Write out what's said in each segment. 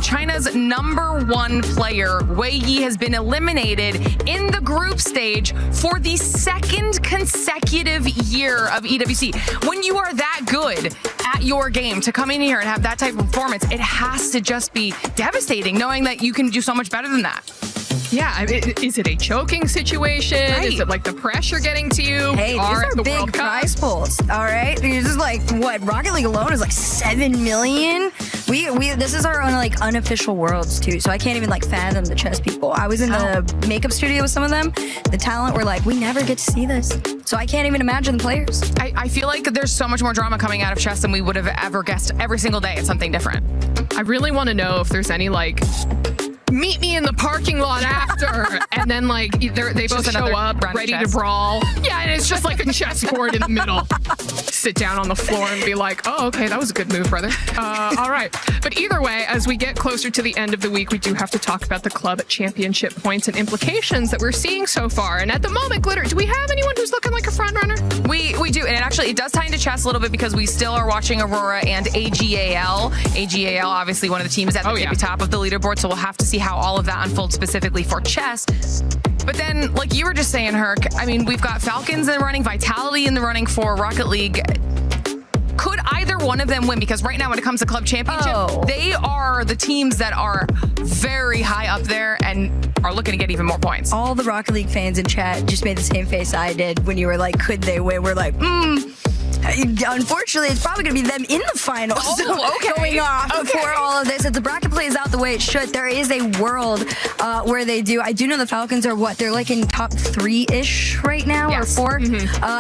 and China's #1 player, Wei Yi, has been eliminated in the group stage for the 2nd consecutive year of EWC. When you are that good at your game, to come in here and have that type of performance, it has to just be devastating knowing that you can do so much better than that. Yeah, I mean, is it a choking situation? Right. Is it like the pressure getting to you? Hey, these are the big World Cup. prize pools, all right? This is like, what, Rocket League alone is like 7 million? This is our own like unofficial worlds too, so I can't even like fathom the chess people. I was in the makeup studio with some of them. The talent were like, we never get to see this. So I can't even imagine the players. I feel like there's so much more drama coming out of chess than we would have ever guessed. Every single day it's something different. I really want to know if there's any like, meet me in the parking lot after, and then like they both show up ready to brawl. Yeah, and it's just like a chessboard in the middle. Sit down on the floor and be like, oh, okay, that was a good move, brother. All right. But either way, as we get closer to the end of the week, we do have to talk about the club championship points and implications that we're seeing so far. And at the moment, Glitter, do we have anyone who's looking like a front runner? We do, and it does tie into chess a little bit because we still are watching Aurora and AGAL. AGAL, obviously one of the teams at the tippy top of the leaderboard, so we'll have to see how all of that unfolds specifically for chess. But then, like you were just saying, Herc, I mean, we've got Falcons in the running, Vitality in the running for Rocket League. Could either one of them win? Because right now, when it comes to club championship, they are the teams that are very high up there and are looking to get even more points. All the Rocket League fans in chat just made the same face I did when you were like, could they win? We're like, Unfortunately, it's probably going to be them in the finals going off before all of this. If the bracket plays out the way it should, there is a world where they do. I do know the Falcons are they're like in top 3-ish right now, or 4,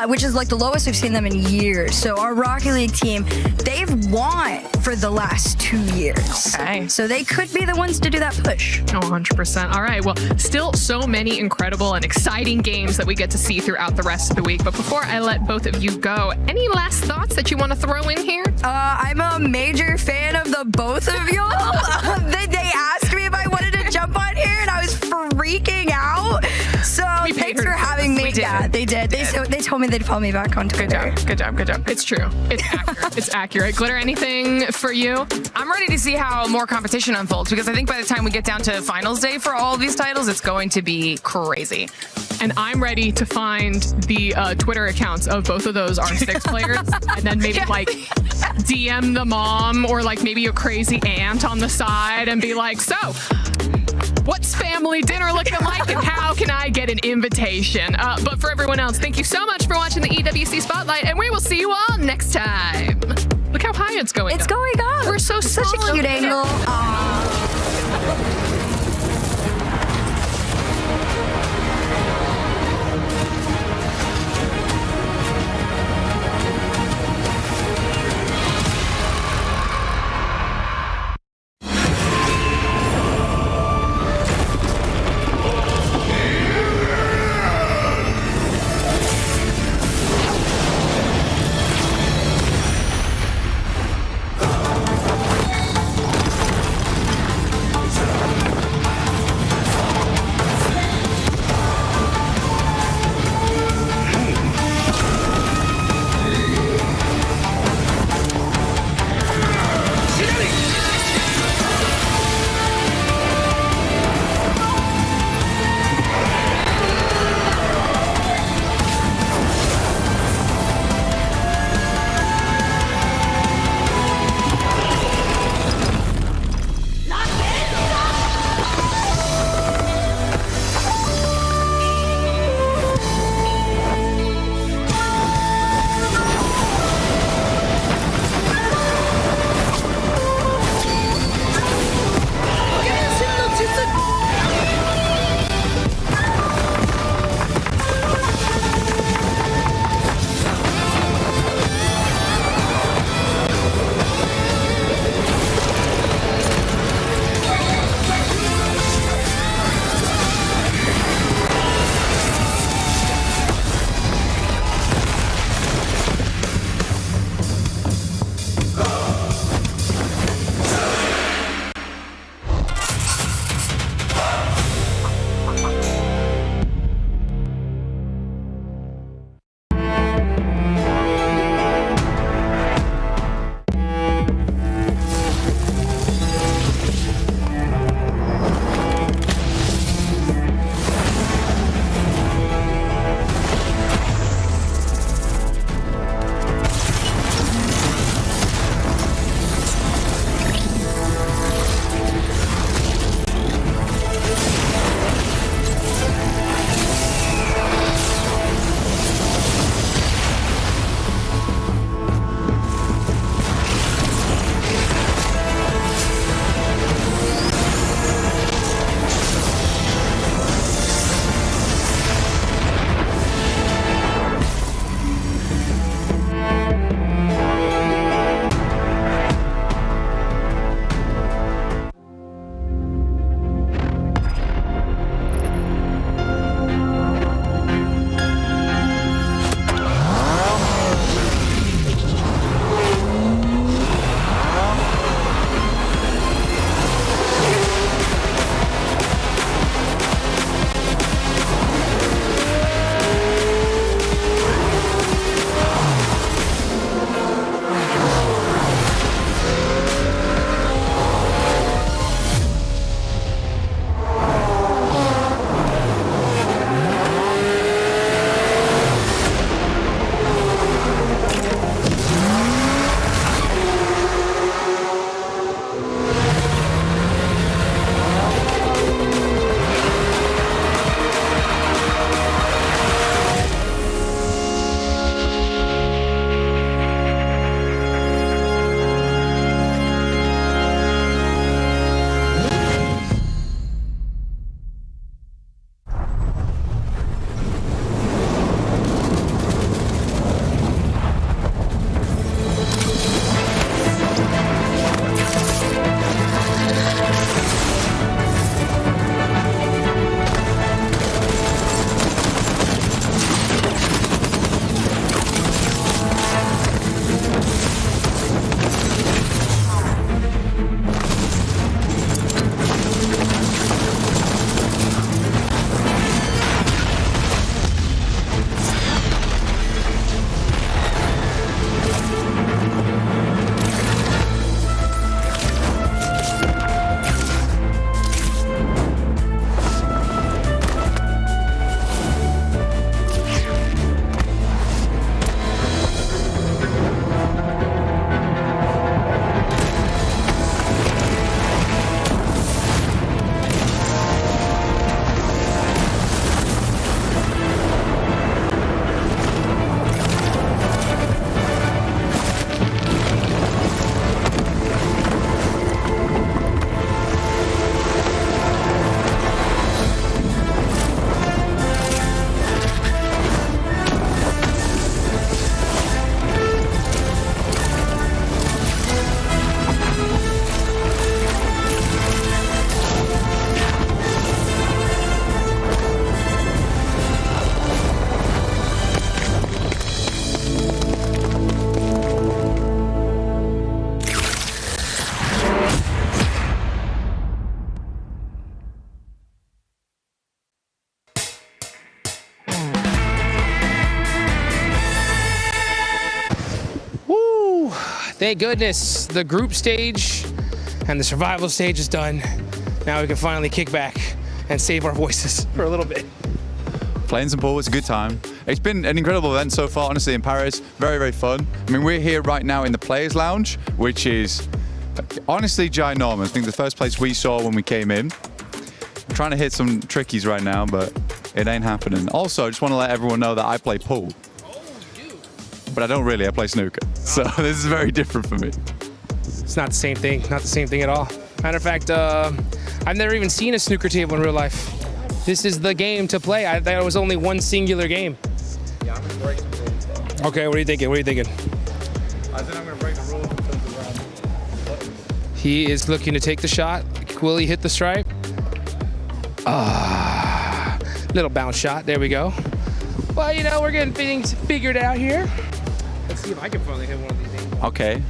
which is like the lowest we've seen them in years. So our Rocket League team, they've won for the last 2 years. Okay. So they could be the ones to do that push. Oh, 100%. All right. Well, still so many incredible and exciting games that we get to see throughout the rest of the week. But before I let both of you go, any last thoughts that you want to throw in here? I'm a major fan of the both of y'all. They asked me if I wanted to jump on here, and I was freaking out. So thanks for having me. Yeah, they did. They told me they'd follow me back on Twitter. Good job. It's true. It's accurate. It's accurate. Glitter, anything for you? I'm ready to see how more competition unfolds, because I think by the time we get down to finals day for all of these titles, it's going to be crazy. And I'm ready to find the Twitter accounts of both of those R6 players, and then maybe like DM the mom or like maybe a crazy aunt on the side and be like, so what's family dinner looking like and how can I get an invitation? But for everyone else, thank you so much for watching the EWC Spotlight, and we will see you all next time. Look how high it's going. It's going up. We're so such a cute angle. Thank goodness the group stage and the survival stage is done. Now we can finally kick back and save our voices for a little bit. Playing some pool was a good time. It's been an incredible event so far, honestly, in Paris. Very, very fun. I mean, we're here right now in the Players Lounge, which is honestly ginormous. I think the first place we saw when we came in. I'm trying to hit some trickies right now, but it ain't happening. Also, I just want to let everyone know that I play pool. But I don't really, I play snooker. So this is very different for me. It's not the same thing, not the same thing at all. Matter of fact, I've never even seen a snooker table in real life. This is the game to play. I thought it was only one singular game. Yeah, I'm gonna break some rules. Okay, what are you thinking? What are you thinking? I think I'm gonna break the rules in terms of round. He is looking to take the shot. Will he hit the stripe? Little bounce shot, there we go. Well, you know, we're getting things figured out here. Let's see if I can finally hit one of these things. Okay.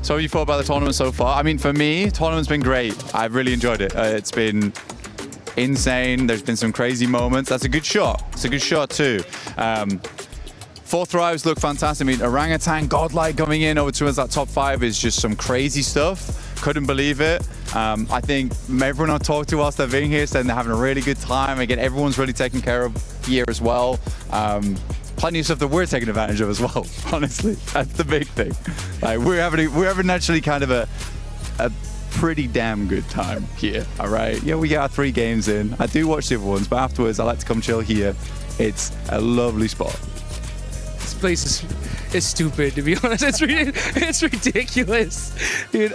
So what have you thought about the tournament so far? I mean, for me, tournament's been great. I've really enjoyed it. It's been insane. There's been some crazy moments. That's a good shot. It's a good shot too. Fourth thrives look fantastic. I mean, Orangutan, Godlike coming in over towards that top 5 is just some crazy stuff. Couldn't believe it. I think everyone I've talked to whilst they've been here saying they're having a really good time. Again, everyone's really taken care of here as well. Plenty of stuff that we're taking advantage of as well, honestly. That's the big thing. Like, we're having actually kind of a pretty damn good time here, all right? Yeah, we get our 3 games in. I do watch the other ones, but afterwards I like to come chill here. It's a lovely spot. This place is stupid, to be honest. It's ridiculous. Dude,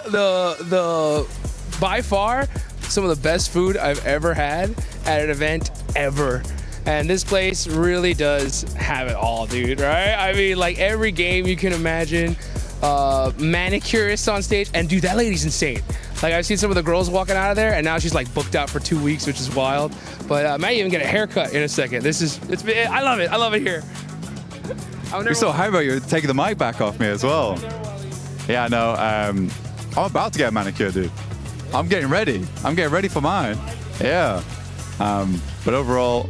by far, some of the best food I've ever had at an event ever. And this place really does have it all, dude, right? I mean, like every game you can imagine, manicurists on stage, and dude, that lady's insane. Like I've seen some of the girls walking out of there, and now she's like booked out for 2 weeks, which is wild. But I might even get a haircut in a second. I love it. I love it here. You're so high about you taking the mic back off me as well. Yeah, no, I'm about to get a manicure, dude. I'm getting ready. I'm getting ready for mine. Yeah. But overall,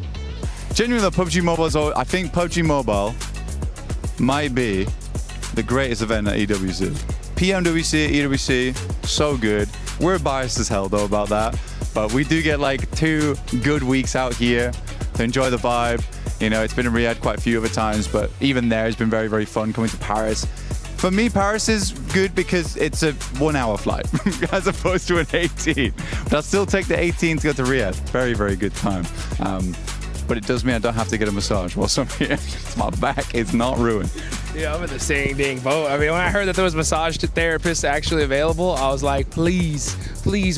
genuinely, the PUBG Mobile is I think PUBG Mobile might be the greatest event at EWC. PMWC, EWC, so good. We're biased as hell though about that, but we do get like 2 good weeks out here to enjoy the vibe. You know, it's been in Riyadh quite a few other times, but even there it's been very, very fun coming to Paris. For me, Paris is good because it's a 1-hour flight as opposed to an 18. But I'll still take the 18 to go to Riyadh. Very, very good time. But it does mean I don't have to get a massage whilst I'm here. My back is not ruined. Yeah, I'm in the same dang boat. I mean, when I heard that there was massage therapists actually available, I was like, please,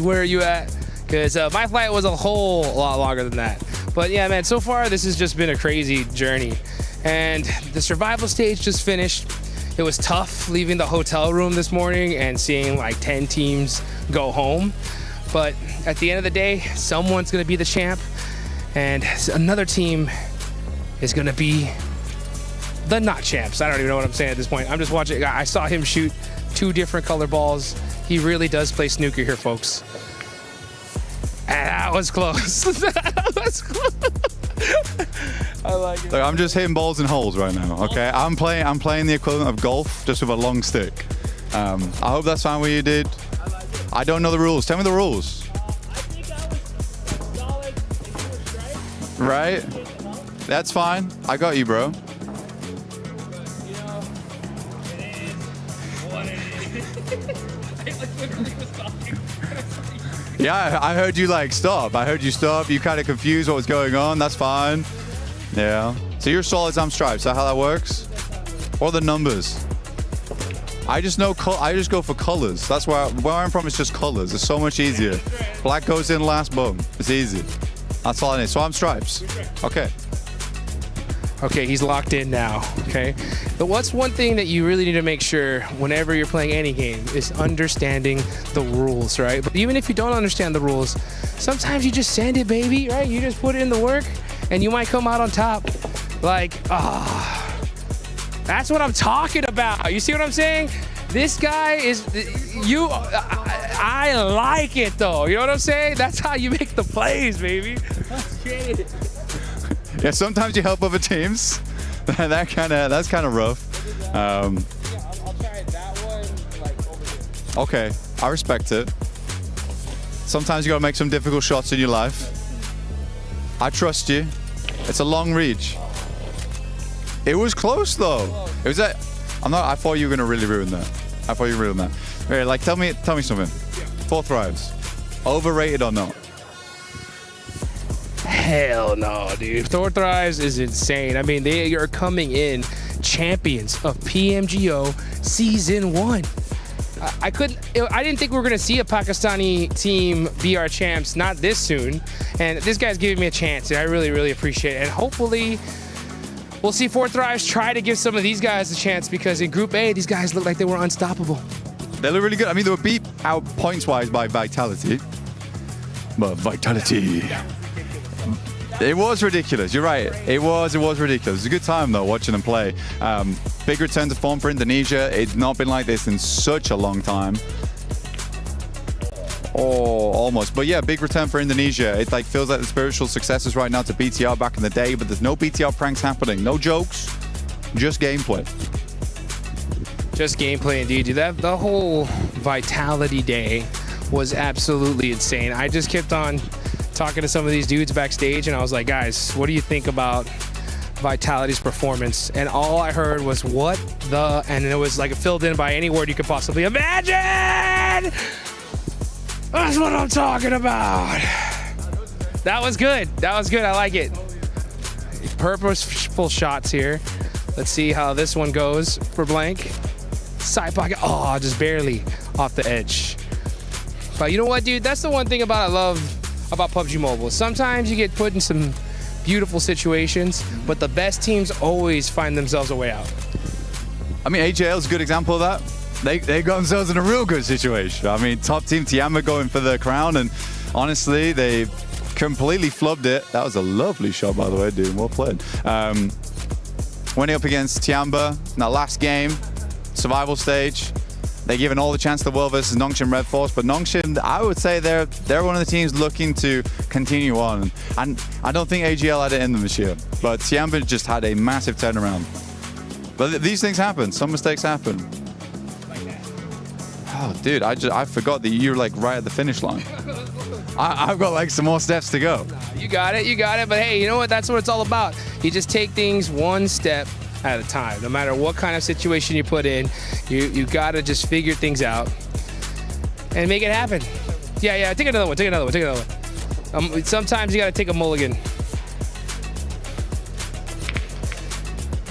where are you at? Because my flight was a whole lot longer than that. But yeah, man, so far this has just been a crazy journey. And the survival stage just finished. It was tough leaving the hotel room this morning and seeing like 10 teams go home. But at the end of the day, someone's gonna be the champ. And another team is gonna be the not champs. I don't even know what I'm saying at this point. I'm just watching. I saw him shoot 2 different color balls. He really does play snooker here, folks. And that was close. That was close. I like it. Look, I'm just hitting balls in holes right now, okay? I'm playing the equivalent of golf, just with a long stick. I hope that's fine what you did. I don't know the rules. Tell me the rules. Right? That's fine. I got you, bro. Yeah, I heard you like stop. I heard you stop. You kind of confused what was going on. That's fine. Yeah. So you're solids, I'm stripes. Is that how that works? Or the numbers? I just know. I just go for colors. That's where I'm from. It's just colors. It's so much easier. Black goes in last. Boom. It's easy. That's all I need. So I'm stripes. Okay. Okay, he's locked in now, okay? But what's one thing that you really need to make sure whenever you're playing any game is understanding the rules, right? But even if you don't understand the rules, sometimes you just send it, baby, right? You just put in the work and you might come out on top. Like, that's what I'm talking about. You see what I'm saying? This guy is, I like it though. You know what I'm saying? That's how you make the plays, baby. Let's get it. Yeah, sometimes you help other teams. That's kind of rough. I'll try that one. Okay, I respect it. Sometimes you gotta make some difficult shots in your life. I trust you. It's a long reach. It was close though. It was that. I thought you were gonna really ruin that. I thought you ruined that. Right, like tell me something. 4 thrives. Overrated or not? Hell no, dude. 4 thrives is insane. I mean, they are coming in champions of PMGO Season 1. I didn't think we were going to see a Pakistani team be our champs, not this soon. And this guy's giving me a chance, and I really, really appreciate it. And hopefully, we'll see 4 thrives try to give some of these guys a chance, because in Group A, these guys look like they were unstoppable. They look really good. I mean, they were beat out points-wise by Vitality. But Vitality... It was ridiculous. You're right. It was ridiculous. It was a good time though watching them play. Big return to form for Indonesia. It's not been like this in such a long time. Oh, almost. But yeah, big return for Indonesia. It like feels like the spiritual successors right now to BTR back in the day, but there's no BTR pranks happening. No jokes. Just gameplay. Just gameplay indeed, dude. The whole Vitality day was absolutely insane. I just kept on talking to some of these dudes backstage, and I was like, guys, what do you think about Vitality's performance? And all I heard was, what the, and it was like filled in by any word you could possibly imagine. That's what I'm talking about. That was good. That was good. I like it. Purposeful shots here. Let's see how this one goes for Blank. Side pocket. Oh, just barely off the edge. But you know what, dude? That's the one thing I love about PUBG Mobile. Sometimes you get put in some beautiful situations, but the best teams always find themselves a way out. I mean, AJL is a good example of that. They got themselves in a real good situation. I mean, top team Tiamba going for the crown, and honestly, they completely flubbed it. That was a lovely shot, by the way, dude. Well played. Winning up against Tiamba in that last game, survival stage. They're given all the chance in the world versus Nongshim Red Force, but Nongshim, I would say they're one of the teams looking to continue on. And I don't think AGL had it in them this year, but Tiamba just had a massive turnaround. But these things happen. Some mistakes happen. Oh, dude, I forgot that you're like right at the finish line. I've got like some more steps to go. You got it. But hey, you know what? That's what it's all about. You just take things one step at a time. No matter what kind of situation you put in, you gotta just figure things out and make it happen. Yeah. Take another one. Sometimes you gotta take a mulligan.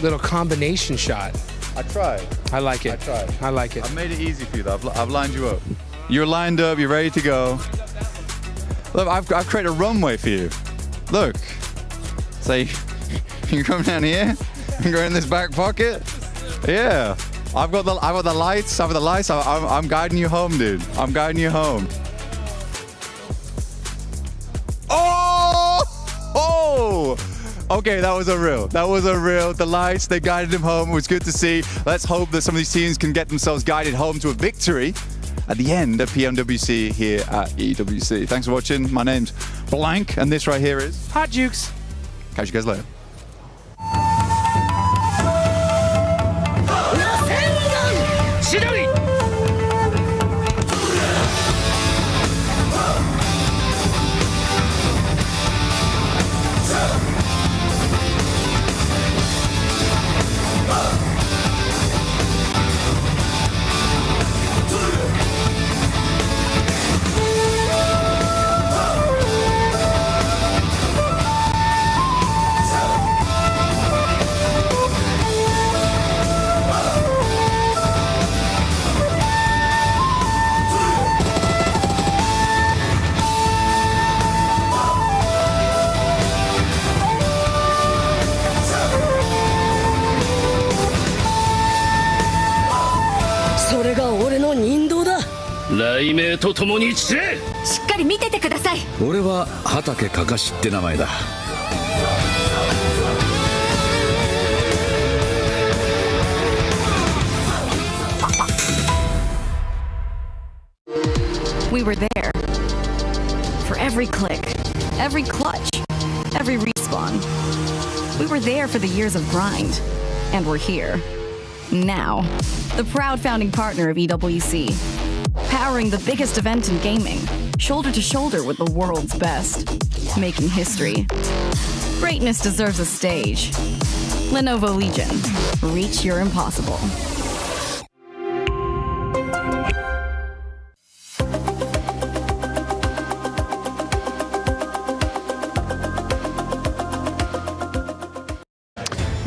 Little combination shot. I tried. I like it. I like it. I've made it easy for you though. I've lined you up. You're lined up. You're ready to go. Look, I've created a runway for you. Look. So you come down here. Go in this back pocket. Yeah, I've got the lights. I'm guiding you home, dude. I'm guiding you home. Oh! Okay, that was a real. The lights, they guided him home. It was good to see. Let's hope that some of these teams can get themselves guided home to a victory at the end of PMWC here at EWC. Thanks for watching. My name's Blank, and this right here is Hot Jukes. Catch you guys later.雷鳴とともに散れ。しっかり見ててください。俺は畑かかしって名前だ。We were there for every click, every clutch, every respawn. We were there for the years of grind, and we're here now, the proud founding partner of EWC. powering the biggest event in gaming, shoulder to shoulder with the world's best, making history. Greatness deserves a stage. Lenovo Legion. Reach your impossible.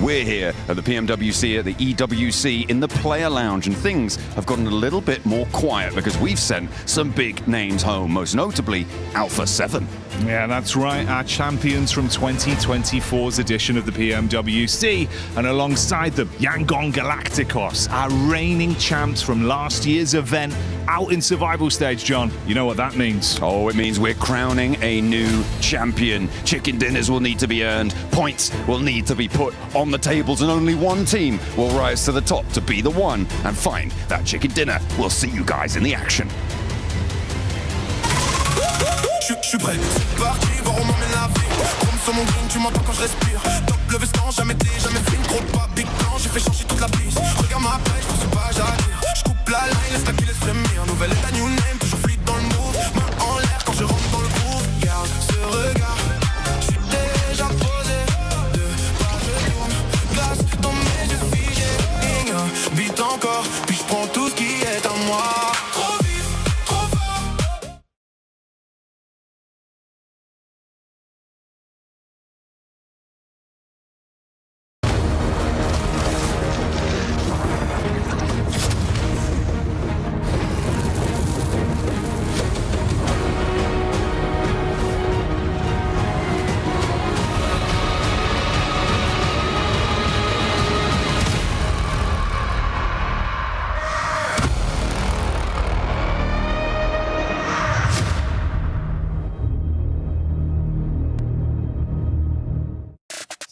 We're here at the PMWC, at the EWC, in the player lounge, and things have gotten a little bit more quiet because we've sent some big names home, most notably Alpha 7. Yeah, that's right. Our champions from 2024's edition of the PMWC. And alongside them, Yangon Galacticos, our reigning champs from last year's event, out in survival stage, John. You know what that means. Oh, it means we're crowning a new champion. Chicken dinners will need to be earned. Points will need to be put on the tables, and only one team will rise to the top to be the one and find that chicken dinner. We'll see you guys in the action. Je suis prêt, c'est parti, voir où m'emmène la vie. Chrome sur mon green, tu m'entends quand je respire. Top le veston, jamais fait une gros pas. Big plan, j'ai fait changer toute la piste. Regarde ma pêche, je pense pas à dire. Je coupe la line, laisse la qui laisse frémir. Nouvelle état, new name, toujours fluide dans le move. Main en l'air quand je rentre dans le groove. Garde ce regard, je suis déjà posé. De part je tourne, glace dans mes yeux figés. Vite encore, puis je prends tout ce qui est à moi. Trop vite, trop fort.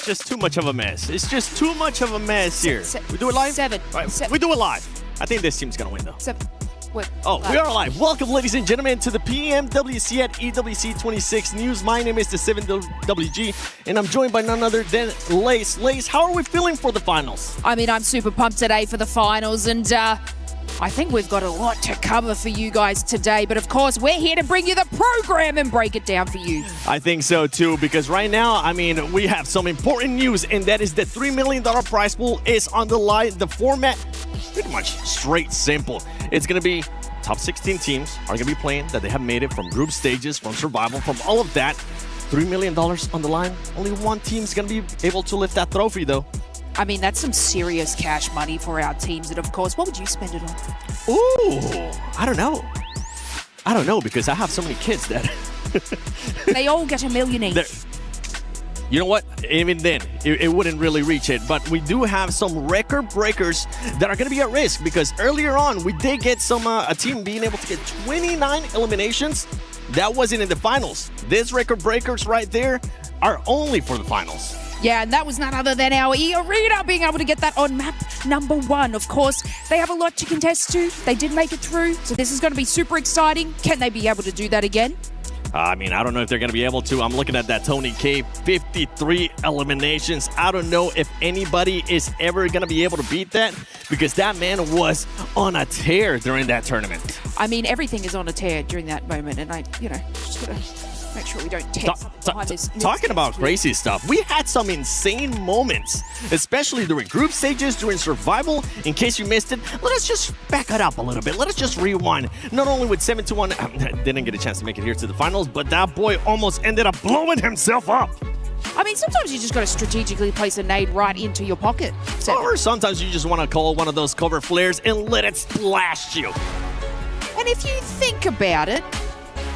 Just too much of a mess. It's just too much of a mess here. We do it live? Seven. Right. We do it live. I think this team's gonna win though. Seven. Wait, oh, we are live. Welcome, ladies and gentlemen, to the PMWC at EWC 26 News. My name is the 7WG, and I'm joined by none other than Lace. Lace, how are we feeling for the finals? I mean, I'm super pumped today for the finals, and I think we've got a lot to cover for you guys today. But of course, we're here to bring you the program and break it down for you. I think so too, because right now, I mean, we have some important news, and that is the $3 million prize pool is on the line. The format, pretty much straight simple. It's going to be top 16 teams are going to be playing that they have made it from group stages, from survival, from all of that. $3 million on the line. Only one team's going to be able to lift that trophy, though. I mean, that's some serious cash money for our teams. And of course, what would you spend it on? Ooh, I don't know. I don't know, because I have so many kids that... They all get $1 million each. You know what? Even then, it wouldn't really reach it. But we do have some record breakers that are going to be at risk, because earlier on, we did get some a team being able to get 29 eliminations. That wasn't in the finals. These record breakers right there are only for the finals. Yeah, and that was none other than our E-Arena being able to get that on map number 1. Of course, they have a lot to contest to. They did make it through, so this is going to be super exciting. Can they be able to do that again? I mean, I don't know if they're going to be able to. I'm looking at that Tony K, 53 eliminations. I don't know if anybody is ever going to be able to beat that, because that man was on a tear during that tournament. I mean, everything is on a tear during that moment, and I, just got to make sure we don't tear behind this. Talking about crazy stuff, we had some insane moments, especially during group stages, during survival. In case you missed it, let us just back it up a little bit. Let us just rewind. Not only with 7-1, didn't get a chance to make it here to the finals, but that boy almost ended up blowing himself up. I mean, sometimes you just got to strategically place a nade right into your pocket. Or sometimes you just want to call one of those cover flares and let it splash you. And if you think about it,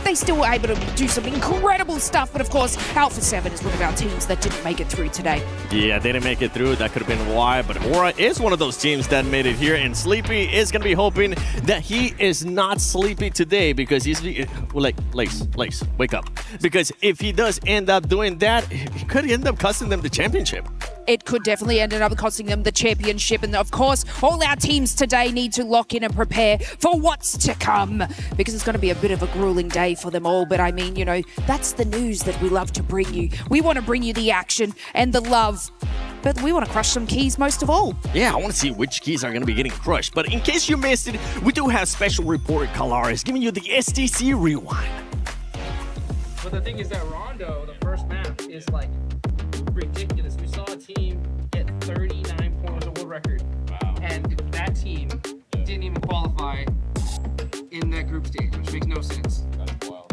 they still were able to do some incredible stuff. But of course, Alpha 7 is one of our teams that didn't make it through today. Yeah, they didn't make it through. That could have been why. But Aura is one of those teams that made it here. And Sleepy is going to be hoping that he is not sleepy today, because he's like, Lace, wake up. Because if he does end up doing that, he could end up costing them the championship. It could definitely end up costing them the championship. And of course, all our teams today need to lock in and prepare for what's to come, because it's going to be a bit of a grueling day for them all. But I mean, that's the news that we love to bring you. We want to bring you the action and the love. but we want to crush some keys most of all. Yeah, I want to see which keys are going to be getting crushed. But in case you missed it, we do have special reporter Kalaris giving you the STC rewind. But the thing is that Rondo, the first map, is like ridiculous. We saw a team get 39 points, a world record. Wow. And that team didn't even qualify in that group stage, which makes no sense. That's wild.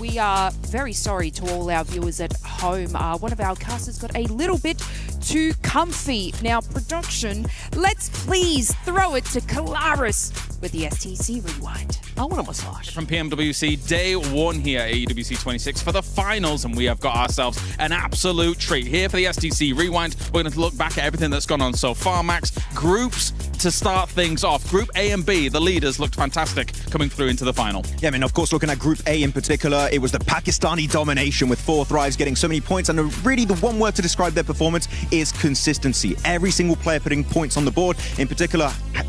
We are very sorry to all our viewers at home. One of our casters got a little bit too comfy. Now, production, let's please throw it to Kalaris with the STC rewind. I want a massage. From PMWC, day one here at EWC 26 for the finals, and we have got ourselves an absolute treat. Here for the STC rewind, we're going to look back at everything that's gone on so far, Max. Groups to start things off. Group A and B, the leaders looked fantastic coming through into the final. Yeah, I mean, of course, looking at Group A in particular, it was the Pakistani domination with 4 Thrives getting so many points, and really the one word to describe their performance is consistency. Every single player putting points on the board. In particular,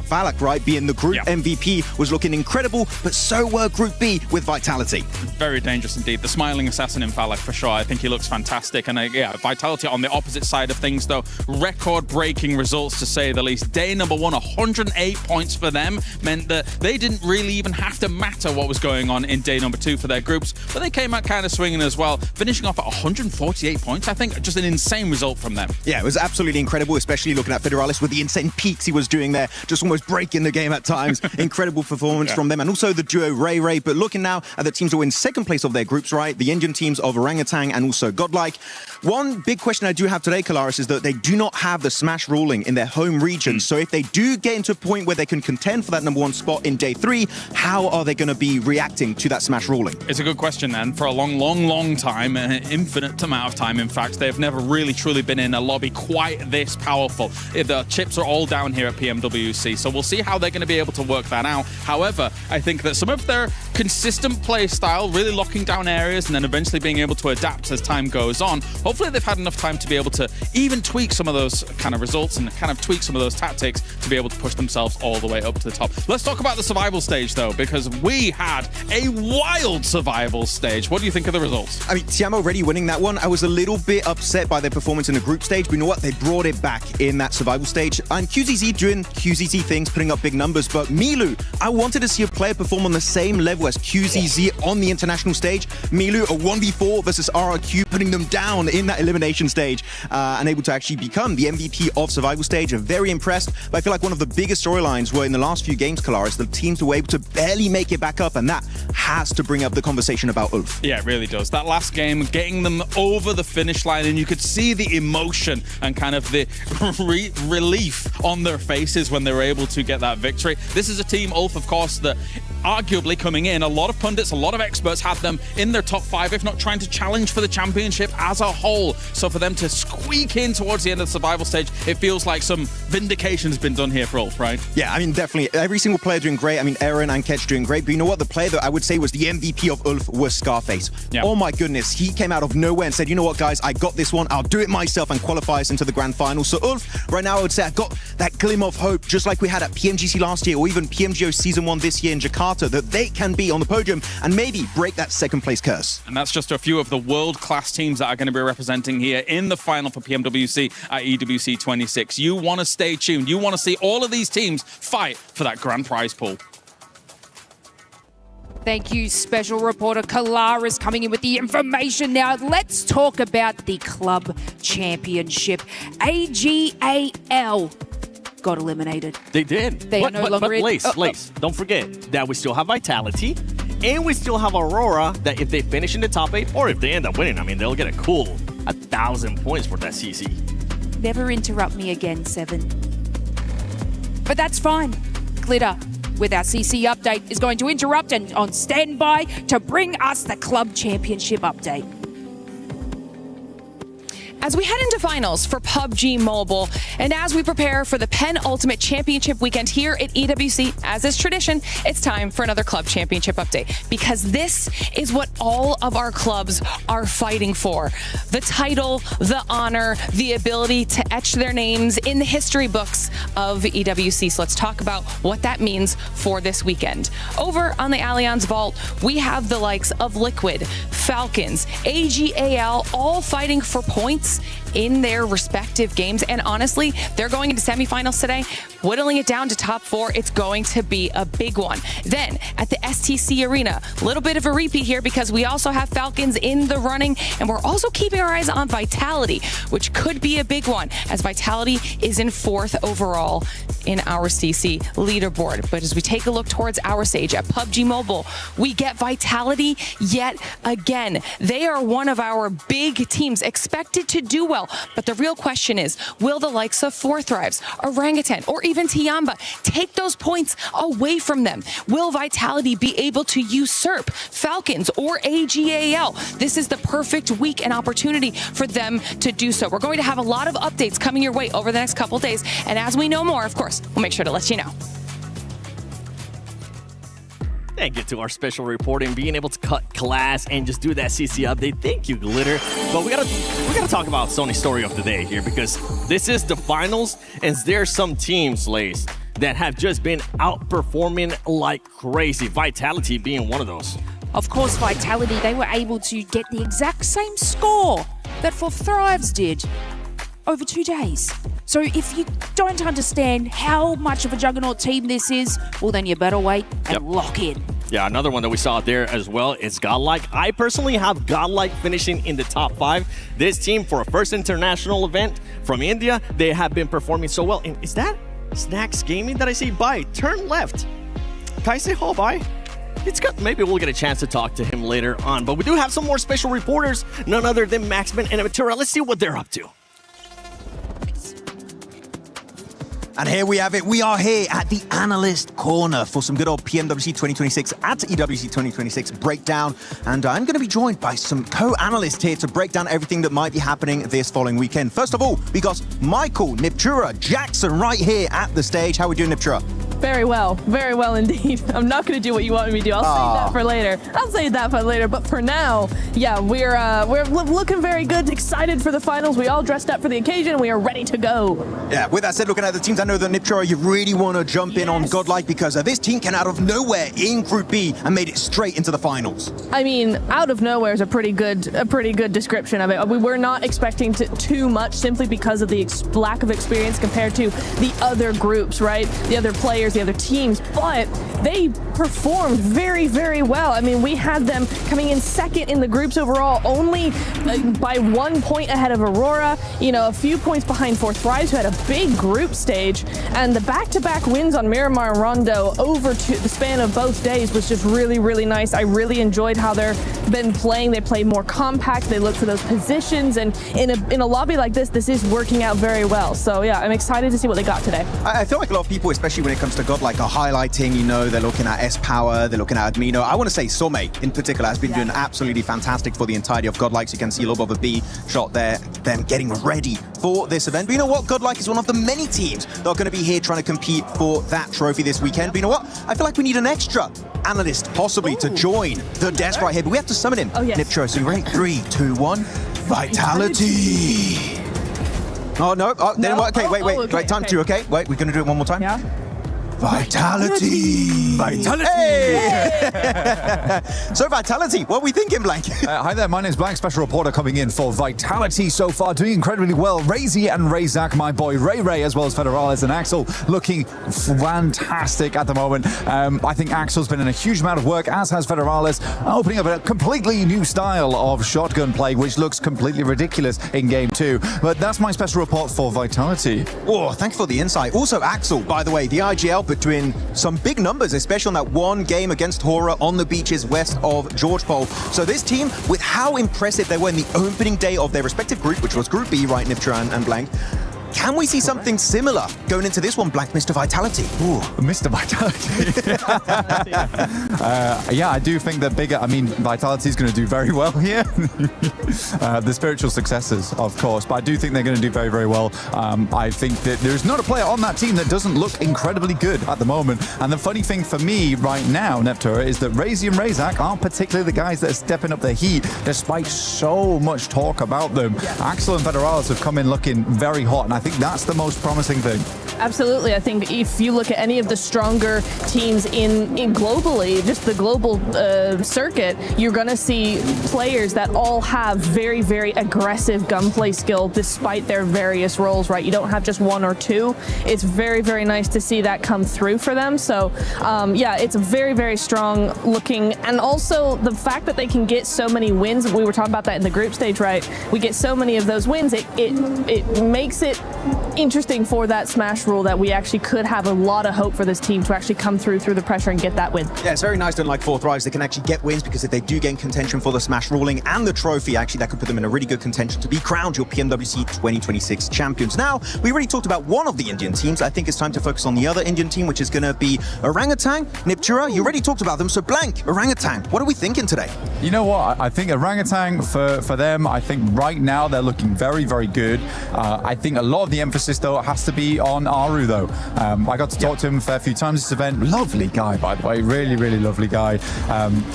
Falak, right, being the group MVP, was looking incredible, but so were Group B with Vitality. Very dangerous indeed. The smiling assassin in Falak, for sure. I think he looks fantastic. And yeah, Vitality on the opposite side of things, though. Record-breaking results, to say the least. Day number 1, 108 points for them, meant that they didn't really even have to matter what was going on in day number 2 for their groups, but they came out kind of swinging as well, finishing off at 148 points. I think just an insane result from them. Yeah, it was absolutely incredible, especially looking at Federalis with the insane peaks he was doing there, just almost breaking the game at times. Incredible performance from them, and also the duo Ray. But looking now at the teams who are in second place of their groups, right, the Indian teams of Orangutan and also Godlike. One big question I do have today, Kalaris, is that they do not have the Smash ruling in their home region. So if they do get into a point where they can contend for that number 1 spot in day 3, how are they going to be reacting to that Smash ruling? It's a good question, and for a long time, an infinite amount of time, in fact, they've never really truly been in a lobby quite this powerful. The chips are all down here at PMWC, so we'll see how they're going to be able to work that out. However, I think that some of their consistent play style, really locking down areas and then eventually being able to adapt as time goes on, hopefully they've had enough time to be able to even tweak some of those kind of results and kind of tweak some of those tactics to be able to push themselves all the way up to the top. Let's talk about the survival stage, though, because we had a wild survival stage. What do you think of the results? I mean, Tiamo already winning that one. I was a little bit upset by their performance in the group stage, but you know what? They brought it back in that survival stage. And QZZ doing QZZ things, putting up big numbers. But Milu, I wanted to see a player perform on the same level as QZZ on the international stage. Milu, a 1v4 versus RRQ, putting them down in that elimination stage and able to actually become the MVP of survival stage. I'm very impressed. But I feel like one of the biggest storylines were in the last few games, Kalaris, the teams were able to barely make it back up, and that has to bring up the conversation about Ulf. Yeah, it really does. That last game, getting them over the finish line, and you could see the emotion and kind of the relief on their faces when they were able to get that victory. This is a team, Ulf, of course, that arguably coming in, a lot of pundits, a lot of experts had them in their top 5, if not trying to challenge for the championship as a whole. So for them to squeak in towards the end of the survival stage, it feels like some vindication has been done here for Ulf, right? Yeah, I mean, definitely. Every single player doing great. I mean, Aaron and Ketch doing great. But you know what? The player that I would say was the MVP of Ulf was Scarface. Yeah. Oh my goodness. He came out of nowhere and said, you know what, guys, I got this one. I'll do it myself, and qualify us into the grand final. So Ulf, right now, I would say I got that glimmer of hope, just like we had at PMGC last year, or even PMGO Season 1 this year in Jakarta, that they can be on the podium and maybe break that second place curse. And that's just a few of the world-class teams that are going to be representing here in the final for PMWC at EWC 26. You want to stay tuned. You want to see all of these teams fight for that grand prize pool. Thank you, special reporter Kalaris, coming in with the information. Now, let's talk about the club championship. AGAL got eliminated. They did. They are no longer in. Lace, don't forget that we still have Vitality, and we still have Aurora, that if they finish in the top 8, or if they end up winning, I mean, they'll get a cool 1,000 points for that CC. Never interrupt me again, Seven. But that's fine. Glitter, with our CC update, is going to interrupt and on standby to bring us the club championship update. As we head into finals for PUBG Mobile, and as we prepare for the penultimate championship weekend here at EWC, as is tradition, it's time for another club championship update, because this is what all of our clubs are fighting for. The title, the honor, the ability to etch their names in the history books of EWC. So let's talk about what that means for this weekend. Over on the Allianz Vault, we have the likes of Liquid, Falcons, AGAL, all fighting for points in their respective games. And honestly, they're going into semifinals today, whittling it down to top 4. It's going to be a big one. Then at the STC Arena, a little bit of a repeat here because we also have Falcons in the running, and we're also keeping our eyes on Vitality, which could be a big one, as Vitality is in 4th overall in our CC leaderboard. But as we take a look towards our stage at PUBG Mobile, we get Vitality yet again. They are one of our big teams expected to do well. But the real question is, will the likes of Four Thrives, Orangutan, or even Tiamba take those points away from them? Will Vitality be able to usurp Falcons or AGAL? This is the perfect week and opportunity for them to do so. We're going to have a lot of updates coming your way over the next couple days. And as we know more, of course, we'll make sure to let you know. Thank you to our special reporting, being able to cut class and just do that CC update. Thank you, Glitter. But we gotta talk about Sony's story of the day here, because this is the finals, and there's some teams, Lace, that have just been outperforming like crazy. Vitality being one of those. Of course, Vitality, they were able to get the exact same score that Four Thrives did over 2 days. So if you don't understand how much of a juggernaut team this is, well, then you better wait and lock in. Yeah, another one that we saw there as well is Godlike. I personally have Godlike finishing in the top 5. This team, for a first international event from India, they have been performing so well. And is that Snacks Gaming that I see? Bye. Turn left. Can I say hello? Bye. It's good. Maybe we'll get a chance to talk to him later on. But we do have some more special reporters, none other than Maxman and Aventura. Let's see what they're up to. And here we have it. We are here at the Analyst Corner for some good old PMWC 2026 at EWC 2026 breakdown. And I'm going to be joined by some co-analysts here to break down everything that might be happening this following weekend. First of all, we got Michael, Niptura, Jackson right here at the stage. How are we doing, Niptura? Very well indeed. I'm not going to do what you want me to do. I'll save that for later. But for now, yeah, we're looking very good, excited for the finals. We all dressed up for the occasion. We are ready to go. Yeah, with that said, looking at the teams, I know that Niptura, you really want to jump in on Godlike, because this team came out of nowhere in Group B and made it straight into the finals. I mean, out of nowhere is a pretty good description of it. We were not expecting too much, simply because of the lack of experience compared to the other groups, right? The other players, the other teams, but they performed very, very well. I mean, we had them coming in 2nd in the groups overall, only by 1 point ahead of Aurora, a few points behind Four Thrives, who had a big group stage, and the back-to-back wins on Miramar and Rondo over the span of both days was just really, really nice. I really enjoyed how they've been playing. They play more compact, they look for those positions, and in a lobby like this is working out very well. So yeah, I'm excited to see what they got today. I feel like a lot of people, especially when it comes to Godlike, are highlighting, they're looking at S-Power, they're looking at Admino. I want to say Some, in particular, has been doing absolutely fantastic for the entirety of Godlike. So you can see a little bit of a B shot there, them getting ready for this event. But you know what? Godlike is one of the many teams that are going to be here trying to compete for that trophy this weekend. But you know what? I feel like we need an extra analyst possibly to join the desk right here, but we have to summon him. Oh, yes. Niptro, so ready? 3, 2, 1. Vitality! Oh, no. Oh, no. Okay, wait. Time 2, okay? Wait, we're going to do it one more time? Yeah. Vitality! Hey! So Vitality, what are we thinking, Blank? Hi there, my name's Blank, special reporter coming in for Vitality so far, doing incredibly well. Razy and Razak, my boy Ray, as well as Federales and Axel, looking fantastic at the moment. I think Axel's been in a huge amount of work, as has Federales, opening up a completely new style of shotgun play, which looks completely ridiculous in Game 2. But that's my special report for Vitality. Oh, thank you for the insight. Also, Axel, by the way, the IGL doing some big numbers, especially on that one game against Hora on the beaches west of George Pole. So this team, with how impressive they were in the opening day of their respective group, which was Group B, right, Niptra and Blank, Can we see something similar going into this one, Black Mr. Vitality? Ooh, Mr. Vitality. Yeah, I do think that Vitality is going to do very well here. The spiritual successors, of course, but I do think they're going to do very, very well. I think that there's not a player on that team that doesn't look incredibly good at the moment. And the funny thing for me right now, Neptura, is that Razy and Razak aren't particularly the guys that are stepping up the heat, despite so much talk about them. Yeah. Axel and Federales have come in looking very hot, and I think that's the most promising thing. Absolutely. I think if you look at any of the stronger teams in globally, just the global circuit, you're going to see players that all have very, very aggressive gunplay skill despite their various roles, right? You don't have just one or two. It's very, very nice to see that come through for them. So, yeah, it's very, very strong looking. And also the fact that they can get so many wins, we were talking about that in the group stage, right? We get so many of those wins, it makes it interesting for that Smash rule that we actually could have a lot of hope for this team to actually come through the pressure and get that win. Yeah, it's very nice that like 4 Thrives, they can actually get wins, because if they do gain contention for the Smash ruling and the trophy, actually that could put them in a really good contention to be crowned your PMWC 2026 champions. Now, we already talked about one of the Indian teams. I think it's time to focus on the other Indian team, which is going to be Orangutan. Neptura, you already talked about them, so Blank, Orangutan, what are we thinking today? You know what? I think Orangutan, for them, I think right now they're looking very, very good. I think a lot of the emphasis, though, has to be on Aru, though. I got to talk to him a fair few times this event. Lovely guy, by the way. Really, really lovely guy.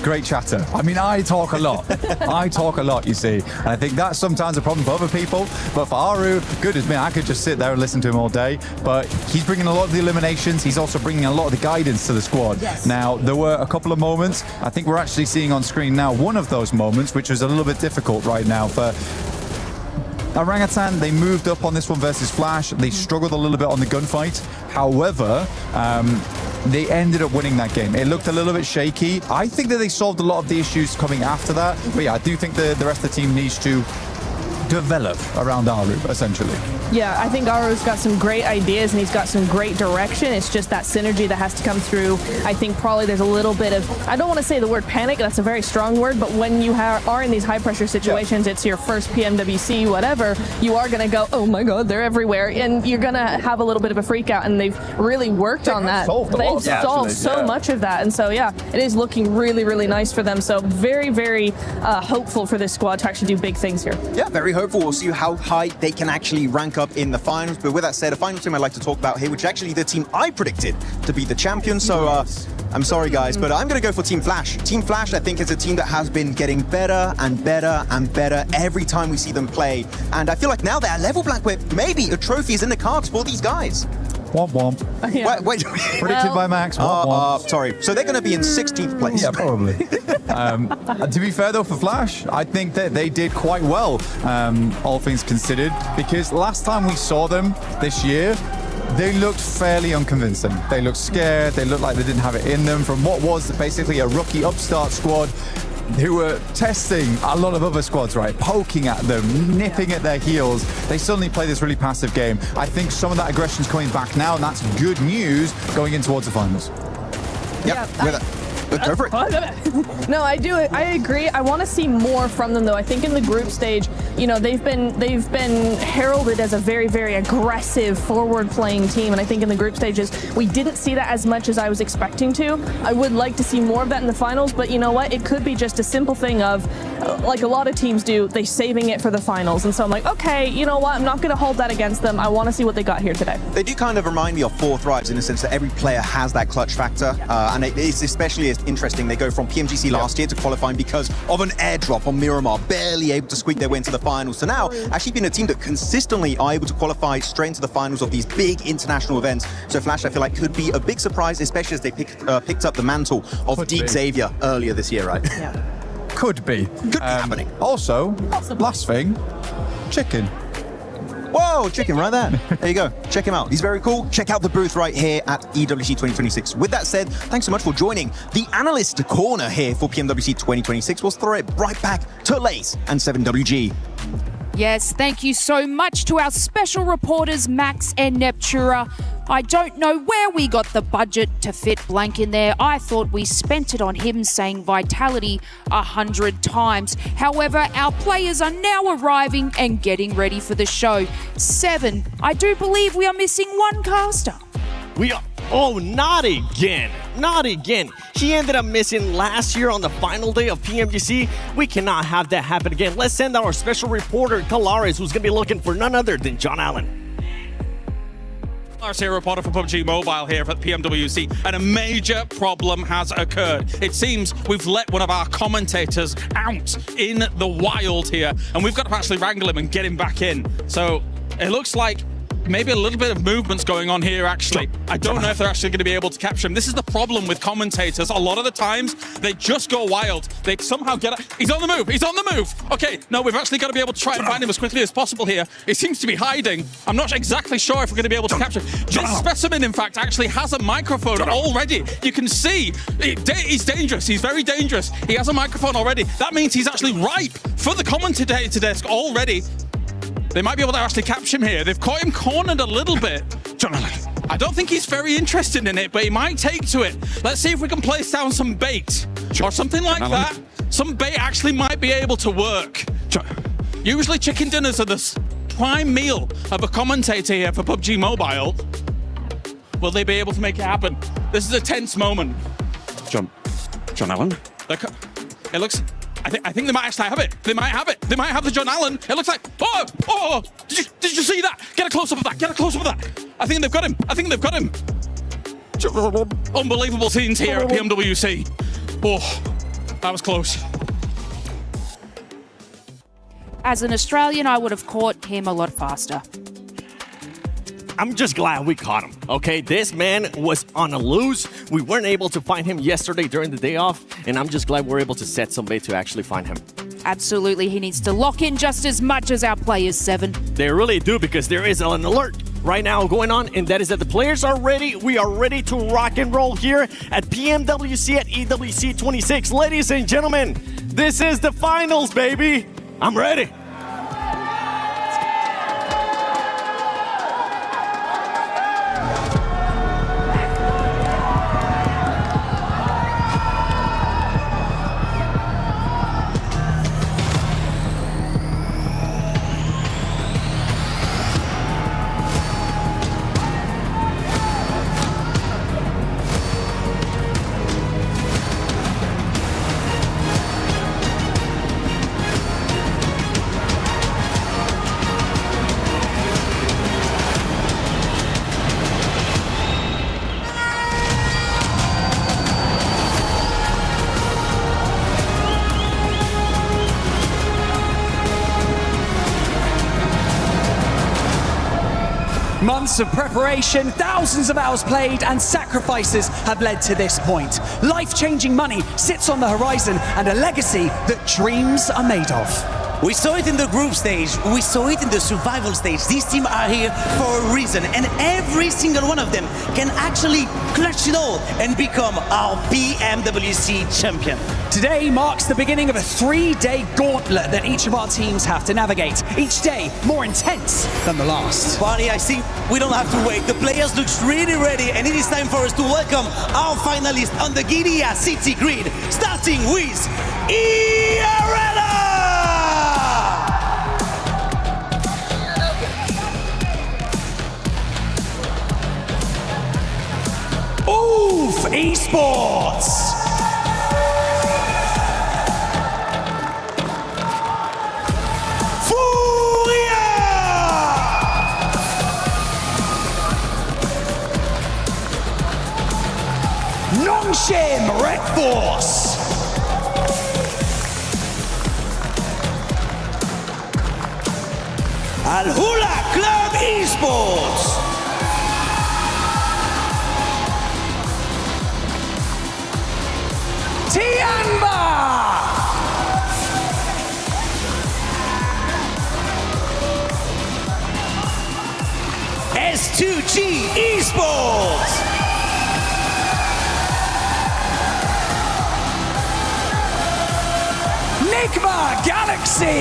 Great chatter. I mean, I talk a lot. I talk a lot, you see. And I think that's sometimes a problem for other people. But for Aru, good as me, I could just sit there and listen to him all day. But he's bringing a lot of the eliminations. He's also bringing a lot of the guidance to the squad. Yes. Now, there were a couple of moments. I think we're actually seeing on screen now one of those moments, which was a little bit difficult right now for Orangutan. They moved up on this one versus Flash. They struggled a little bit on the gunfight. However, they ended up winning that game. It looked a little bit shaky. I think that they solved a lot of the issues coming after that. But yeah, I do think the rest of the team needs to develop around Aru, essentially. Yeah, I think Aru's got some great ideas and he's got some great direction. It's just that synergy that has to come through. I think probably there's a little bit of, I don't want to say the word panic, that's a very strong word, but when you are in these high pressure situations, it's your first PMWC, whatever, you are going to go, oh my God, they're everywhere. And you're going to have a little bit of a freak out, and they've really worked on that. They've solved so much of that. And so, yeah, it is looking really, really nice for them. So very, very hopeful for this squad to actually do big things here. Yeah, very hopeful. We'll see how high they can actually rank up in the finals. But with that said, a final team I'd like to talk about here, which is actually the team I predicted to be the champion. So I'm sorry, guys, but I'm going to go for Team Flash. Team Flash, I think, is a team that has been getting better and better and better every time we see them play. And I feel like now they're at level, Black, where maybe a trophy is in the cards for these guys. Womp womp. Yeah. Wait. Predicted by Max. Womp womp. Sorry. So they're going to be in 16th place. Yeah, probably. To be fair, though, for Flash, I think that they did quite well, all things considered, because last time we saw them this year, they looked fairly unconvincing. They looked scared. They looked like they didn't have it in them from what was basically a rookie upstart squad who were testing a lot of other squads, right? Poking at them, nipping at their heels. They suddenly play this really passive game. I think some of that aggression's coming back now, and that's good news going in towards the finals. Go for it. No, I do. I agree. I want to see more from them, though. I think in the group stage, you know, they've been heralded as a very, very aggressive, forward-playing team, and I think in the group stages we didn't see that as much as I was expecting to. I would like to see more of that in the finals, but you know what? It could be just a simple thing of, like a lot of teams do, they saving it for the finals, and so I'm like, okay, you know what? I'm not going to hold that against them. I want to see what they got here today. They do kind of remind me of 4 Thrives in the sense that every player has that clutch factor, and it's especially interesting. They go from PMGC last year to qualifying because of an airdrop on Miramar, barely able to squeak their way into the finals. So now, actually being a team that consistently are able to qualify straight into the finals of these big international events. So Flash, I feel like, could be a big surprise, especially as they picked up the mantle of Deek Xavier earlier this year, right? Yeah. Could be. Could be happening. Also, last thing, Chicken. Whoa, Chicken right there. There you go. Check him out. He's very cool. Check out the booth right here at EWC 2026. With that said, thanks so much for joining the analyst corner here for PMWC 2026. We'll throw it right back to Lace and 7WG. Yes, thank you so much to our special reporters, Max and Neptura. I don't know where we got the budget to fit Blank in there. I thought we spent it on him saying Vitality 100 times. However, our players are now arriving and getting ready for the show. 7, I do believe we are missing one caster. We are... Oh, not again. Not again. He ended up missing last year on the final day of PMWC. We cannot have that happen again. Let's send our special reporter, Kalares, who's going to be looking for none other than John Allen. Here, reporter for PUBG Mobile here at PMWC, and a major problem has occurred. It seems we've let one of our commentators out in the wild here, and we've got to actually wrangle him and get him back in. So it looks like maybe a little bit of movement's going on here, actually. I don't know if they're actually going to be able to capture him. This is the problem with commentators. A lot of the times, they just go wild. They somehow get... He's on the move! He's on the move! Okay, no, we've actually got to be able to try and find him as quickly as possible here. He seems to be hiding. I'm not exactly sure if we're going to be able to capture him. This specimen, in fact, actually has a microphone already. You can see he's dangerous. He's very dangerous. He has a microphone already. That means he's actually ripe for the commentator desk already. They might be able to actually capture him here. They've caught him cornered a little bit. I don't think he's very interested in it, but he might take to it. Let's see if we can place down some bait or something like that. Some bait actually might be able to work. Usually chicken dinners are the prime meal of a commentator here for PUBG Mobile. Will they be able to make it happen? This is a tense moment. John Allen? It looks... I think they might actually have it. They might have it. They might have the John Allen. It looks like... Oh! Did you see that? Get a close-up of that. Get a close-up of that. I think they've got him. I think they've got him. Unbelievable scenes here at PMWC. Oh, that was close. As an Australian, I would have caught him a lot faster. I'm just glad we caught him, okay? This man was on a loose. We weren't able to find him yesterday during the day off, and I'm just glad we're able to set some bait to actually find him. Absolutely, he needs to lock in just as much as our players, 7. They really do, because there is an alert right now going on, and that is that the players are ready. We are ready to rock and roll here at PMWC at EWC 26. Ladies and gentlemen, this is the finals, baby. I'm ready. Months of preparation, thousands of hours played, and sacrifices have led to this point. Life-changing money sits on the horizon, and a legacy that dreams are made of. We saw it in the group stage, we saw it in the survival stage. These teams are here for a reason, and every single one of them can actually clutch it all and become our PMWC champion. Today marks the beginning of a 3-day gauntlet that each of our teams have to navigate. Each day more intense than the last. Barney, I think we don't have to wait. The players look really ready, and it is time for us to welcome our finalists on the Guinea City grid, starting with ERL! Oof Esports! Furia! Nongshim Red Force! Al Hula Club Esports! Tianba! S2G Esports! Nigma Galaxy!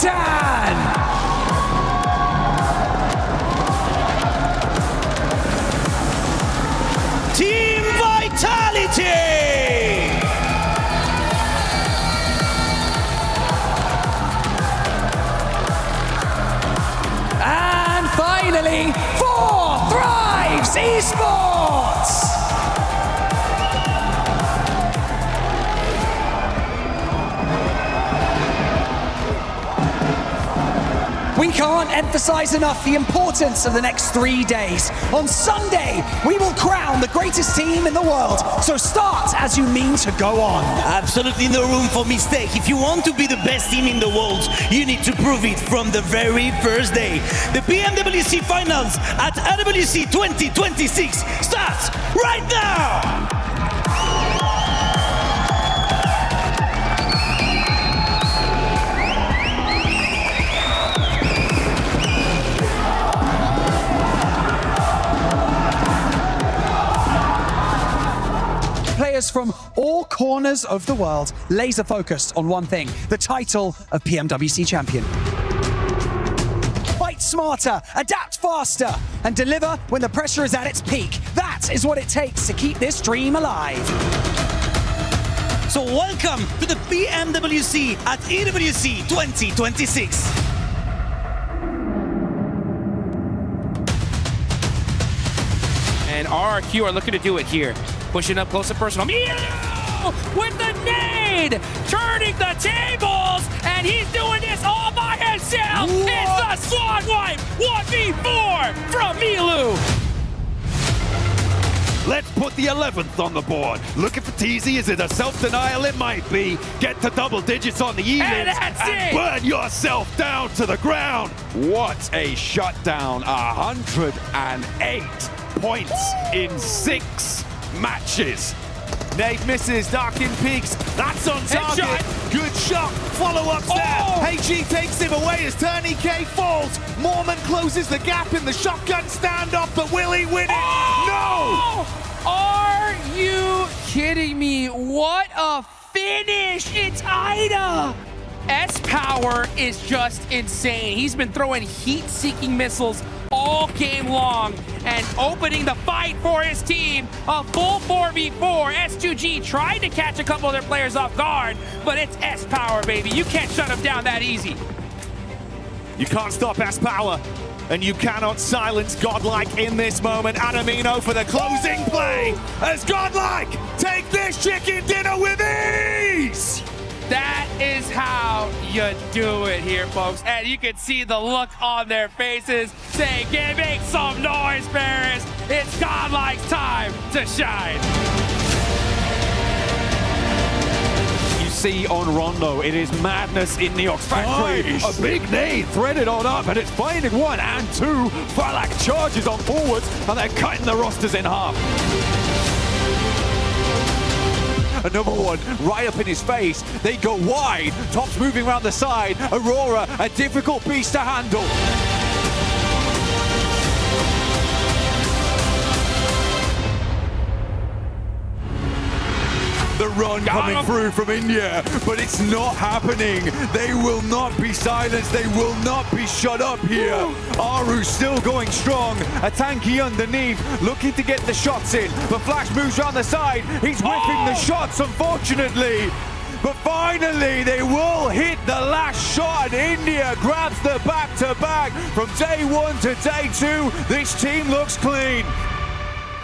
showdown! Team Vitality! And finally, for Thrives Esports! We can't emphasize enough the importance of the next 3 days. On Sunday, we will crown the greatest team in the world. So start as you mean to go on. Absolutely no room for mistake. If you want to be the best team in the world, you need to prove it from the very first day. The PMWC Finals at EWC 2026 starts right now! Players from all corners of the world laser focused on one thing, the title of PMWC champion. Fight smarter, adapt faster, and deliver when the pressure is at its peak. That is what it takes to keep this dream alive. So welcome to the PMWC at EWC 2026. And RRQ are looking to do it here. Pushing up close and personal. Milu with the nade! Turning the tables! And he's doing this all by himself! What? It's the Swan Wipe 1v4 from Milu! Let's put the 11th on the board. Looking for TZ, is it a self-denial? It might be. Get to double digits on the elims and burn yourself down to the ground. What a shutdown. 108 points in 6 matches. Nate misses, Darkin peaks. That's on target. Headshot. Good shot. Follow up there. HG takes him away as Turney K falls. Mormon closes the gap in the shotgun standoff, but will he win it? No! Are you kidding me? What a finish! It's Ida! S-Power is just insane. He's been throwing heat-seeking missiles all game long and opening the fight for his team. A full 4v4. S2G tried to catch a couple of their players off guard, but it's S-Power, baby. You can't shut him down that easy. You can't stop S-Power, and you cannot silence Godlike in this moment. Adamino for the closing play as Godlike take this chicken dinner with ease. That is how you do it here, folks. And you can see the look on their faces saying, make some noise, Paris. It's Godlike's time to shine. You see on Rondo, it is madness in the Ox Factory. Nice. A big nade threaded on up, and it's finding 1 and 2. Falak charges on forwards, and they're cutting the rosters in half. Another one right up in his face. They go wide. Top's moving around the side. Aurora, a difficult beast to handle. The run coming through from India, but it's not happening. They will not be silenced. They will not be shut up here. Aru's still going strong. A tanky underneath, looking to get the shots in. But Flash moves around the side. He's whipping the shots, unfortunately. But finally, they will hit the last shot. And India grabs the back-to-back. From day 1 to day 2, this team looks clean.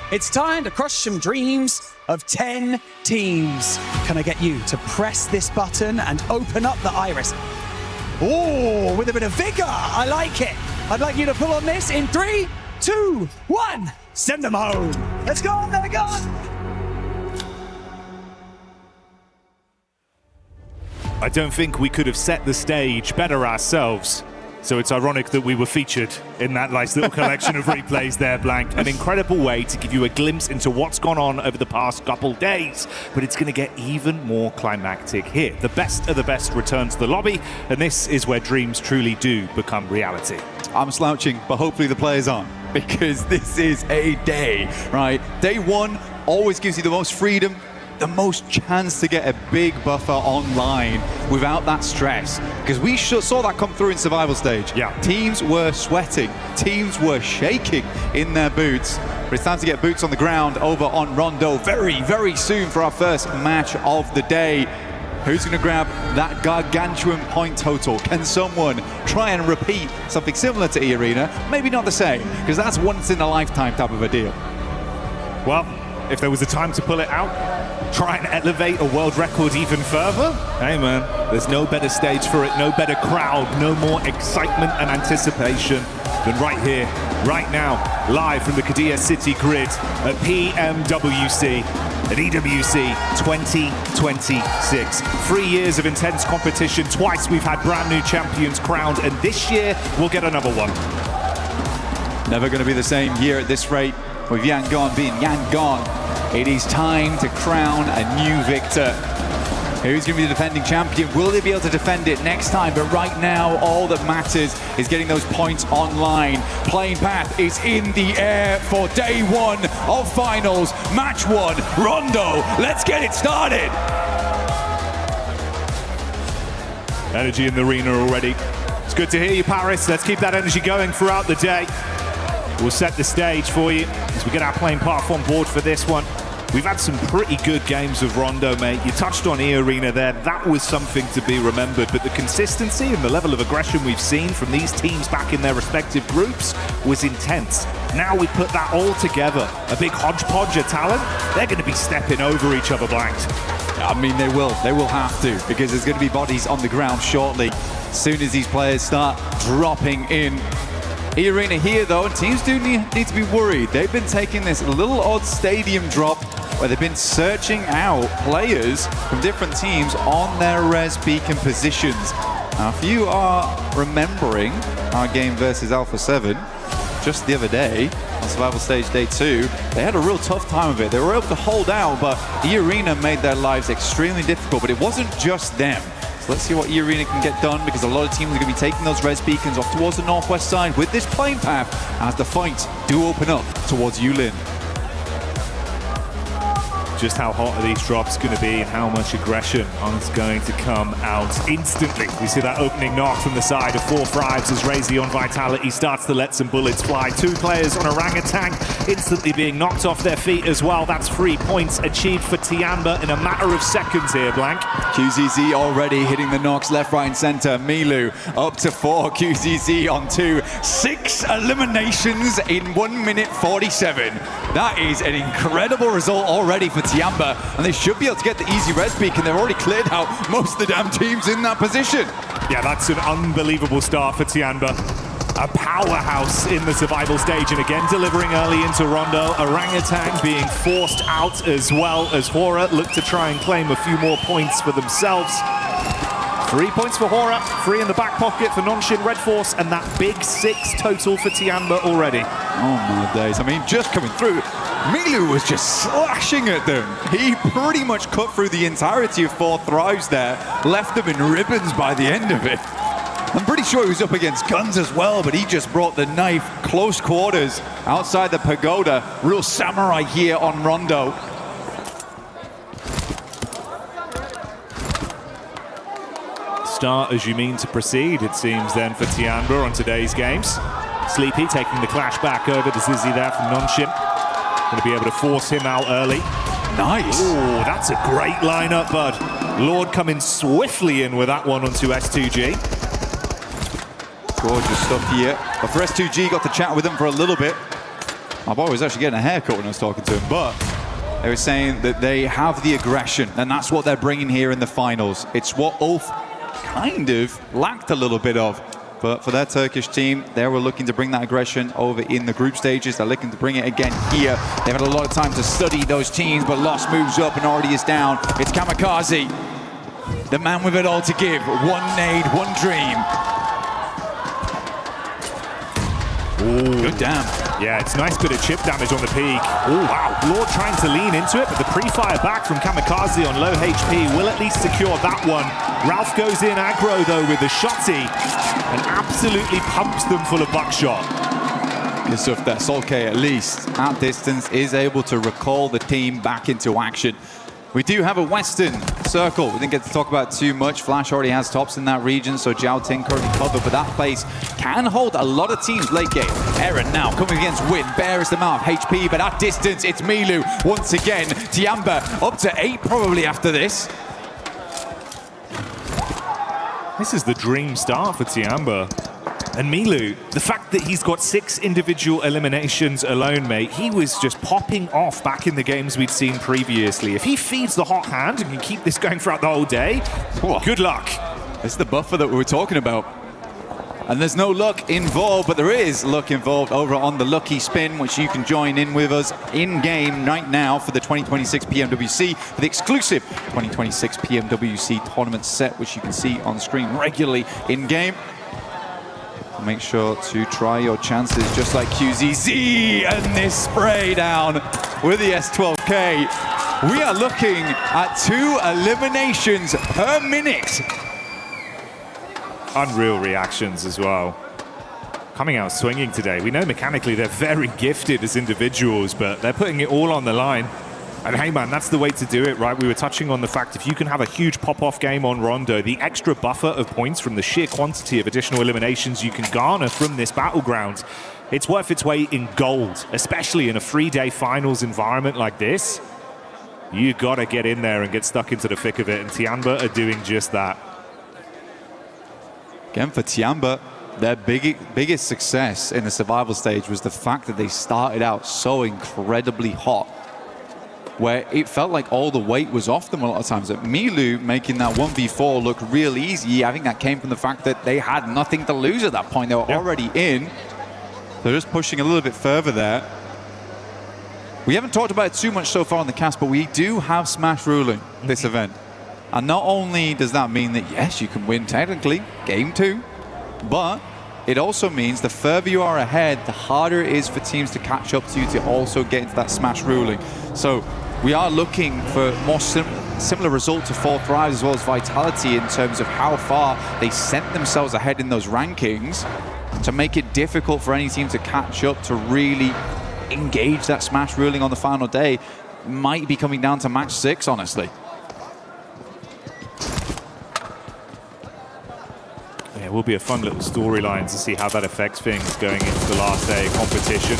It's time to crush some dreams of 10 teams. Can I get you to press this button and open up the iris? Oh, with a bit of vigor. I like it. I'd like you to pull on this in 3, 2, 1. Send them home. Let's go. There we go. I don't think we could have set the stage better ourselves. So it's ironic that we were featured in that nice little collection of replays there, Blank. An incredible way to give you a glimpse into what's gone on over the past couple days. But it's going to get even more climactic here. The best of the best return to the lobby, and this is where dreams truly do become reality. I'm slouching, but hopefully the players aren't, because this is a day, right? Day 1 always gives you the most freedom the most chance to get a big buffer online without that stress. Because we saw that come through in survival stage. Yeah. Teams were sweating, teams were shaking in their boots. But it's time to get boots on the ground over on Rondo very, very soon for our first match of the day. Who's going to grab that gargantuan point total? Can someone try and repeat something similar to E-Arena? Maybe not the same, because that's once in a lifetime type of a deal. Well, if there was a time to pull it out, try and elevate a world record even further, hey man, there's no better stage for it, no better crowd, no more excitement and anticipation than right here, right now, live from the Qiddiya City grid at PMWC. At EWC 2026. 3 years of intense competition. Twice we've had brand new champions crowned, and this year we'll get another one. Never going to be the same here at this rate with Yangon being Yangon. It is time to crown a new victor. Who's going to be the defending champion? Will they be able to defend it next time? But right now, all that matters is getting those points online. Playing path is in the air for day one of finals. Match one, Rondo. Let's get it started. Energy in the arena already. It's good to hear you, Paris. Let's keep that energy going throughout the day. We'll set the stage for you as we get our playing path on board for this one. We've had some pretty good games of Rondo, mate. You touched on E-Arena there. That was something to be remembered. But the consistency and the level of aggression we've seen from these teams back in their respective groups was intense. Now we put that all together. A big hodgepodge of talent. They're going to be stepping over each other, Blanked. I mean, they will. They will have to, because there's going to be bodies on the ground shortly, as soon as these players start dropping in. E-Arena here, though, and teams do need to be worried. They've been taking this little odd stadium drop where they've been searching out players from different teams on their res beacon positions. Now, if you are remembering our game versus Alpha 7 just the other day, on Survival Stage Day 2, they had a real tough time of it. They were able to hold out, but E-Arena made their lives extremely difficult, but it wasn't just them. So let's see what E-Arena can get done, because a lot of teams are going to be taking those res beacons off towards the northwest side with this playing path as the fights do open up towards Yulin. Just how hot are these drops going to be and how much aggression is going to come out instantly. We see that opening knock from the side of 4 Thrives as Razy on Vitality starts to let some bullets fly. 2 players on Orangutan instantly being knocked off their feet as well. That's 3 points achieved for Tiamba in a matter of seconds here, Blank. QZZ already hitting the knocks left, right, and center. Milu up to 4. QZZ on 2. 6 eliminations in 1 minute 47. That is an incredible result already for Tiamba, and they should be able to get the easy res beacon. They've already cleared out most of the damn teams in that position. Yeah, that's an unbelievable start for Tiamba. A powerhouse in the survival stage, and again delivering early into Rondo. Orangutan being forced out as well as Hora look to try and claim a few more points for themselves. 3 points for Hora, 3 in the back pocket for Nonshin Red Force, and that big 6 total for Tiamba already. Oh my days, I mean, just coming through, Milu was just slashing at them. He pretty much cut through the entirety of 4 Thrives there, left them in ribbons by the end of it. I'm pretty sure he was up against guns as well, but he just brought the knife close quarters outside the pagoda. Real samurai here on Rondo. Start as you mean to proceed, it seems then for Tiamba on today's games. Sleepy taking the clash back over to Zizzy there from Nonshin. Going to be able to force him out early. Nice. Oh, that's a great lineup, bud. Lord coming swiftly in with that one onto S2G. Gorgeous stuff here. But for S2G, got to chat with him for a little bit. My boy was actually getting a haircut when I was talking to him, but they were saying that they have the aggression, and that's what they're bringing here in the finals. It's what Ulf kind of lacked a little bit of. But for their Turkish team, they were looking to bring that aggression over in the group stages. They're looking to bring it again here. They've had a lot of time to study those teams, but Lost moves up and already is down. It's Kamikaze, the man with it all to give. 1 nade, 1 dream. Ooh. Good damn. Yeah, it's nice bit of chip damage on the peak. Oh, wow. Lord trying to lean into it, but the pre-fire back from Kamikaze on low HP will at least secure that one. Ralph goes in aggro, though, with the shotty and absolutely pumps them full of buckshot. Good stuff there. Solke, at least, at distance, is able to recall the team back into action. We do have a Western circle. We didn't get to talk about too much. Flash already has tops in that region, so Jiao Ting currently covered, but that place can hold a lot of teams late game. Eren now coming against Win, barest amount of HP, but at distance, it's Milu once again. Tiamba up to 8 probably after this. This is the dream start for Tiamba. And Milu, the fact that he's got 6 individual eliminations alone, mate, he was just popping off back in the games we'd seen previously. If he feeds the hot hand and can keep this going throughout the whole day, good luck. It's the buffer that we were talking about. And there's no luck involved, but there is luck involved over on the Lucky Spin, which you can join in with us in-game right now for the 2026 PMWC, for the exclusive 2026 PMWC tournament set, which you can see on screen regularly in-game. Make sure to try your chances just like QZZ and this spray down with the S12K. We are looking at 2 eliminations per minute. Unreal reactions as well. Coming out swinging today. We know mechanically they're very gifted as individuals, but they're putting it all on the line. And hey man, that's the way to do it, right? We were touching on the fact if you can have a huge pop-off game on Rondo, the extra buffer of points from the sheer quantity of additional eliminations you can garner from this battleground, it's worth its weight in gold, especially in a 3-day finals environment like this. You gotta get in there and get stuck into the thick of it, and Tiamba are doing just that. Again, for Tiamba, their biggest success in the survival stage was the fact that they started out so incredibly hot, where it felt like all the weight was off them a lot of times. Milu making that 1v4 look real easy, I think that came from the fact that they had nothing to lose at that point. They were already in. They're just pushing a little bit further there. We haven't talked about it too much so far on the cast, but we do have Smash ruling this event. And not only does that mean that, yes, you can win technically, game 2, but it also means the further you are ahead, the harder it is for teams to catch up to you to also get into that Smash ruling. So we are looking for more similar result to 4 Thrives as well as Vitality in terms of how far they sent themselves ahead in those rankings to make it difficult for any team to catch up to really engage that Smash ruling on the final day. Might be coming down to match 6, honestly. Yeah, it will be a fun little storyline to see how that affects things going into the last day of competition.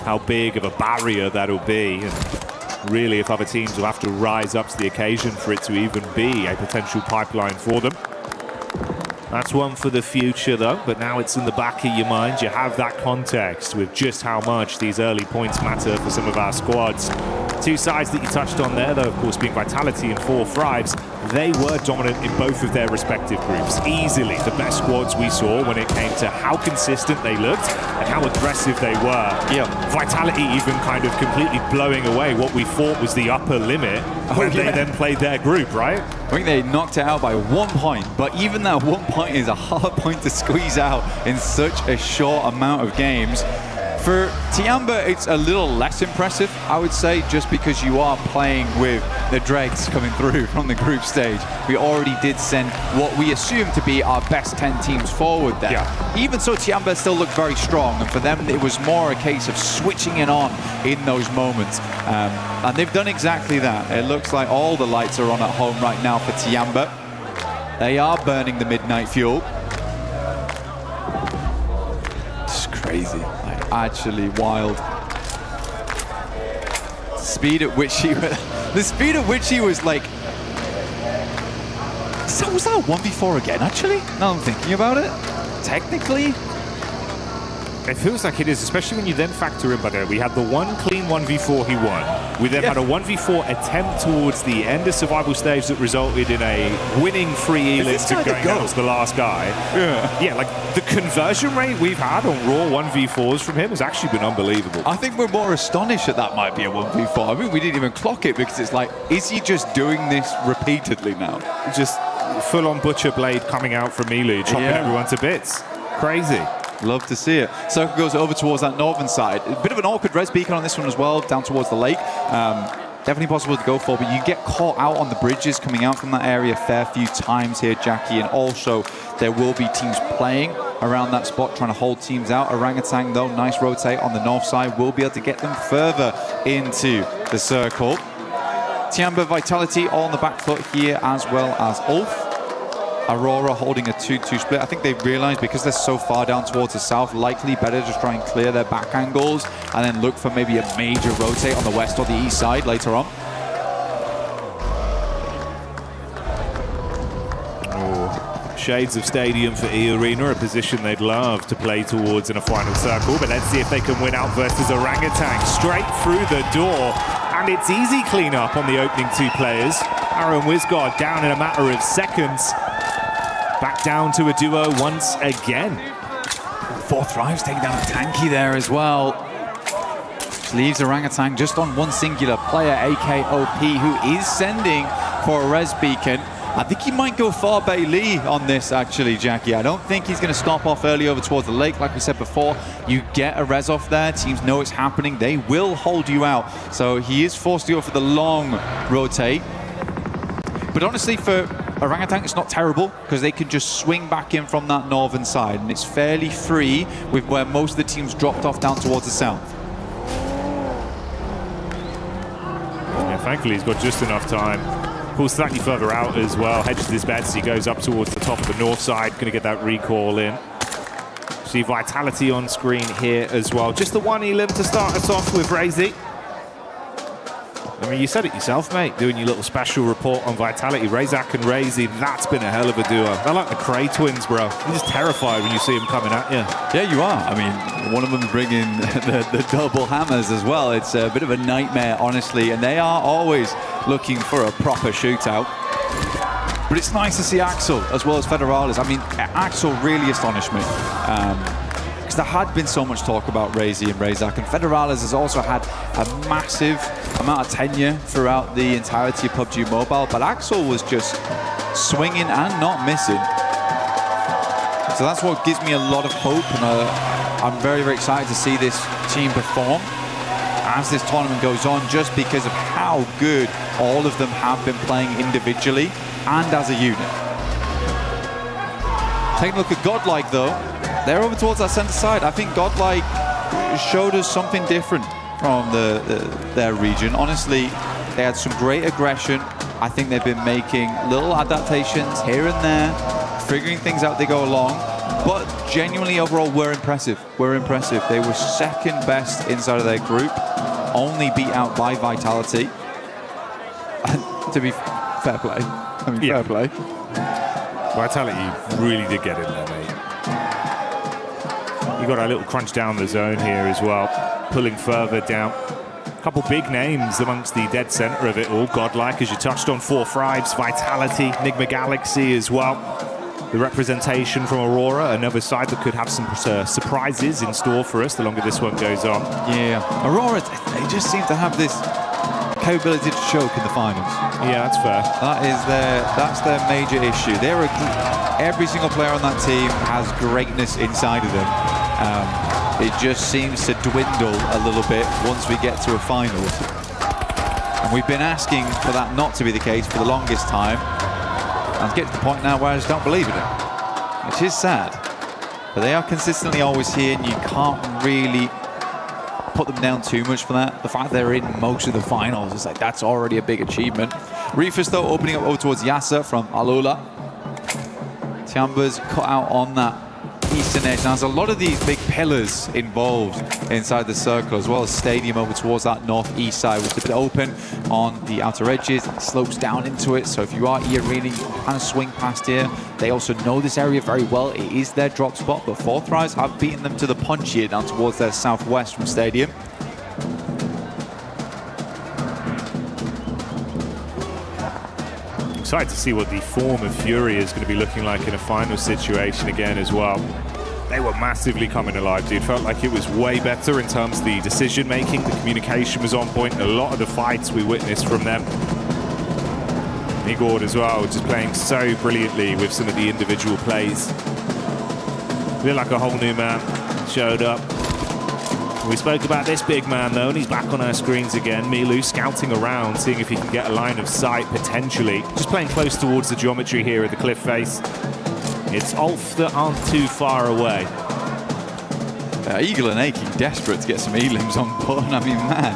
How big of a barrier that'll be, and really if other teams will have to rise up to the occasion for it to even be a potential pipeline for them. That's one for the future though, but now it's in the back of your mind. You have that context with just how much these early points matter for some of our squads. 2 sides that you touched on there though, of course, being Vitality and 4 Thrives. They were dominant in both of their respective groups. Easily the best squads we saw when it came to how consistent they looked and how aggressive they were. Yeah. Vitality even kind of completely blowing away what we thought was the upper limit when they then played their group, right? I think they knocked it out by 1 point, but even that 1 point is a hard point to squeeze out in such a short amount of games. For Tiamba, it's a little less impressive, I would say, just because you are playing with the dregs coming through from the group stage. We already did send what we assume to be our best 10 teams forward there. Yeah. Even so, Tiamba still looked very strong, and for them, it was more a case of switching it on in those moments. And they've done exactly that. It looks like all the lights are on at home right now for Tiamba. They are burning the midnight fuel. It's crazy. Actually wild. Speed at which he was, the speed at which he was like, was that a 1v4 again actually? Now I'm thinking about it. Technically. It feels like it is, especially when you then factor in, but we had the one clean 1v4 he won. We then had a 1v4 attempt towards the end of survival stage that resulted in a winning free elims to going out as the last guy. Yeah, like the conversion rate we've had on raw 1v4s from him has actually been unbelievable. I think we're more astonished that that might be a 1v4. I mean, we didn't even clock it because it's like, is he just doing this repeatedly now? Just full-on butcher blade coming out from Milu, chopping everyone to bits. Crazy. Love to see it. Circle goes over towards that northern side. A bit of an awkward res beacon on this one as well, down towards the lake. Definitely possible to go for, but you get caught out on the bridges coming out from that area a fair few times here, Jackie, and also there will be teams playing around that spot, trying to hold teams out. Orangutan, though, nice rotate on the north side, will be able to get them further into the circle. Tiamba, Vitality all on the back foot here, as well as Ulf. Aurora holding a 2-2 split. I think they've realized because they're so far down towards the south, likely better just try and clear their back angles and then look for maybe a major rotate on the west or the east side later on. Shades of stadium for E Arena, a position they'd love to play towards in a final circle, but let's see if they can win out versus Orangutan. Straight through the door, and it's easy cleanup on the opening 2 players. Arrow and Wizgard down in a matter of seconds. Back down to a duo once again. 4 Thrives taking down a tanky there as well. Which leaves Orangutan just on one singular player, AKOP, who is sending for a res beacon. I think he might go far Bay Lee on this, actually, Jackie. I don't think he's going to stop off early over towards the lake. Like we said before, you get a res off there, teams know it's happening, they will hold you out. So he is forced to go for the long rotate. But honestly, for Orangutan, it's not terrible because they can just swing back in from that northern side, and it's fairly free with where most of the teams dropped off down towards the south. Yeah, thankfully he's got just enough time. Pulls slightly further out as well, hedges his bets. He goes up towards the top of the north side, going to get that recall in. See Vitality on screen here as well. Just the one elim to start us off with, Razy. I mean, you said it yourself, mate, doing your little special report on Vitality. Razak and Razy, that's been a hell of a duo. They're like the Cray twins, bro. You're just terrified when you see them coming at you. Yeah, you are. I mean, one of them's bringing the double hammers as well. It's a bit of a nightmare, honestly, and they are always looking for a proper shootout. But it's nice to see Axel as well as Federalis. I mean, Axel really astonished me. Because there had been so much talk about Razy and Razak, and Federalis has also had a massive amount of tenure throughout the entirety of PUBG Mobile, but Axel was just swinging and not missing. So that's what gives me a lot of hope, and I'm very, very excited to see this team perform as this tournament goes on, just because of how good all of them have been playing individually and as a unit. Taking a look at Godlike, though. They're over towards that center side. I think Godlike showed us something different from their region. Honestly, they had some great aggression. I think they've been making little adaptations here and there, figuring things out as they go along. But genuinely, overall, we're impressive. We're impressive. They were second best inside of their group, only beat out by Vitality. And to be fair play. I mean, fair play. Vitality really did get in there, mate. You got a little crunch down the zone here as well, pulling further down. A couple big names amongst the dead center of it all. Godlike, as you touched on, 4 Thrives, Vitality, Enigma Galaxy as well. The representation from Aurora, another side that could have some surprises in store for us the longer this one goes on. Yeah, Aurora, they just seem to have this capability to choke in the finals. Yeah, that's fair. That's their major issue. Every single player on that team has greatness inside of them. It just seems to dwindle a little bit once we get to a finals. And we've been asking for that not to be the case for the longest time. And get to the point now where I just don't believe in it, which is sad. But they are consistently always here, and you can't really put them down too much for that. The fact they're in most of the finals, it's like that's already a big achievement. Reefus, though, opening up over towards Yasser from Alula. Tiamba's cut out on that eastern edge. Now, there's a lot of these big pillars involved inside the circle, as well as stadium over towards that northeast side, which is a bit open on the outer edges. It slopes down into it, so if you are E-Arena, you can kind of swing past here. They also know this area very well. It is their drop spot, but 4 Thrives have beaten them to the punch here down towards their southwest from stadium. Excited to see what the form of Fury is going to be looking like in a final situation again as well. They were massively coming alive, dude. Felt like it was way better in terms of the decision making. The communication was on point. A lot of the fights we witnessed from them. Igord as well, just playing so brilliantly with some of the individual plays. Feel like a whole new man showed up. We spoke about this big man, though, and he's back on our screens again. Milu scouting around, seeing if he can get a line of sight, potentially. Just playing close towards the geometry here at the cliff face. It's Ulf that aren't too far away. Eagle and Aki desperate to get some elims on board. I mean, man,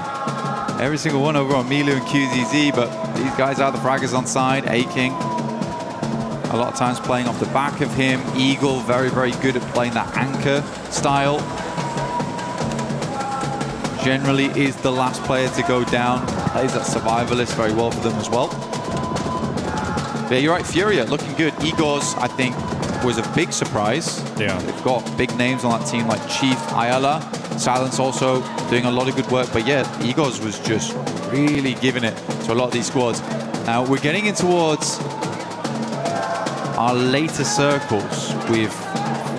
Every single one over on Milu and QZZ, but these guys are the fraggers on side. Aking, a lot of times playing off the back of him. Eagle, very, very good at playing that anchor style. Generally is the last player to go down. Plays that survivalist very well for them as well. Yeah, you're right, Furia looking good. Igor's, I think, was a big surprise. Yeah. They've got big names on that team like Chief, Ayala. Silence also doing a lot of good work. But yeah, Igor's was just really giving it to a lot of these squads. Now, we're getting in towards our later circles with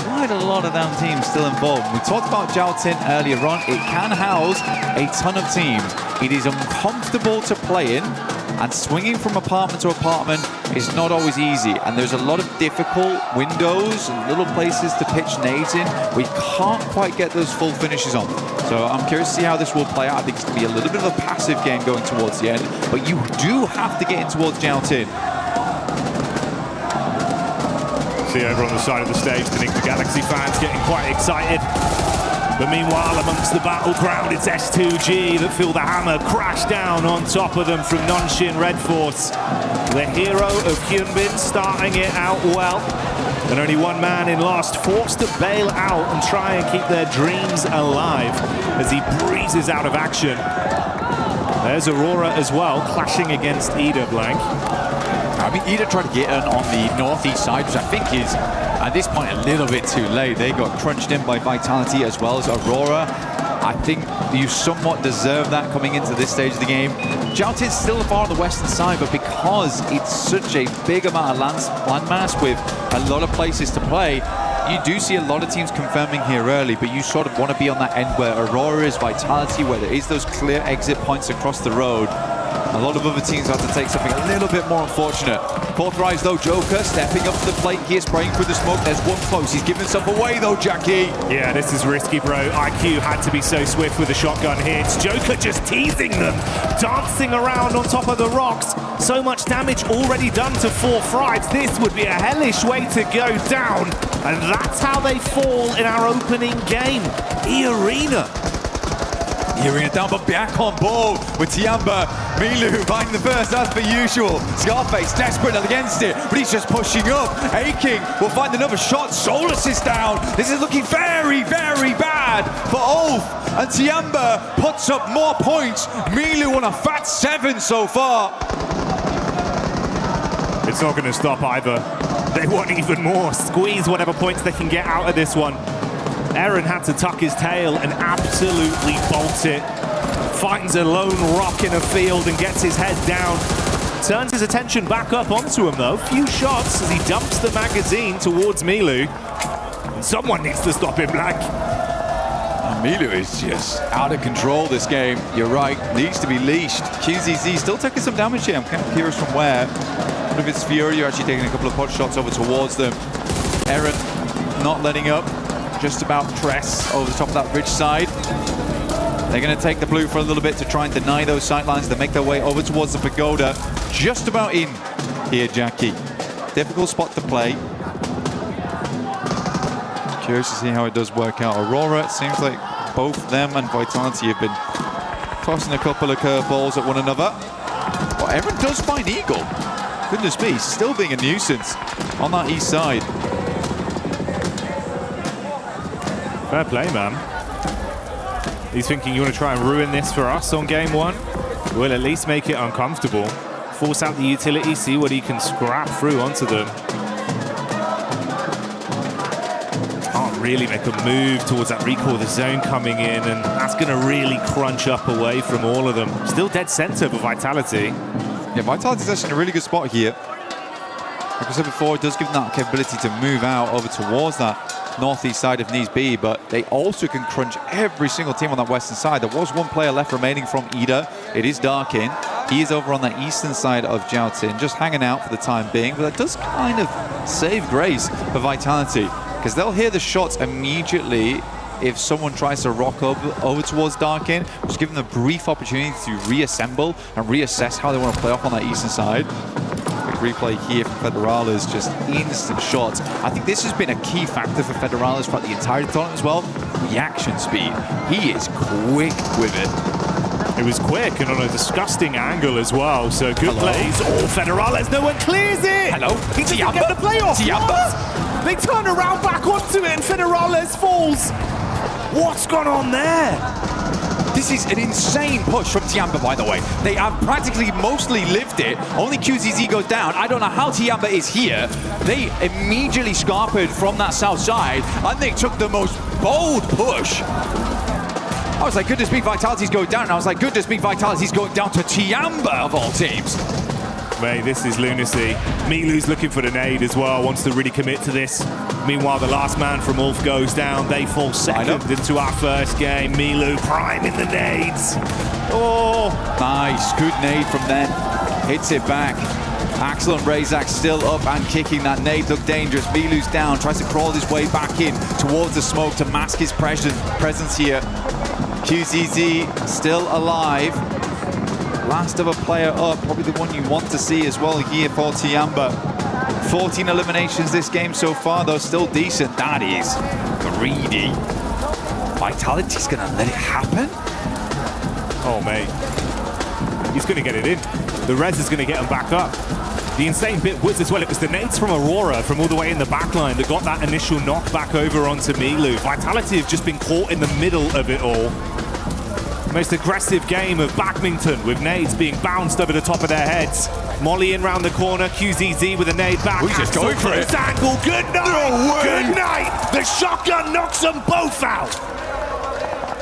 quite a lot of them teams still involved. We talked about Jiaotin earlier on. It can house a ton of teams. It is uncomfortable to play in, and swinging from apartment to apartment is not always easy. And there's a lot of difficult windows and little places to pitch nades in. We can't quite get those full finishes on. So I'm curious to see how this will play out. I think it's going to be a little bit of a passive game going towards the end, but you do have to get in towards Jiaotin. See over on the side of the stage, the Nick the Galaxy fans getting quite excited. But meanwhile, amongst the battleground, it's S2G that feel the hammer crash down on top of them from Nonshin Red Force. The hero of Hyunbin starting it out well. And only one man in last, forced to bail out and try and keep their dreams alive as he breezes out of action. There's Aurora as well, clashing against Ida Blank. I mean, Ida tried to get in on the northeast side, which I think is, at this point, a little bit too late. They got crunched in by Vitality as well as Aurora. I think you somewhat deserve that coming into this stage of the game. Jiaotin's still far on the western side, but because it's such a big amount of landmass with a lot of places to play, you do see a lot of teams confirming here early, but you sort of want to be on that end where Aurora is, Vitality, where there is those clear exit points across the road. A lot of other teams have to take something a little bit more unfortunate. Fourth rise though, Joker stepping up to the plate here, spraying through the smoke. There's one close. He's giving himself away though, Jackie. Yeah, this is risky, bro. IQ had to be so swift with the shotgun here. It's Joker just teasing them, dancing around on top of the rocks. So much damage already done to 4 Frights. This would be a hellish way to go down. And that's how they fall in our opening game. E-Arena. Hearing it down, but back on ball with Tiamba. Milu finding the first, as per usual. Scarface desperate against it, but he's just pushing up. Aking will find another shot. Solus is down. This is looking very, very bad for Ulf. And Tiamba puts up more points. Milu on a fat 7 so far. It's not going to stop either. They want even more. Squeeze whatever points they can get out of this one. Eren had to tuck his tail and absolutely bolt it. Finds a lone rock in a field and gets his head down. Turns his attention back up onto him though. Few shots as he dumps the magazine towards Milu. And someone needs to stop him, Black. Milu is just out of control this game. You're right, needs to be leashed. QZZ still taking some damage here. I'm kind of curious from where. What if it's Fury actually taking a couple of pot shots over towards them. Eren not letting up. Just about press over the top of that ridge side. They're going to take the blue for a little bit to try and deny those sightlines. They make their way over towards the pagoda. Just about in here, Jackie. Difficult spot to play. Curious to see how it does work out. Aurora, it seems like both them and Vitality have been tossing a couple of curveballs at one another. But everyone does find Eagle. Goodness me, still being a nuisance on that east side. Fair play, man. He's thinking, you want to try and ruin this for us on game 1? We'll at least make it uncomfortable. Force out the utility, see what he can scrap through onto them. Can't really make a move towards that recall, the zone coming in, and that's going to really crunch up away from all of them. Still dead center for Vitality. Yeah, Vitality's actually in a really good spot here. Like I said before, it does give them that capability to move out over towards that northeast side if needs be, but they also can crunch every single team on that western side. There was one player left remaining from Ida. It is Darkin. He is over on the eastern side of Jiaotin, just hanging out for the time being, but that does kind of save grace for Vitality, because they'll hear the shots immediately if someone tries to rock over towards Darkin, just give them a brief opportunity to reassemble and reassess how they want to play off on that eastern side. Replay here from Federales, just instant shots. I think this has been a key factor for Federales throughout the entire tournament as well. Reaction speed. He is quick with it. It was quick and on a disgusting angle as well, so good plays. Oh, Federales, no one clears it! Hello? He doesn't get the play off! What? They turn around back onto it and Federales falls! What's gone on there? This is an insane push from Tiamba, by the way. They have practically mostly lived it. Only QZZ goes down. I don't know how Tiamba is here. They immediately scarpered from that south side, and they took the most bold push. I was like, goodness me, Vitality's going down. And I was like, goodness me, Vitality's going down to Tiamba, of all teams. Mate, this is lunacy. Milu's looking for the nade as well, wants to really commit to this. Meanwhile, the last man from Ulf goes down. They fall second into our first game. Milu priming the nades. Oh! Nice, good nade from them. Hits it back. Axel and Razak still up and kicking. That nade looked dangerous. Milu's down, tries to crawl his way back in towards the smoke to mask his presence here. QZZ still alive. Last of a player up, probably the one you want to see as well here for Tiamba. 14 eliminations this game so far, though still decent. That is greedy. Vitality's gonna let it happen? Oh, mate. He's gonna get it in. The res is gonna get him back up. The insane bit was as well, it was the nades from Aurora from all the way in the backline that got that initial knock back over onto Milu. Vitality have just been caught in the middle of it all. Most aggressive game of badminton with nades being bounced over the top of their heads. Molly in round the corner, QZZ with a nade back. We're just going for it. Angle, good night! No way. Good night! The shotgun knocks them both out!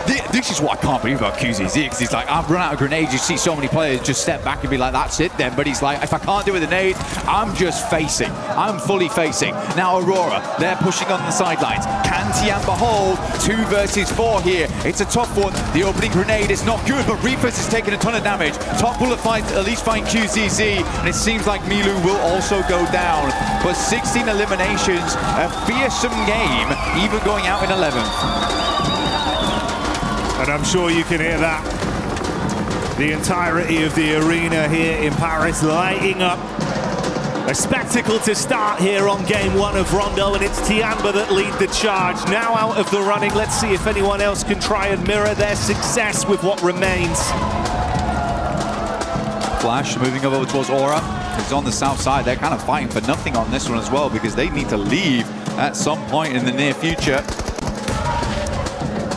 This is what I can't believe about QZZ, because he's like, I've run out of grenades. You see so many players just step back and be like, that's it then. But he's like, if I can't do it with a nade, I'm just facing. I'm fully facing. Now Aurora, they're pushing on the sidelines. Can Tiamba hold 2 versus 4 here? It's a tough one. The opening grenade is not good, but Reefers is taking a ton of damage. Top bullet fight, at least find QZZ, and it seems like Milu will also go down. But 16 eliminations, a fearsome game, even going out in 11th. And I'm sure you can hear that. The entirety of the arena here in Paris lighting up. A spectacle to start here on game 1 of Rondo, and it's Tiamba that lead the charge. Now out of the running, let's see if anyone else can try and mirror their success with what remains. Flash moving over towards Aura. He's on the south side. They're kind of fighting for nothing on this one as well, because they need to leave at some point in the near future.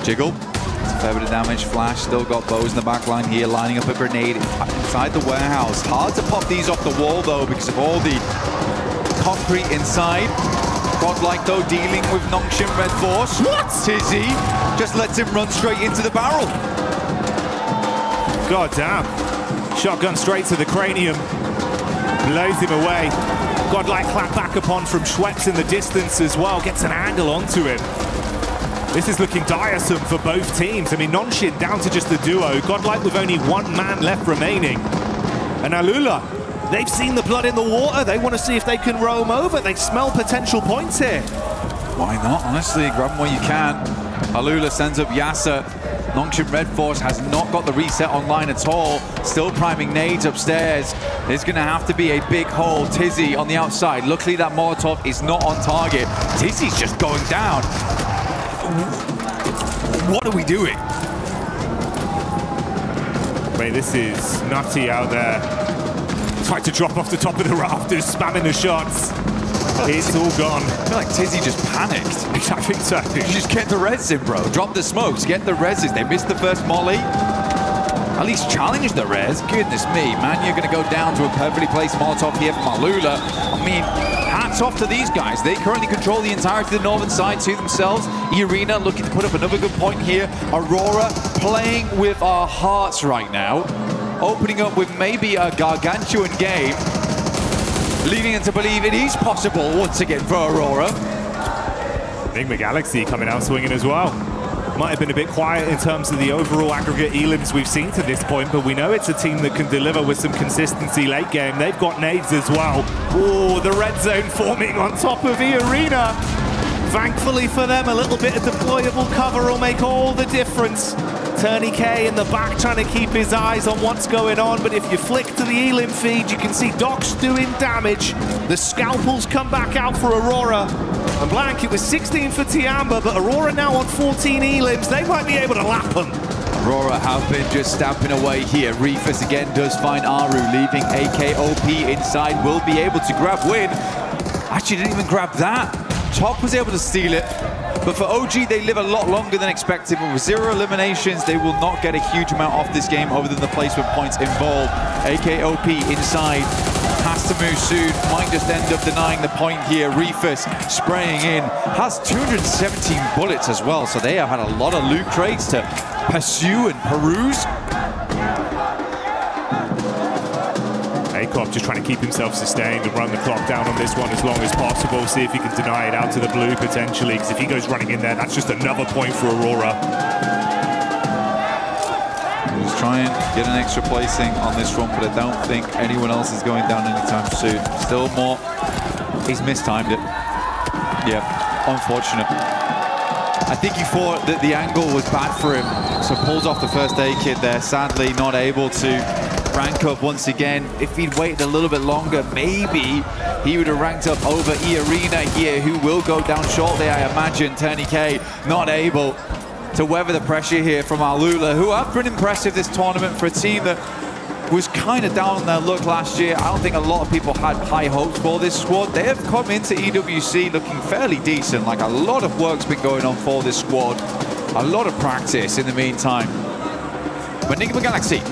Jiggle. Fair bit of damage. Flash still got bows in the back line here, lining up a grenade inside the warehouse. Hard to pop these off the wall though, because of all the concrete inside. Godlike though, dealing with Nongshim Red Force. What? Tizzy just lets him run straight into the barrel. God damn. Shotgun straight to the cranium. Blows him away. Godlike clap back upon from Schweppes in the distance as well. Gets an angle onto him. This is looking tiresome for both teams. I mean, Nongshim down to just the duo. Godlike with only 1 man left remaining. And Alula, they've seen the blood in the water. They want to see if they can roam over. They smell potential points here. Why not? Honestly, grab them where you can. Alula sends up Yasser. Nongshim Red Force has not got the reset online at all. Still priming nades upstairs. There's going to have to be a big hole. Tizzy on the outside. Luckily, that Molotov is not on target. Tizzy's just going down. What are we doing? Wait, this is nutty out there. Tried to drop off the top of the rafters, spamming the shots. It's all gone. I feel like Tizzy just panicked. I think so. You just get the res in, bro. Drop the smokes, get the reses. They missed the first molly. At least challenge the res. Goodness me, man, you're going to go down to a perfectly placed Molotov here from Alula. I mean, hats off to these guys. They currently control the entirety of the northern side to themselves. Irina looking to put up another good point here. Aurora playing with our hearts right now. Opening up with maybe a gargantuan game. Leading them to believe it is possible once again for Aurora. Enigma Galaxy coming out swinging as well. Might have been a bit quiet in terms of the overall aggregate elims we've seen to this point, but we know it's a team that can deliver with some consistency late game. They've got nades as well. Oh, the red zone forming on top of the arena. Thankfully for them, a little bit of deployable cover will make all the difference. Turney K in the back trying to keep his eyes on what's going on, but if you flick to the elim feed, you can see Docs doing damage. The scalpels come back out for Aurora. And Blank, it was 16 for Tiamba, but Aurora now on 14 elims. They might be able to lap them. Aurora have been just stamping away here. Reefus again does find Aru, leaving AKOP inside, will be able to grab win. Actually didn't even grab that. Top was able to steal it. But for OG, they live a lot longer than expected. But with 0 eliminations, they will not get a huge amount off this game other than the placement points involved. AKOP inside, has to move soon, might just end up denying the point here. Reefus spraying in, has 217 bullets as well, so they have had a lot of loot crates to pursue and peruse. Akop just trying to keep himself sustained and run the clock down on this one as long as possible. See if he can deny it out to the blue potentially, because if he goes running in there, that's just another point for Aurora. Just try and get an extra placing on this run, but I don't think anyone else is going down anytime soon. Still more. He's mistimed it. Yeah, unfortunate. I think he thought that the angle was bad for him, so pulls off the first aid kit there. Sadly, not able to rank up once again. If he'd waited a little bit longer, maybe he would have ranked up over E-Arena here, who will go down shortly, I imagine. TurneyK not able to weather the pressure here from Alula, who have been impressive this tournament for a team that was kind of down on their luck last year. I don't think a lot of people had high hopes for this squad. They have come into EWC looking fairly decent, like a lot of work's been going on for this squad. A lot of practice in the meantime. But Enigma Galaxy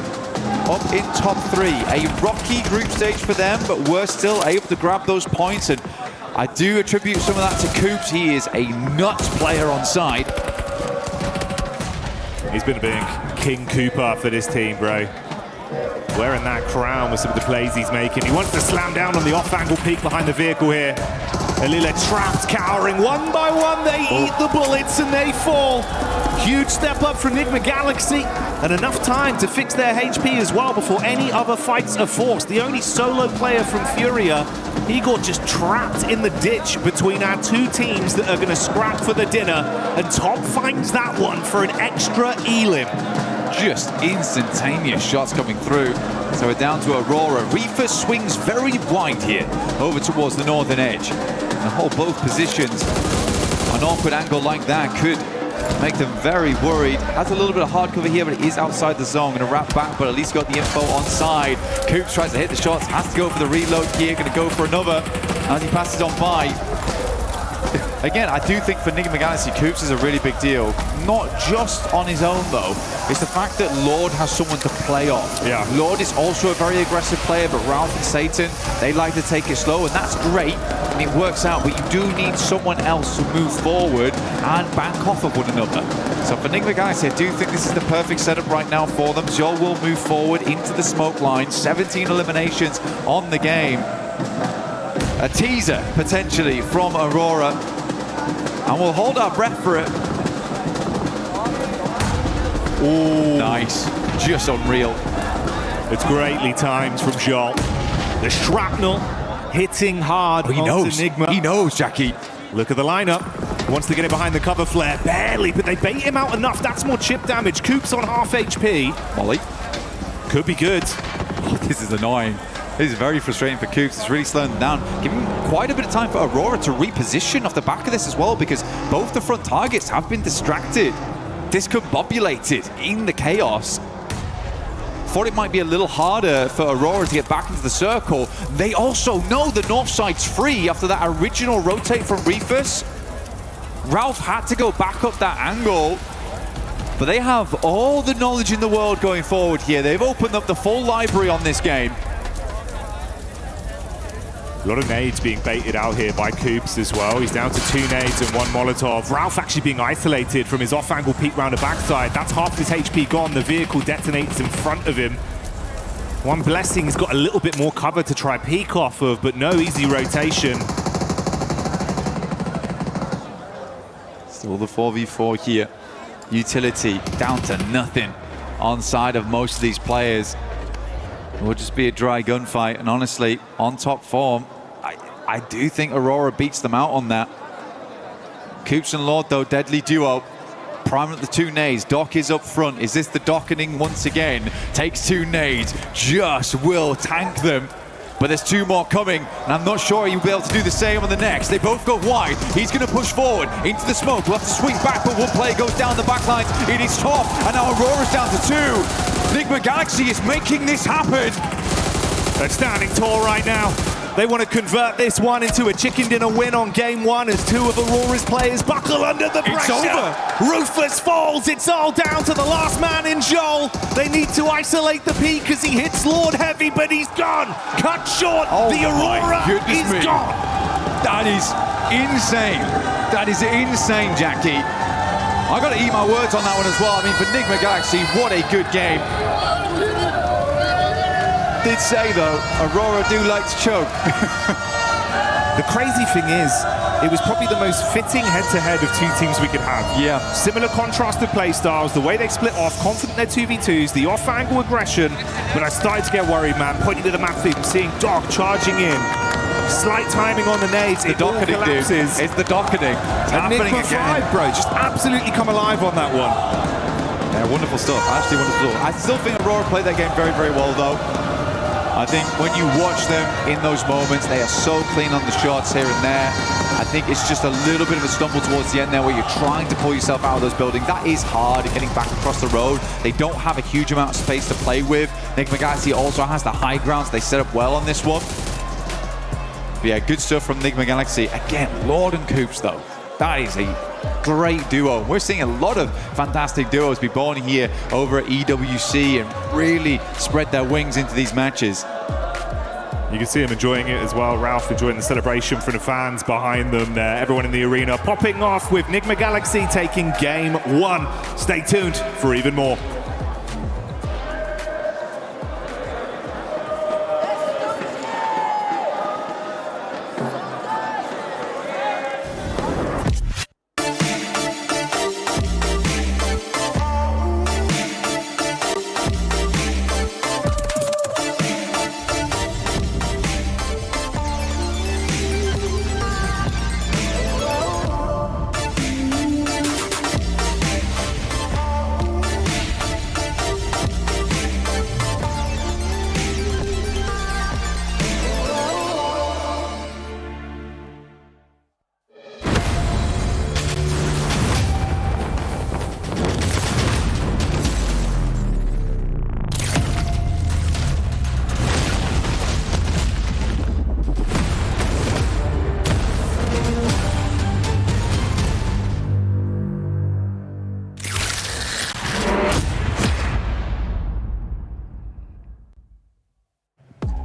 up in top 3. A rocky group stage for them, but we're still able to grab those points, and I do attribute some of that to Coops. He is a nuts player on side. He's been a big King Cooper for this team, bro. Wearing that crown with some of the plays he's making. He wants to slam down on the off-angle peak behind the vehicle here. Alila trapped, cowering. One by one, they eat the bullets and they fall. Huge step up for Enigma Galaxy, and enough time to fix their HP as well before any other fights are forced. The only solo player from Furia, he got just trapped in the ditch between our two teams that are going to scrap for the dinner, and Top finds that one for an extra elim. Just instantaneous shots coming through. So we're down to Aurora. Reefer swings very wide here, over towards the northern edge. And hold both positions. An awkward angle like that could make them very worried. Has a little bit of hard cover here, but it is outside the zone. Gonna wrap back, but at least got the info on side. Coops tries to hit the shots, has to go for the reload here. Gonna go for another as he passes on by. Again, I do think for Enigma Galaxy, Coops is a really big deal. Not just on his own, though. It's the fact that Lord has someone to play off. Yeah. Lord is also a very aggressive player, but Ralph and Satan, they like to take it slow, and that's great, and it works out, but you do need someone else to move forward and bank off of one another. So for Enigma Galaxy, I do think this is the perfect setup right now for them. Zol will move forward into the smoke line. 17 eliminations on the game. A teaser, potentially, from Aurora. And we'll hold our breath for it. Ooh. Nice. Just unreal. It's greatly timed from Joel. The shrapnel hitting hard. He knows. Enigma. He knows, Jackie. Look at the lineup. Wants to get it behind the cover flare. Barely, but they bait him out enough. That's more chip damage. Coops on half HP. Molly. Could be good. Oh, this is annoying. This is very frustrating for Coops. It's really slowing them down. Giving quite a bit of time for Aurora to reposition off the back of this as well, because both the front targets have been distracted, discombobulated in the chaos. Thought it might be a little harder for Aurora to get back into the circle. They also know the north side's free after that original rotate from Reefus. Ralph had to go back up that angle. But they have all the knowledge in the world going forward here. They've opened up the full library on this game. A lot of nades being baited out here by Coops as well. He's down to 2 nades and 1 Molotov. Ralph actually being isolated from his off-angle peek round the backside. That's half his HP gone. The vehicle detonates in front of him. One Blessing has got a little bit more cover to try peek off of, but no easy rotation. Still the 4v4 here. Utility down to nothing on side of most of these players. It will just be a dry gunfight, and honestly, on top form, I do think Aurora beats them out on that. Coops and Lord, though, deadly duo. Prime at the 2 nades. Doc is up front. Is this the dockening once again? Takes 2 nades. Just will tank them. but there's 2 more coming, and I'm not sure he'll be able to do the same on the next. They both go wide. He's going to push forward into the smoke. We'll have to swing back, but one player goes down the back lines. It is top, and now Aurora's down to 2. Nigma Galaxy is making this happen. They're standing tall right now. They want to convert this one into a chicken dinner win on game 1 as 2 of Aurora's players buckle under the pressure. It's over. Rufus falls. It's all down to the last man in Joel. They need to isolate the peak as he hits Lord heavy, but he's gone. Cut short. The Aurora is gone. That is insane. That is insane, Jackie. I got to eat my words on that one as well. I mean, for Nigma Galaxy, what a good game. Did say though, Aurora do like to choke. The crazy thing is, it was probably the most fitting head-to-head of 2 teams we could have. Yeah. Similar contrasted play styles, the way they split off, confident their 2v2s, the off-angle aggression. But I started to get worried, man. Pointing to the map feed, seeing Doc charging in. Slight timing on the nades. It's the docketing, dude. It's the docketing. It's happening again. 5, bro. Just absolutely come alive on that one. Yeah, wonderful stuff. Absolutely wonderful stuff. I still think Aurora played that game very, very well, though. I think when you watch them in those moments, they are so clean on the shots here and there. I think it's just a little bit of a stumble towards the end there where you're trying to pull yourself out of those buildings. That is hard, getting back across the road. They don't have a huge amount of space to play with. Nigma Galaxy also has the high ground, so they set up well on this one. But yeah, good stuff from Nigma Galaxy. Again, Lord and Coops, though. That is a great duo. We're seeing a lot of fantastic duos be born here over at EWC and really spread their wings into these matches. You can see him enjoying it as well. Ralph enjoying the celebration from the fans behind them there. Everyone in the arena popping off with Nigma Galaxy taking game 1. Stay tuned for even more.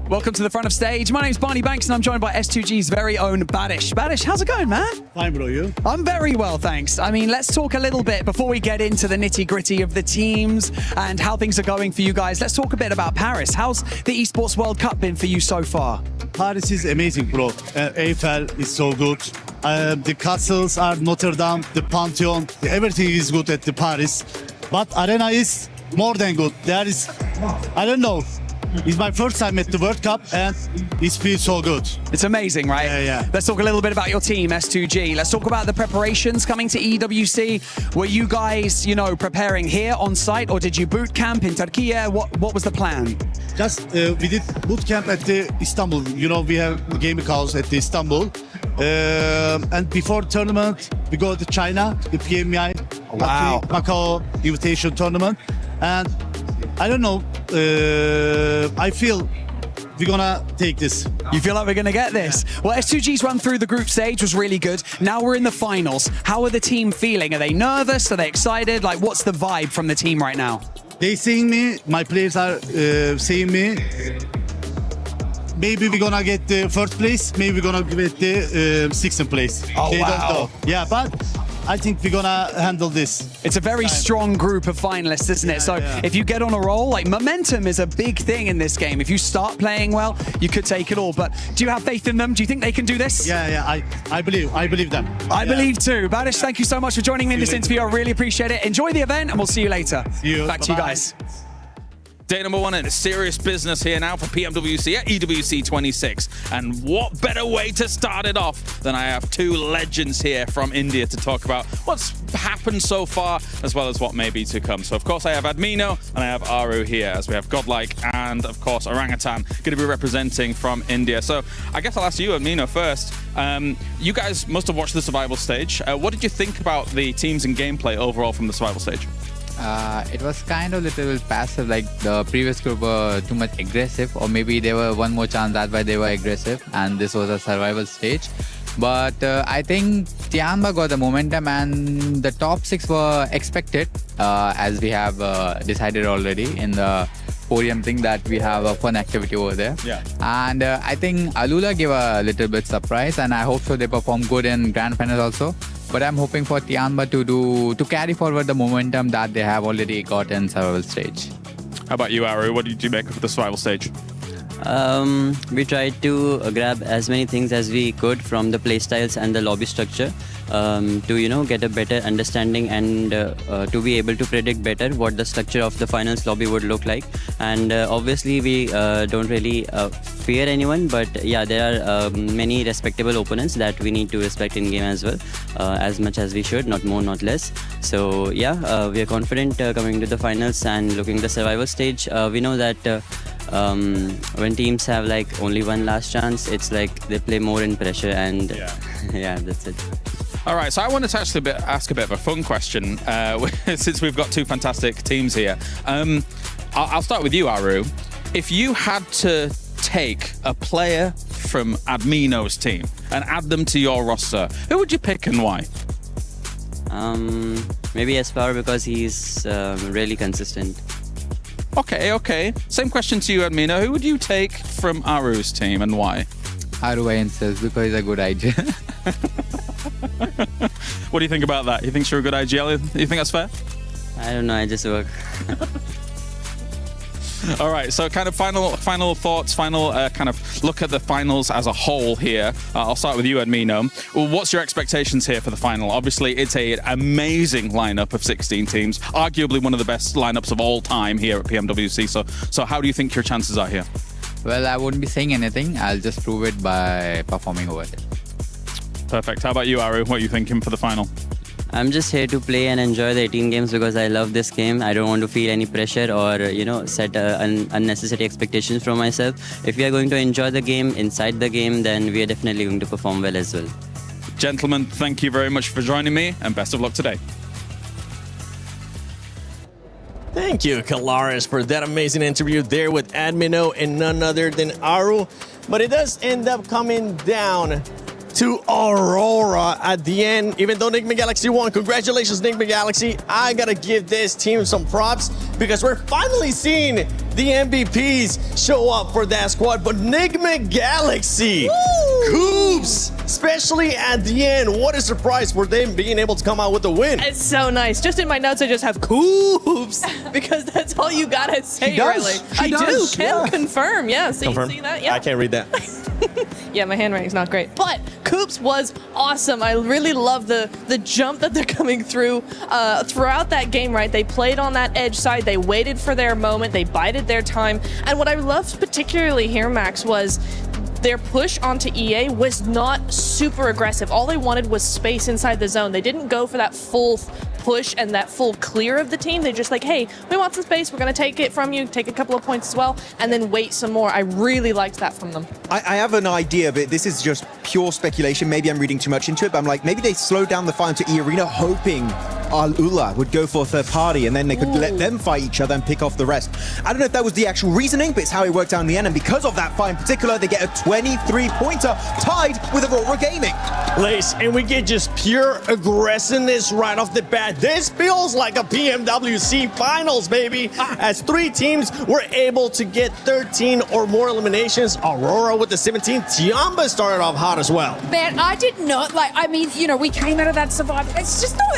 Welcome to the front of stage. My name's Barney Banks and I'm joined by S2G's very own Badish. Badish, how's it going, man? Fine, bro, you? I'm very well, thanks. I mean, let's talk a little bit before we get into the nitty-gritty of the teams and how things are going for you guys. Let's talk a bit about Paris. How's the Esports World Cup been for you so far? Paris is amazing, bro. Eiffel is so good. The castles are Notre Dame, the Pantheon. Everything is good at the Paris. But Arena is more than good. There is, I don't know. It's my first time at the World Cup and it feels so good. It's amazing, right? Yeah. Let's talk a little bit about your team, S2G. Let's talk about the preparations coming to EWC. Were you guys, preparing here on site or did you boot camp in Turkey? What was the plan? Just we did boot camp at the Istanbul. We have a gaming house at the Istanbul. And before tournament, we go to China, the PMI, wow. Macau invitation tournament. And I don't know, I feel we're gonna take this. You feel like we're gonna get this? Yeah. Well, S2G's run through the group stage was really good. Now we're in the finals. How are the team feeling? Are they nervous? Are they excited? Like, what's the vibe from the team right now? They seeing me, my players are seeing me. Maybe we're gonna get the first place, maybe we're gonna get the sixth place. Oh, they wow. don't know. Yeah, but I think we're gonna handle this. It's a very strong group of finalists, isn't it? So if you get on a roll, like momentum is a big thing in this game. If you start playing well, you could take it all. But do you have faith in them? Do you think they can do this? Yeah, I believe them. I believe too. Badish, thank you so much for joining me in this interview. I really appreciate it. Enjoy the event and we'll see you later. See you. Back to you guys. Day number 1 in serious business here now for PMWC at EWC 26. And what better way to start it off than I have 2 legends here from India to talk about what's happened so far, as well as what may be to come. So, of course, I have Admino and I have Aru here, as we have Godlike and, of course, Orangutan going to be representing from India. So, I guess I'll ask you, Admino, first. You guys must have watched the survival stage. What did you think about the teams and gameplay overall from the survival stage? It was kind of little passive, like the previous group were too much aggressive, or maybe they were one more chance, that's why they were aggressive, and this was a survival stage. But I think Tianba got the momentum, and the top 6 were expected, as we have decided already in the podium thing that we have a fun activity over there. Yeah. And I think Alula gave a little bit surprise, and I hope so they perform good in grand finals also. But I'm hoping for Tianba to carry forward the momentum that they have already got in survival stage. How about you, Aru? What did you make of the survival stage? We tried to grab as many things as we could from the playstyles and the lobby structure to get a better understanding and to be able to predict better what the structure of the finals lobby would look like. And obviously we don't really fear anyone, but yeah, there are many respectable opponents that we need to respect in game as well, as much as we should, not more, not less. So yeah, we are confident coming to the finals and looking at the survival stage. We know that when teams have like only one last chance, it's like they play more in pressure, and yeah, that's it. All right, so I wanted to actually ask a bit of a fun question since we've got 2 fantastic teams here. I'll start with you, Aru. If you had to take a player from Admino's team and add them to your roster, who would you pick and why? Maybe Espoir, because he's really consistent. Okay. Same question to you, Admino. Who would you take from Aru's team and why? Aru insists because he's a good idea. What do you think about that? You think you're a good IGL? You think that's fair? I don't know, I just work. All right, so kind of final thoughts, kind of look at the finals as a whole here. I'll start with you, Admino. Well, what's your expectations here for the final? Obviously, it's an amazing lineup of 16 teams, arguably one of the best lineups of all time here at PMWC. So how do you think your chances are here? Well, I wouldn't be saying anything. I'll just prove it by performing over it. Perfect. How about you, Aru? What are you thinking for the final? I'm just here to play and enjoy the 18 games because I love this game. I don't want to feel any pressure or, set unnecessary expectations from myself. If we are going to enjoy the game, inside the game, then we are definitely going to perform well as well. Gentlemen, thank you very much for joining me, and best of luck today. Thank you, Kalaris, for that amazing interview there with Admino and none other than Aru. But it does end up coming down to Aurora at the end. Even though Nigma Galaxy won, congratulations, Nigma Galaxy. I gotta give this team some props because we're finally seeing the MVPs show up for that squad. But Nigma Galaxy, Coops, especially at the end, what a surprise for them being able to come out with a win. It's so nice. Just in my notes, I just have Coops because that's all you gotta say, really. I do. Can confirm. Yeah, see that? Yeah. I can't read that. Yeah, my handwriting's not great. But Coops was awesome. I really love the jump that they're coming through throughout that game, right? They played on that edge side. They waited for their moment. They bided their time. And what I loved particularly here, Max, was their push onto EA was not super aggressive. All they wanted was space inside the zone. They didn't go for that full push and that full clear of the team. They're just like, hey, we want some space. We're going to take it from you, take a couple of points as well, and then wait some more. I really liked that from them. I have an idea, but this is just pure speculation. Maybe I'm reading too much into it, but I'm like, maybe they slowed down the fight to E-Arena, hoping Al-Ula would go for a third party, and then they could let them fight each other and pick off the rest. I don't know if that was the actual reasoning, but it's how it worked out in the end, and because of that fight in particular, they get a 23-pointer tied with Aurora Gaming. Lace, and we get just pure aggressiveness right off the bat. This feels like a PMWC finals, baby, as 3 teams were able to get 13 or more eliminations. Aurora with the 17. Tiamba started off hot as well. Man, I did not we came out of that survival. It's just not.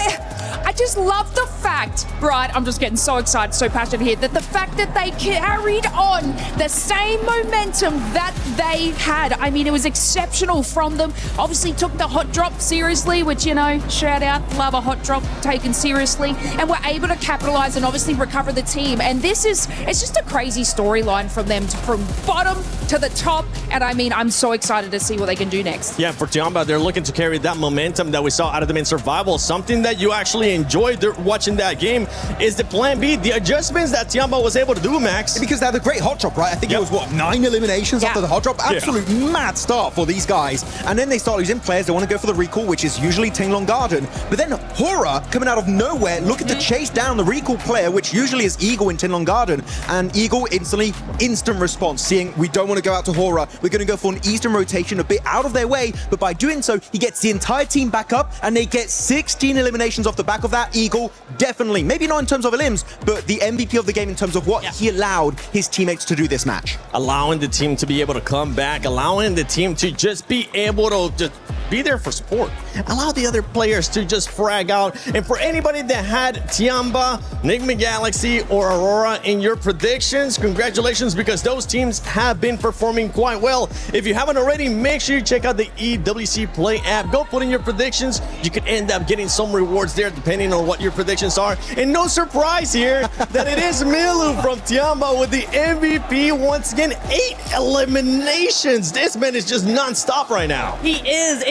I just love the fact, right, I'm just getting so excited, so passionate here, that the fact that they carried on the same momentum that they had. I mean, it was exceptional from them. Obviously took the hot drop seriously, which, you know, shout out, love a hot drop taken seriously, and were able to capitalize and obviously recover the team. And this is, it's just a crazy storyline from them, from bottom to the top. And I mean, I'm so excited to see what they can do next. Yeah, for Tiamba, they're looking to carry that momentum that we saw out of them in Survival. Something that you actually enjoyed watching that game is the plan B, the adjustments that Tiamba was able to do, Max. Because they had a great hot drop, right? I think it was, what, 9 eliminations after the hot drop? Absolute mad start for these guys. And then they start losing players. They want to go for the recall, which is usually Tinglong Garden. But then Hora, coming out of nowhere, looking to chase down the recall player, which usually is Eagle in Tinglong Garden. And Eagle instantly, instant response, seeing we don't want to go out to Hora. We're going to go for an Eastern rotation, a bit out of their way. But by doing so, he gets the entire team back up, and they get 16 eliminations off the back of that. Eagle, definitely, maybe not in terms of elims, but the MVP of the game in terms of what he allowed his teammates to do this match. Allowing the team to be able to come back, allowing the team to just be able to just be there for support. Allow the other players to just frag out. And for anybody that had Tiamba, Enigma Galaxy, or Aurora in your predictions, congratulations, because those teams have been performing quite well. If you haven't already, make sure you check out the EWC Play app. Go put in your predictions. You could end up getting some rewards there depending on what your predictions are. And no surprise here that it is Milu from Tiamba with the MVP once again. 8 eliminations. This man is just non-stop right now. He is.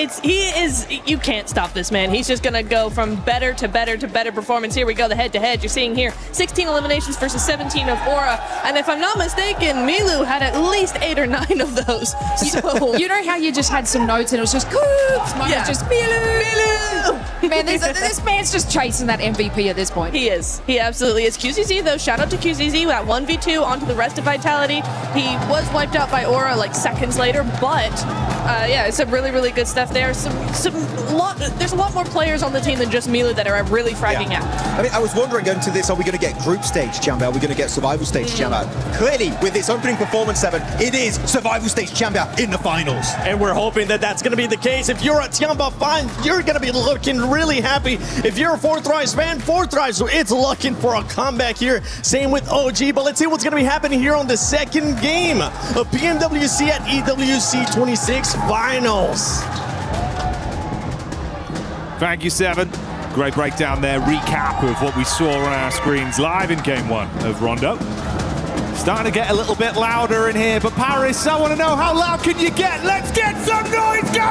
You can't stop this man. He's just gonna go from better to better to better performance. Here we go, the head-to-head. You're seeing here 16 eliminations versus 17 of Aura. And if I'm not mistaken, Milu had at least 8 or 9 of those. So you know how you just had some notes and it was just Coops, just Milu. Man, this man's just chasing that MVP at this point. He is. He absolutely is. QZZ though, shout out to QZZ, that 1v2 onto the rest of Vitality. He was wiped out by Aura like seconds later, but yeah, it's some really, really good stuff there. There's a lot more players on the team than just Milu that are really fragging out. I mean, I was wondering going to this, are we going to get group stage Champion? Are we going to get survival stage Champion? Clearly, with its opening performance 7, it is survival stage Champion in the finals. And we're hoping that that's going to be the case. If you're a Tiamba fan, you're going to be looking really happy. If you're a Fourth Rise fan, Fourth Rise, it's looking for a comeback here. Same with OG, but let's see what's going to be happening here on the second game of PMWC at EWC 26 Finals. Thank you, Seven. Great breakdown there, recap of what we saw on our screens live in Game 1 of Rondo. Starting to get a little bit louder in here, but Paris, I want to know, how loud can you get? Let's get some noise going!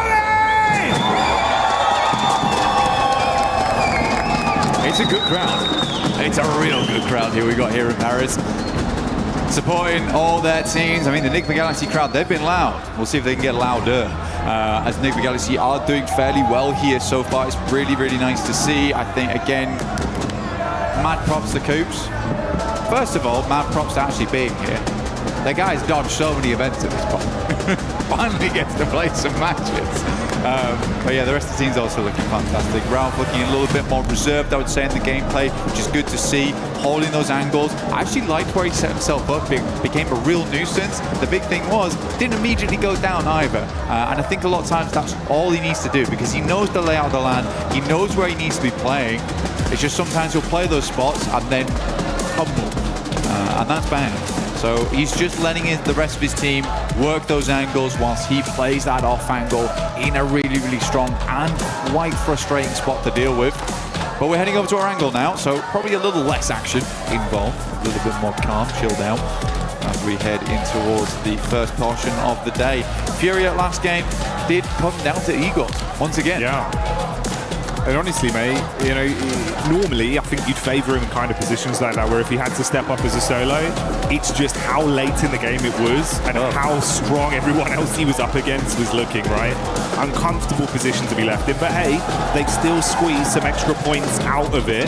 It's a good crowd. It's a real good crowd here we got here in Paris. Supporting all their teams. I mean, the Enigma Galaxy crowd, they've been loud. We'll see if they can get louder. As Enigma Galaxy are doing fairly well here so far. It's really, really nice to see. I think, again, mad props to Coops. First of all, mad props to actually being here. The guy's dodged so many events at this point. Finally gets to play some matches. But yeah, the rest of the team's also looking fantastic. Ralph looking a little bit more reserved, I would say, in the gameplay, which is good to see. Holding those angles. I actually liked where he set himself up. It became a real nuisance. The big thing was, didn't immediately go down either. And I think a lot of times that's all he needs to do, because he knows the layout of the land. He knows where he needs to be playing. It's just sometimes he'll play those spots and then humble. And that's bad. So he's just letting the rest of his team work those angles whilst he plays that off angle in a really, really strong and quite frustrating spot to deal with. But we're heading over to our angle now, so probably a little less action involved, a little bit more calm, chill down as we head in towards the first portion of the day. Fury at last game did come down to Eagle once again. Yeah. And honestly, mate, you know, normally I think you'd favour him in kind of positions like that, where if he had to step up as a solo, it's just how late in the game it was and how strong everyone else he was up against was looking, right? Uncomfortable position to be left in, but hey, they've still squeezed some extra points out of it.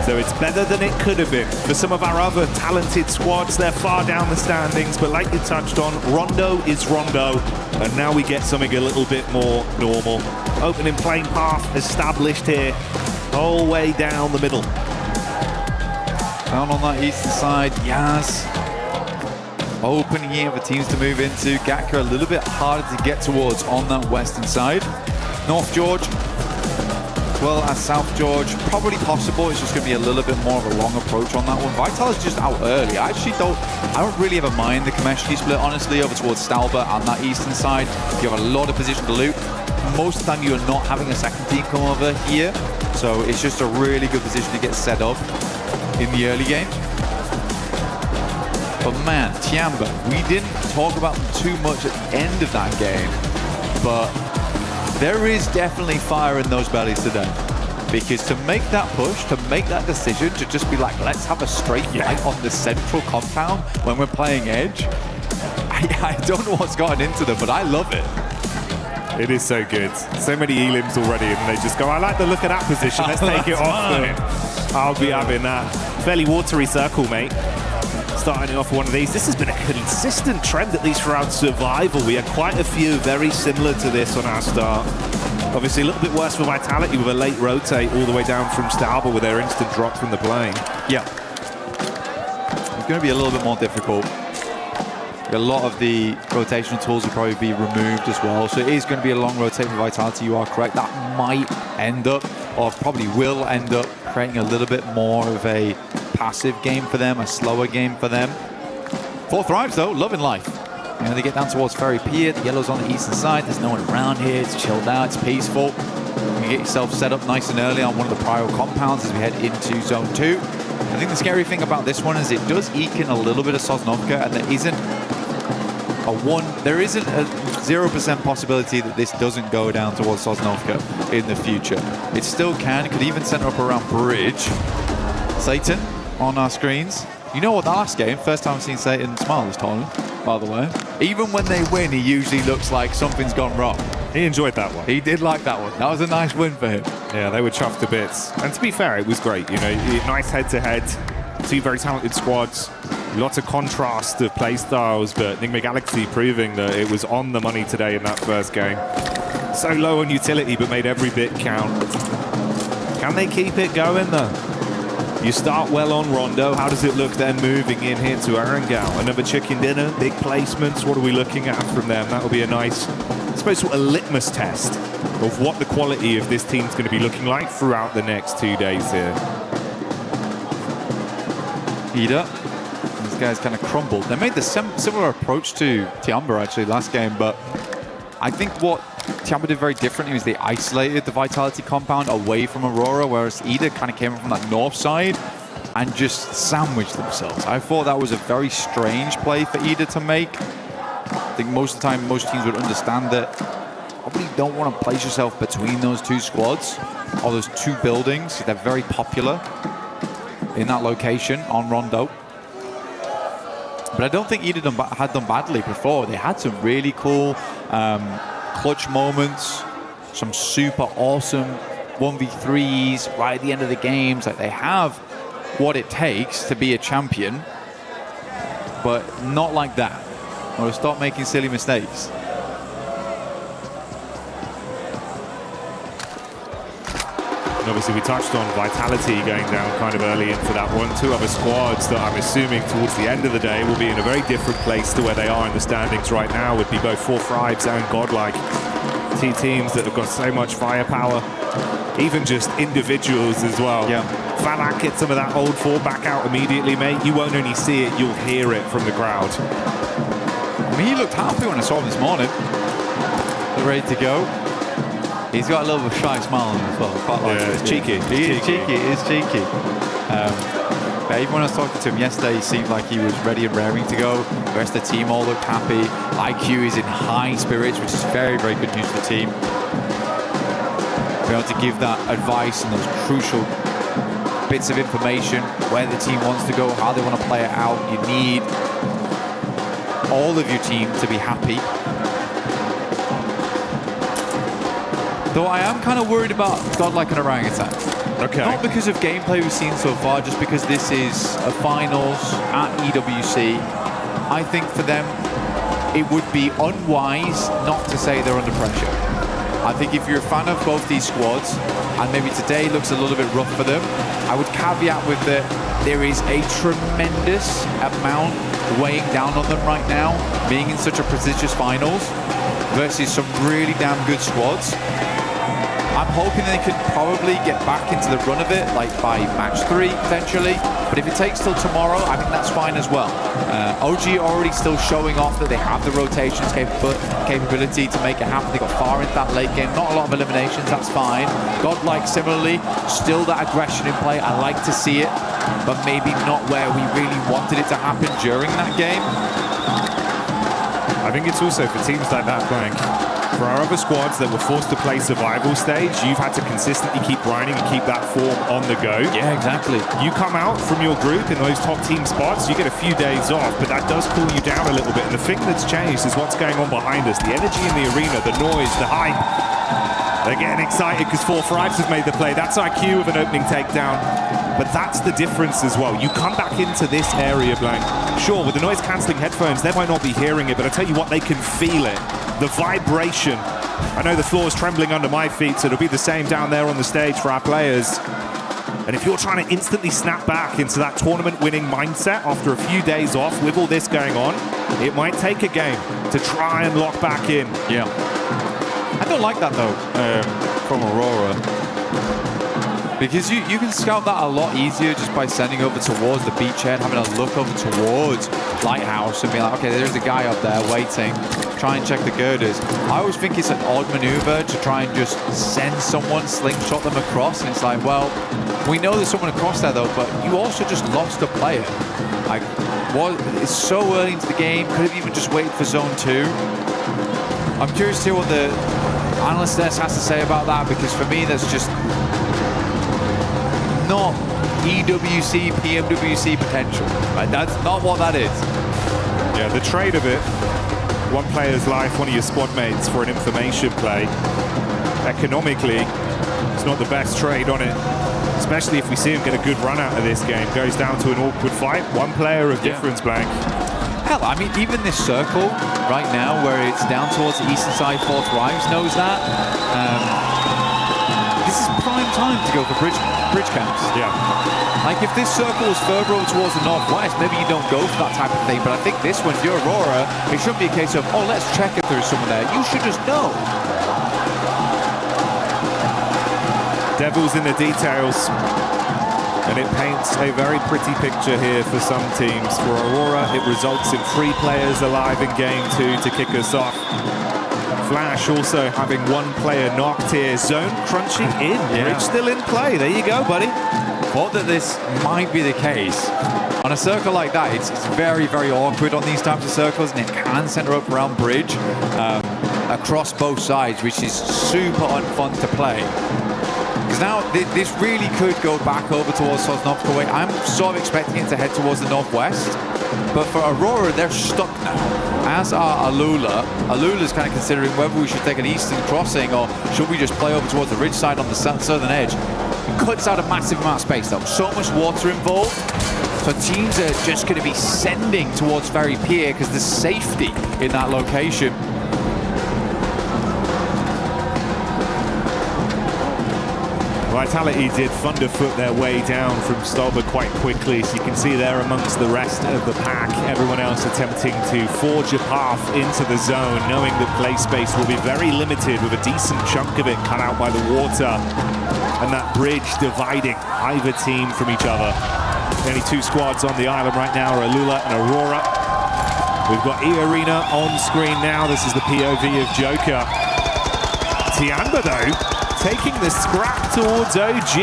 So it's better than it could have been. For some of our other talented squads, they're far down the standings, but like you touched on, Rondo is Rondo, and now we get something a little bit more normal. Opening playing path established here, whole way down the middle. Down on that eastern side, Yaz. Opening here for teams to move into. Gatka a little bit harder to get towards on that western side. North George as well as South George. Probably possible. It's just going to be a little bit more of a long approach on that one. Vital is just out early. I don't really ever mind the Kameshki split, honestly, over towards Stalbert on that eastern side. You have a lot of position to loot. Most of the time, you are not having a second team come over here. So it's just a really good position to get set up in the early game. But man, Tiamba, we didn't talk about them too much at the end of that game. But there is definitely fire in those bellies today. Because to make that push, to make that decision, to just be like, let's have a straight fight on the central compound when we're playing Edge, I don't know what's gotten into them, but I love it. It is so good. So many elims already, and they just go, I like the look of that position. Let's take it off them. I'll be having that. Fairly watery circle, mate. Starting off one of these. This has been a consistent trend, at least throughout Survival. We had quite a few very similar to this on our start. Obviously, a little bit worse for Vitality with a late rotate all the way down from Stalber with their instant drop from the plane. Yeah. It's going to be a little bit more difficult. A lot of the rotational tools will probably be removed as well. So it is going to be a long rotate for Vitality. You are correct. That might end up, or probably will end up, creating a little bit more of a passive game for them, a slower game for them. 4 Thrives, though, loving life. You know, they get down towards Ferry Pier. The yellow's on the eastern side. There's no one around here. It's chilled out. It's peaceful. You get yourself set up nice and early on one of the prior compounds as we head into Zone 2. I think the scary thing about this one is it does eke in a little bit of Sosnovka, and there isn't a 0% possibility that this doesn't go down towards Sosnovka in the future. It still can. It could even center up around Bridge. Satan on our screens. You know what, the last game, first time I've seen Satan smile this tournament, by the way. Even when they win, he usually looks like something's gone wrong. He enjoyed that one. He did like that one. That was a nice win for him. Yeah, they were chuffed to bits. And to be fair, it was great. You know, nice head-to-head. 2 very talented squads. Lots of contrast of play styles, but Enigma Galaxy proving that it was on the money today in that first game. So low on utility, but made every bit count. Can they keep it going, though? You start well on Rondo. How does it look then moving in here to Arangao? Another chicken dinner, big placements. What are we looking at from them? That will be a nice, I suppose, sort of litmus test of what the quality of this team's going to be looking like throughout the next 2 days here. Ida. These guys kind of crumbled. They made the similar approach to Tiamba actually last game, but I think what Tiamba did very differently was they isolated the Vitality compound away from Aurora, whereas Ida kind of came in from that north side and just sandwiched themselves. I thought that was a very strange play for Ida to make. I think most of the time, most teams would understand that probably don't want to place yourself between those 2 squads or those 2 buildings. They're very popular in that location on Rondo. But I don't think Ida had done badly before. They had some really cool clutch moments, some super awesome 1v3s right at the end of the games. Like, they have what it takes to be a champion, but not like that. Or stop making silly mistakes. And obviously we touched on Vitality going down kind of early into that one. 2 other squads that I'm assuming towards the end of the day will be in a very different place to where they are in the standings right now, would be both 4 Thrives and Godlike. 2 teams that have got so much firepower, even just individuals as well. Yeah. Falak gets some of that old 4 back out immediately, mate. You won't only see it, you'll hear it from the crowd. I mean, he looked happy when I saw him this morning. They're ready to go. He's got a little shy smile on him as well. Quite like it. It's cheeky. He is cheeky. It is cheeky. But even when I was talking to him yesterday, he seemed like he was ready and raring to go. The rest of the team all looked happy. IQ is in high spirits, which is very, very good news for the team. Be able to give that advice and those crucial bits of information, where the team wants to go, how they want to play it out. You need all of your team to be happy. Though I am kind of worried about Godlike and Orangutan. Okay. Not because of gameplay we've seen so far, just because this is a finals at EWC. I think for them, it would be unwise not to say they're under pressure. I think if you're a fan of both these squads, and maybe today looks a little bit rough for them, I would caveat with that there is a tremendous amount weighing down on them right now, being in such a prestigious finals, versus some really damn good squads. I'm hoping they can probably get back into the run of it, like by match 3 potentially. But if it takes till tomorrow, I think that's fine as well. OG already still showing off that they have the rotations capability to make it happen. They got far into that late game. Not a lot of eliminations, that's fine. Godlike similarly, still that aggression in play. I like to see it, but maybe not where we really wanted it to happen during that game. I think it's also for teams like that, Blank. For our other squads that were forced to play survival stage, you've had to consistently keep grinding and keep that form on the go. Yeah, exactly. You come out from your group in those top team spots, you get a few days off, but that does cool you down a little bit. And the thing that's changed is what's going on behind us. The energy in the arena, the noise, the hype. They're getting excited because 4-5 has made the play. That's IQ with an opening takedown. But that's the difference as well. You come back into this area, Blank. Sure, with the noise-cancelling headphones, they might not be hearing it, but I tell you what, they can feel it. The vibration. I know the floor is trembling under my feet, so it'll be the same down there on the stage for our players. And if you're trying to instantly snap back into that tournament-winning mindset after a few days off with all this going on, it might take a game to try and lock back in. Yeah. I don't like that, though, from Aurora. Because you can scout that a lot easier just by sending over towards the beachhead, having a look over towards Lighthouse and being like, okay, there's a guy up there waiting, try and check the girders. I always think it's an odd maneuver to try and just send someone, slingshot them across, and it's like, well, we know there's someone across there though, but you also just lost a player. Like, it's so early into the game, could have even just waited for zone 2. I'm curious to hear what the analyst desk has to say about that, because for me, that's just not EWC, PMWC potential. Right? That's not what that is. Yeah, the trade of it, one player's life, one of your squad mates for an information play, economically, it's not the best trade on it. Especially if we see him get a good run out of this game. Goes down to an awkward fight. One player of difference, Blank. Hell, I mean, even this circle right now, where it's down towards the eastern side, 4th Rives knows that. This is prime time to go for bridge camps. Yeah. Like, if this circle was further over towards the northwest, maybe you don't go for that type of thing. But I think this one, if you're Aurora, it shouldn't be a case of, oh, let's check if there's someone there. You should just know. Devil's in the details. And it paints a very pretty picture here for some teams. For Aurora, it results in 3 players alive in game 2 to kick us off. Flash also having 1 player knocked here. Zone crunching in. Bridge still in play. There you go, buddy. Thought that this might be the case. On a circle like that, it's very, very awkward on these types of circles, and it can center up around bridge across both sides, which is super unfun to play. Because now this really could go back over towards Sosnovka way. I'm sort of expecting it to head towards the northwest, but for Aurora, they're stuck now. As are Alula. Alula's kind of considering whether we should take an eastern crossing or should we just play over towards the ridge side on the southern edge. It cuts out a massive amount of space though. So much water involved. So teams are just going to be sending towards Ferry Pier because there's safety in that location. Vitality did thunderfoot their way down from Stolberg quite quickly, so you can see there amongst the rest of the pack, everyone else attempting to forge a path into the zone, knowing that play space will be very limited with a decent chunk of it cut out by the water and that bridge dividing either team from each other. The only 2 squads on the island right now are Alula and Aurora. We've got E-Arena on screen now. This is the POV of Joker. Tianba, though, taking the scrap towards OG.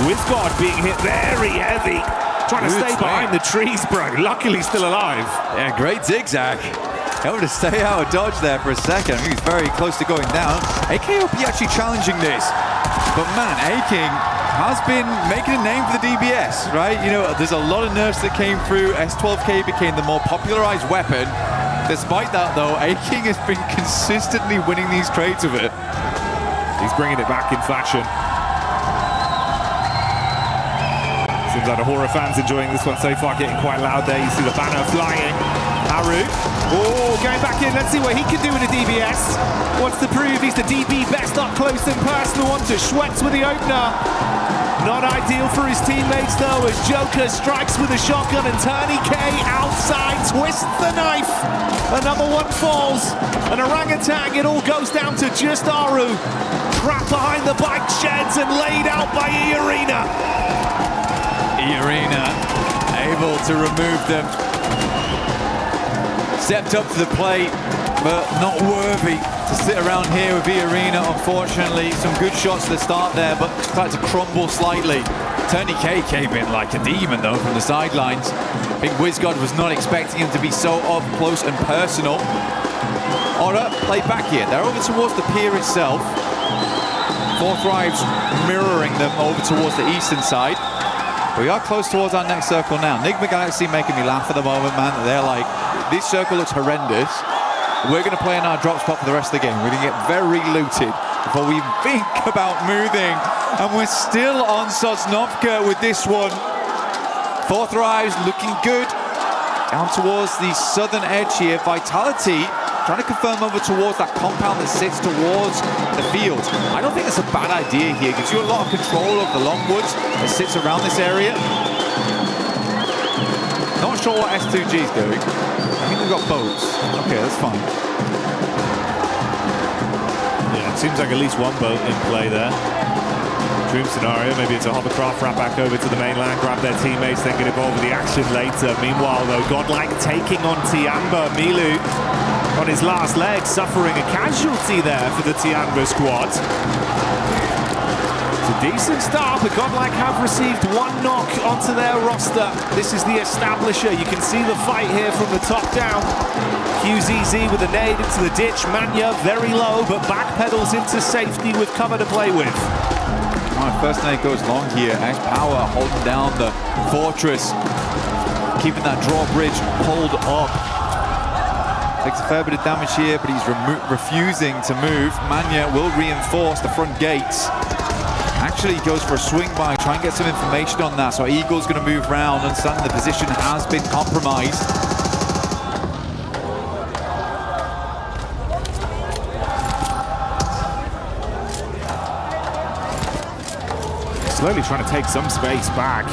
With God being hit very heavy. Trying to stay behind the trees, bro. Luckily still alive. Yeah, great zigzag. Able to stay out of dodge there for a second. I think he's very close to going down. AKOP actually challenging this. But man, A-King has been making a name for the DBS, right? You know, there's a lot of nerfs that came through. S12K became the more popularized weapon. Despite that, though, A-King has been consistently winning these trades with it. He's bringing it back in fashion. Seems like the horror fans enjoying this one so far, getting quite loud there. You see the banner flying. Haru. Oh, going back in. Let's see what he can do with a DBS. Wants to prove he's the DB best up close and personal. On to Schwetz with the opener. Not ideal for his teammates though, as Joker strikes with a shotgun and Turney K outside twists the knife. Another one falls. An orangutan, it all goes down to just Aru. Trapped behind the bike sheds and laid out by E-Arena. E-Arena able to remove them. Stepped up to the plate, but not worthy to sit around here with E-Arena, unfortunately. Some good shots at the start there, but started to crumble slightly. Turney K came in like a demon, though, from the sidelines. I think WizGod was not expecting him to be so up close and personal. Aura played back here. They're over towards the pier itself. Fourth Thrives mirroring them over towards the eastern side. We are close towards our next circle now. Nigma Galaxy making me laugh at the moment, man. They're like, this circle looks horrendous. We're going to play in our drop spot for the rest of the game. We're going to get very looted before we even think about moving. And we're still on Sosnovka with this one. Fourth Thrives looking good. Down towards the southern edge here. Vitality trying to confirm over towards that compound that sits towards the field. I don't think that's a bad idea here. It gives you a lot of control of the Longwoods that sits around this area. Not sure what S2G is doing. I think they've got boats. Okay, that's fine. Yeah, it seems like at least one boat in play there. Dream scenario, maybe it's a hovercraft wrap back over to the mainland, grab their teammates, then get involved with the action later. Meanwhile, though, Godlike taking on Tianba. Milu on his last leg, suffering a casualty there for the Tianba squad. It's a decent start, but Godlike have received one knock onto their roster. This is the establisher. You can see the fight here from the top down. QZZ with a nade into the ditch. Manya very low, but backpedals into safety with cover to play with. Right, first nade goes long here. X Power holding down the fortress, keeping that drawbridge pulled up. Takes a fair bit of damage here, but he's refusing to move. Manya will reinforce the front gates. Actually, he goes for a swing by, try and get some information on that. So Eagle's going to move round, understanding the position has been compromised. Slowly trying to take some space back.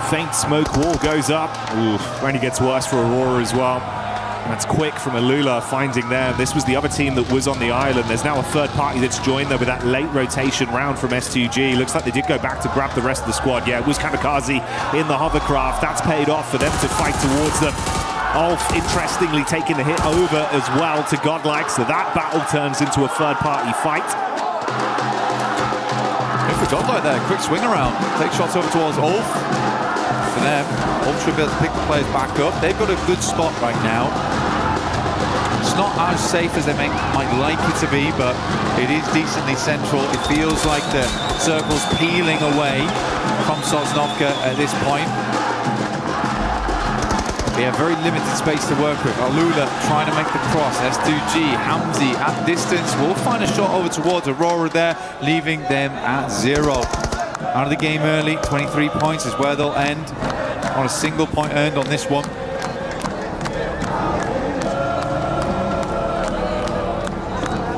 Faint smoke wall goes up. Ooh, only gets worse for Aurora as well. And that's quick from Alula finding them. This was the other team that was on the island. There's now a third party that's joined them with that late rotation round from S2G. Looks like they did go back to grab the rest of the squad. Yeah, it was Kamikaze in the hovercraft. That's paid off for them to fight towards them. Ulf, interestingly, taking the hit over as well to Godlike. So that battle turns into a third party fight. For Godlike there, quick swing around. Take shots over towards Ulf. For them, Ulf should be able to pick the players back up. They've got a good spot right now. It's not as safe as they might like it to be, but it is decently central. It feels like the circle's peeling away from Sosnovka at this point. They have very limited space to work with. Alula trying to make the cross. S2G, Hamzi at distance. Will find a shot over towards Aurora there, leaving them at 0. Out of the game early, 23 points is where they'll end. On a single point earned on this one.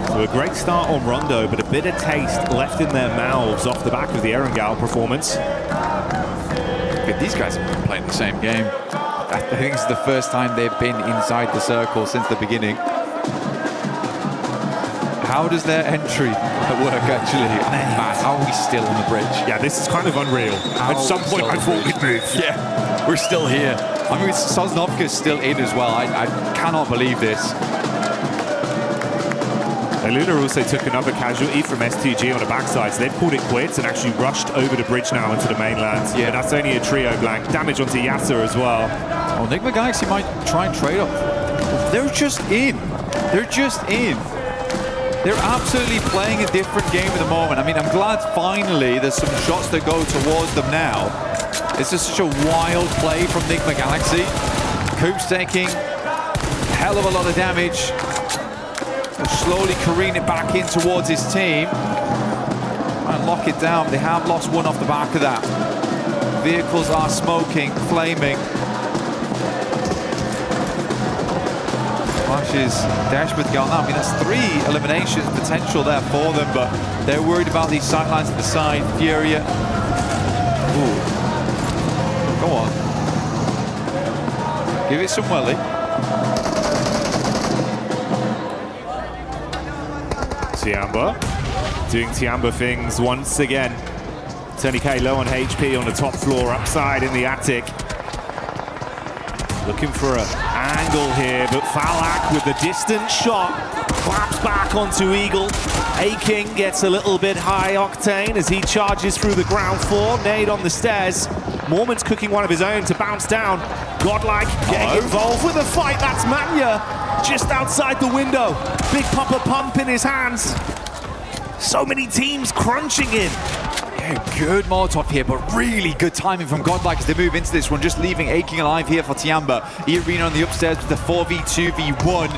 So a great start on Rondo, but a bitter taste left in their mouths off the back of the Erangel performance. These guys have been playing the same game. I think this is the first time they've been inside the circle since the beginning. How does their entry work, actually? Man, how are we still on the bridge? Yeah, this is kind of unreal. At some point, I thought we'd move. Yeah, we're still here. I mean, Sosnovka's still in as well. I cannot believe this. Aluna also took another casualty from S2G on the backside, so they've called it quits and actually rushed over the bridge now into the mainland. Yeah, that's only a trio blank. Damage onto Yasser as well. Oh, Nigma Galaxy might try and trade off. They're just in. They're just in. They're absolutely playing a different game at the moment. I mean, I'm glad finally there's some shots that go towards them now. It's just such a wild play from Nigma Galaxy. Coop's taking a hell of a lot of damage. Slowly careen it back in towards his team. And lock it down. They have lost one off the back of that. Vehicles are smoking, flaming. Flashes dash with Gal. I mean, that's 3 eliminations potential there for them, but they're worried about these sightlines to the side. Furia Come on. Give it some welly. Tiamba doing Tiamba things once again. Tony K low on HP on the top floor, upside in the attic. Looking for an angle here, but Falak with the distant shot claps back onto Eagle. A-King gets a little bit high octane as he charges through the ground floor. Nade on the stairs. Mormon's cooking one of his own to bounce down. Godlike getting involved with the fight. That's Manya just outside the window. Big Papa Pump in his hands. So many teams crunching in. Yeah, good Molotov here, but really good timing from Godlike as they move into this one, just leaving A-King alive here for Tiamba. E-Arena on the upstairs with the 4v2v1.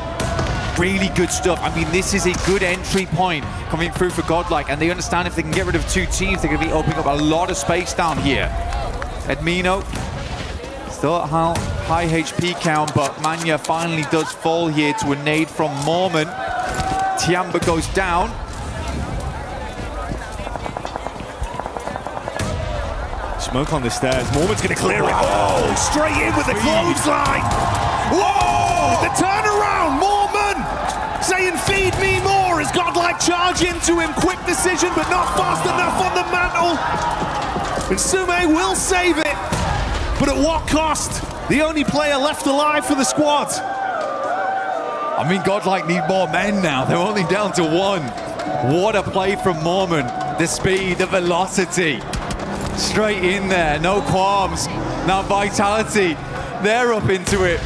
Really good stuff. I mean, this is a good entry point coming through for Godlike, and they understand if they can get rid of two teams, they're going to be opening up a lot of space down here. Edmino still at high HP count, but Manya finally does fall here to a nade from Mormon. Tiamba goes down. Smoke on the stairs. Mormon's going to clear it. Oh, straight in with the clothesline. Whoa! The turnaround. Mormon saying, "Feed me more," as Godlike charge into him. Quick decision, but not fast enough on the mantle. And Sume will save it, but at what cost? The only player left alive for the squad. I mean, Godlike need more men now. They're only down to one. What a play from Mormon. The speed, the velocity. Straight in there, no qualms. Now Vitality, they're up into it.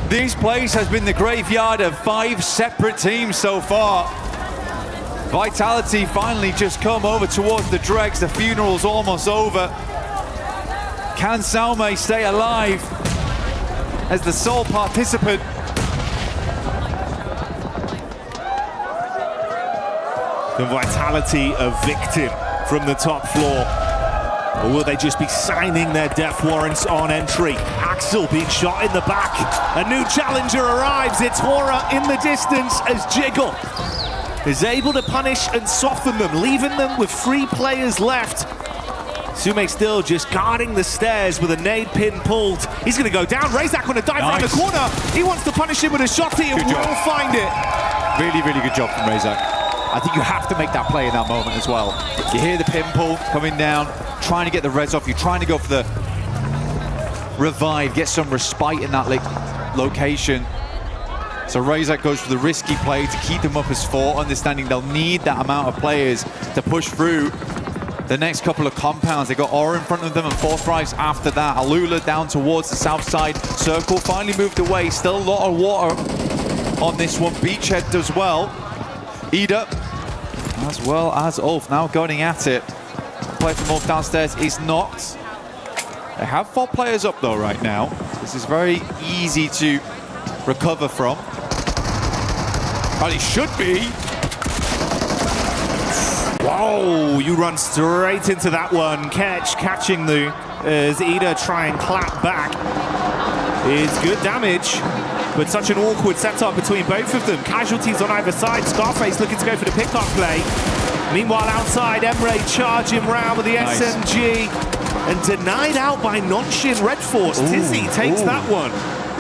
This place has been the graveyard of 5 separate teams so far. Vitality finally just come over towards the dregs. The funeral's almost over. Can Salme stay alive as the sole participant? The Vitality a victim from the top floor. Or will they just be signing their death warrants on entry? Axel being shot in the back. A new challenger arrives. It's Hora in the distance as Jiggle is able to punish and soften them, leaving them with 3 players left. Sume still just guarding the stairs with a nade pin pulled. He's going to go down. Razak on a dive around the corner. He wants to punish him with a shotty and will find it. Really, really good job from Razak. I think you have to make that play in that moment as well. You hear the pin pull coming down, trying to get the res off. You're trying to go for the revive, get some respite in that location. So Razak goes for the risky play to keep them up as 4, understanding they'll need that amount of players to push through the next couple of compounds. They got Aura in front of them and 4 thrives after that. Alula down towards the south side. Circle finally moved away. Still a lot of water on this one. Beachhead as well. Ida, as well as Ulf, now going at it. Play from Ulf downstairs is knocked. They have 4 players up though right now. This is very easy to recover from. Well, it should be. Whoa, you run straight into that one. Catching the as Ida try and clap back. It's good damage. But such an awkward setup between both of them. Casualties on either side. Scarface looking to go for the pickup play. Meanwhile, outside, Emre charging round with the SMG. And denied out by Nongshim Red Force. Tizzy takes that one.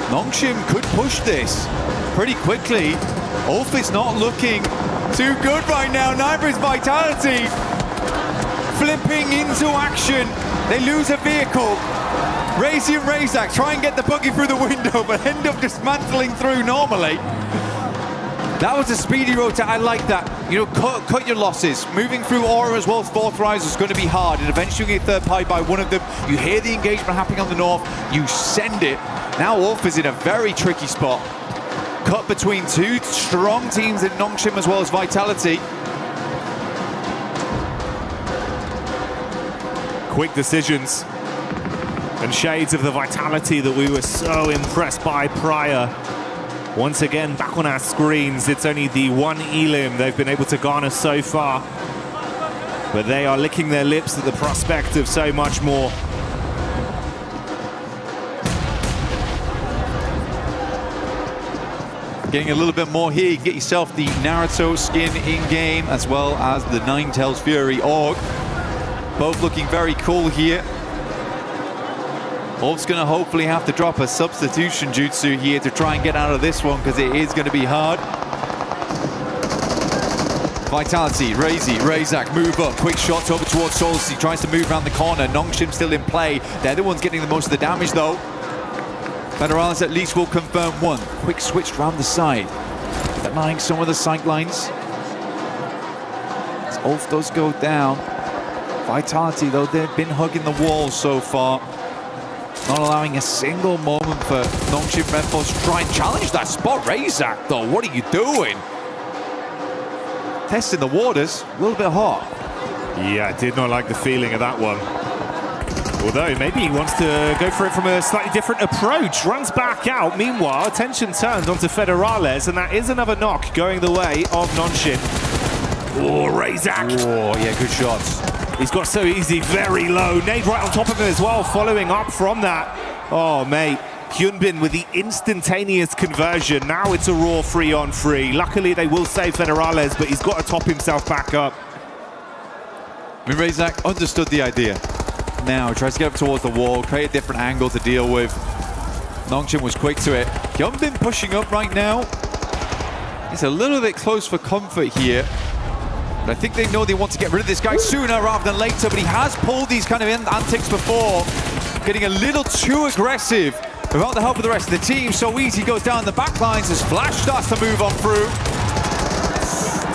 Nongshim could push this pretty quickly. Ulf is not looking too good right now. Neither is Vitality. Flipping into action. They lose a vehicle. Razy and Razak try and get the buggy through the window, but end up dismantling through normally. That was a speedy rotate. I like that. You know, cut your losses. Moving through Aura as well as 4th Rise is going to be hard, and eventually you get third party by one of them. You hear the engagement happening on the north. You send it. Now Ulf is in a very tricky spot. Cut between 2 strong teams in Nongshim as well as Vitality. Quick decisions. And shades of the Vitality that we were so impressed by prior. Once again, back on our screens, it's only the 1 elim they've been able to garner so far. But they are licking their lips at the prospect of so much more. Getting a little bit more here, you get yourself the Naruto skin in-game, as well as the Ninetales Fury Org. Both looking very cool here. Ulf's going to hopefully have to drop a substitution jutsu here to try and get out of this one, because it is going to be hard. Vitality, Razak move up, quick shots over towards Souls. He tries to move around the corner. Nongshim still in play. They're the ones getting the most of the damage though. Federales at least will confirm one. Quick switch round the side. Denying some of the sight lines. As Ulf does go down. Vitality though, they've been hugging the walls so far. Not allowing a single moment for Nongshim Red Force to try and challenge that spot. Razak though, what are you doing? Testing the waters, a little bit hot. Yeah, I did not like the feeling of that one. Although maybe he wants to go for it from a slightly different approach. Runs back out. Meanwhile, attention turned onto Federales, and that is another knock going the way of Nongshim. Oh, Razak. Oh, yeah, good shots. He's got so easy, very low. Nade right on top of him as well, following up from that. Oh, mate. Hyunbin with the instantaneous conversion. Now it's a raw 3-on-3. Luckily, they will save Federales, but he's got to top himself back up. I mean, Razak understood the idea. Now tries to get up towards the wall, create a different angle to deal with. Nongshim was quick to it. Hyunbin pushing up right now. He's a little bit close for comfort here. But I think they know they want to get rid of this guy sooner rather than later, but he has pulled these kind of antics before. Getting a little too aggressive. Without the help of the rest of the team, so easy goes down the back lines as Flash starts to move on through.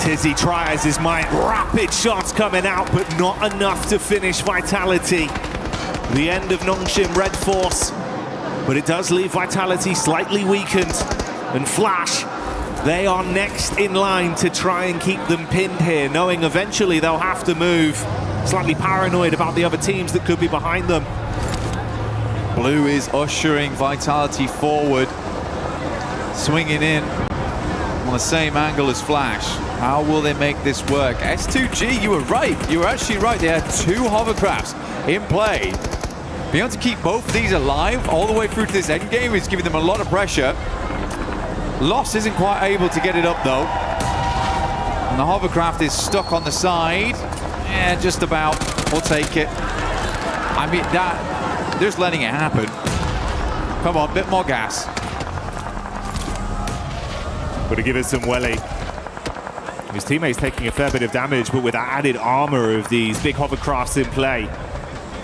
Tizzy tries his might. Rapid shots coming out, but not enough to finish Vitality. The end of Nongshim Red Force. But it does leave Vitality slightly weakened. And Flash, they are next in line to try and keep them pinned here, knowing eventually they'll have to move. Slightly paranoid about the other teams that could be behind them. Blue is ushering Vitality forward, swinging in on the same angle as Flash. How will they make this work? S2G, you were right. You were actually right. They had two hovercrafts in play. Being able to keep both of these alive all the way through to this end game is giving them a lot of pressure. Loss isn't quite able to get it up though. And the hovercraft is stuck on the side. Yeah, just about. We'll take it. I mean, that... Just letting it happen. Come on, bit more gas. Got to give it some welly. His teammate's taking a fair bit of damage, but with that added armor of these big hovercrafts in play.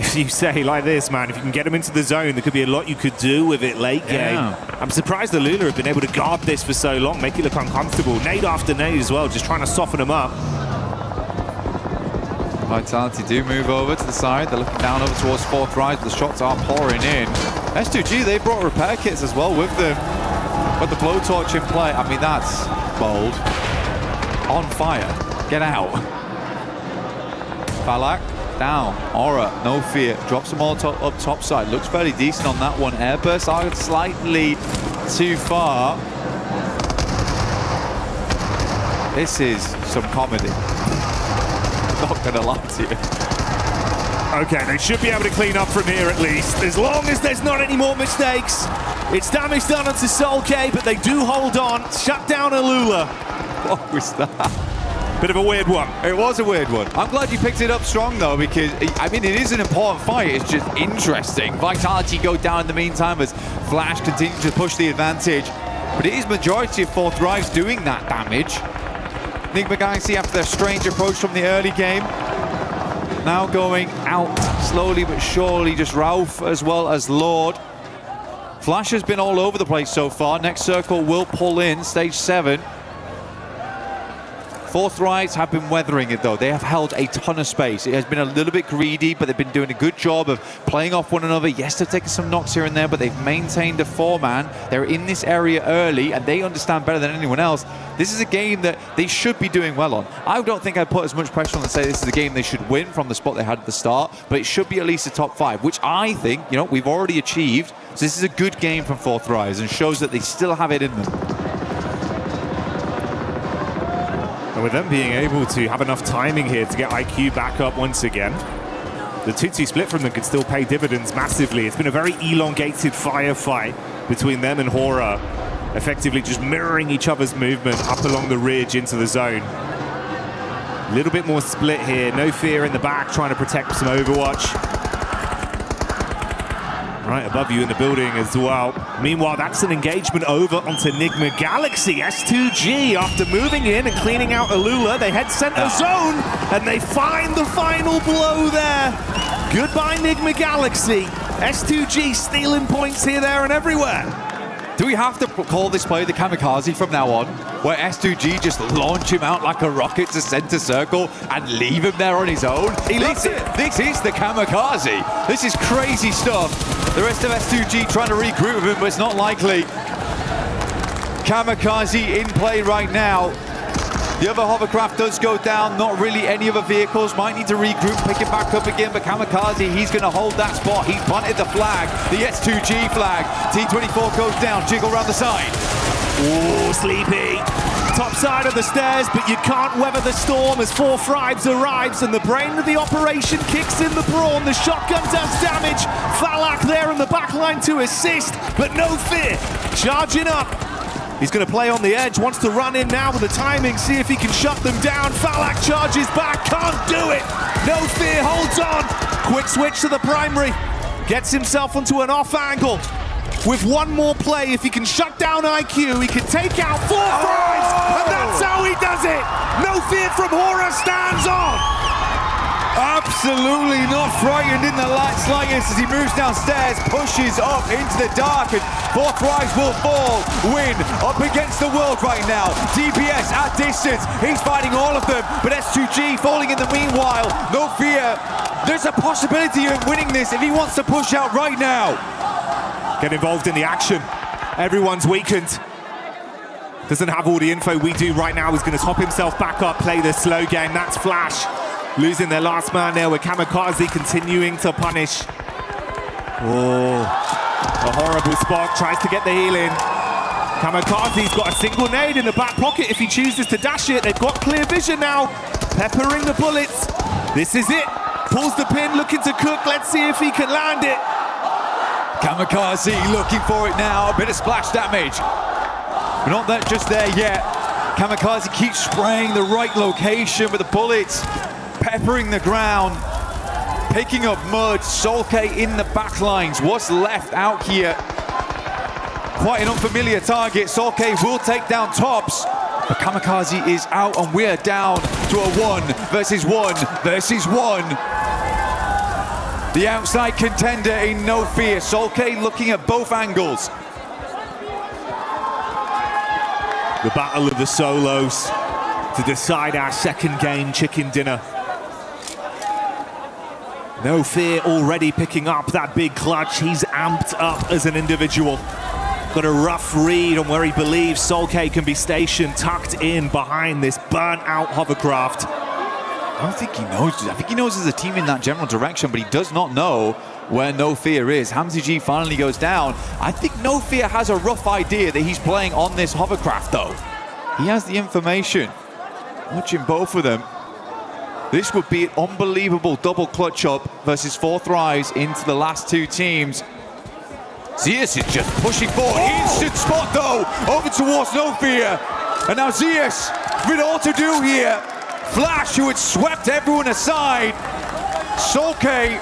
If you say like this, man, if you can get him into the zone, there could be a lot you could do with it late game. I'm surprised the Lula have been able to guard this for so long, make it look uncomfortable. Nade after nade as well, just trying to soften him up. Vitality do move over to the side. They're looking down over towards fourth rise, but the shots are pouring in. S2G, they brought repair kits as well with them. But the blowtorch in play, I mean, that's bold. On fire. Get out. Falak down. Aura, no fear. Drops them all up top side. Looks fairly decent on that one. Airbursts are slightly too far. This is some comedy. Not gonna lie to you. Okay, they should be able to clean up from here at least, as long as there's not any more mistakes. It's damage done onto Soul K, but they do hold on. Shut down Alula. What was that? Bit of a weird one. It was a weird one. I'm glad you picked it up strong though, because I mean it is an important fight. It's just interesting. Vitality go down in the meantime as Flash continues to push the advantage, but it is majority of fourth rise doing that damage. Enigma Galaxy, after their strange approach from the early game, now going out slowly but surely, just Ralph as well as Lord. Flash has been all over the place so far. Next circle will pull in, stage 7. Fourth Rise have been weathering it though. They have held a ton of space. It has been a little bit greedy, but they've been doing a good job of playing off one another. Yes, they've taken some knocks here and there, but they've maintained a 4-man. They're in this area early, and they understand better than anyone else. This is a game that they should be doing well on. I don't think I'd put as much pressure on and say this is a game they should win from the spot they had at the start, but it should be at least a top 5, which I think, you know, we've already achieved. So this is a good game from Fourth Rise and shows that they still have it in them. And with them being able to have enough timing here to get IQ back up once again, the 2-2 split from them could still pay dividends massively. It's been a very elongated firefight between them and Hora, effectively just mirroring each other's movement up along the ridge into the zone. A little bit more split here. No fear in the back, trying to protect some Overwatch. Right above you in the building as well. Meanwhile, that's an engagement over onto Enigma Galaxy. S2G, after moving in and cleaning out Alula, they head center zone, and they find the final blow there. Goodbye, Enigma Galaxy. S2G stealing points here, there, and everywhere. Do we have to call this play the kamikaze from now on, where S2G just launch him out like a rocket to center circle and leave him there on his own? This is the kamikaze. This is crazy stuff. The rest of S2G trying to regroup with him, but it's not likely. Kamikaze in play right now. The other hovercraft does go down, not really any other vehicles. Might need to regroup, pick it back up again, but Kamikaze, he's going to hold that spot. He planted the flag, the S2G flag. T24 goes down, jiggle around the side. Ooh, Sleepy. Top side of the stairs, but you can't weather the storm as 4 Thrives arrives, and the brain of the operation kicks in the brawn. The shotgun does damage. Falak there in the back line to assist, but no fear. Charging up. He's going to play on the edge, wants to run in now with the timing, see if he can shut them down. Falak charges back, can't do it. No fear, holds on. Quick switch to the primary. Gets himself onto an off angle. With one more play, if he can shut down IQ, he can take out 4 Thrives, and that's how he does it. No fear from Hora stands on. Absolutely not frightened in the slightest as he moves downstairs, pushes up into the dark, and 4 Thrives will fall. Win up against the world right now. DPS at distance, he's fighting all of them, but S2G falling in the meanwhile. No fear. There's a possibility of winning this if he wants to push out right now. Get involved in the action. Everyone's weakened. Doesn't have all the info we do right now. He's going to top himself back up, play the slow game. That's Flash. Losing their last man there with Kamikaze continuing to punish. Oh, a horrible spot. Tries to get the heal in. Kamikaze's got a single nade in the back pocket if he chooses to dash it. They've got clear vision now. Peppering the bullets. This is it. Pulls the pin, looking to cook. Let's see if he can land it. Kamikaze looking for it now. A bit of splash damage. We're not just there yet. Kamikaze keeps spraying the right location with the bullets. Peppering the ground, picking up mud. Solke in the backlines. What's left out here? Quite an unfamiliar target. Solke will take down tops, but Kamikaze is out, and we're down to a 1 versus 1 versus 1. The outside contender in no fear. Solke looking at both angles. The battle of the solos to decide our second game, Chicken Dinner. No fear already picking up that big clutch. He's amped up as an individual. Got a rough read on where he believes Solke can be stationed, tucked in behind this burnt-out hovercraft. I don't think he knows. I think he knows there's a team in that general direction, but he does not know where No Fear is. Hamzy G finally goes down. I think No Fear has a rough idea that he's playing on this hovercraft, though. He has the information. Watching both of them. This would be an unbelievable double clutch up versus 4 Thrives into the last 2 teams. Zeus is just pushing forward. Instant spot, though, over towards No Fear. And now Zeus with all to do here. Flash, who had swept everyone aside. Solke,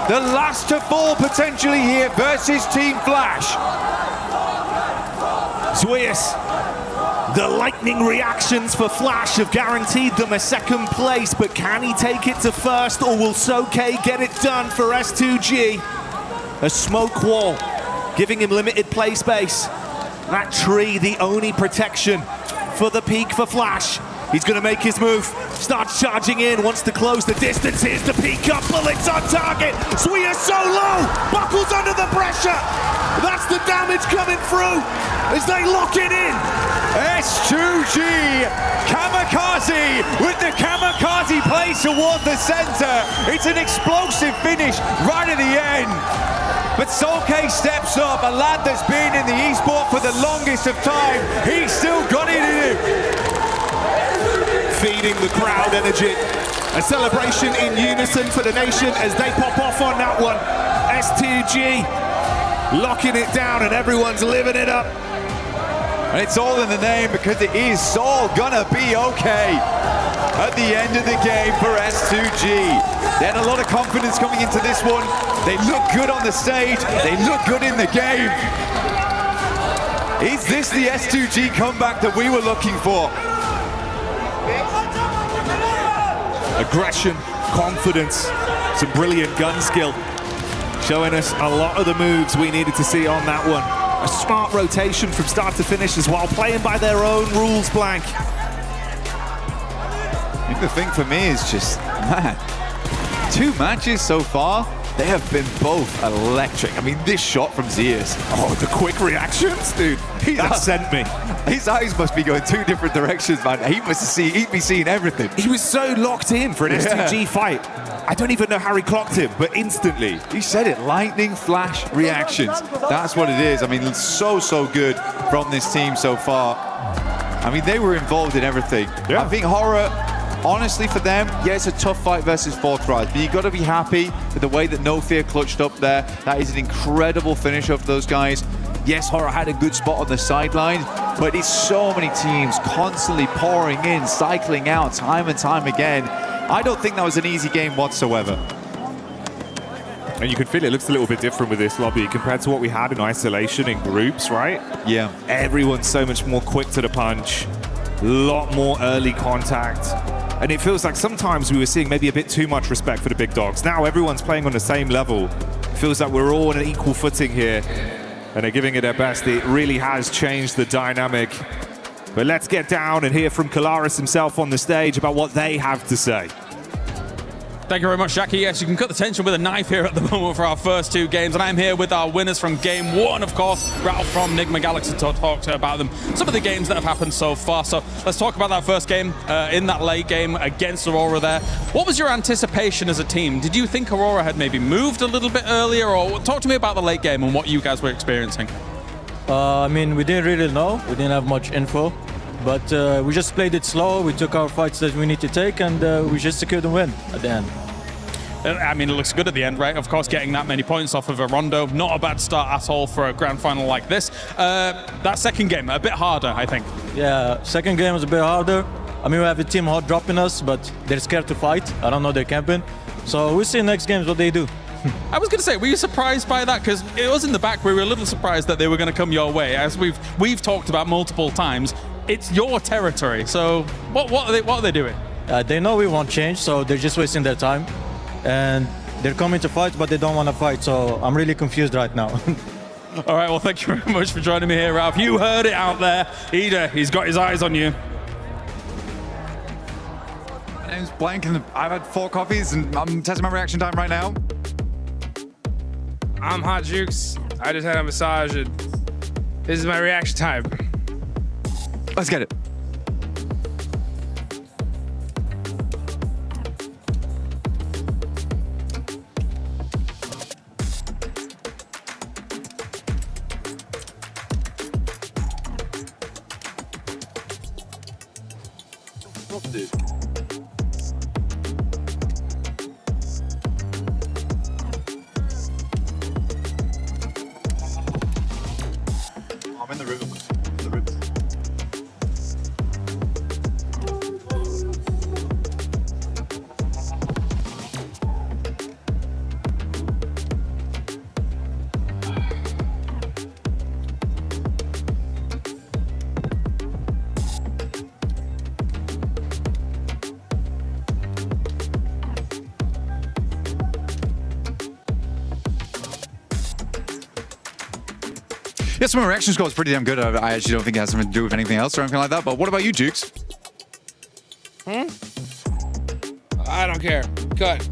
the last to fall potentially here versus Team Flash. Zeus. The lightning reactions for Flash have guaranteed them a second place, but can he take it to first, or will Soke get it done for S2G? A smoke wall, giving him limited play space. That tree, the only protection for the peak for Flash. He's going to make his move, starts charging in, wants to close the distance. Here's the peak up, bullets on target. Suya so low, buckles under the pressure. That's the damage coming through as they lock it in. S2G, Kamikaze with the Kamikaze play toward the center. It's an explosive finish right at the end. But Solke steps up, a lad that's been in the esport for the longest of time. He's still got it in him. Feeding the crowd energy. A celebration in unison for the nation as they pop off on that one. S2G locking it down, and everyone's living it up. And it's all in the name, because it is all gonna be okay at the end of the game for S2G. They had a lot of confidence coming into this one. They look good on the stage. They look good in the game. Is this the S2G comeback that we were looking for? Aggression, confidence, some brilliant gun skill. Showing us a lot of the moves we needed to see on that one. A smart rotation from start to finish as well, playing by their own rules, Blank. I think the thing for me is just, man, 2 matches so far, they have been both electric. I mean, this shot from Zeus. Oh, the quick reactions, dude. That sent me. His eyes must be going 2 different directions, man. He'd be seeing everything. He was so locked in for an S2G fight. I don't even know how he clocked him, but instantly. He said it, lightning flash reactions. That's what it is. I mean, so good from this team so far. I mean, they were involved in everything. Yeah. I think Horror, honestly for them, yeah, it's a tough fight versus 4thRize, but you got to be happy with the way that No Fear clutched up there. That is an incredible finish of those guys. Yes, Horror had a good spot on the sideline, but it's so many teams constantly pouring in, cycling out time and time again. I don't think that was an easy game whatsoever. And you can feel it looks a little bit different with this lobby compared to what we had in isolation in groups, right? Yeah. Everyone's so much more quick to the punch, a lot more early contact. And it feels like sometimes we were seeing maybe a bit too much respect for the big dogs. Now everyone's playing on the same level. It feels like we're all on an equal footing here. And they're giving it their best. It really has changed the dynamic. But let's get down and hear from Kalaris himself on the stage about what they have to say. Thank you very much, Jackie. Yes, you can cut the tension with a knife here at the moment for our first 2 games. And I'm here with our winners from game 1, of course, Ralph from Nigma Galaxy to talk to about them. Some of the games that have happened so far. So let's talk about that first game in that late game against Aurora there. What was your anticipation as a team? Did you think Aurora had maybe moved a little bit earlier? Or talk to me about the late game and what you guys were experiencing. I mean, we didn't really know. We didn't have much info. But we just played it slow. We took our fights that we need to take, and we just secured the win at the end. I mean, it looks good at the end, right? Of course, getting that many points off of a Rondo. Not a bad start at all for a grand final like this. That second game, a bit harder, I think. Yeah, second game was a bit harder. I mean, we have a team hot dropping us, but they're scared to fight. I don't know, they're camping. So we'll see next games what they do. I was going to say, were you surprised by that? Because it was in the back. We were a little surprised that they were going to come your way. As we've talked about multiple times, it's your territory. So what are they doing? They know we won't change, so they're just wasting their time. And they're coming to fight, but they don't want to fight. So I'm really confused right now. All right, well, thank you very much for joining me here, Ralph. You heard it out there. Ida, he's got his eyes on you. My name's Blank, and I've had 4 coffees, and I'm testing my reaction time right now. I'm Hot Jukes. I just had a massage, and this is my reaction time. Let's get it. I'm in the room. Yeah, so my reaction score is pretty damn good. I actually don't think it has something to do with anything else or anything like that. But what about you, Jukes? I don't care. Cut.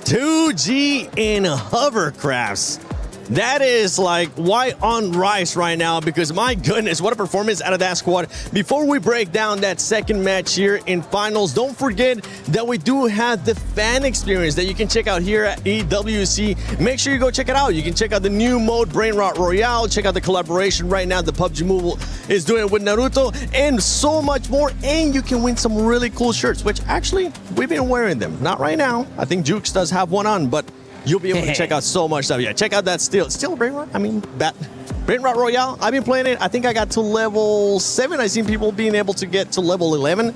2G in hovercrafts. That is like white on rice right now, because my goodness, what a performance out of that squad. Before we break down that second match here in finals, don't forget that we do have the fan experience that you can check out here at EWC. Make sure you go check it out. You can check out the new mode, Brain Rot Royale. Check out the collaboration right now that PUBG Mobile is doing with Naruto, and so much more. And you can win some really cool shirts, which actually we've been wearing them. Not right now. I think Jukes does have one on, but you'll be able to check out so much stuff. Yeah, check out that still Brain Rot. I mean, Brain Rot Royale. I've been playing it. I think I got to level 7. I've seen people being able to get to level 11.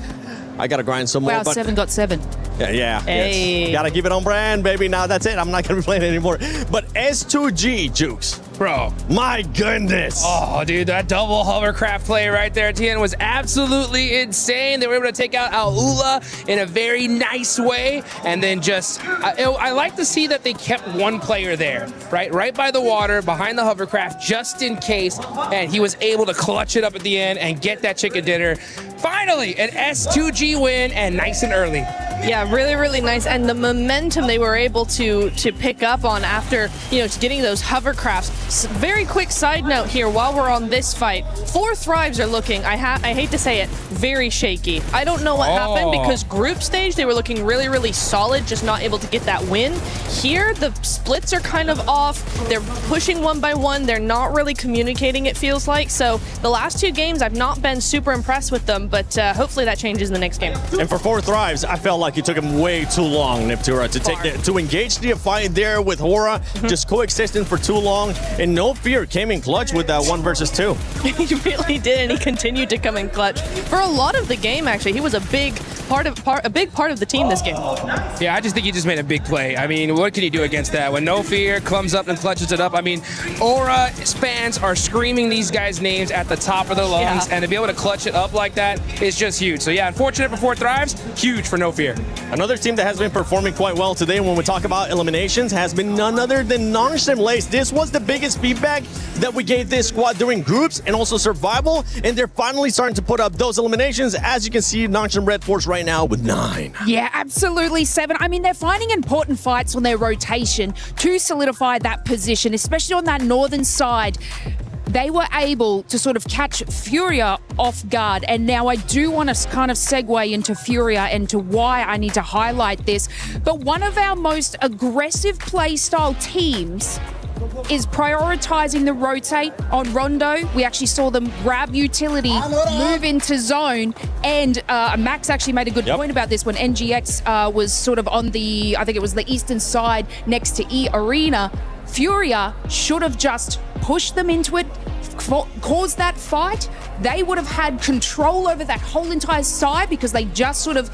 I gotta grind some more. Wow, 7 got 7. Yeah. Hey. Yes. Gotta keep it on brand, baby. Now that's it. I'm not gonna be playing it anymore. But S2G, Jukes. Bro. My goodness. Oh, dude, that double hovercraft play right there at the end was absolutely insane. They were able to take out Aula in a very nice way. And then just, I like to see that they kept one player there, right by the water, behind the hovercraft, just in case. And he was able to clutch it up at the end and get that chicken dinner. Finally, an S2G win, and nice and early. Yeah, really, really nice. And the momentum they were able to pick up on after, getting those hovercrafts. Very quick side note here while we're on this fight. 4 Thrives are looking, I hate to say it, very shaky. I don't know what happened, because group stage, they were looking really, really solid, just not able to get that win. Here, the splits are kind of off. They're pushing one by one. They're not really communicating, it feels like. So the last 2 games, I've not been super impressed with them, but hopefully that changes in the next game. And for 4 Thrives, I felt like it took him way too long, Niptura, to engage the fight there with Hora, just coexisting for too long. And No Fear came in clutch with that 1 versus 2. He really did, and he continued to come in clutch for a lot of the game. Actually, he was a big part of the team this game. Yeah, I just think he just made a big play. I mean, what can you do against that? When No Fear comes up and clutches it up, I mean, Aura fans are screaming these guys' names at the top of their lungs, and to be able to clutch it up like that is just huge. So yeah, unfortunate for 4 Thrives, huge for No Fear. Another team that has been performing quite well today when we talk about eliminations has been none other than Nongshim Lace. This was the biggest feedback that we gave this squad during groups and also survival, and they're finally starting to put up those eliminations. As you can see, Nongshim Red Force right now with 9. Yeah, absolutely 7. I mean, they're finding important fights on their rotation to solidify that position, especially on that northern side. They were able to sort of catch Furia off guard. And now I do want to kind of segue into Furia and to why I need to highlight this. But one of our most aggressive playstyle teams is prioritizing the rotate on Rondo. We actually saw them grab utility, move into zone, and Max actually made a good point about this when NGX was sort of on the, I think it was the eastern side next to E Arena. Furia should have just pushed them into it, caused that fight. They would have had control over that whole entire side because they just sort of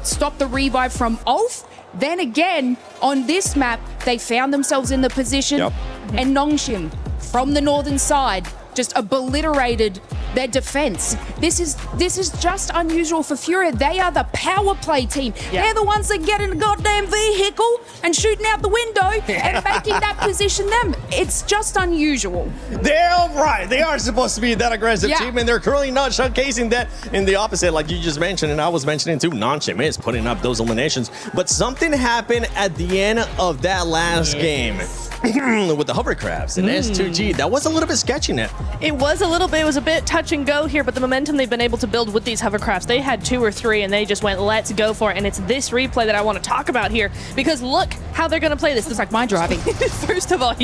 stopped the revive from Ulf. Then again, on this map, they found themselves in the position, and Nongshim, from the northern side, just obliterated their defense. This is just unusual for Furia. They are the power play team. They're the ones that get in a goddamn vehicle and shooting out the window and making that position them. It's just unusual. They're right. They are supposed to be that aggressive team, and they're currently not showcasing that in the opposite, like you just mentioned, and I was mentioning too. Nongshim is putting up those eliminations, but something happened at the end of that last game. With the hovercrafts and S2G, that was a little bit sketchy, Nip. It was a little bit. It was a bit touch and go here, but the momentum they've been able to build with these hovercrafts, they had 2 or 3, and they just went, let's go for it. And it's this replay that I want to talk about here, because look how they're going to play this. It's like my driving. First of all,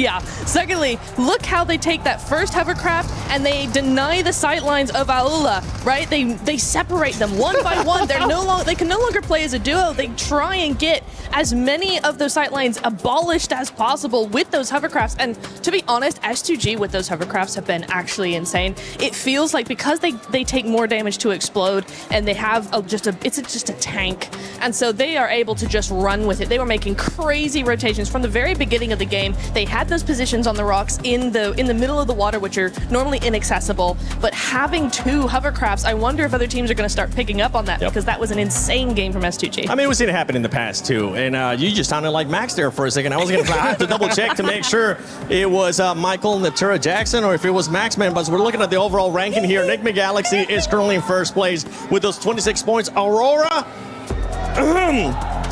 Secondly, look how they take that first hovercraft and they deny the sightlines of Aula, right? They separate them one by one. They can no longer play as a duo. They try and get as many of those sightlines abolished as possible with those hovercrafts. And to be honest, S2G with those hovercrafts have been actually insane. It feels like because they take more damage to explode, and they have just a tank, and so they are able to just run with it. They were making crazy rotations from the very beginning of the game. They had those positions on the rocks in the middle of the water, which are normally inaccessible, but having 2 hovercrafts, I wonder if other teams are going to start picking up on that, because that was an insane game from S2G. I mean, we've seen it happen in the past too, and you just sounded like Max there for a second. I have to double check to make sure it was Michael Natura Jackson or if it was Max, man, but we're looking at the overall ranking here. Nick McGalaxy is currently in first place with those 26 points. Aurora,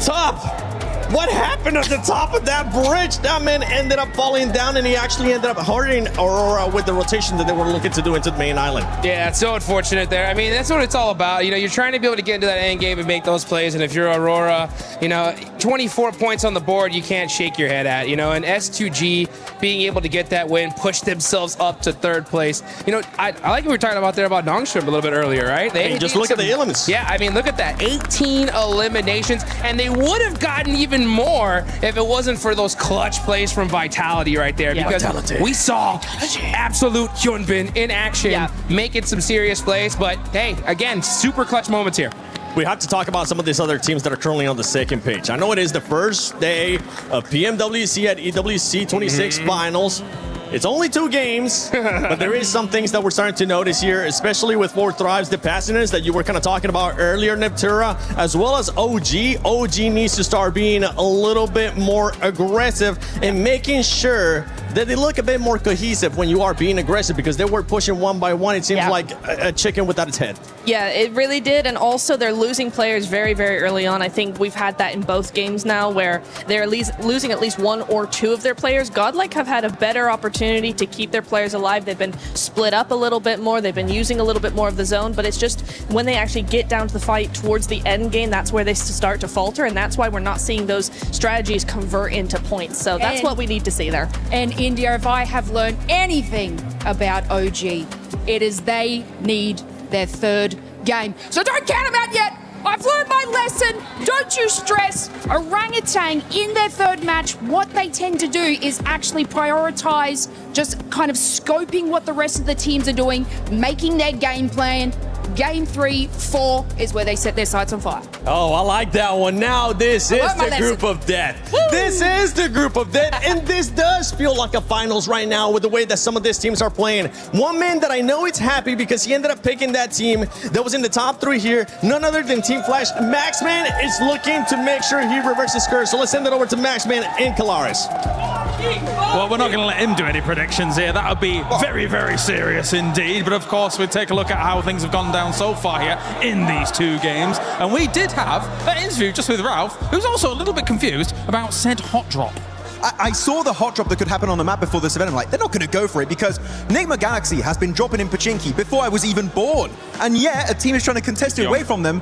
top. What happened at the top of that bridge? That man ended up falling down, and he actually ended up hurting Aurora with the rotation that they were looking to do into the main island. Yeah, it's so unfortunate there. I mean, that's what it's all about. You know, you're trying to be able to get into that end game and make those plays, and if you're Aurora, you know, 24 points on the board, you can't shake your head at, you know, and S2G being able to get that win, push themselves up to third place. You know, I like what we were talking about there about Nongshim a little bit earlier, right? Hey, just look at the elements. Yeah, I mean, look at that. 18 eliminations, and they would have gotten even more if it wasn't for those clutch plays from Vitality right there. Yeah, because Vitality. we saw absolute Hyunbin in action, making some serious plays. But hey, again, super clutch moments here. We have to talk about some of these other teams that are currently on the second page. I know it is the first day of PMWC at EWC 26 finals. It's only 2 games, but there is some things that we're starting to notice here, especially with 4 Thrives, the passionate that you were kind of talking about earlier, Neptura, as well as OG. OG needs to start being a little bit more aggressive and making sure that they look a bit more cohesive when you are being aggressive, because they were pushing one by one. It seems like a chicken without its head. Yeah, it really did. And also they're losing players very, very early on. I think we've had that in both games now where they're losing at least 1 or 2 of their players. Godlike have had a better opportunity to keep their players alive. They've been split up a little bit more. They've been using a little bit more of the zone, but it's just when they actually get down to the fight towards the end game, that's where they start to falter. And that's why we're not seeing those strategies convert into points. So that's what we need to see there. And India, if I have learned anything about OG, it is they need their 3rd game. So don't count them out yet. I've learned my lesson. Don't you stress. Orangutan in their 3rd match, what they tend to do is actually prioritize just kind of scoping what the rest of the teams are doing, making their game plan. Game 3, 4 is where they set their sights on fire. Oh, I like that one. Now this is the group of death. Woo! This is the group of death, and this does feel like a finals right now with the way that some of these teams are playing. One man that I know is happy because he ended up picking that team that was in the top 3 here, none other than Team Flash. Maxman is looking to make sure he reverses curse, so let's send it over to Maxman in Calaris. Well, we're not going to let him do any predictions here. That would be very, very serious indeed. But of course, we take a look at how things have gone down so far here in these 2 games. And we did have an interview just with Ralph, who's also a little bit confused about said hot drop. I saw the hot drop that could happen on the map before this event. I'm like, they're not going to go for it because Nigma Galaxy has been dropping in Pachinki before I was even born. And yet, a team is trying to contest it away from them.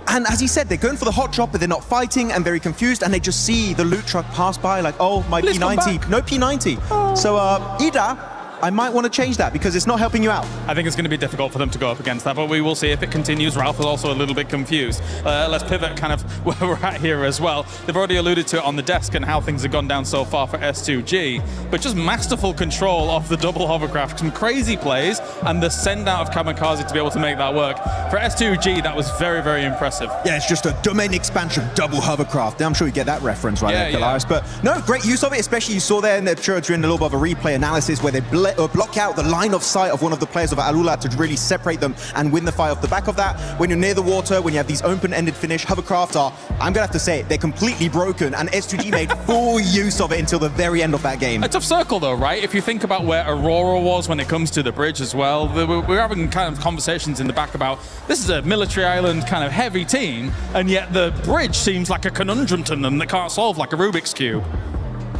And as he said, they're going for the hot drop, but they're not fighting and very confused. And they just see the loot truck pass by like, oh, my P90. No P90. Oh. So, Ida, I might want to change that because it's not helping you out. I think it's going to be difficult for them to go up against that, but we will see if it continues. Ralph is also a little bit confused. Let's pivot kind of where we're at here as well. They've already alluded to it on the desk and how things have gone down so far for S2G, but just masterful control of the double hovercraft, some crazy plays, and the send out of Kamikaze to be able to make that work. For S2G, that was very, very impressive. Yeah, it's just a domain expansion double hovercraft. I'm sure you get that reference right there, Calaris. But no, great use of it, especially you saw there in the during a little bit of a replay analysis where they block out the line of sight of one of the players of Alula to really separate them and win the fight off the back of that. When you're near the water, when you have these open-ended finish, hovercraft are, I'm going to have to say it, they're completely broken, and S2G made full use of it until the very end of that game. A tough circle though, right? If you think about where Aurora was when it comes to the bridge as well, we're having kind of conversations in the back about this is a military island kind of heavy team, and yet the bridge seems like a conundrum to them that can't solve like a Rubik's Cube.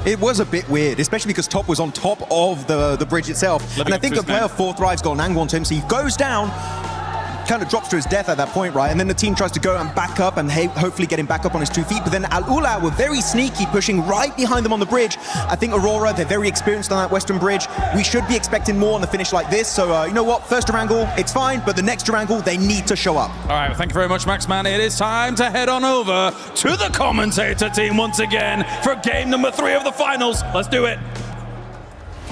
It was a bit weird, especially because Top was on top of the bridge itself. And I think the player 4 Thrives got an angle onto him, so he goes down, kind of drops to his death at that point, right? And then the team tries to go and back up and hopefully get him back up on his 2 feet. But then Al-Ula were very sneaky, pushing right behind them on the bridge. I think Aurora, they're very experienced on that western bridge. We should be expecting more on the finish like this. So, you know what? First Durangle, it's fine. But the next Durangle, they need to show up. All right, well, thank you very much, Maxman. It is time to head on over to the commentator team once again for game number 3 of the finals. Let's do it.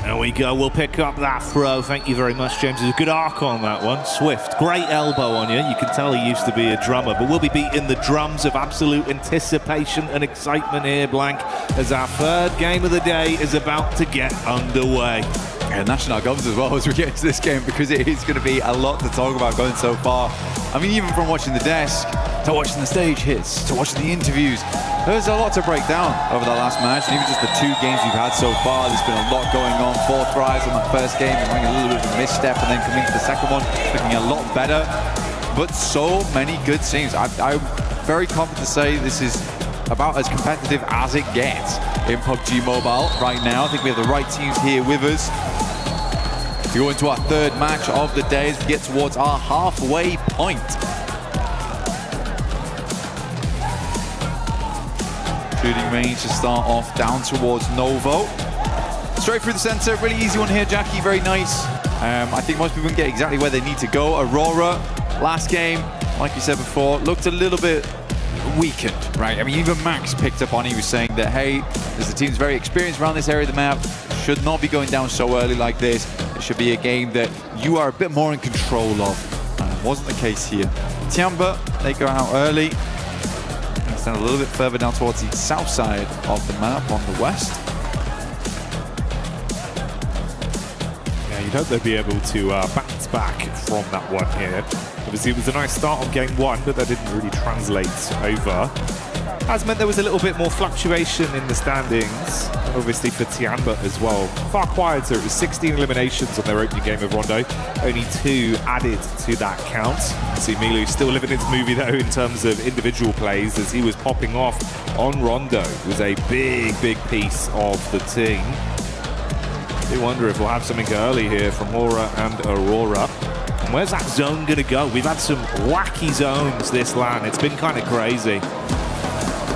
There we go, we'll pick up that throw. Thank you very much, James. There's a good arc on that one. Swift, great elbow on you. You can tell he used to be a drummer, but we'll be beating the drums of absolute anticipation and excitement here, Blank, as our 3rd game of the day is about to get underway. Yeah, national govs as well as we get into this game, because it is going to be a lot to talk about going so far. I mean, even from watching the desk, to watching the stage hits, to watching the interviews, there's a lot to break down over the last match, and even just the 2 games we've had so far. There's been a lot going on. 4 Thrives on the first game, and having a little bit of a misstep, and then coming to the second one, looking a lot better. But so many good scenes. I'm very confident to say this is about as competitive as it gets in PUBG Mobile right now. I think we have the right teams here with us to go into our third match of the day as we get towards our halfway point. Shooting range to start off down towards Novo. Straight through the center, really easy one here, Jackie, very nice. I think most people can get exactly where they need to go. Aurora, last game, like you said before, looked a little bit weakened, right? I mean, even Max picked up on, he was saying that, hey, as the team's very experienced around this area of the map, should not be going down so early like this. It should be a game that you are a bit more in control of. Wasn't the case here. Tiamba, they go out early. Stand a little bit further down towards the south side of the map on the west. Yeah, you'd hope they'd be able to bounce back from that one here. Obviously, it was a nice start on game one, but that didn't really translate over. Has meant there was a little bit more fluctuation in the standings, and obviously for Tiamba as well. Far quieter, it was 16 eliminations on their opening game of Rondo, only 2 added to that count. See Milu still living his movie though in terms of individual plays as he was popping off on Rondo. It was a big piece of the team. I do wonder if we'll have something early here from Hora and Aurora. And where's that zone gonna go? We've had some wacky zones this LAN. It's been kind of crazy.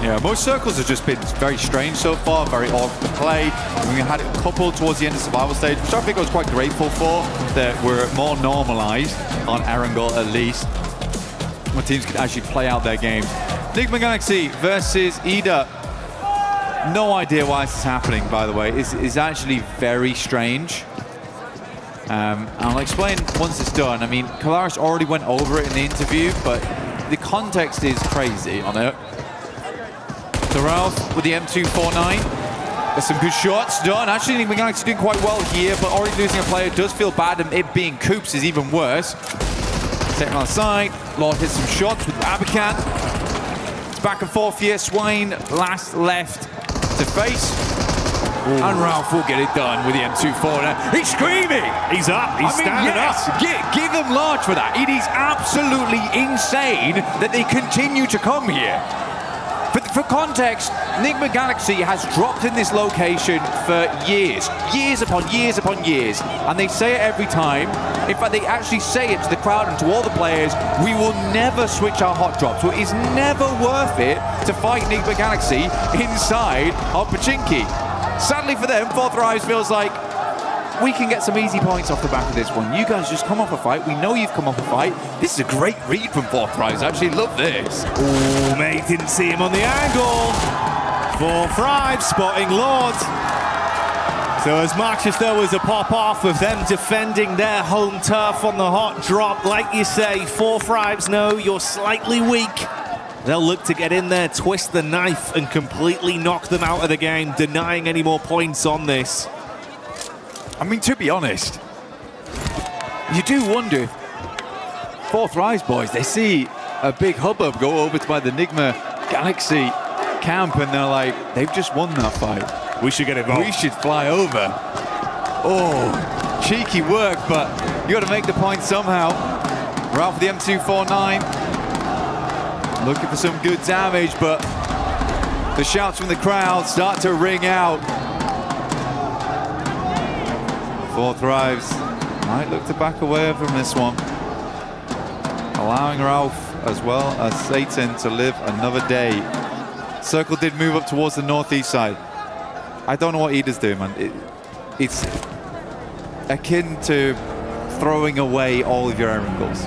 Yeah, most circles have just been very strange so far, very odd to play. We had a couple towards the end of survival stage, which I think I was quite grateful for, that were more normalized on Erangel at least, where teams could actually play out their games. Enigma Galaxy versus Ida. No idea why this is happening, by the way. It's actually very strange. I'll explain once it's done. I mean, Kalaris already went over it in the interview, but the context is crazy on it. Ralph with the M249. There's some good shots done. Actually, Enigma Galaxy doing quite well here, but already losing a player does feel bad, and it being Coops is even worse. Taken on the side. Lord hits some shots with Abacan. It's back and forth here. Swine last left to face. Ooh. And Ralph will get it done with the M249. He's screaming! He's up, he's standing up. Give them large for that. It is absolutely insane that they continue to come here. For context, Enigma Galaxy has dropped in this location for years upon years upon years, and they say it every time. In fact, they actually say it to the crowd and to all the players, we will never switch our hot drop, so it is never worth it to fight Enigma Galaxy inside of Pachinki. Sadly for them, Fourth Rise feels like we can get some easy points off the back of this one. You guys just come off a fight. We know you've come off a fight. This is a great read from Fourth Rise. I actually love this. Oh, mate, didn't see him on the angle. Fourth Rise spotting Lord. So as much as there was a pop-off of them defending their home turf on the hot drop, like you say, Fourth Rise know you're slightly weak. They'll look to get in there, twist the knife, and completely knock them out of the game, denying any more points on this. I mean, to be honest, you do wonder, Fourth Rise boys, they see a big hubbub go over to by the Enigma Galaxy camp, and they're like, they've just won that fight. We should get involved. We should fly over. Oh, cheeky work, but you got to make the point somehow. Ralph with the M249. Looking for some good damage, but the shouts from the crowd start to ring out. Fourth Rise might look to back away from this one, allowing Ralph as well as Satan to live another day. Circle did move up towards the northeast side. I don't know what Ida's doing, man. It's akin to throwing away all of your errand goals.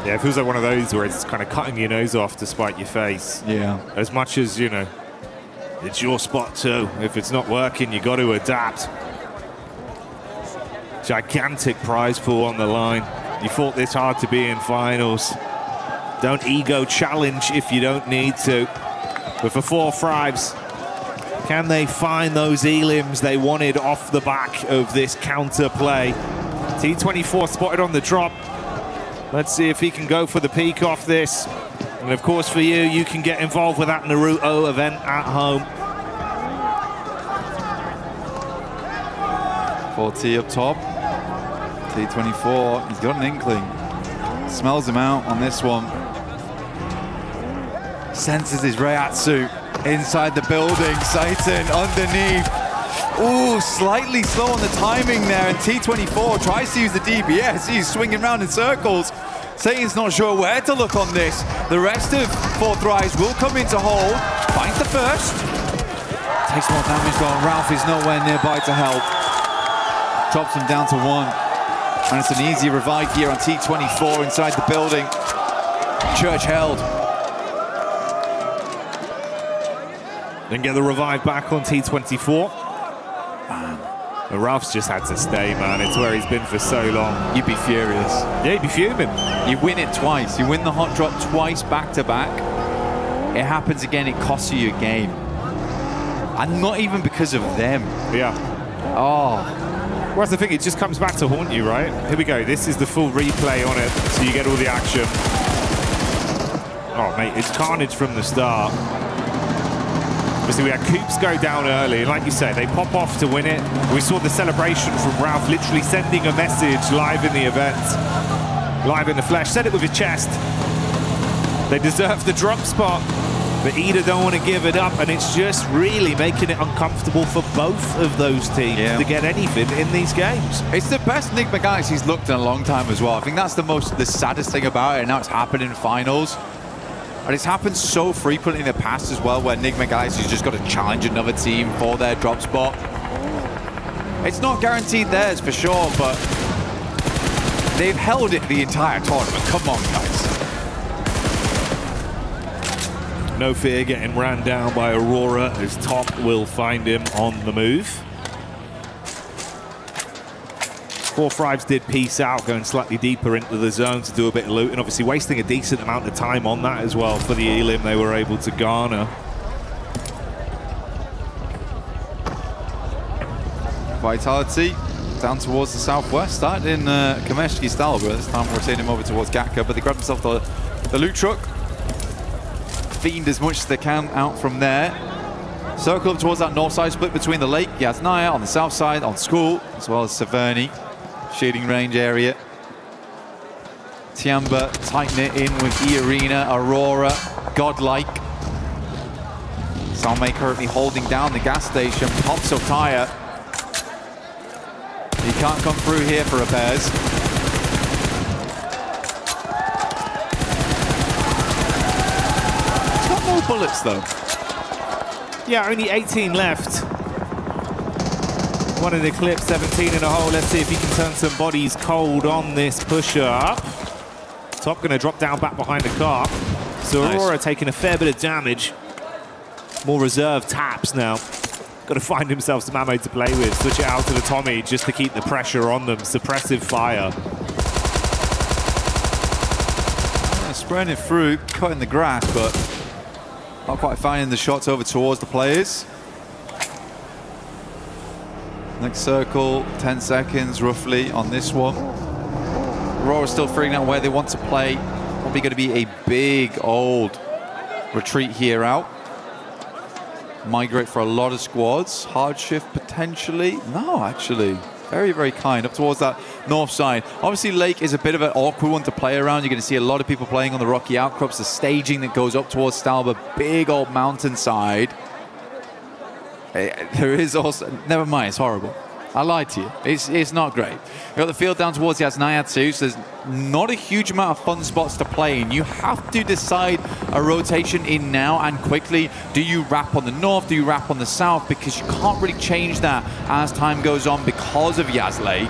Yeah, it feels like one of those where it's kind of cutting your nose off to spite your face. Yeah. As much as, you know, it's your spot too. If it's not working, you got to adapt. Gigantic prize pool on the line. You fought this hard to be in finals. Don't ego challenge if you don't need to. But for Fourth Rise, can they find those elims they wanted off the back of this counter play? T24 spotted on the drop. Let's see if he can go for the peak off this. And of course for you, you can get involved with that Naruto event at home. 4T up top. T24, he's got an inkling. Smells him out on this one. senses his Reiatsu inside the building. Satan underneath. Ooh, slightly slow on the timing there, and T24 tries to use the DBS. He's swinging around in circles. Satan's not sure where to look on this. The rest of Fourth Rise will come into hold. Finds the first. Takes more damage though, and Ralph is nowhere nearby to help. Drops him down to 1. And it's an easy revive here on T24 inside the building. Church held. Then get the revive back on T24. Man, Ralph's just had to stay, man. It's where he's been for so long. You'd be furious. Yeah, you'd be fuming. You win it twice. You win the hot drop twice back to back. It happens again, it costs you your game. And not even because of them. Yeah. Oh. Well, that's the thing, it just comes back to haunt you, right? Here we go, this is the full replay on it, so you get all the action. Oh, mate, it's carnage from the start. Obviously, we had Coops go down early, and like you say, they pop off to win it. We saw the celebration from Ralph literally sending a message live in the event. Live in the flesh, said it with his chest. They deserve the drop spot, but Ida don't want to give it up, and it's just really making it uncomfortable for both of those teams to get anything in these games. It's the best Enigma Galaxy's looked in a long time as well. I think that's the saddest thing about it, and now it's happened in finals. And it's happened so frequently in the past as well, where Enigma Galaxy's just got to challenge another team for their drop spot. It's not guaranteed theirs for sure, but they've held it the entire tournament. Come on, guys. No fear getting ran down by Aurora, as Top will find him on the move. Fourth Rise did peace out, going slightly deeper into the zone to do a bit of loot, and obviously wasting a decent amount of time on that as well for the elim they were able to garner. Vitality down towards the southwest, started in Kameshki style, but this time rotating him over towards Gatka, but they grabbed themselves the loot truck. Fiend as much as they can out from there. Circle up towards that north side, split between the lake, Yasnaya on the south side, on School, as well as Severny. Shooting range area. Tiamba tighten it in with E-Arena, Aurora, Godlike. Salme currently holding down the gas station, pops up tire. He can't come through here for repairs. He's got more bullets though. Yeah, only 18 left. One in the clip, 17 in a hole. Let's see if he can turn some bodies cold on this push-up. Top going to drop down back behind the car. So Aurora taking a fair bit of damage. More reserve taps now. Got to find himself some ammo to play with. Switch it out to the Tommy just to keep the pressure on them. Suppressive fire. Spraying it through, cutting the grass, but not quite finding the shots over towards the players. Next circle, 10 seconds roughly on this one. Aurora still figuring out where they want to play. Probably going to be a big old retreat here out. Migrate for a lot of squads. Hard shift potentially. No, actually. Very, very kind. Up towards that north side. Obviously, Lake is a bit of an awkward one to play around. You're going to see a lot of people playing on the rocky outcrops. The staging that goes up towards Stalba. Big old mountainside. There is also... Never mind, it's horrible. I lied to you. It's not great. You've got the field down towards Yasnaya too, so there's not a huge amount of fun spots to play in. You have to decide a rotation in now and quickly. Do you wrap on the north? Do you wrap on the south? Because you can't really change that as time goes on because of Yas Lake.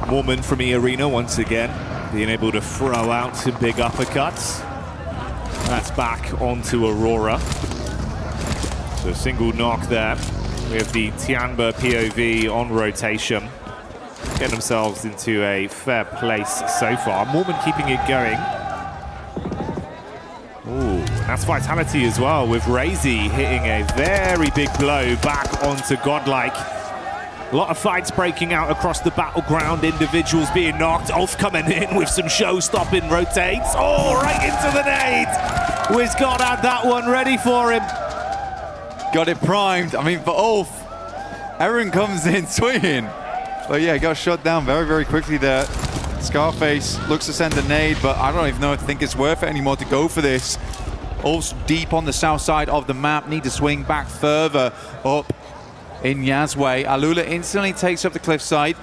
Mormon from E-Arena once again, being able to throw out some big uppercuts. That's back onto Aurora. So a single knock there. We have the Tianba POV on rotation. Getting themselves into a fair place so far. Mormon keeping it going. Ooh, that's Vitality as well, with Razy hitting a very big blow back onto Godlike. A lot of fights breaking out across the battleground. Individuals being knocked. Ulf coming in with some show-stopping rotates. Oh, right into the nade. Wiz God had that one ready for him. Got it primed. I mean, for Ulf, Aaron comes in swinging. But yeah, got shot down very, very quickly there. Scarface looks to send a nade, but I don't even know if I think it's worth it anymore to go for this. Also deep on the south side of the map, need to swing back further up in Yazway. Alula instantly takes up the cliffside.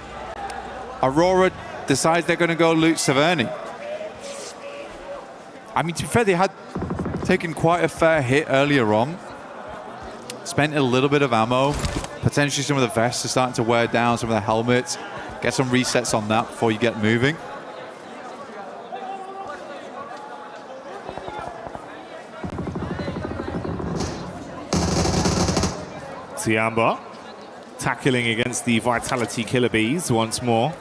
Aurora decides they're going to go loot Severny. I mean, to be fair, they had taken quite a fair hit earlier on. Spent a little bit of ammo. Potentially some of the vests are starting to wear down, some of the helmets. Get some resets on that before you get moving. Tiamba tackling against the Vitality Killer Bees once more.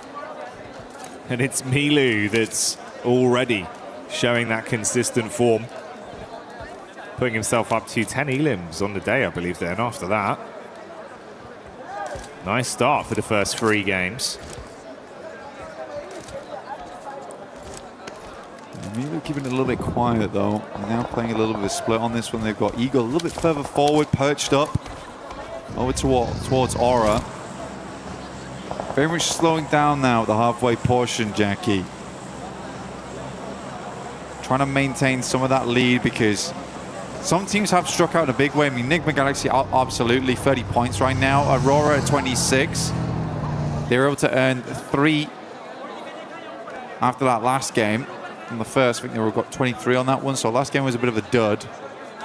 And it's Milu that's already showing that consistent form. Putting himself up to 10 elims on the day, I believe, then after that. Nice start for the first 3 games. Milu keeping it a little bit quiet, though. Now playing a little bit of a split on this one. They've got Eagle a little bit further forward, perched up. Over towards Aura. Very much slowing down now at the halfway portion, Jackie. Trying to maintain some of that lead because some teams have struck out in a big way. I mean, Enigma Galaxy absolutely 30 points right now. Aurora at 26. They were able to earn 3 after that last game. In the first, I think they got 23 on that one. So last game was a bit of a dud.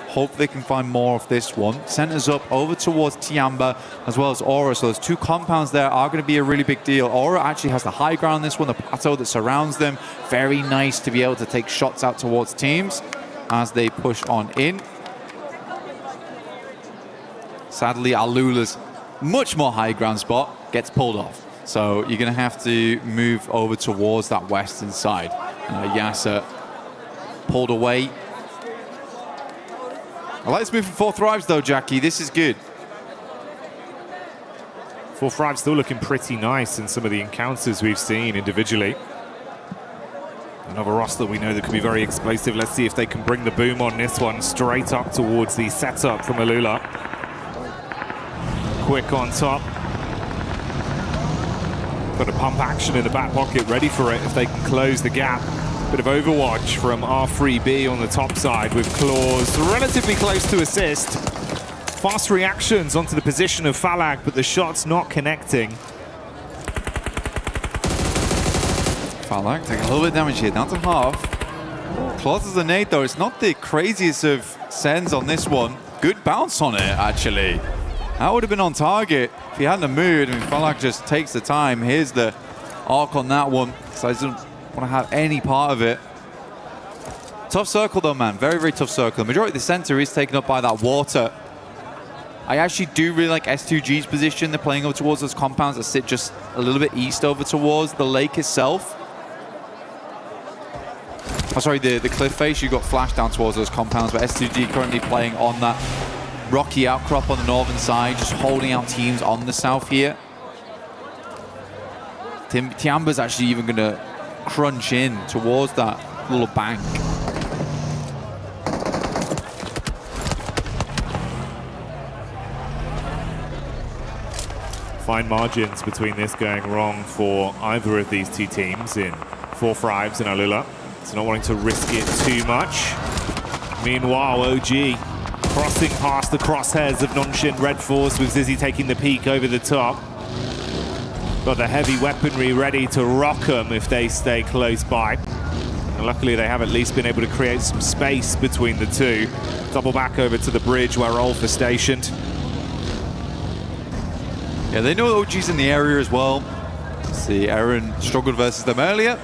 Hope they can find more of this one. Centers up over towards Tiamba as well as Aura. So those 2 compounds there are going to be a really big deal. Aura actually has the high ground on this one, the plateau that surrounds them. Very nice to be able to take shots out towards teams as they push on in. Sadly, Alula's much more high ground spot gets pulled off. So you're going to have to move over towards that western side. Yasser pulled away. Let's move for 4 Thrives though, Jackie. This is good. 4 Thrives still looking pretty nice in some of the encounters we've seen individually. Another roster we know that could be very explosive. Let's see if they can bring the boom on this one straight up towards the setup from Alula. Quick on top. Got a pump action in the back pocket ready for it if they can close the gap. Bit of overwatch from R3B on the top side with Claws relatively close to assist. Fast reactions onto the position of Falag, but the shot's not connecting. Falag taking a little bit of damage here, down to half. Claws as a nade though, it's not the craziest of sends on this one. Good bounce on it, actually. That would have been on target if he hadn't moved. I mean, Falag just takes the time. Here's the arc on that one. So he doesn't want to have any part of it. Tough circle though, man. Very, very tough circle. The majority of the center is taken up by that water. I actually do really like S2G's position. They're playing over towards those compounds that sit just a little bit east over towards the lake itself. Oh, sorry, the cliff face. You got flashed down towards those compounds, but S2G currently playing on that rocky outcrop on the northern side, just holding out teams on the south here. Tiamba's actually even going to crunch in towards that little bank. Fine margins between this going wrong for either of these 2 teams in 4 Thrives and Alula. So not wanting to risk it too much. Meanwhile, OG crossing past the crosshairs of Nonshin Red Force with Zizzy taking the peak over the top. Got the heavy weaponry ready to rock them if they stay close by. And luckily they have at least been able to create some space between the 2. Double back over to the bridge where Rolf is stationed. Yeah, they know OG's in the area as well. See, Aaron struggled versus them earlier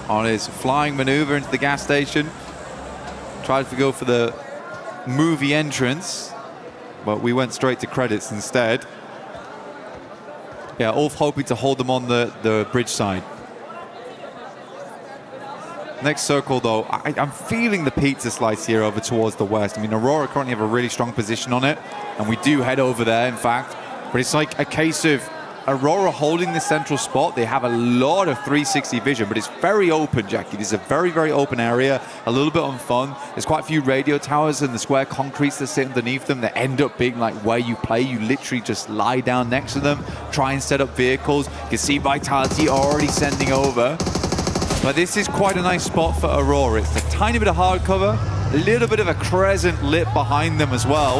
on his flying maneuver into the gas station. Tried to go for the movie entrance, but we went straight to credits instead. Yeah, Ulf hoping to hold them on the bridge side. Next circle, though, I'm feeling the pizza slice here over towards the west. I mean, Aurora currently have a really strong position on it, and we do head over there, in fact. But it's like a case of Aurora holding the central spot. They have a lot of 360 vision, but it's very open, Jackie. This is a very, very open area, a little bit unfun. There's quite a few radio towers and the square concretes that sit underneath them that end up being like where you play. You literally just lie down next to them, try and set up vehicles. You can see Vitality already sending over But this is quite a nice spot for Aurora. It's a tiny bit of hard cover, a little bit of a crescent lit behind them as well.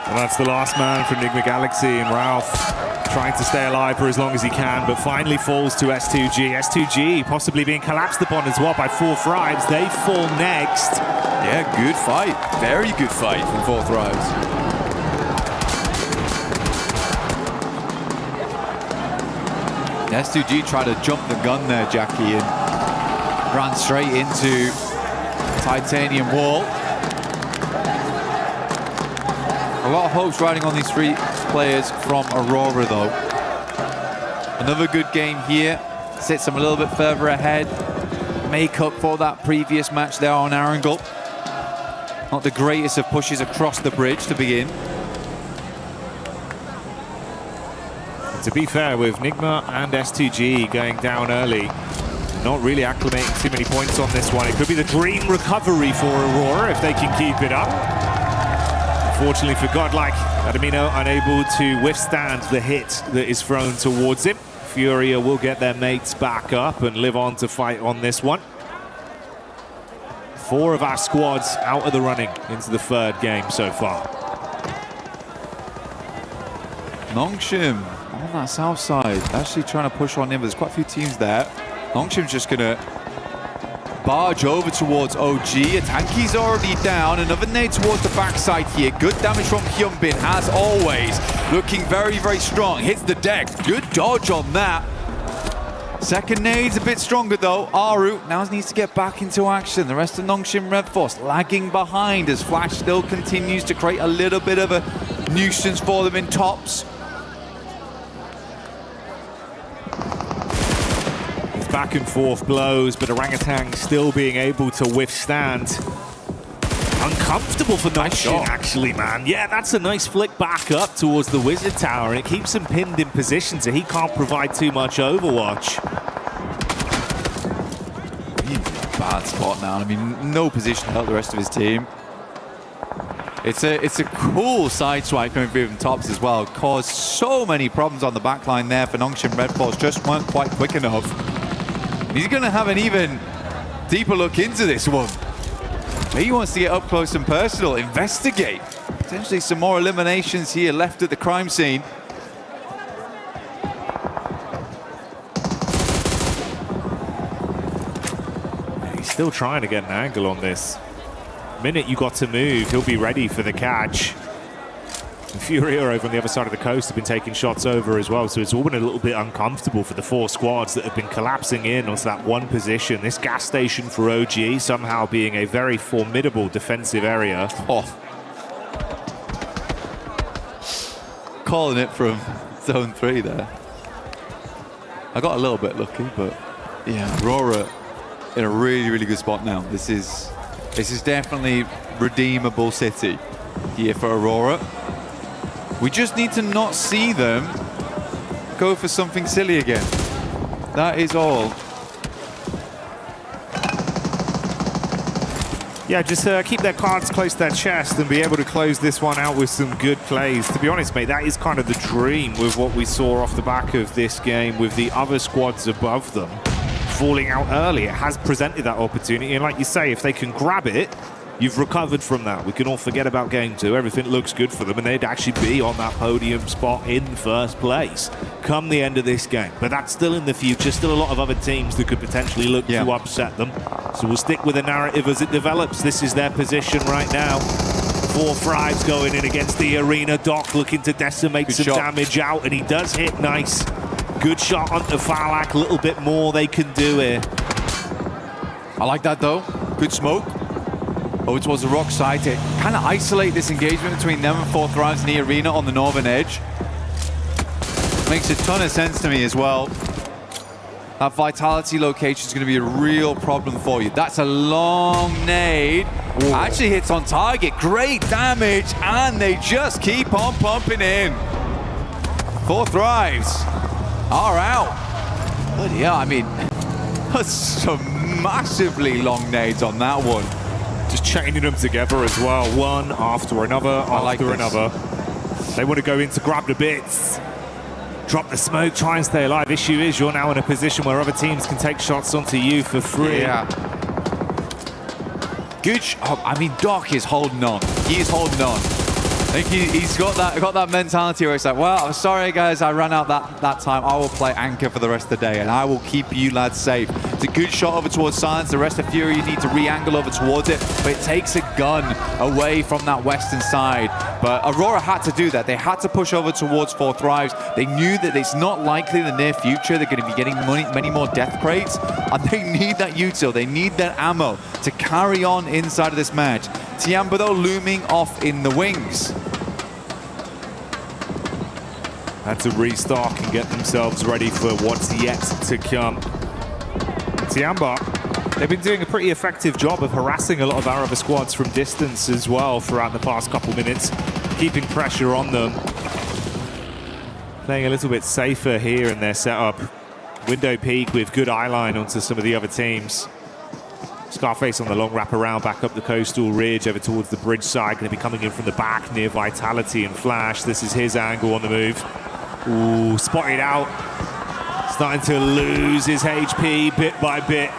And that's the last man for Enigma Galaxy, and Ralph trying to stay alive for as long as he can, but finally falls to S2G. S2G possibly being collapsed upon as well by 4 Thrives. They fall next. Yeah, good fight. Very good fight from 4 Thrives. S2G tried to jump the gun there, Jackie, and ran straight into titanium wall. A lot of hopes riding on these 3 players from Aurora, though. Another good game here. Sets them a little bit further ahead. Make up for that previous match there on Arundel. Not the greatest of pushes across the bridge to begin. To be fair, with Nigma and S2G going down early, not really acclimating too many points on this one. It could be the dream recovery for Aurora if they can keep it up. Unfortunately for Godlike, Adamino unable to withstand the hit that is thrown towards him. Furia will get their mates back up and live on to fight on this one. 4 of our squads out of the running into the 3rd game so far. Nongshim on that south side, actually trying to push on in, but there's quite a few teams there. Nongshim's just gonna barge over towards OG. A Tanky's already down. Another nade towards the backside here. Good damage from Hyunbin, as always. Looking very, very strong. Hits the deck. Good dodge on that. Second nade's a bit stronger though. Aru now needs to get back into action. The rest of Nongshim Red Force lagging behind as Flash still continues to create a little bit of a nuisance for them in tops. Back and forth blows, but Orangutan still being able to withstand. Uncomfortable for Nongshim, actually, man. Yeah, that's a nice flick back up towards the Wizard Tower, and it keeps him pinned in position, so he can't provide too much Overwatch. He's in a bad spot now. I mean, no position to help the rest of his team. It's a cool side swipe coming through from tops as well. Caused so many problems on the backline there for Nongshim Red Force. Just weren't quite quick enough. He's going to have an even deeper look into this one. He wants to get up close and personal, investigate. Potentially some more eliminations here left at the crime scene. He's still trying to get an angle on this. The minute you got to move, he'll be ready for the catch. And Furia over on the other side of the coast have been taking shots over as well, so it's all been a little bit uncomfortable for the 4 squads that have been collapsing in onto that one position. This gas station for OG somehow being a very formidable defensive area. Oh. Calling it from zone 3 there. I got a little bit lucky, but yeah, Aurora in a really, really good spot now. This is definitely redeemable city here for Aurora. We just need to not see them go for something silly again. That is all. Yeah, just keep their cards close to their chest and be able to close this one out with some good plays. To be honest, mate, that is kind of the dream with what we saw off the back of this game with the other squads above them falling out early. It has presented that opportunity, and like you say, if they can grab it, you've recovered from that. We can all forget about game 2. Everything looks good for them, and they'd actually be on that podium spot in first place come the end of this game. But that's still in the future. Still a lot of other teams that could potentially look to upset them. So we'll stick with the narrative as it develops. This is their position right now. 4 Thrives going in against the arena. Doc looking to decimate some damage out, and he does hit nice. Good shot onto Falak. A little bit more they can do here. I like that though. Good smoke. Over towards the rock side to kind of isolate this engagement between them and 4 Thrives in the arena on the northern edge. Makes a ton of sense to me as well. That vitality location is going to be a real problem for you. That's a long nade. Ooh. Actually hits on target. Great damage, and they just keep on pumping in. 4 Thrives are out. But yeah, I mean, that's some massively long nades on that one. Just chaining them together as well, one after another, after another. They want to go in to grab the bits. drop the smoke, try and stay alive. Issue is you're now in a position where other teams can take shots onto you for free. Yeah. Good. I mean, Doc is holding on. He is holding on. I think he's got that mentality where it's like, well, I'm sorry guys, I ran out that time. I will play anchor for the rest of the day, and I will keep you lads safe. It's a good shot over towards Silence. The rest of Fury need to re-angle over towards it, but it takes a gun away from that western side. But Aurora had to do that. They had to push over towards 4 Thrives. They knew that it's not likely in the near future they're going to be getting many more death crates, and they need that util. They need that ammo to carry on inside of this match. Tiamba though looming off in the wings. Had to restock and get themselves ready for what's yet to come. Tiamba, they've been doing a pretty effective job of harassing a lot of our other squads from distance as well throughout the past couple minutes, keeping pressure on them. Playing a little bit safer here in their setup. Window peek with good eye line onto some of the other teams. Scarface on the long wrap around back up the coastal ridge over towards the bridge side, going to be coming in from the back near Vitality and Flash. This is his angle on the move. Ooh, spotted out. Starting to lose his HP bit by bit.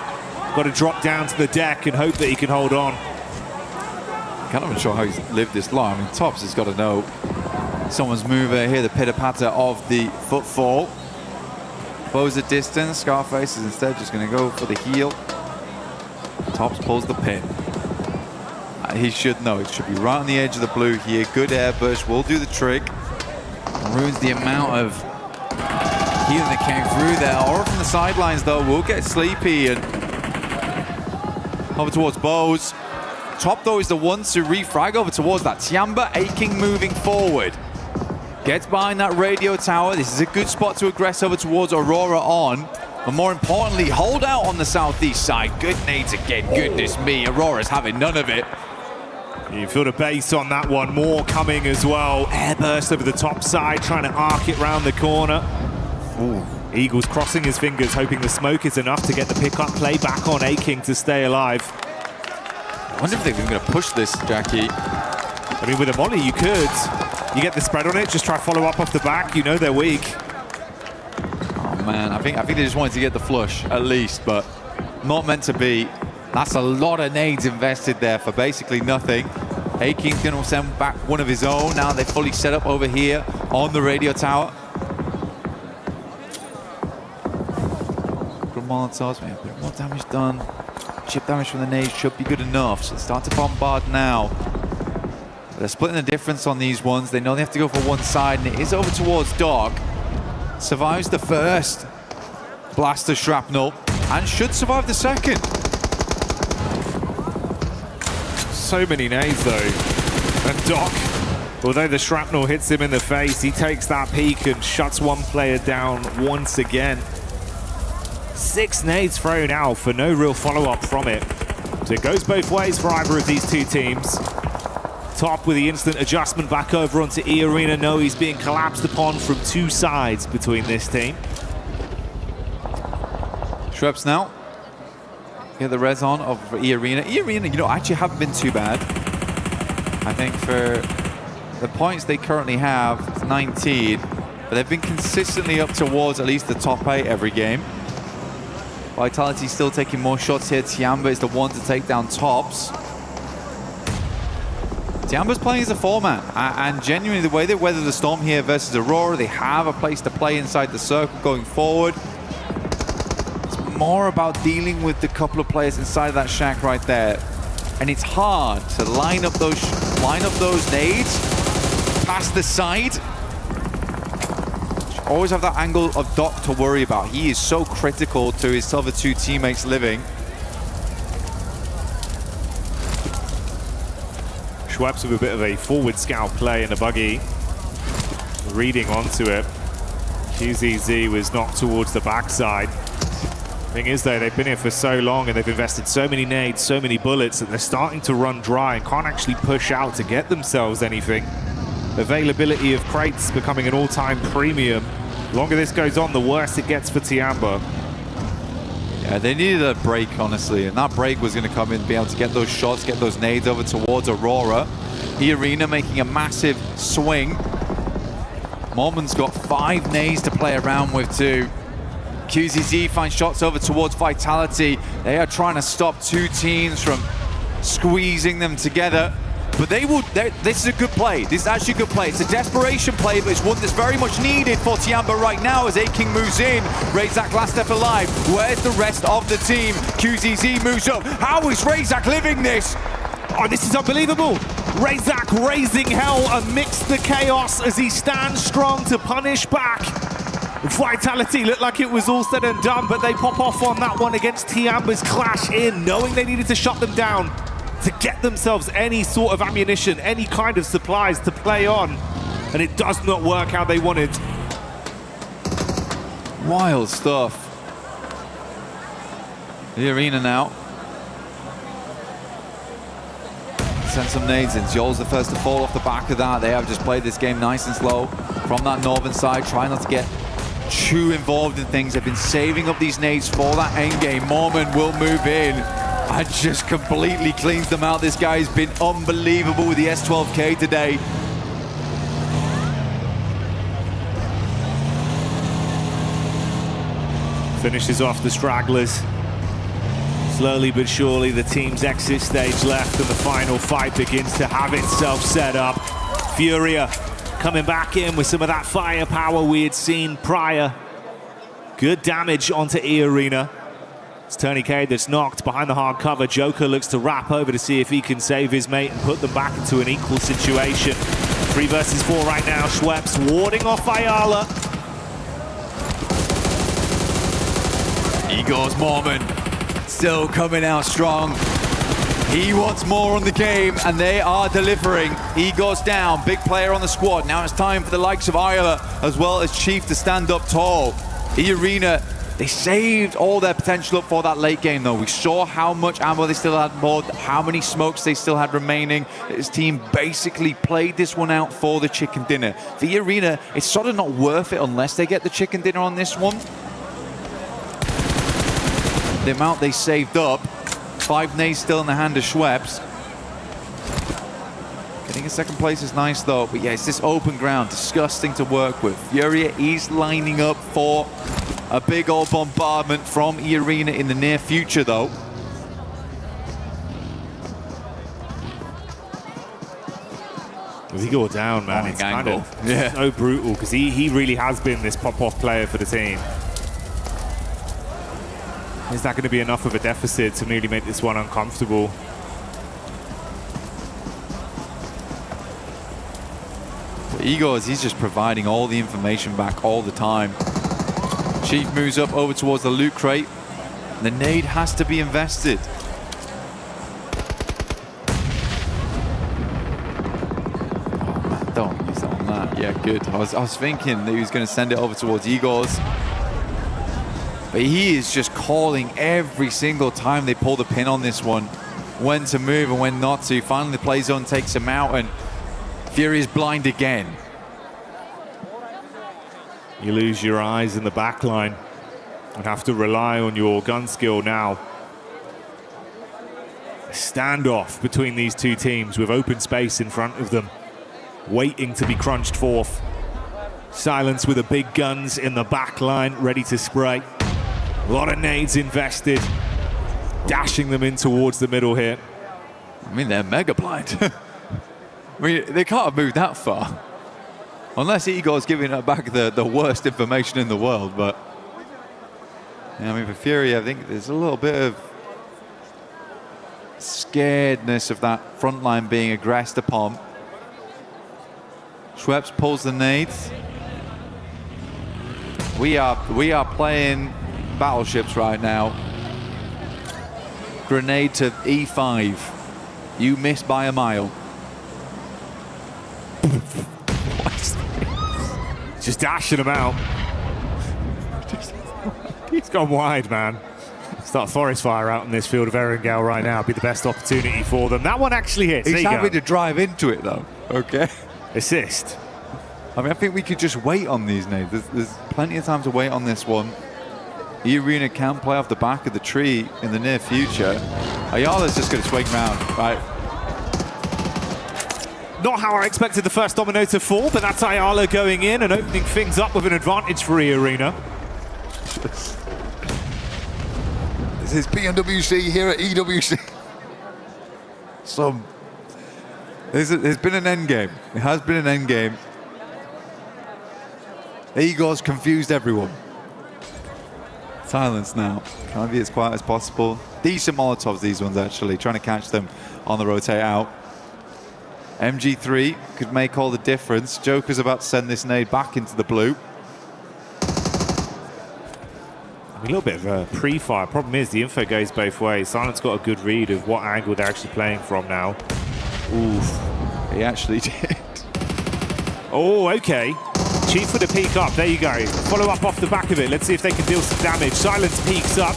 Got to drop down to the deck and hope that he can hold on. Kind of unsure how he's lived this long. I mean, Tops has got to know someone's mover here, the pitter-patter of the footfall. Bows at distance. Scarface is instead just going to go for the heel. Tops pulls the pin. He should know. It should be right on the edge of the blue here. Good air burst will do the trick. Ruins the amount of healing that came through there. Aura from the sidelines, though, will get sleepy and over towards Bows. Top, though, is the one to refrag over towards that. Tiamba aching moving forward. Gets behind that radio tower. This is a good spot to aggress over towards Aurora on. But more importantly, hold out on the southeast side. Good nades again. Goodness me, Aurora's having none of it. You feel the base on that one. More coming as well. Airburst over the top side, trying to arc it round the corner. Ooh. Eagles crossing his fingers, hoping the smoke is enough to get the pickup play back on Aching to stay alive. I wonder if they're going to push this, Jackie. I mean, with a molly, you could. You get the spread on it, just try follow up off the back. You know they're weak. Oh, man. I think they just wanted to get the flush, at least, but not meant to be. That's a lot of nades invested there for basically nothing. Aking's going to send back one of his own. Now they're fully set up over here on the radio tower. Good Molotovs, man. A bit more damage done. Chip damage from the nades should be good enough. So start to bombard now. They're splitting the difference on these ones. They know they have to go for one side, and it is over towards Dog. Survives the first blaster shrapnel and should survive the second. So many nades though, and Doc, although the shrapnel hits him in the face, he takes that peek and shuts one player down once again. 6 nades thrown out for no real follow-up from it. So it goes both ways for either of these two teams. Top with the instant adjustment back over onto E Arena. No, he's being collapsed upon from 2 sides between this team. Shreps now. Get the res on of E Arena. E Arena, you know, actually haven't been too bad. I think for the points they currently have, it's 19, but they've been consistently up towards at least the top 8 every game. Vitality still taking more shots here. Tiamba is the one to take down Tops. Tiamba's playing as a 4-man, and genuinely the way they weather the storm here versus Aurora, they have a place to play inside the circle going forward. More about dealing with the couple of players inside of that shack right there, and it's hard to line up those nades past the side. Always have that angle of Doc to worry about. He is so critical to his other 2 teammates living. Schweppes with a bit of a forward scout play in the buggy, reading onto it. QZZ was knocked towards the backside. Thing is though, they've been here for so long and they've invested so many nades, so many bullets that they're starting to run dry and can't actually push out to get themselves anything. Availability of crates becoming an all-time premium. The longer this goes on, the worse it gets for Tiamba. Yeah, they needed a break, honestly, and that break was going to come in, be able to get those shots, get those nades over towards Aurora. E Arena making a massive swing. Mormon's got 5 nades to play around with too. QZZ finds shots over towards Vitality. They are trying to stop 2 teams from squeezing them together. But this is a good play. This is actually a good play. It's a desperation play, but it's one that's very much needed for Tiamba right now as A-King moves in. Razak last step alive. Where's the rest of the team? QZZ moves up. How is Razak living this? Oh, this is unbelievable. Razak raising hell amidst the chaos as he stands strong to punish back. Vitality looked like it was all said and done, but they pop off on that one against Tiamba's clash in, knowing they needed to shut them down to get themselves any sort of ammunition, any kind of supplies to play on. And it does not work how they wanted. Wild stuff. The arena now. Send some nades in. Joel's the first to fall off the back of that. They have just played this game nice and slow from that northern side, trying not to get too involved in things. They've been saving up these nades for that end game. Mormon will move in and just completely cleans them out. This guy's been unbelievable with the S12K today. Finishes off the stragglers. Slowly but surely, the team's exit stage left and the final fight begins to have itself set up. Furia coming back in with some of that firepower we had seen prior. Good damage onto E Arena. It's Tony Cade that's knocked behind the hard cover. Joker looks to wrap over to see if he can save his mate and put them back into an equal situation. 3 versus 4 right now. Schweppes warding off Ayala. Igor's Mormon still coming out strong. He wants more on the game, and they are delivering. Igor's down, big player on the squad. Now it's time for the likes of Ayala as well as Chief to stand up tall. E-Arena, they saved all their potential up for that late game, though. We saw how much ammo they still had more, how many smokes they still had remaining. His team basically played this one out for the chicken dinner. For E-Arena, it's sort of not worth it unless they get the chicken dinner on this one. The amount they saved up, 5 nades still in the hand of Schweppes. Getting a second place is nice though, but yeah, it's this open ground, disgusting to work with. Furia is lining up for a big old bombardment from E-Arena in the near future though. As he go down, man, it's kind of so brutal because he really has been this pop-off player for the team. Is that going to be enough of a deficit to really make this one uncomfortable? For Igor, he's just providing all the information back all the time. Chief moves up over towards the loot crate. The nade has to be invested. Oh man, don't use that on that. Yeah, good. I was thinking that he was going to send it over towards Igor's. But he is just calling every single time they pull the pin on this one, when to move and when not to. Finally, the play zone takes him out, and Fury is blind again. You lose your eyes in the back line and have to rely on your gun skill now. A standoff between these two teams with open space in front of them, waiting to be crunched forth. Silence with the big guns in the back line, ready to spray. A lot of nades invested, dashing them in towards the middle here. I mean, they're mega blind. I mean, they can't have moved that far. Unless Igor's giving back the worst information in the world, but... Yeah, I mean, for Fury, I think there's a little bit of scaredness of that front line being aggressed upon. Schweppes pulls the nades. We are playing battleships right now. Grenade to E5. You missed by a mile. Just dashing them out. He's gone wide, man. Start a forest fire out in this field of Erangel right now. Be the best opportunity for them. That one actually hits. He's having to drive into it, though. Okay. Assist. I mean, I think we could just wait on these nades. There's plenty of time to wait on this one. E-Arena can play off the back of the tree in the near future. Ayala's just going to swing round, right? not how I expected the first domino to fall, but that's Ayala going in and opening things up with an advantage for E-Arena. This is PMWC here at EWC. There's been an end game. It has been an end game. Igor's confused everyone. Silence now. Trying to be as quiet as possible. Decent Molotovs, these ones, actually. Trying to catch them on the rotate out. MG3 could make all the difference. Joker's about to send this nade back into the blue. A little bit of a pre-fire. Problem is, the info goes both ways. Silence got a good read of what angle they're actually playing from now. Oof. He actually did. Oh, okay. Chief with a peek up. There you go. Follow up off the back of it. Let's see if they can deal some damage. Silence peeks up.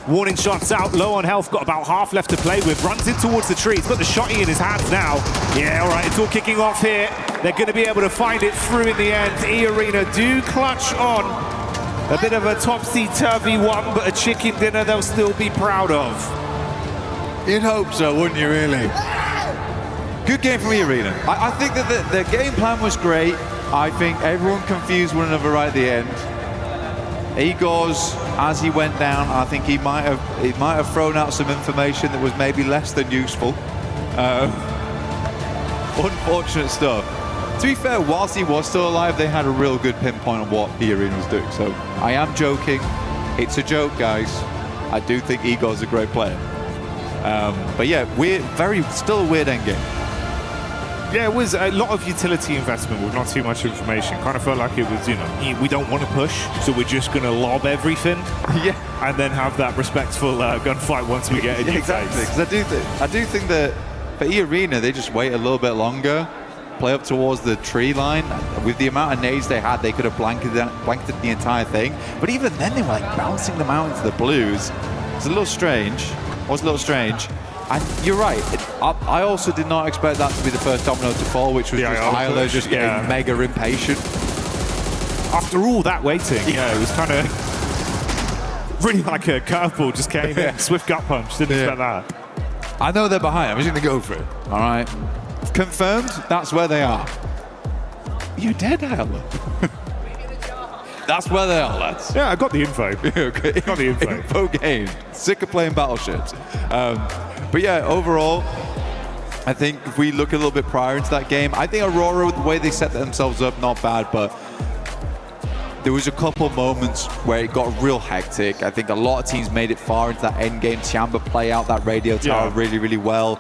Warning shots out. Low on health. Got about half left to play with. Runs in towards the tree. He's got the shotty in his hands now. Yeah, all right. It's all kicking off here. They're going to be able to find it through in the end. E-Arena do clutch on. A bit of a topsy-turvy one, but a chicken dinner they'll still be proud of. You'd hope so, wouldn't you, really? Good game from E-Arena. I think that the game plan was great. I think everyone confused one another right at the end. Igor's, as he went down, I think he might have thrown out some information that was maybe less than useful. Unfortunate stuff. To be fair, whilst he was still alive, they had a real good pinpoint on what E-Arena was doing. So I am joking. It's a joke, guys. I do think Igor's a great player. But yeah, still a weird endgame. Yeah, it was a lot of utility investment with not too much information. Kind of felt like it was, we don't want to push, so we're just going to lob everything. Yeah. And then have that respectful gunfight once we get in your exactly. face. Because I do think that for E-Arena, they just wait a little bit longer, play up towards the tree line. With the amount of nades they had, they could have blanketed the entire thing. But even then, they were like bouncing them out into the blues. It's a little strange. It was a little strange. And you're right. I also did not expect that to be the first domino to fall, which was just Isla just getting mega impatient. After all that waiting, it was kind of really like a curveball just came in. Swift gut punch. Didn't expect that. I know they're behind. I'm just going to go for it. All right. Confirmed, that's where they are. You're dead, Isla. That's where they are, lads. Yeah, I got the info. Okay. Got the info. Info gained. Sick of playing battleships. But yeah, overall, I think if we look a little bit prior into that game, I think Aurora, the way they set themselves up, not bad, but there was a couple moments where it got real hectic. I think a lot of teams made it far into that end game. Tiamba play out that radio tower really, really well.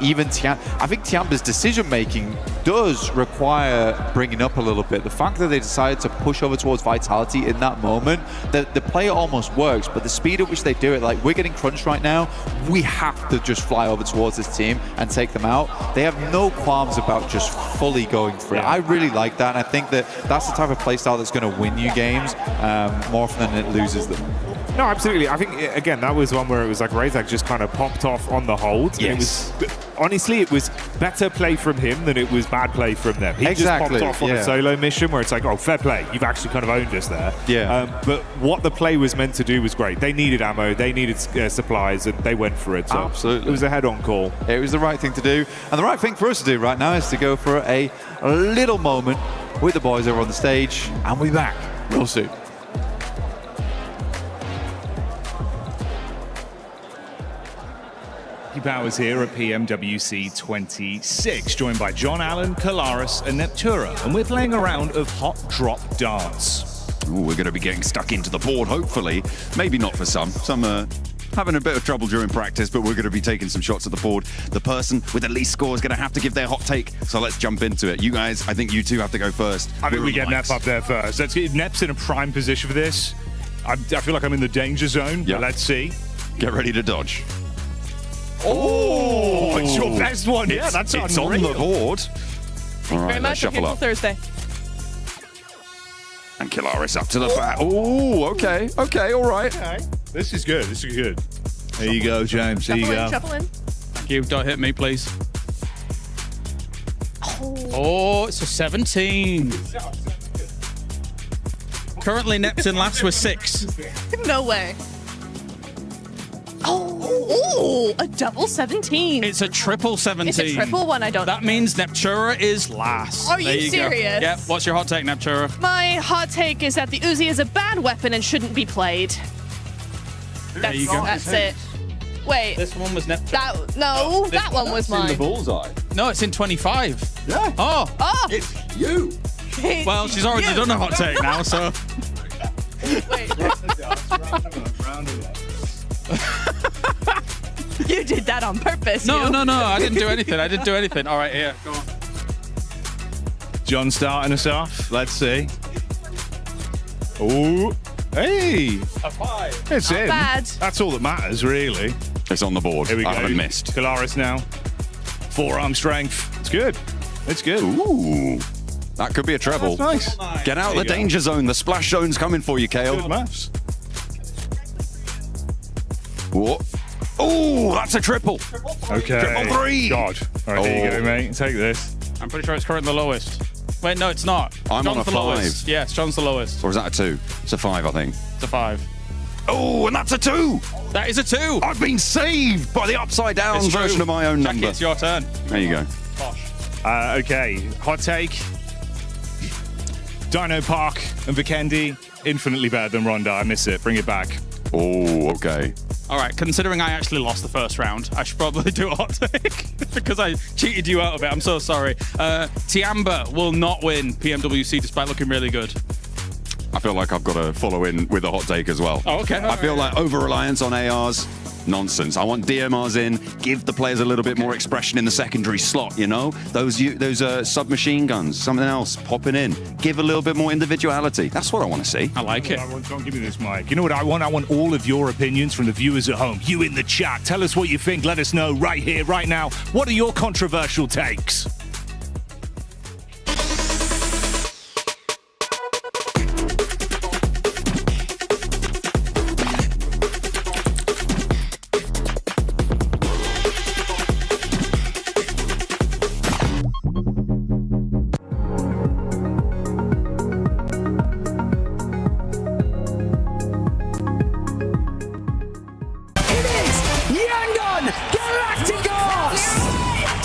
Even I think Tiamba's decision-making does require bringing up a little bit. The fact that they decided to push over towards Vitality in that moment, the play almost works, but the speed at which they do it, like we're getting crunched right now, we have to just fly over towards this team and take them out. They have no qualms about just fully going for it. I really like that, and I think that that's the type of playstyle that's going to win you games more often than it loses them. No, absolutely. I think, again, that was one where it was like Razak just kind of popped off on the hold. Yes. Honestly, it was better play from him than it was bad play from them. He just popped off on a solo mission where it's like, oh, fair play. You've actually kind of owned us there. Yeah. But what the play was meant to do was great. They needed ammo, they needed supplies, and they went for it. So absolutely. It was a head-on call. It was the right thing to do. And the right thing for us to do right now is to go for a little moment with the boys over on the stage, and we'll be back real soon. Powers here at PMWC 26, joined by John Allen, Kalaris, and Neptura, and we're playing a round of Hot Drop Dance. Ooh, we're going to be getting stuck into the board, hopefully. Maybe not for some. Some are having a bit of trouble during practice, but we're going to be taking some shots at the board. The person with the least score is going to have to give their hot take, so let's jump into it. You guys, I think you two have to go first. I think we get Nep up there first. Let's get Nep's in a prime position for this. I feel like I'm in the danger zone, but let's see. Get ready to dodge. Oh, it's your best one. Yeah, that's it's on the board. Thank you very much. Shuffle up. Thursday. And Kilaris up to the bat. Oh, okay. Okay, all right. Okay. This is good. This is good. There you go, James. There you go. Shuffle in. Thank you. Don't hit me, please. Oh, it's a 17. Currently, Neptune last with 6. No way. Ooh, a double 17. It's a triple 17. It's a triple one, I don't That means Neptura is last. Are There you go. serious? Yep. What's your hot take, Neptura? My hot take is that the Uzi is a bad weapon and shouldn't be played. There you go. That's it. Wait. This one was Neptura. That one was mine. bullseye. No, it's in 25. Yeah. Oh. It's you. Well, she's already done a hot take now, so. You did that on purpose. No, I didn't do anything. All right, here, go on. John starting us off. Let's see. Oh, hey. A 5. It's Not in. bad. That's all that matters, really. It's on the board. Here we go. I haven't missed. Kalaris now. Forearm strength. It's good. It's good. Ooh. That could be a treble. That's nice. Get out of the danger zone. The splash zone's coming for you, Kale. Good maths. Whoa. Oh, that's a triple. Okay. Triple 3. God. All right, there you go, mate. Take this. I'm pretty sure it's currently the lowest. Wait, no, it's not. I'm John's on a the 5. lowest. Yes, John's the lowest. Or is that a 2? It's a 5, I think. It's a 5. Oh, and that's a 2. That is a 2. I've been saved by the upside down It's true. version of my own Jackie, number. it's your turn. There you go. Okay. Hot take. Dino Park and Vikendi, infinitely better than Ronda. I miss it. Bring it back. Oh, okay. All right, considering I actually lost the first round, I should probably do a hot take because I cheated you out of it. I'm so sorry. Tiamba will not win PMWC despite looking really good. I feel like I've got to follow in with a hot take as well. Oh, okay. I feel like over-reliance on ARs, nonsense. I want DMRs in, give the players a little bit more expression in the secondary slot, you know? Those submachine guns, something else popping in. Give a little bit more individuality. That's what I want to see. I like it. Don't give me this mic. You know what I want? I want all of your opinions from the viewers at home. You in the chat. Tell us what you think. Let us know right here, right now. What are your controversial takes?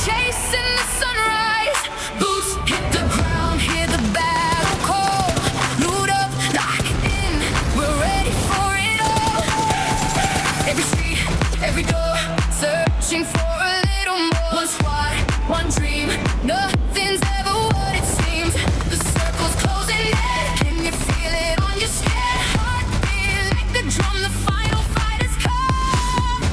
Chasing the sunrise, boots hit the ground, hear the battle call. Loot up, lock in, we're ready for it all. Every street, every door, searching for a little more. One squad, one dream, nothing's ever what it seems. The circle's closing in, can you feel it on your skin? Heartbeat like the drum, the final fight has come.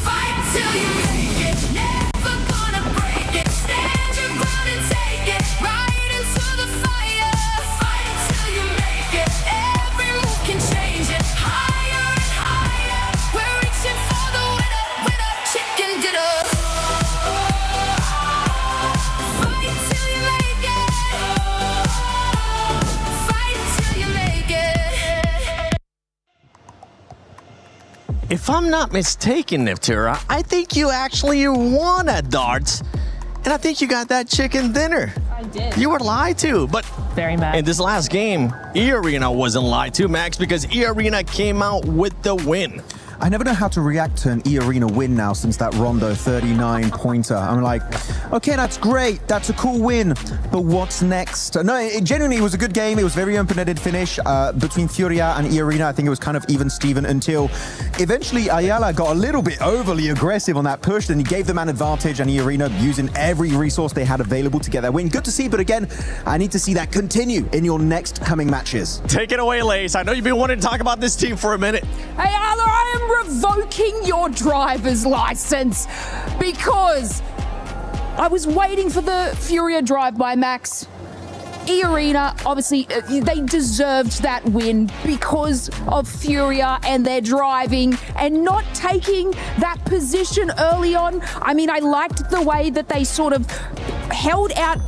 Fight till you make it, never gonna break it. Stand your ground and take it, right into the fire. Fight till you make it, every move can change it. Higher and higher, we're reaching for the winner, winner, chicken dinner. Fight till you make it, fight till you make it. If I'm not mistaken, Neptura, I think you actually won at darts. And I think you got that chicken dinner. I did. You were lied to, but Very mad. in this last game, E-Arena wasn't lied to, Max, because E-Arena came out with the win. I never know how to react to an E-Arena win now since that Rondo 39 pointer. I'm like, okay, that's great. That's a cool win. But what's next? No, it genuinely was a good game. It was very open-ended finish between Furia and E-Arena. I think it was kind of even Steven until eventually Ayala got a little bit overly aggressive on that push. Then he gave the man advantage and E-Arena using every resource they had available to get that win. Good to see, but again, I need to see that continue in your next coming matches. Take it away, Lace. I know you've been wanting to talk about this team for a minute. Hey, Arlo, I am revoking your driver's license because I was waiting for the Furia drive by Max. E-Arena, obviously, they deserved that win because of Furia and their driving and not taking that position early on. I mean, I liked the way that they sort of held out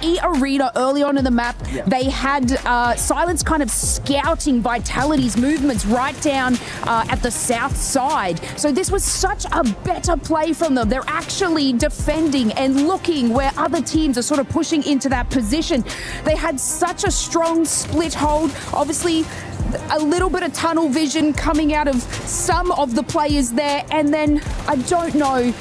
E-Arena early on in the map. Yeah. They had Silence kind of scouting Vitality's movements right down at the south side. So this was such a better play from them. They're actually defending and looking where other teams are sort of pushing into that position. They had such a strong split hold. Obviously, a little bit of tunnel vision coming out of some of the players there, and then I don't know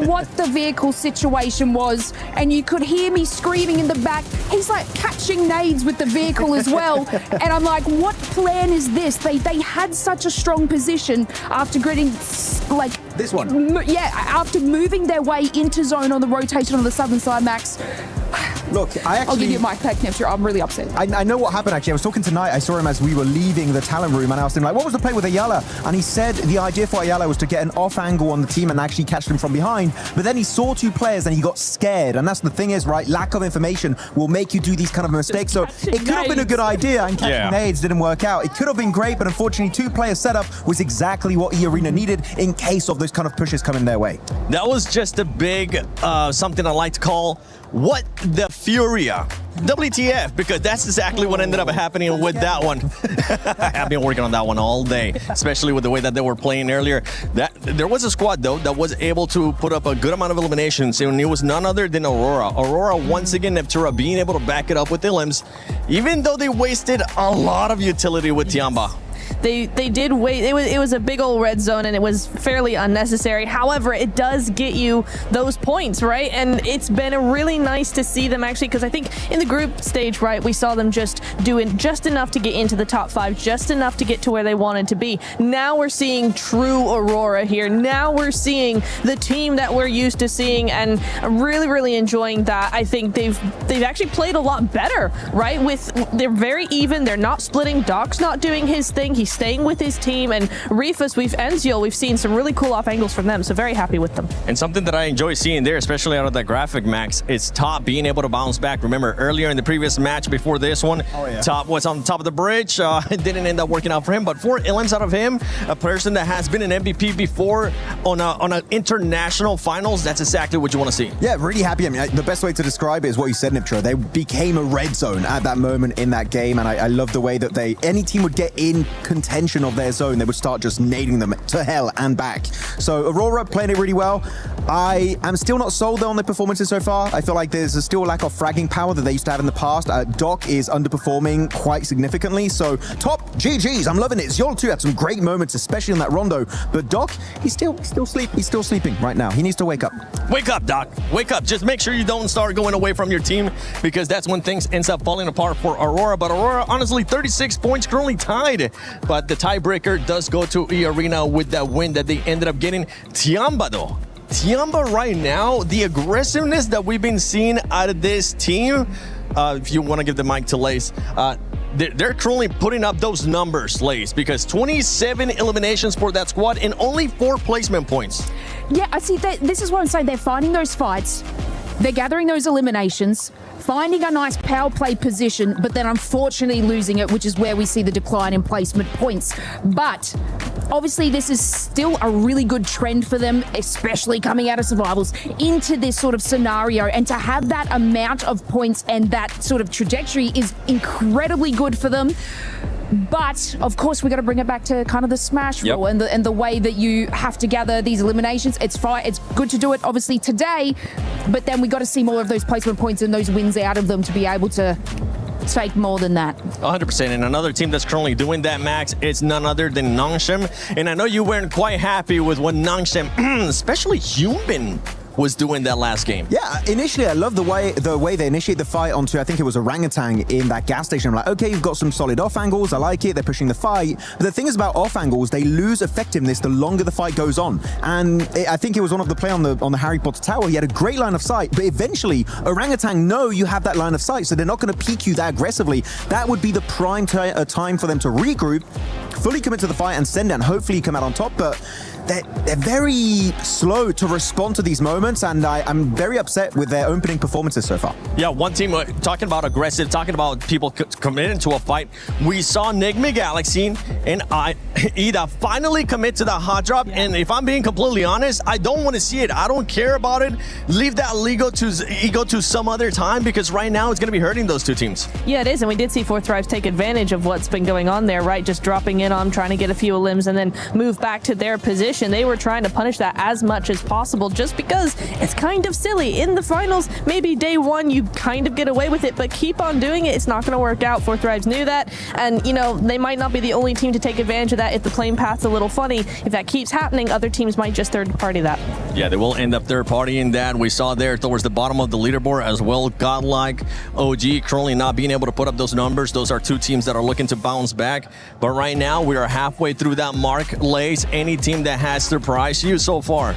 what the vehicle situation was, and you could hear me screaming in the back, he's like catching nades with the vehicle as well, and I'm like, what plan is this? They had such a strong position after getting like this one. After moving their way into zone on the rotation on the southern side, Max. Look, I'll give you my mic next year. I'm really upset. I know what happened, actually. I was talking tonight. I saw him as we were leaving the talent room, and I asked him, like, what was the play with Ayala? And he said the idea for Ayala was to get an off angle on the team and actually catch them from behind. But then he saw two players and he got scared. And that's the thing is, right, lack of information will make you do these kind of mistakes. So it could have been a good idea, and catching nades didn't work out. It could have been great, but unfortunately, two-player setup was exactly what E-Arena needed in case of those kind of pushes coming their way. That was just a big, something I like to call, what the Furia. WTF, because that's exactly what ended up happening with that one. I've been working on that one all day, especially with the way that they were playing earlier. There was a squad, though, that was able to put up a good amount of eliminations, and it was none other than Aurora. Aurora, once again, Neptura being able to back it up with Ilims, even though they wasted a lot of utility with Tiamba. They did wait. It was a big old red zone, and it was fairly unnecessary. However, it does get you those points, right? And it's been really nice to see them actually, because I think in the group stage, right, we saw them just doing just enough to get into the top 5, just enough to get to where they wanted to be. Now we're seeing true Aurora here. Now we're seeing the team that we're used to seeing, and I'm really, really enjoying that. I think they've actually played a lot better, right? They're very even. They're not splitting. Doc's not doing his thing. He's staying with his team, and Rifus, we've seen some really cool off angles from them, so very happy with them. And something that I enjoy seeing there, especially out of that graphic, Max, is Top being able to bounce back. Remember, earlier in the previous match before this one, Top was on top of the bridge. It didn't end up working out for him, but 4 Ilims out of him, a person that has been an MVP before on an international finals, that's exactly what you want to see. Yeah, really happy. I mean, the best way to describe it is what you said, Niptra. They became a red zone at that moment in that game, and I love the way that any team would get in contention of their zone, they would start just nading them to hell and back. So Aurora playing it really well. I am still not sold on their performances so far. I feel like there's still a lack of fragging power that they used to have in the past. Doc is underperforming quite significantly. So Top, GG's, I'm loving it. Zol too had some great moments, especially in that rondo. But Doc, he's still sleeping right now. He needs to wake up. Wake up, Doc. Wake up. Just make sure you don't start going away from your team, because that's when things ends up falling apart for Aurora. But Aurora, honestly, 36 points, currently tied. But the tiebreaker does go to E-Arena with that win that they ended up getting. Tiamba, though. Tiamba right now, the aggressiveness that we've been seeing out of this team, if you want to give the mic to Lace, they're currently putting up those numbers, Lace, because 27 eliminations for that squad and only 4 placement points. Yeah, I see that. This is what I'm saying. They're finding those fights. They're gathering those eliminations, finding a nice power play position, but then unfortunately losing it, which is where we see the decline in placement points. But obviously this is still a really good trend for them, especially coming out of survivals into this sort of scenario. And to have that amount of points and that sort of trajectory is incredibly good for them. But of course, we got to bring it back to kind of the smash rule and the way that you have to gather these eliminations. It's fine. It's good to do it, obviously, today, but then we got to see more of those placement points and those wins out of them to be able to take more than that. 100%. And another team that's currently doing that, Max, it's none other than Nongshim. And I know you weren't quite happy with what Nongshim, especially Human, was doing that last game. Yeah, initially I love the way they initiate the fight onto, I think it was Orangutan in that gas station. I'm like, okay, you've got some solid off angles, I like it, they're pushing the fight. But the thing is about off angles, they lose effectiveness the longer the fight goes on. And I think it was one of the play on the Harry Potter tower, he had a great line of sight, but eventually Orangutan know you have that line of sight, so they're not going to peek you that aggressively. That would be the prime time for them to regroup, fully commit to the fight and send down, hopefully come out on top. But they're very slow to respond to these moments, and I'm very upset with their opening performances so far. Yeah, one team talking about aggressive, talking about people committing to a fight. We saw Nigma Galaxy and Ida finally commit to the hot drop, and if I'm being completely honest, I don't want to see it. I don't care about it. Leave that ego to some other time, because right now it's going to be hurting those two teams. Yeah, it is, and we did see Fourth Thrives take advantage of what's been going on there, right? Just dropping in on them, trying to get a few limbs, and then move back to their position. They were trying to punish that as much as possible, just because losses, it's kind of silly. In the finals, maybe day one you kind of get away with it, but keep on doing it. It's not going to work out. Fourth Thrives knew that, and you know, they might not be the only team to take advantage of that. If the playing path's a little funny, if that keeps happening, other teams might just third party that. Yeah, they will end up third partying that. We saw there towards the bottom of the leaderboard as well. Godlike, OG currently not being able to put up those numbers. Those are two teams that are looking to bounce back. But right now, we are halfway through that mark. Lace, any team that has surprised you so far?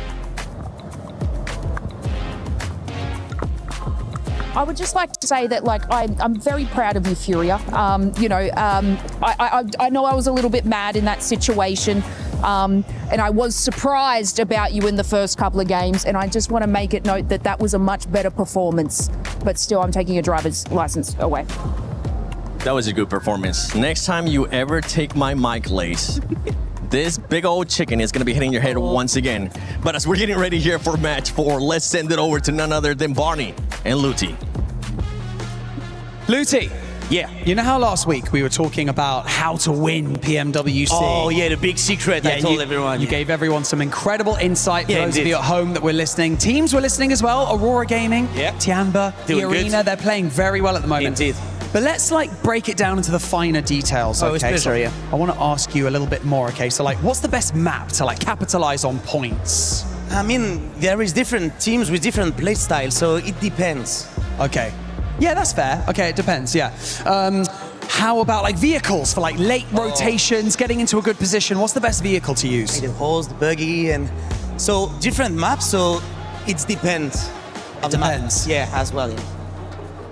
I would just like to say that, like, I'm very proud of you, Furia. You know, I know I was a little bit mad in that situation, and I was surprised about you in the first couple of games, and I just want to make it note that that was a much better performance. But still, I'm taking your driver's license away. That was a good performance. Next time you ever take my mic, Lace, this big old chicken is going to be hitting your head once again. But as we're getting ready here for match 4, let's send it over to none other than Barney and Luti. Luti, yeah, you know how last week we were talking about how to win PMWC? Oh, yeah, the big secret I told everyone. You gave everyone some incredible insight for those of indeed. you at home that were listening. Teams were listening as well. Aurora Gaming, Tiamba, the Doing Arena, good. they're playing very well at the moment. Indeed. But let's like break it down into the finer details. Oh, it's Okay, better, yeah. I want to ask you a little bit more. Okay, so like, what's the best map to like capitalize on points? I mean, there is different teams with different play styles, so it depends. Okay, yeah, that's fair. Okay, it depends. Yeah. How about like vehicles for like late rotations, getting into a good position? What's the best vehicle to use? The horse, the buggy, and so different maps. So it depends. It depends. Yeah, as well. Yeah.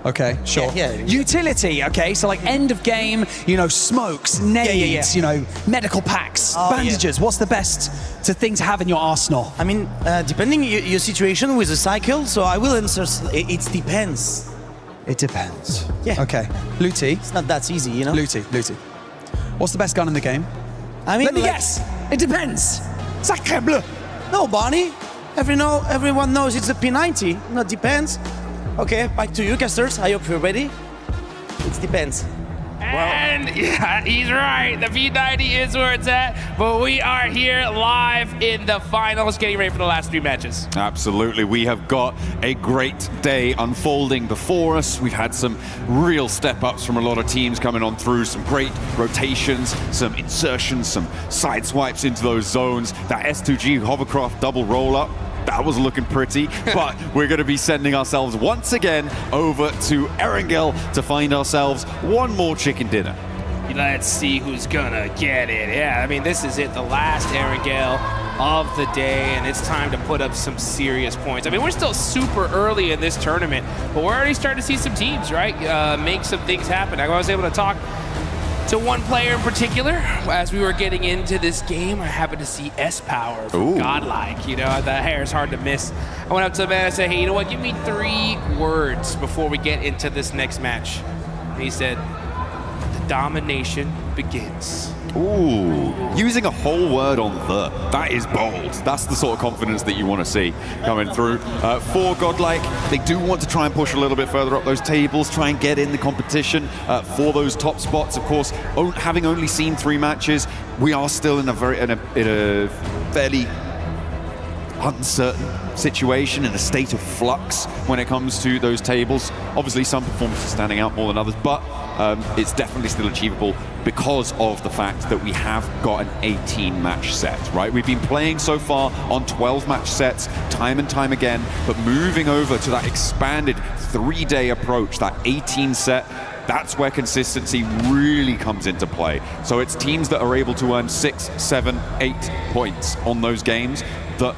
Okay, sure. Yeah. Utility, okay, so like end of game, you know, smokes, nades, you know, medical packs, bandages. What's the best thing to have in your arsenal? I mean, depending your situation with the cycle, so I will answer, it depends. It depends. Yeah. Okay. Luti. It's not that easy, you know? Luti. What's the best gun in the game? I mean, let me guess. It depends. Sacre bleu. No, Barney. Everyone knows it's a P90. No, depends. Okay, back to you, casters. I hope you're ready. It depends. And yeah, he's right. The P90 is where it's at. But we are here live in the finals, getting ready for the last 3 matches. Absolutely. We have got a great day unfolding before us. We've had some real step-ups from a lot of teams coming on through, some great rotations, some insertions, some side swipes into those zones. That S2G hovercraft double roll-up, that was looking pretty, but we're going to be sending ourselves once again over to Erangel to find ourselves one more chicken dinner. Let's see who's gonna get it. Yeah, I mean, this is it, the last Erangel of the day, and it's time to put up some serious points. I mean, we're still super early in this tournament, but we're already starting to see some teams, right, make some things happen. I was able to talk to one player in particular as we were getting into this game. I happened to see S-Power from Godlike. You know, the hair is hard to miss. I went up to the man and said, hey, you know what, give me 3 words before we get into this next match. And he said, the domination begins. Ooh, using a whole word on the. That is bold. That's the sort of confidence that you want to see coming through. For Godlike, they do want to try and push a little bit further up those tables, try and get in the competition for those top spots. Of course, having only seen 3 matches, we are still in a fairly uncertain situation, in a state of flux when it comes to those tables. Obviously, some performances standing out more than others, but it's definitely still achievable because of the fact that we have got an 18-match set, right? We've been playing so far on 12-match sets time and time again, but moving over to that expanded 3-day approach, that 18 set, that's where consistency really comes into play. So it's teams that are able to earn 6, 7, 8 points on those games that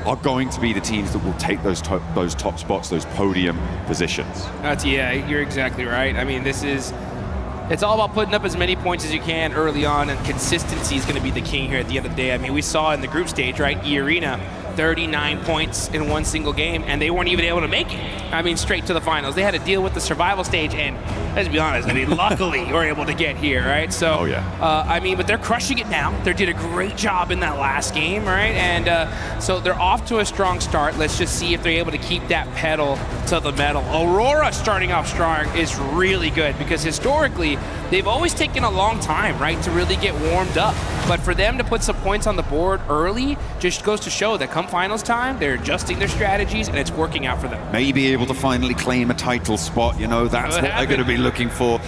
are going to be the teams that will take those top spots, those podium positions. Yeah, you're exactly right. I mean, it's all about putting up as many points as you can early on, and consistency is going to be the king here at the end of the day. I mean, we saw in the group stage, right, E-Arena, 39 points in one single game, and they weren't even able to make it. I mean, straight to the finals. They had to deal with the survival stage, and let's be honest, I mean, luckily we're able to get here, right? So, I mean, but they're crushing it now. They did a great job in that last game, right? And so they're off to a strong start. Let's just see if they're able to keep that pedal to the metal. Aurora starting off strong is really good because historically, they've always taken a long time, right, to really get warmed up. But for them to put some points on the board early just goes to show that come come finals time, they're adjusting their strategies, and it's working out for them. Maybe able to finally claim a title spot, you know, that's what they're going to be looking for.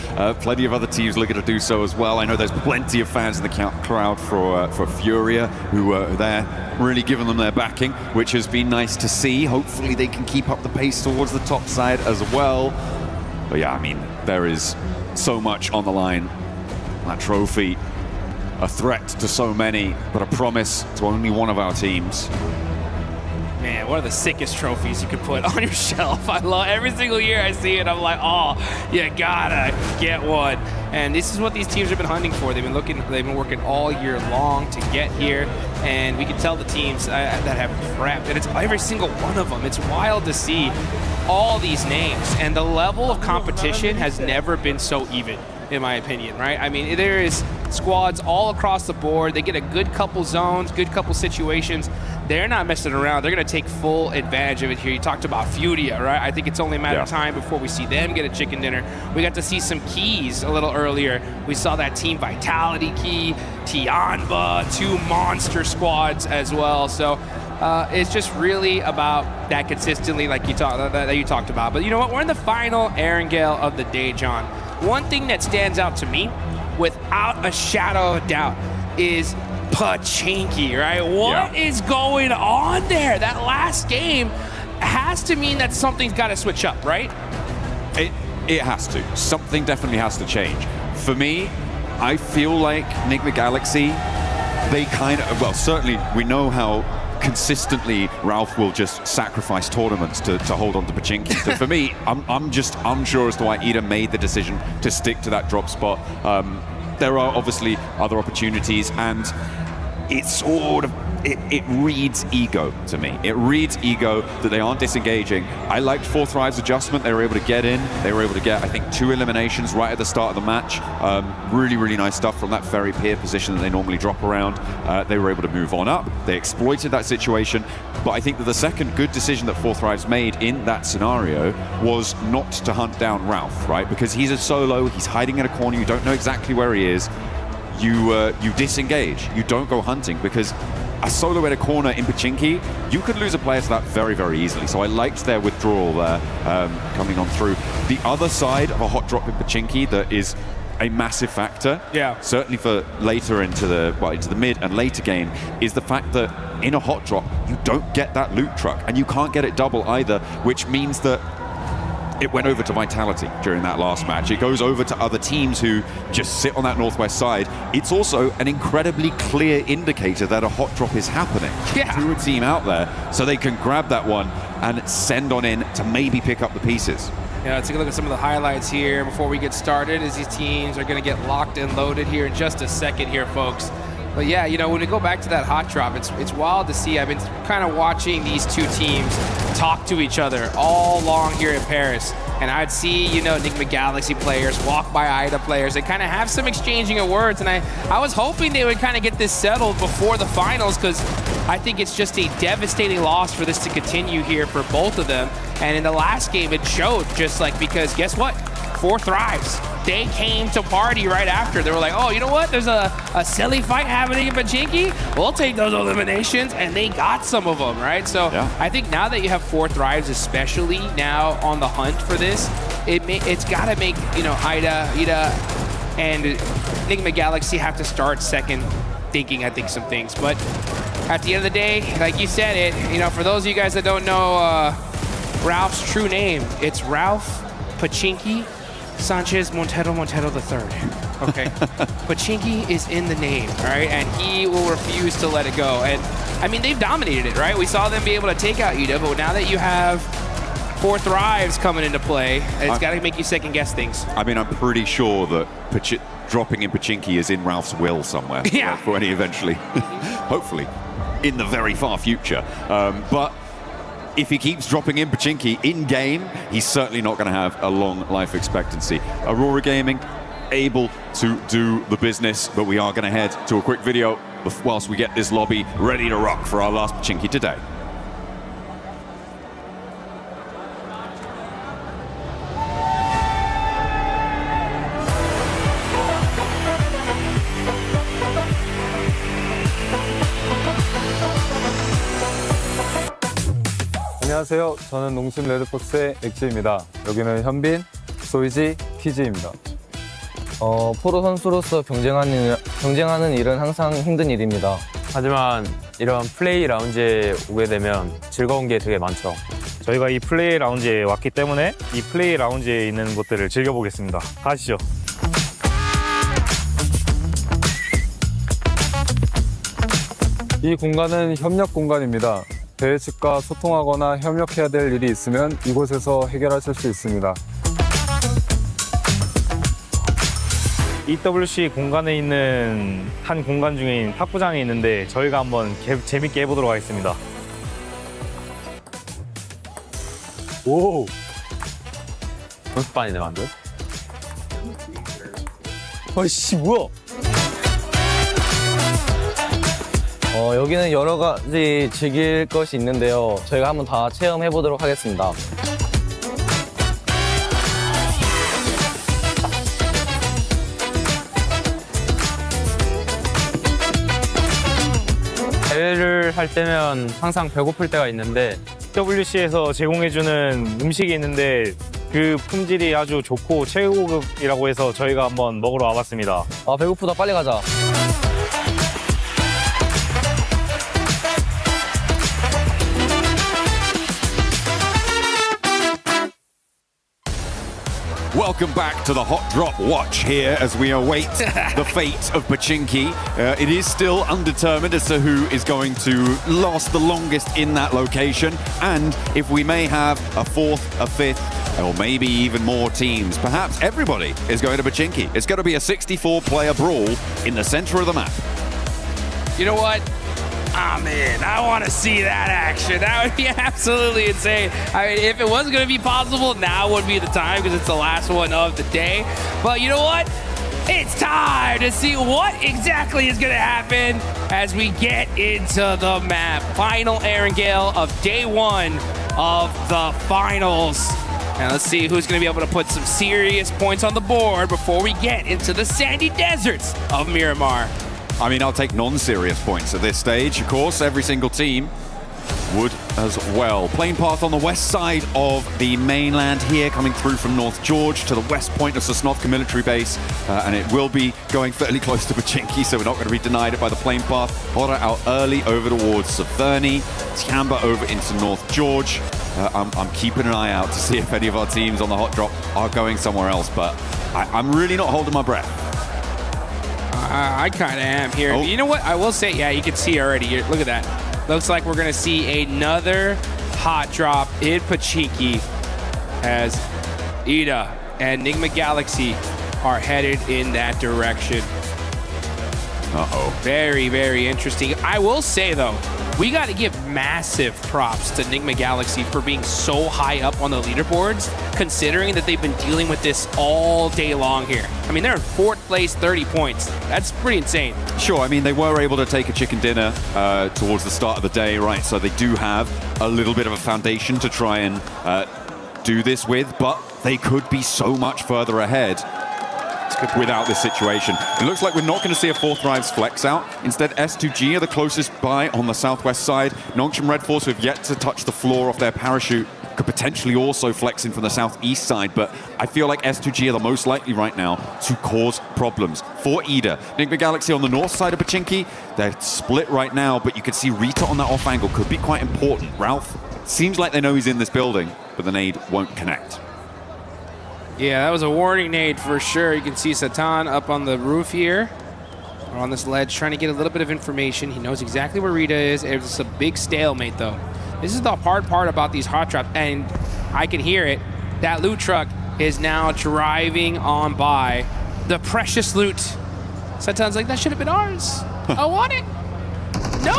Plenty of other teams looking to do so as well. I know there's plenty of fans in the crowd for Furia who are there, really giving them their backing, which has been nice to see. Hopefully they can keep up the pace towards the top side as well. But yeah, I mean, there is so much on the line. That trophy, a threat to so many, but a promise to only one of our teams. Man, one of the sickest trophies you could put on your shelf. I love every single year I see it. I'm like, oh, you gotta get one. And this is what these teams have been hunting for. They've been working all year long to get here. And we can tell the teams that have prepped, and it's every single one of them. It's wild to see all these names, and the level of competition has never been so even, in my opinion, right? I mean, there is squads all across the board. They get a good couple zones, good couple situations. They're not messing around. They're going to take full advantage of it here. You talked about Furia, right? I think it's only a matter of time before we see them get a chicken dinner. We got to see some keys a little earlier. We saw that Team Vitality key, Tianba, 2 monster squads as well. So it's just really about that consistently, like you talked about. But you know what? We're in the final Erangel of the day, John. One thing that stands out to me, without a shadow of a doubt, is Pachinki, right? What is going on there? That last game has to mean that something's got to switch up, right? It has to. Something definitely has to change. For me, I feel like Enigma Galaxy, they kind of, well, certainly we know how consistently Ralph will just sacrifice tournaments to hold on to Pachinki. So for me, I'm just unsure as to why Ida made the decision to stick to that drop spot. There are obviously other opportunities, and it's sort of, it reads ego to me. It reads ego that they aren't disengaging. I liked 4th Thrive's adjustment. They were able to get in. They were able to get, I think, 2 eliminations right at the start of the match. Really, really nice stuff from that very peer position that they normally drop around. They were able to move on up. They exploited that situation. But I think that the second good decision that 4th Thrive's made in that scenario was not to hunt down Ralph, right? Because he's a solo. He's hiding in a corner. You don't know exactly where he is. You disengage. You don't go hunting, because a solo in a corner in Pachinki, you could lose a player to that very, very easily. So I liked their withdrawal there coming on through. The other side of a hot drop in Pachinki that is a massive factor, certainly for later into the mid and later game, is the fact that in a hot drop, you don't get that loot truck, and you can't get it double either, which means that it went over to Vitality during that last match. It goes over to other teams who just sit on that northwest side. It's also an incredibly clear indicator that a hot drop is happening to a team out there, so they can grab that one and send on in to maybe pick up the pieces. Yeah, let's take a look at some of the highlights here before we get started, as these teams are going to get locked and loaded here in just a second here, folks. But yeah, you know, when we go back to that hot drop, it's wild to see. I've been kind of watching these two teams talk to each other all along here in Paris. And I'd see, you know, Enigma Galaxy players walk by Ida players and kind of have some exchanging of words. And I was hoping they would kind of get this settled before the finals, because I think it's just a devastating loss for this to continue here for both of them. And in the last game, it showed, just like, because guess what? 4 Thrives. They came to party right after. They were like, oh, you know what? There's a silly fight happening in Pachinki. We'll take those eliminations, and they got some of them, right? So I think now that you have 4 Thrives, especially now on the hunt for this, it's got to make, you know, Ida, and Enigma Galaxy have to start second thinking, I think, some things. But at the end of the day, like you said it, you know, for those of you guys that don't know Ralph's true name, it's Ralph Pachinki Sanchez Montero III. Okay. Pachinki is in the name, all right? And he will refuse to let it go. And I mean, they've dominated it, right? We saw them be able to take out Ida, but now that you have 4 Thrives coming into play, it's got to make you second guess things. I mean, I'm pretty sure that dropping in Pachinki is in Ralph's will somewhere. Yeah. For when he eventually, hopefully, in the very far future. But if he keeps dropping in Pachinki in-game, he's certainly not going to have a long life expectancy. Aurora Gaming able to do the business, but we are going to head to a quick video whilst we get this lobby ready to rock for our last Pachinki today. 안녕하세요. 저는 농심 레드포스의 엑지입니다. 여기는 현빈, 소이지, TG입니다. 프로 선수로서 경쟁하는 일은 항상 힘든 일입니다. 하지만 이런 플레이 라운지에 오게 되면 즐거운 게 되게 많죠. 저희가 이 플레이 라운지에 왔기 때문에 이 플레이 라운지에 있는 것들을 즐겨보겠습니다. 가시죠. 이 공간은 협력 공간입니다. 대회 측과 소통하거나 협력해야 될 일이 있으면 이곳에서 해결하실 수 있습니다. EWC 공간에 있는 한 공간 중인 탁구장이 있는데 저희가 한번 재밌게 해보도록 하겠습니다. 오! 연습반이네, 완전. 어이씨, 뭐야? 여기는 여러 가지 즐길 것이 있는데요. 저희가 한번 다 체험해 보도록 하겠습니다. 대회를 할 때면 항상 배고플 때가 있는데 EWC에서 제공해주는 음식이 있는데 그 품질이 아주 좋고 최고급이라고 해서 저희가 한번 먹으러 와봤습니다. 아, 배고프다. 빨리 가자. Welcome back to the Hot Drop Watch here as we await the fate of Pachinki. It is still undetermined as to who is going to last the longest in that location, and if we may have a fourth, a fifth, or maybe even more teams. Perhaps everybody is going to Pachinki. It's going to be a 64-player brawl in the center of the map. You know what? I'm in. I want to see that action. That would be absolutely insane. I mean, if it was going to be possible, now would be the time because it's the last one of the day. But you know what? It's time to see what exactly is going to happen as we get into the map. Final Erangel of day one of the finals. And let's see who's going to be able to put some serious points on the board before we get into the sandy deserts of Miramar. I mean, I'll take non-serious points at this stage. Of course, every single team would as well. Plane path on the west side of the mainland here, coming through from North George to the west point of Sosnovka military base. And it will be going fairly close to Pachinki, so we're not going to be denied it by the plane path. Hora out early over towards Severny. Tiamba over into North George. I'm keeping an eye out to see if any of our teams on the hot drop are going somewhere else, but I'm really not holding my breath. I kind of am here. Oh. You know what? I will say, yeah, you can see already. Look at that. Looks like we're going to see another hot drop in Pachinki as Ida and Enigma Galaxy are headed in that direction. Uh-oh. Very, very interesting. I will say, though, we got to give massive props to Enigma Galaxy for being so high up on the leaderboards, considering that they've been dealing with this all day long here. I mean, they're in 4th place, 30 points. That's pretty insane. Sure, I mean, they were able to take a chicken dinner towards the start of the day, right? So they do have a little bit of a foundation to try and do this with, but they could be so much further ahead without this situation. It looks like we're not going to see a 4th Thrives flex out. Instead, S2G are the closest by on the southwest side. Nongshim Red Force, who have yet to touch the floor off their parachute, could potentially also flex in from the southeast side, but I feel like S2G are the most likely right now to cause problems for Ida. Enigma Galaxy on the north side of Pachinki, they're split right now, but you can see Rita on that off angle could be quite important. Ralph seems like they know he's in this building, but the nade won't connect. Yeah, that was a warning nade for sure. You can see Satan up on the roof here, or on this ledge, trying to get a little bit of information. He knows exactly where Rita is. It's a big stalemate, though. This is the hard part about these hot drops, and I can hear it. That loot truck is now driving on by. The precious loot. Satan's like, that should have been ours. I want it. No!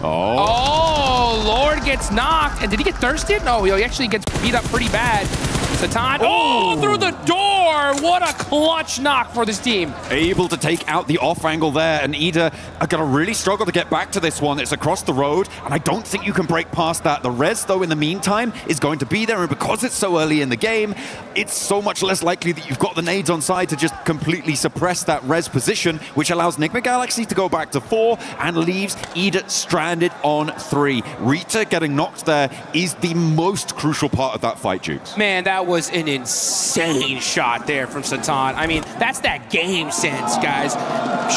Oh, Lord gets knocked. And did he get thirsted? No, he actually gets beat up pretty bad. Satan, oh, through the door! What a clutch knock for this team. Able to take out the off angle there, and Ida are going to really struggle to get back to this one. It's across the road, and I don't think you can break past that. The res, though, in the meantime, is going to be there, and because it's so early in the game, it's so much less likely that you've got the nades on side to just completely suppress that res position, which allows Enigma Galaxy to go back to 4 and leaves Ida stranded landed on 3. Rita getting knocked there is the most crucial part of that fight, Jukes. Man, that was an insane shot there from Satan. I mean, that's that game sense, guys.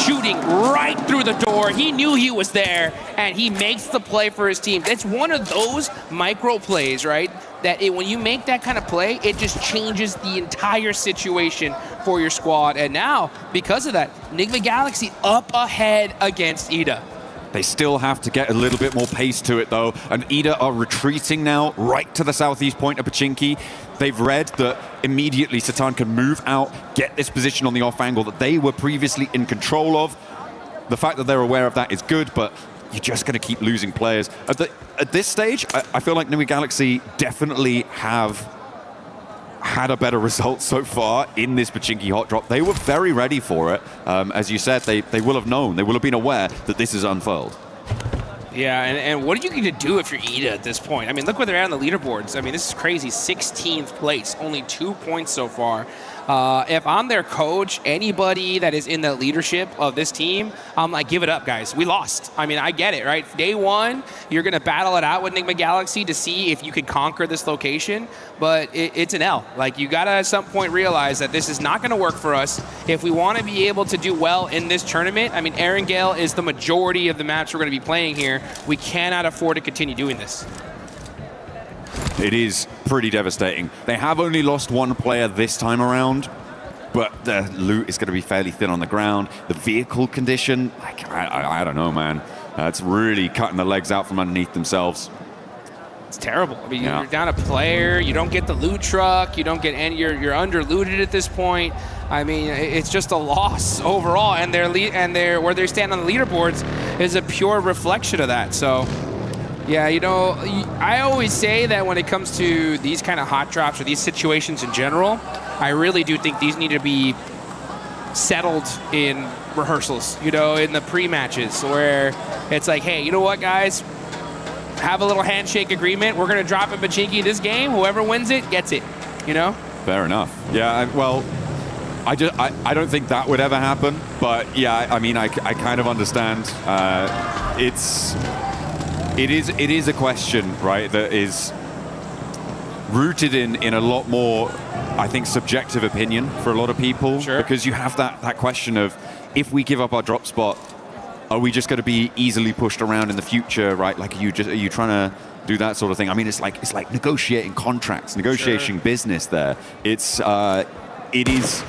Shooting right through the door. He knew he was there, and he makes the play for his team. It's one of those micro plays, right? That when you make that kind of play, it just changes the entire situation for your squad. And now, because of that, Enigma Galaxy up ahead against EDA. They still have to get a little bit more pace to it, though. And EDA are retreating now right to the southeast point of Pachinki. They've read that immediately Satan can move out, get this position on the off angle that they were previously in control of. The fact that they're aware of that is good, but you're just going to keep losing players. At this stage, I feel like Enigma Galaxy definitely have had a better result so far in this Pachinki hot drop. They were very ready for it. As you said, they will have known, they will have been aware that this is unfurled. Yeah, and what are you going to do if you're EDA at this point? I mean, look where they're at on the leaderboards. I mean, this is crazy. 16th place, only 2 points so far. If I'm their coach, anybody that is in the leadership of this team, I'm like, give it up, guys. We lost. I mean, I get it, right? Day one, you're going to battle it out with Enigma Galaxy to see if you can conquer this location, but it's an L. Like, you got to at some point realize that this is not going to work for us. If we want to be able to do well in this tournament, I mean, Aaron Gale is the majority of the maps we're going to be playing here. We cannot afford to continue doing this. It is pretty devastating. They have only lost 1 player this time around, but the loot is going to be fairly thin on the ground. The vehicle condition, like, I don't know, man. It's really cutting the legs out from underneath themselves. It's terrible. I mean, you're down a player. You don't get the loot truck. You don't get any. You're under looted at this point. I mean, it's just a loss overall, and where they stand on the leaderboards is a pure reflection of that. So. Yeah, you know, I always say that when it comes to these kind of hot drops or these situations in general, I really do think these need to be settled in rehearsals, you know, in the pre-matches where it's like, hey, you know what, guys? Have a little handshake agreement. We're going to drop in Pachinki this game. Whoever wins it gets it, you know? Fair enough. Yeah, well, I don't think that would ever happen. But, yeah, I mean, I kind of understand. It is a question, right, that is rooted in a lot more, I think, subjective opinion for a lot of people. Sure. Because you have that question of, if we give up our drop spot, are we just going to be easily pushed around in the future, right? Like, are you trying to do that sort of thing? I mean, it's like negotiating contracts, negotiating business there. It is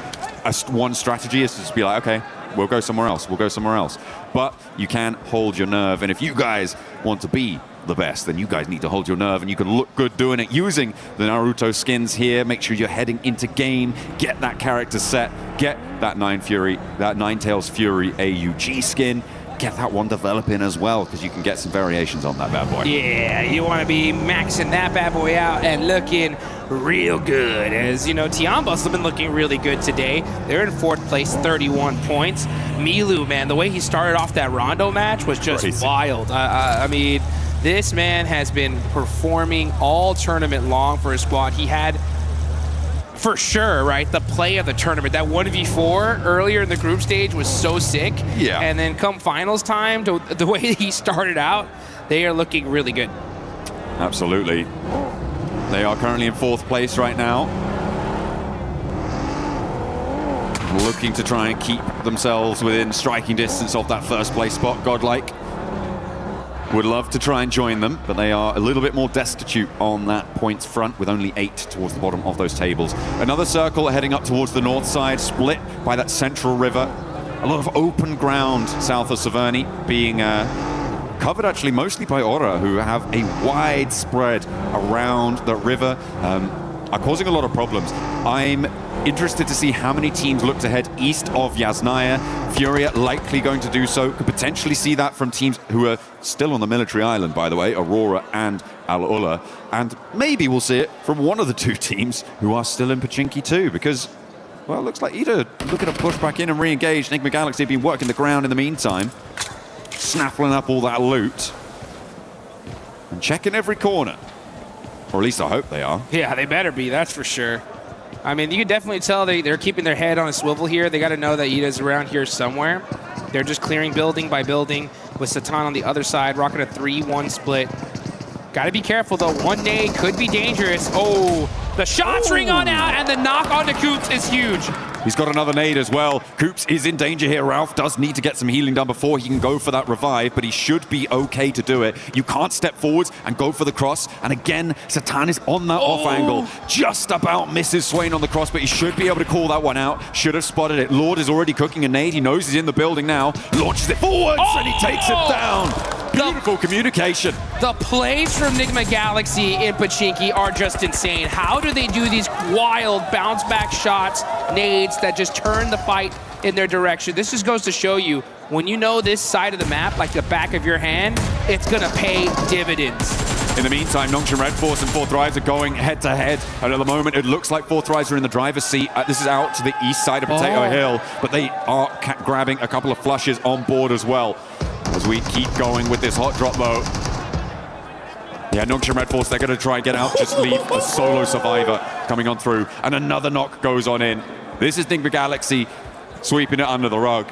one strategy is to just be like, okay, we'll go somewhere else. We'll go somewhere else. But you can hold your nerve. And if you guys want to be the best, then you guys need to hold your nerve. And you can look good doing it using the Naruto skins here. Make sure you're heading into game. Get that character set. Get that Ninetales Fury AUG skin. Get that one developing as well, because you can get some variations on that bad boy. Yeah, you want to be maxing that bad boy out and looking real good. As you know, Tiambos have been looking really good today. They're in 4th place, 31 points. Milu, man, the way he started off that Rondo match was just wild. I mean, this man has been performing all tournament long for his squad. He had, for sure, right, the play of the tournament. That 1v4 earlier in the group stage was so sick. Yeah. And then come finals time, the way he started out, they are looking really good. Absolutely. They are currently in 4th place right now. Looking to try and keep themselves within striking distance of that 1st place spot. Godlike would love to try and join them, but they are a little bit more destitute on that points front with only 8 towards the bottom of those tables. Another circle heading up towards the north side, split by that central river. A lot of open ground south of Severny being covered actually mostly by Aura, who have a wide spread around the river, are causing a lot of problems. I'm interested to see how many teams look to head east of Yasnaya. Furia likely going to do so. Could potentially see that from teams who are still on the military island, by the way, Aurora and Al-Ula. And maybe we'll see it from one of the 2 teams who are still in Pachinki too, because, well, it looks like either looking to push back in and re-engage. Enigma Galaxy have been working the ground in the meantime, snaffling up all that loot and checking every corner. Or at least I hope they are. Yeah, they better be, that's for sure. I mean, you can definitely tell they're keeping their head on a swivel here. They got to know that Ida's around here somewhere. They're just clearing building by building, with Satan on the other side, rocking a 3-1 split. Gotta be careful though, one nade could be dangerous. Oh, the shots ring on out, and the knock onto Coops is huge. He's got another nade as well. Coops is in danger here. Ralph does need to get some healing done before he can go for that revive, but he should be okay to do it. You can't step forwards and go for the cross. And again, Satan is on that off angle. Just about misses Swain on the cross, but he should be able to call that one out. Should have spotted it. Lord is already cooking a nade. He knows he's in the building now. Launches it forwards and he takes it down. Beautiful communication. The plays from Nigma Galaxy in Pachinki are just insane. How do they do these wild bounce back shots, nades that just turn the fight in their direction? This just goes to show you, when you know this side of the map like the back of your hand, it's gonna pay dividends. In the meantime, Nongshim Red Force and Fourth Rise are going head to head. And at the moment, it looks like Fourth Rise are in the driver's seat. This is out to the east side of Potato Hill, but they are grabbing a couple of flushes on board as well. As we keep going with this hot drop though. Yeah, Nongshim Red Force, they're going to try and get out, just leave a solo survivor coming on through. And another knock goes on in. This is Nigma Galaxy sweeping it under the rug.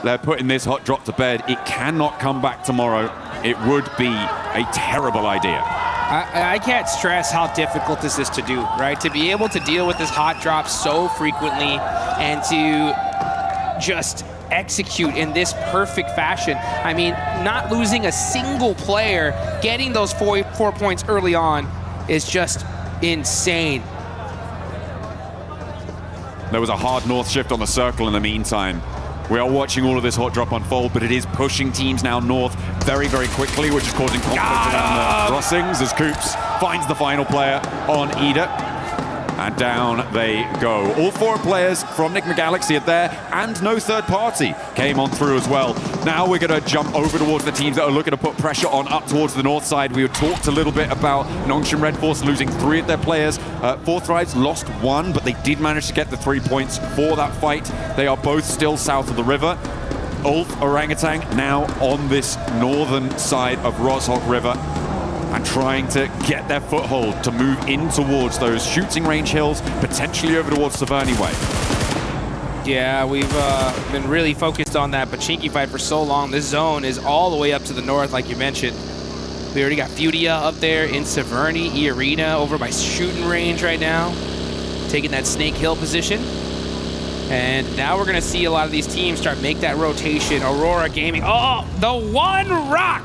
They're putting this hot drop to bed. It cannot come back tomorrow. It would be a terrible idea. I can't stress how difficult this is to do, right? To be able to deal with this hot drop so frequently and to just execute in this perfect fashion. I mean, not losing a single player, getting those four points early on is just insane. There was a hard north shift on the circle in the meantime. We are watching all of this hot drop unfold, but it is pushing teams now north very, very quickly, which is causing conflict around the crossings as Coops finds the final player on Ida. And down they go. All four players from Nigma Galaxy are there, and no third party came on through as well. Now we're going to jump over towards the teams that are looking to put pressure on up towards the north side. We talked a little bit about Nongshim Red Force losing 3 of their players. Fourth Rise lost 1, but they did manage to get the 3 points for that fight. They are both still south of the river. Ulf Orangutan now on this northern side of Roshok River, and trying to get their foothold to move in towards those shooting range hills, potentially over towards Severny Way. Yeah, we've been really focused on that Pachinki fight for so long. This zone is all the way up to the north, like you mentioned. We already got Fudia up there in Severny, E-Arena over by shooting range right now, taking that Snake Hill position. And now we're gonna see a lot of these teams start make that rotation. Aurora Gaming, oh, the one rock!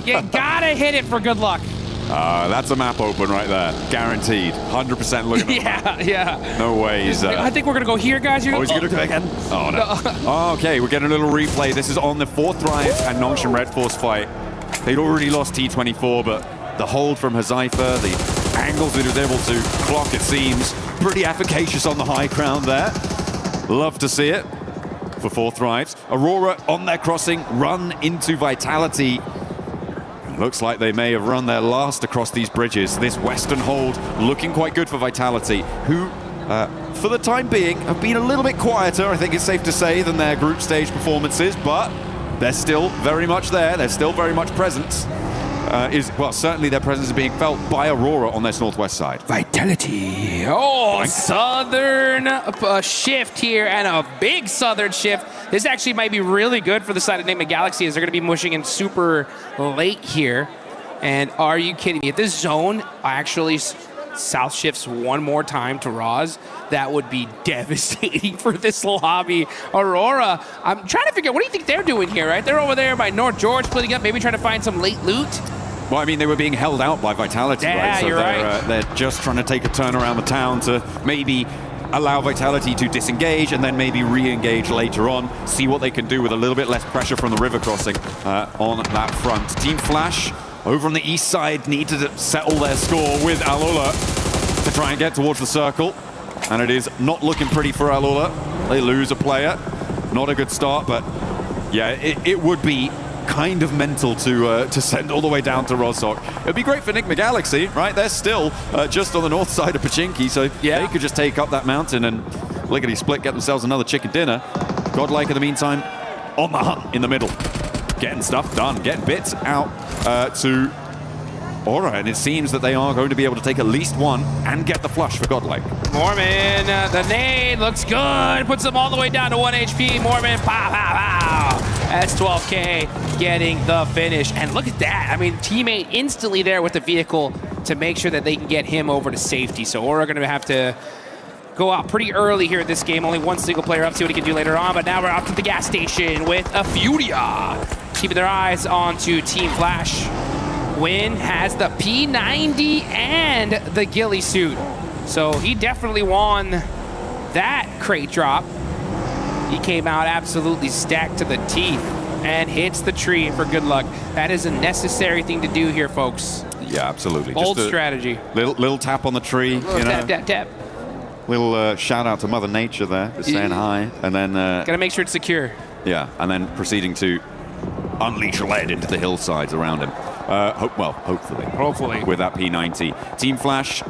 You gotta hit it for good luck. That's a map open right there. Guaranteed. 100% looking at Yeah. No ways. I think we're gonna go here, guys. Oh, is he gonna go again? Oh, no. Okay, we're getting a little replay. This is on the Fourth Rise and Nongshim Red Force fight. They'd already lost T24, but the hold from Hazaifa, the angles that he was able to clock, it seems, pretty efficacious on the high ground there. Love to see it for Fourth Rise. Aurora on their crossing, run into Vitality. Looks like they may have run their last across these bridges. This western hold looking quite good for Vitality, who, for the time being, have been a little bit quieter, I think it's safe to say, than their group stage performances, but they're still very much there. They're still very much present. Certainly their presence is being felt by Aurora on this northwest side. Vitality. Oh, southern shift here, and a big southern shift. This actually might be really good for the side of Nigma Galaxy, as they're going to be mushing in super late here. And are you kidding me? If this zone actually south shifts one more time to Roz, that would be devastating for this lobby. Aurora, I'm trying to figure out, what do you think they're doing here, right? They're over there by North George, splitting up, maybe trying to find some late loot. Well, I mean, they were being held out by Vitality, right? So you're right. They're just trying to take a turn around the town to maybe allow Vitality to disengage and then maybe re-engage later on, see what they can do with a little bit less pressure from the river crossing on that front. Team Flash over on the east side need to settle their score with Alola to try and get towards the circle. And it is not looking pretty for Alola. They lose a player. Not a good start, but yeah, it would be kind of mental to send all the way down to Roshok. It'd be great for Nigma Galaxy, right? They're still just on the north side of Pachinki, so they could just take up that mountain and lickety-split, get themselves another chicken dinner. Godlike, in the meantime, on the hunt in the middle. Getting stuff done, getting bits out to Aura, and it seems that they are going to be able to take at least one and get the flush for Godlike. Mormon, the nade looks good, puts them all the way down to 1 HP. Mormon, pow, pow, pow. S12K getting the finish. And look at that. I mean, teammate instantly there with the vehicle to make sure that they can get him over to safety. So Aurora going to have to go out pretty early here in this game. Only one single player up, see what he can do later on. But now we're off to the gas station with a Furia. Keeping their eyes onto Team Flash. Win has the P90 and the ghillie suit. So he definitely won that crate drop. He came out absolutely stacked to the teeth and hits the tree for good luck. That is a necessary thing to do here, folks. Yeah, absolutely. Bold Just a strategy. Little tap on the tree. Little tap, tap, tap. Little shout out to Mother Nature there, for saying hi, and then gotta make sure it's secure. Yeah, and then proceeding to unleash lead into the hillsides around him. Hopefully. With that P90. Team Flash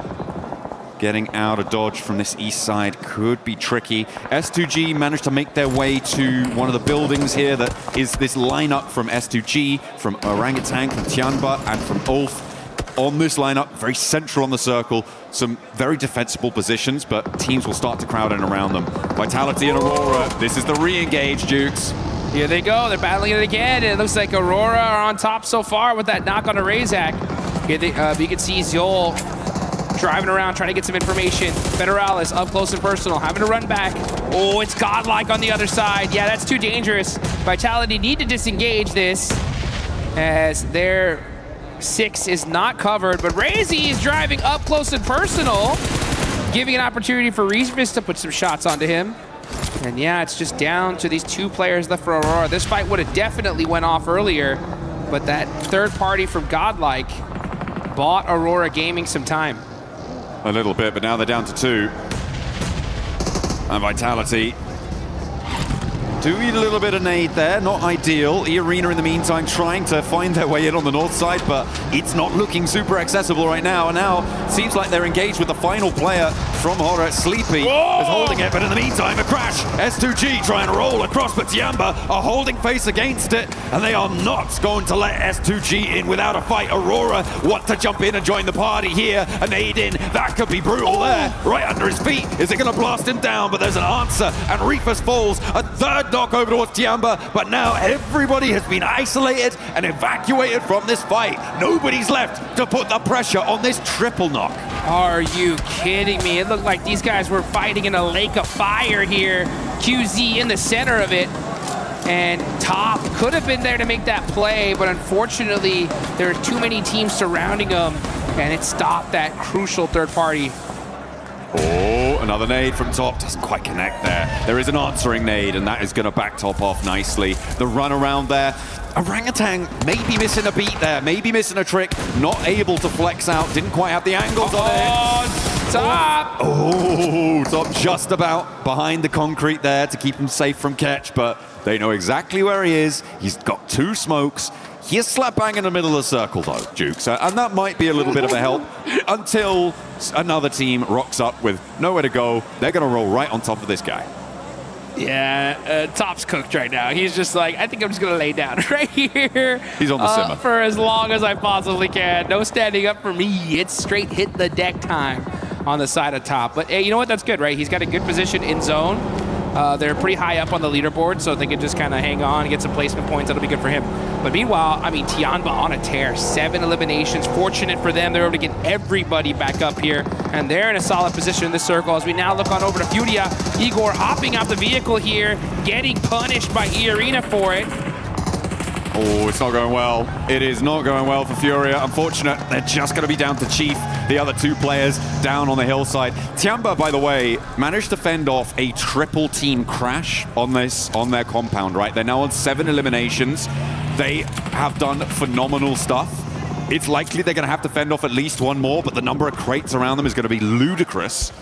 getting out of dodge from this east side could be tricky. S2G managed to make their way to one of the buildings here that is this lineup from S2G, from Orangutan, from Tianba, and from Ulf. On this lineup, very central on the circle, some very defensible positions, but teams will start to crowd in around them. Vitality and Aurora, this is the re-engage, Dukes. Here they go, they're battling it again. It looks like Aurora are on top so far with that knock on a Razak. Here you can see Zol driving around, trying to get some information. Federalis up close and personal, having to run back. Oh, it's godlike on the other side. Yeah, that's too dangerous. Vitality need to disengage this as their 6 is not covered, but Razy is driving up close and personal, giving an opportunity for Reesmus to put some shots onto him. And yeah, it's just down to these 2 players left for Aurora. This fight would have definitely went off earlier, but that third party from Godlike bought Aurora Gaming some time. A little bit, but now they're down to 2. And Vitality doing a little bit of nade there, not ideal. E-Arena in the meantime trying to find their way in on the north side, but it's not looking super accessible right now. And now seems like they're engaged with the final player from Horror. Sleepy is holding it, but in the meantime a crash. S2G trying to roll across, but Tiamba are holding face against it, and they are not going to let S2G in without a fight. Aurora want to jump in and join the party here. A nade in, that could be brutal there, right under his feet. Is it going to blast him down? But there's an answer, and Reefus falls. A third knock over towards Tiamba, but now everybody has been isolated and evacuated from this fight. Nobody's left to put the pressure on this triple knock. Are you kidding me? It looked like these guys were fighting in a lake of fire here. QZ in the center of it. And Top could have been there to make that play, but unfortunately, there are too many teams surrounding him, and it stopped that crucial third party. Oh, another nade from Top. Doesn't quite connect there. There is an answering nade, and that is going to back Top off nicely. The run around there. Orangutan maybe missing a beat there, maybe missing a trick. Not able to flex out. Didn't quite have the angles on it. Top! Oh, Top just about behind the concrete there to keep him safe from catch, but they know exactly where he is. He's got 2 smokes. He is slap bang in the middle of the circle, though, Jukes, and that might be a little bit of a help until another team rocks up with nowhere to go. They're going to roll right on top of this guy. Yeah, Top's cooked right now. He's just like, I think I'm just going to lay down right here. He's on the simmer. For as long as I possibly can. No standing up for me. It's straight hit the deck time on the side of Top. But hey, you know what? That's good, right? He's got a good position in zone. They're pretty high up on the leaderboard, so they can just kind of hang on and get some placement points. That'll be good for him. But meanwhile, I mean, Tianba on a tear. 7 eliminations. Fortunate for them. They're able to get everybody back up here. And they're in a solid position in this circle as we now look on over to Furia. Igor hopping out the vehicle here, getting punished by E-Arena for it. Oh, it's not going well. It is not going well for Furia. Unfortunate, they're just going to be down to Chief, the other 2 players down on the hillside. Tiamba, by the way, managed to fend off a triple team crash on their compound, right? They're now on 7 eliminations. They have done phenomenal stuff. It's likely they're going to have to fend off at least 1 more, but the number of crates around them is going to be ludicrous.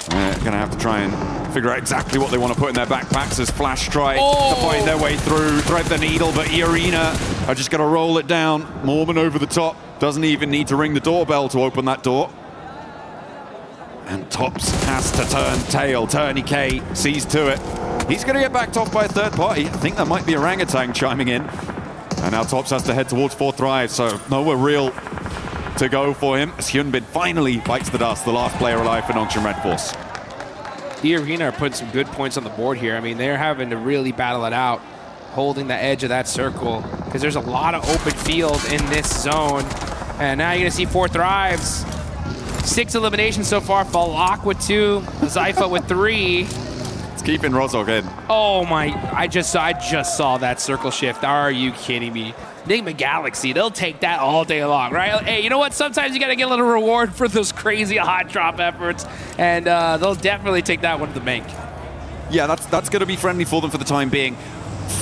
They're going to have to try and figure out exactly what they want to put in their backpacks as Flash try to find their way through, thread the needle, but E-Arena are just going to roll it down. Mormon over the top, doesn't even need to ring the doorbell to open that door. And Tops has to turn tail. Turney K sees to it. He's going to get backed off by a third party. I think that might be Orangutan chiming in. And now Tops has to head towards 4th Drive, so nowhere real to go for him as Hyunbin finally bites the dust, the last player alive for Nongshim Red Force. E-Arena are putting some good points on the board here. I mean, they're having to really battle it out. holding the edge of that circle because there's a lot of open field in this zone. And now you're gonna see 4 Thrives. 6 eliminations so far. Falak with 2, Zypha with 3. It's keeping Rozog in. Oh my, I just saw that circle shift. Are you kidding me? Enigma Galaxy, they'll take that all day long, right? Hey, you know what? Sometimes you gotta get a little reward for those crazy hot drop efforts, and they'll definitely take that one to the bank. Yeah, that's going to be friendly for them for the time being.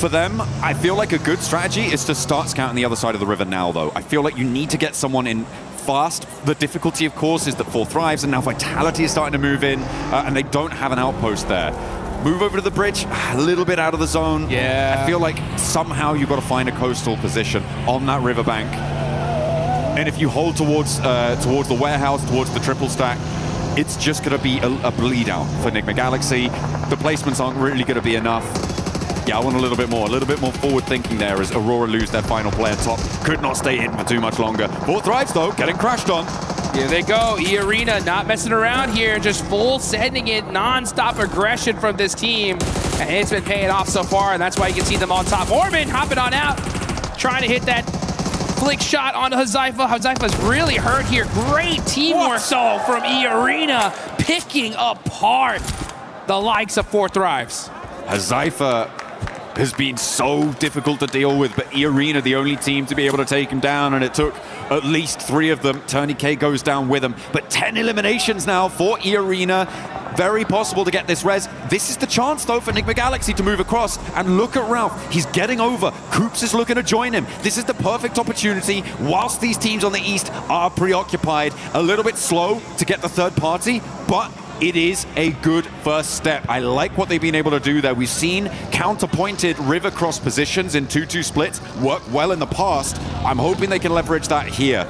For them, I feel like a good strategy is to start scouting the other side of the river now, though. I feel like you need to get someone in fast. The difficulty, of course, is that 4 Thrives, and now Vitality is starting to move in, and they don't have an outpost there. Move over to the bridge, a little bit out of the zone. Yeah. I feel like somehow you've got to find a coastal position on that riverbank. And if you hold towards the warehouse, towards the triple stack, it's just going to be a bleed out for Enigma Galaxy. The placements aren't really going to be enough. Yeah, I want a little bit more forward thinking there as Aurora lose their final player top. Could not stay in for too much longer. 4 Thrives though, getting crashed on. Here they go, E-Arena not messing around here, just full sending it, non-stop aggression from this team. And it's been paying off so far, and that's why you can see them on top. Orban hopping on out, trying to hit that flick shot onto Zypha. Zypha's really hurt here. Great teamwork though from E-Arena, picking apart the likes of 4 Thrives. Zypha has been so difficult to deal with, but E-Arena the only team to be able to take him down, and it took at least 3 of them. Turney K goes down with him, but 10 eliminations now for E-Arena. Very possible to get this res. This is the chance though for Enigma Galaxy to move across, and look at Ralph, he's getting over. Coops is looking to join him. This is the perfect opportunity whilst these teams on the east are preoccupied. A little bit slow to get the third party, but it is a good first step. I like what they've been able to do there. We've seen counterpointed river cross positions in 2-2 splits work well in the past. I'm hoping they can leverage that here.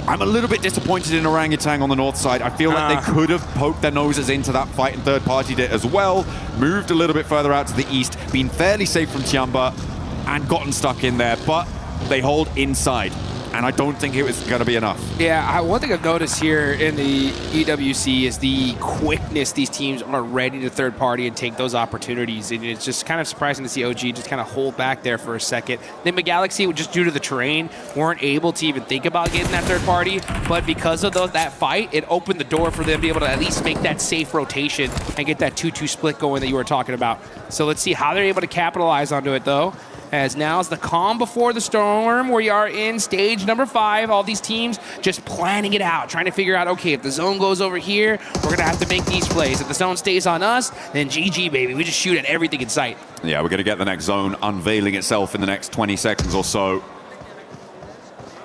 I'm a little bit disappointed in Orangutan on the north side. I feel like they could have poked their noses into that fight and third partied it as well. Moved a little bit further out to the east, been fairly safe from Tiamba and gotten stuck in there, but they hold inside. And I don't think it was going to be enough. Yeah, one thing I've noticed here in the EWC is the quickness these teams are ready to third party and take those opportunities. And it's just kind of surprising to see OG just kind of hold back there for a second. Enigma Galaxy, just due to the terrain, weren't able to even think about getting that third party. But because of that fight, it opened the door for them to be able to at least make that safe rotation and get that 2-2 split going that you were talking about. So let's see how they're able to capitalize onto it, though. As now is the calm before the storm. We are in stage number 5. All these teams just planning it out, trying to figure out, okay, if the zone goes over here, we're going to have to make these plays. If the zone stays on us, then GG, baby. We just shoot at everything in sight. Yeah, we're going to get the next zone unveiling itself in the next 20 seconds or so.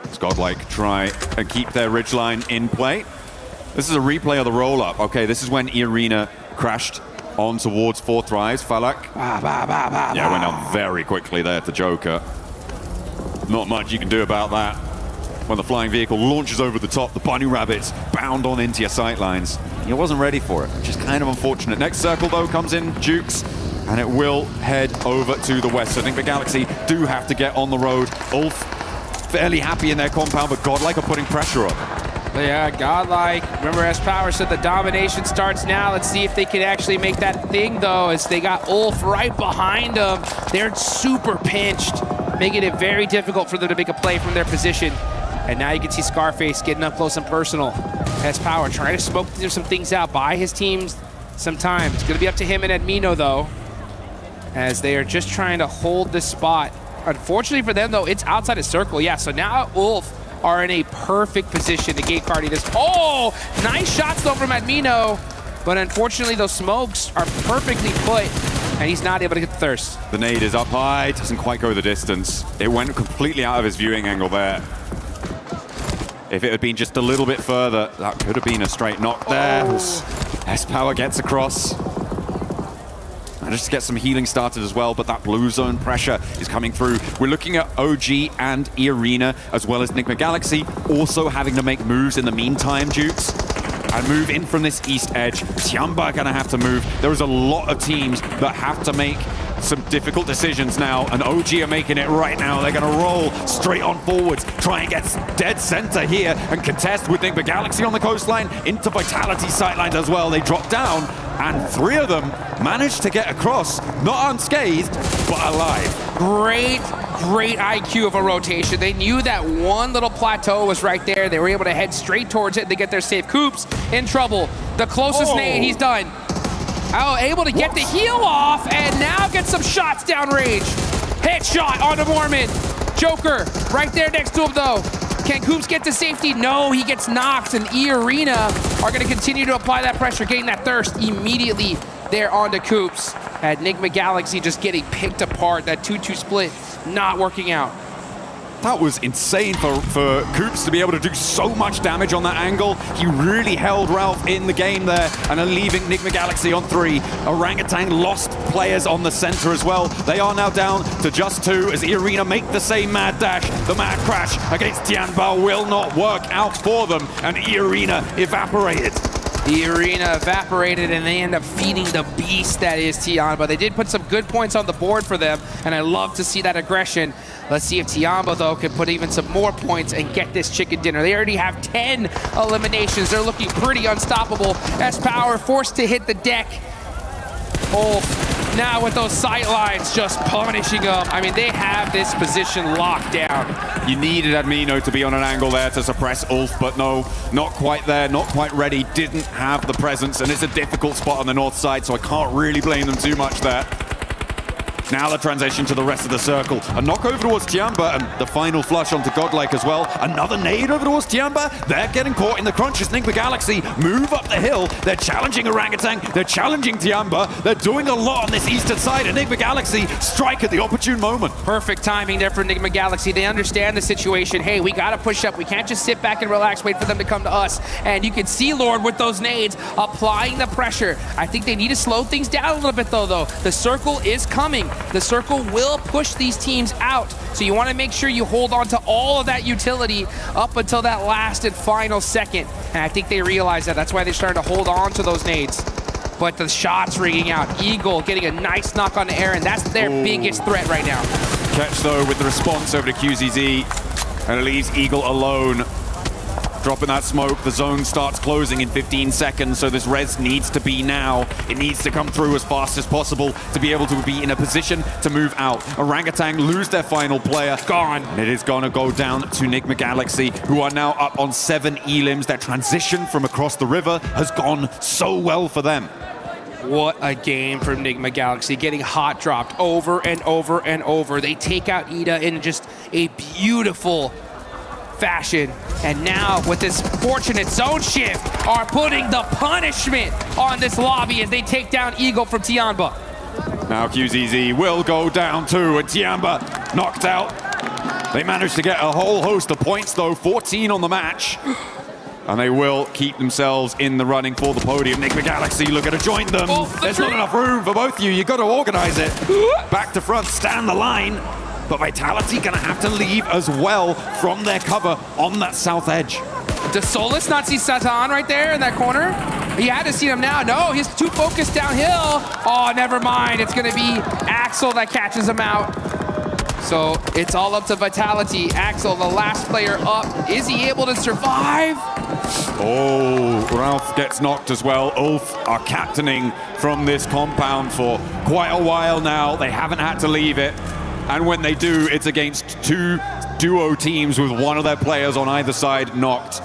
It's Godlike try and keep their ridgeline in play. This is a replay of the roll-up. Okay, this is when E-Arena crashed on towards 4 Thrives. Falak. Yeah, went down very quickly there to Joker. Not much you can do about that. When the flying vehicle launches over the top, the bunny rabbits bound on into your sightlines. He wasn't ready for it, which is kind of unfortunate. Next circle, though, comes in Jukes, and it will head over to the west. So I think the Galaxy do have to get on the road. Ulf fairly happy in their compound, but Godlike are putting pressure on. Yeah, Godlike. Remember, as Power said, the domination starts now. Let's see if they can actually make that thing, though, as they got Ulf right behind them. They're super pinched, making it very difficult for them to make a play from their position. And now you can see Scarface getting up close and personal. As Power trying to smoke some things out, buy his teams some time. It's going to be up to him and Admino, though, as they are just trying to hold this spot. Unfortunately for them, though, it's outside of circle. Yeah, so now Ulf are in a perfect position to gate party this. Oh, nice shots though from Admino, but unfortunately those smokes are perfectly put, and he's not able to get the thirst. The nade is up high, doesn't quite go the distance. It went completely out of his viewing angle there. If it had been just a little bit further, that could have been a straight knock there. S-Power gets across. And just to get some healing started as well, but that blue zone pressure is coming through. We're looking at OG and E-Arena, as well as Enigma Galaxy, also having to make moves in the meantime, Dukes, and move in from this east edge. Tiamba gonna have to move. There is a lot of teams that have to make some difficult decisions now, and OG are making it right now. They're gonna roll straight on forwards, try and get dead center here, and contest with Enigma Galaxy on the coastline into Vitality sightlines as well. They drop down, and 3 of them managed to get across, not unscathed, but alive. Great IQ of a rotation. They knew that one little plateau was right there. They were able to head straight towards it. They get their safe. Coops in trouble. The closest nade, he's done. Oh, able to get the heel off and now get some shots downrange. Headshot onto Mormon. Joker right there next to him though. Can Coops get to safety? No, he gets knocked, and E-Arena are going to continue to apply that pressure, getting that thirst immediately there onto Coops. Enigma Galaxy just getting picked apart. That 2-2 split not working out. That was insane for Coops to be able to do so much damage on that angle. He really held Ralph in the game there, and are leaving Enigma Galaxy on 3. Orangutan lost players on the center as well. They are now down to just 2 as E-Arena make the same mad dash. The mad crash against Tianbao will not work out for them, and E-Arena evaporated. E-Arena evaporated, and they end up feeding the beast that is Tianba. They did put some good points on the board for them, and I love to see that aggression. Let's see if Tianba, though, can put even some more points and get this chicken dinner. They already have 10 eliminations. They're looking pretty unstoppable. S-Power forced to hit the deck. Now with those sight lines just punishing them. I mean, they have this position locked down. You needed Admino to be on an angle there to suppress Ulf, but no, not quite there, not quite ready, didn't have the presence, and it's a difficult spot on the north side, so I can't really blame them too much there. Now the transition to the rest of the circle. A knock over towards Tianba, and the final flush onto Godlike as well. Another nade over towards Tianba. They're getting caught in the crunches. Enigma Galaxy move up the hill. They're challenging Orangutan. They're challenging Tianba. They're doing a lot on this eastern side. Enigma Galaxy strike at the opportune moment. Perfect timing there for Enigma Galaxy. They understand the situation. Hey, we got to push up. We can't just sit back and relax, wait for them to come to us. And you can see Lord with those nades applying the pressure. I think they need to slow things down a little bit, though. The circle is coming. The circle will push these teams out. So you want to make sure you hold on to all of that utility up until that last and final second. And I think they realize that. That's why they're starting to hold on to those nades. But the shots ringing out. Eagle getting a nice knock on the air, and that's their biggest threat right now. Catch, though, with the response over to QZZ, and it leaves Eagle alone. Dropping that smoke, the zone starts closing in 15 seconds, so this res needs to be now. It needs to come through as fast as possible to be able to be in a position to move out. Orangutan lose their final player. Gone. And it is gonna go down to Enigma Galaxy, who are now up on 7 elims. Their transition from across the river has gone so well for them. What a game from Enigma Galaxy, getting hot dropped over and over and over. They take out Ida in just a beautiful fashion, and now with this fortunate zone shift are putting the punishment on this lobby as they take down Eagle from Tianba. Now QZZ will go down too, and Tianba knocked out. They managed to get a whole host of points though, 14 on the match. And they will keep themselves in the running for the podium. Enigma Galaxy looking to join them. There's not enough room for both of you. You've got to organize it. Back to front, stand the line. But Vitality gonna have to leave as well from their cover on that south edge. Does Solus not see Satan right there in that corner? He had to see him now. No, he's too focused downhill. Oh, never mind. It's gonna be Axel that catches him out. So it's all up to Vitality. Axel, the last player up. Is he able to survive? Oh, Ralph gets knocked as well. Ulf are captaining from this compound for quite a while now. They haven't had to leave it. And when they do, it's against 2 duo teams with one of their players on either side knocked.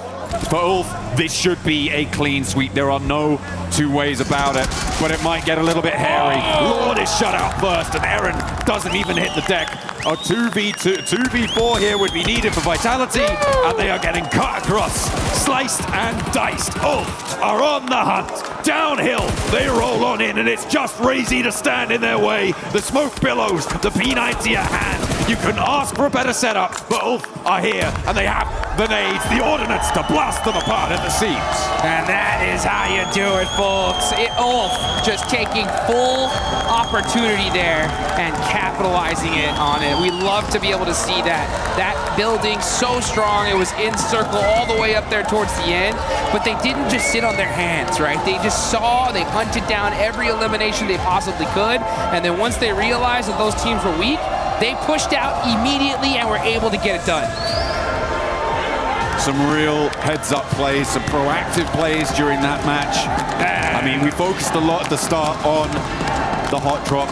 For Ulf, this should be a clean sweep. There are no two ways about it, but it might get a little bit hairy. Lord is shut out first, and Eren doesn't even hit the deck. A 2v4 here would be needed for Vitality, and they are getting cut across, sliced and diced. Ulf are on the hunt. Downhill, they roll on in, and it's just Razy to stand in their way. The smoke billows, the P9 to your hand. You couldn't ask for a better setup, but Ulf are here, and they have the nades, the ordnance to blast them apart at the seams. And that is how you do it, folks. Ulf just taking full opportunity there and capitalizing it on it. We love to be able to see that. That building so strong, it was in circle all the way up there towards the end, but they didn't just sit on their hands, right? They just saw, they hunted down every elimination they possibly could, and then once they realized that those teams were weak, they pushed out immediately and were able to get it done. some real heads-up plays, some proactive plays during that match. I mean, we focused a lot at the start on the hot drop,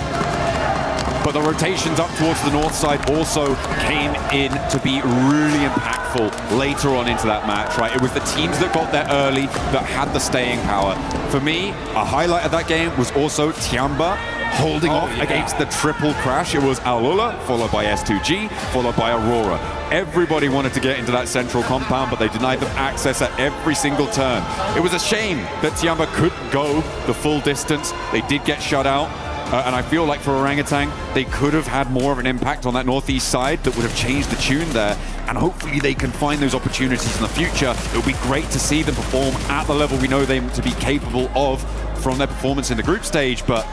but the rotations up towards the north side also came in to be really impactful later on into that match, right? It was the teams that got there early that had the staying power. For me, a highlight of that game was also Tiamba holding off against the triple crash. It was Alula, followed by S2G, followed by Aurora. Everybody wanted to get into that central compound, but they denied them access at every single turn. It was a shame that Tiamba couldn't go the full distance. They did get shut out. And I feel like for Orangutan, they could have had more of an impact on that northeast side that would have changed the tune there. And hopefully they can find those opportunities in the future. It would be great to see them perform at the level we know them to be capable of from their performance in the group stage. But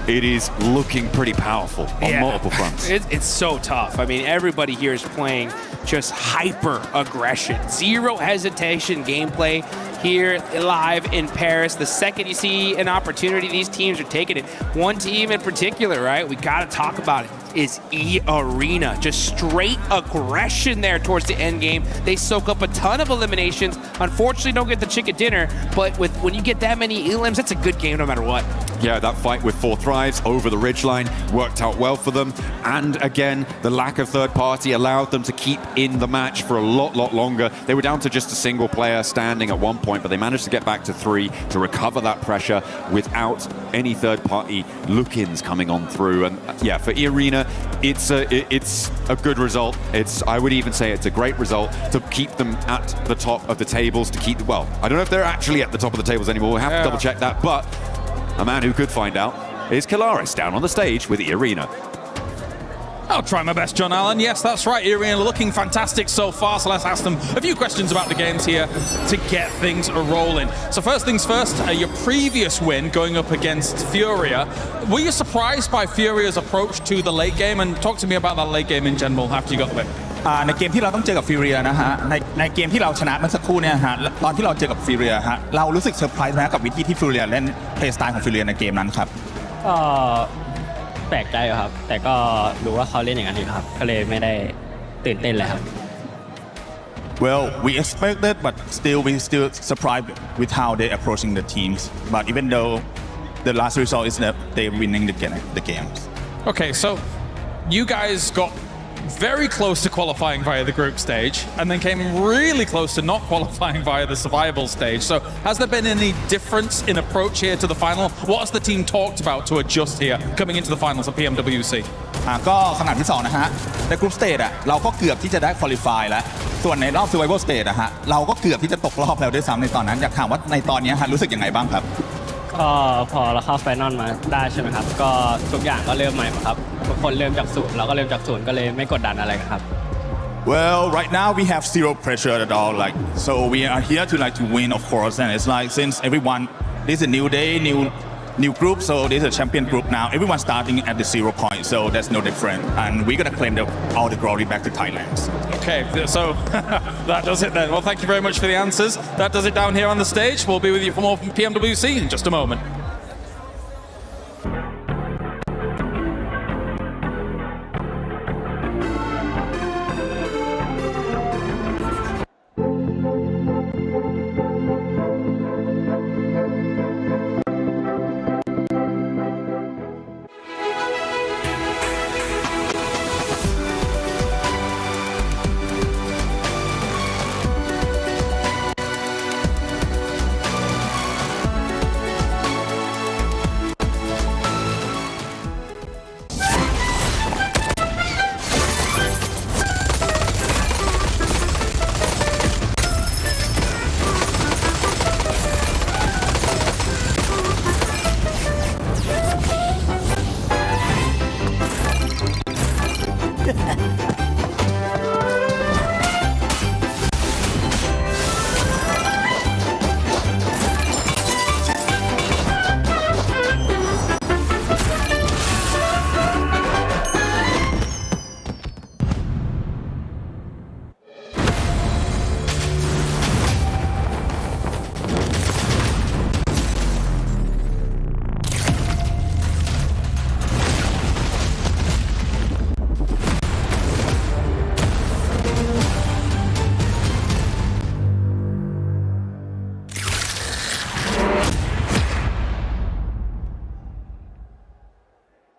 it is looking pretty powerful on multiple fronts. It's so tough. I mean, everybody here is playing just hyper aggression, zero hesitation gameplay here live in Paris. The second you see an opportunity, these teams are taking it. One team in particular, right? We got to talk about it. Is E-Arena. Just straight aggression there towards the end game. They soak up a ton of eliminations. Unfortunately, don't get the chicken dinner, but when you get that many elims, that's a good game no matter what. Yeah, that fight with 4 Thrives over the ridgeline worked out well for them. And again, the lack of third party allowed them to keep in the match for a lot longer. They were down to just a single player standing at one point, but they managed to get back to 3 to recover that pressure without any third party look-ins coming on through. And yeah, for E-Arena, it's a good result. I would even say it's a great result to keep them at the top of the tables, to keep, well, I don't know if they're actually at the top of the tables anymore. We'll have to double check that, but a man who could find out is Kalaris down on the stage with E-Arena. I'll try my best, John Allen. Yes, that's right. E-Arena looking fantastic so far, so let's ask them a few questions about the games here to get things rolling. So first things first, your previous win going up against Furia. Were you surprised by Furia's approach to the late game? And talk to me about that late game in general after you got the win. ในเกมที่เราต้องเจอกับฟิวเรียนะฮะในเกมที่เราชนะเมื่อสักครู่เนี่ยฮะตอนที่เราเจอกับฟิวเรียฮะเรารู้สึกเซอร์ไพรส์ไหมกับวิธีที่ฟิวเรียเล่นเพลย์สไตล์ของฟิวเรียในเกมนั้นครับ ก็แปลกใจอยู่ครับแต่ก็รู้ว่าเขาเล่นอย่างนั้นอยู่ครับก็เลยไม่ได้ตื่นเต้นเลยครับ Well, we expected, but we still surprised with how they approaching the teams. But even though the last result is that they're winning the games. Okay, so you guys got very close to qualifying via the group stage and then came really close to not qualifying via the survival stage. So has there been any difference in approach here to the final? What has the team talked about to adjust here coming into the finals of PMWC? ก็สนามที่2นะฮะในกรุ๊ปสเตจเราก็เกือบที่จะได้ควอลิฟายแล้วส่วนในรอบ survival stage ฮะเราก็เกือบที่จะตกรอบแล้วด้วยซ้ำในตอนนั้นอยากถามว่าในตอนนี้ฮะรู้สึกยังไงบ้างครับ ก็พอเราเข้าไฟนอลมาได้ใช่ไหมครับก็ทุกอย่างก็เริ่มใหม่ครับทุกคนเริ่มจากศูนย์เราก็เริ่มจากศูนย์ก็เลยไม่กดดันอะไรครับ Well, right now we have zero pressure at all. So we are here to win, of course. And it's like since everyone, this is a new day, new group. So this is a champion group now. Everyone's starting at the 0 point. So that's no different. And we're gonna claim all the glory back to Thailand. Okay, so that does it then. Well, thank you very much for the answers. That does it down here on the stage. We'll be with you for more from PMWC in just a moment.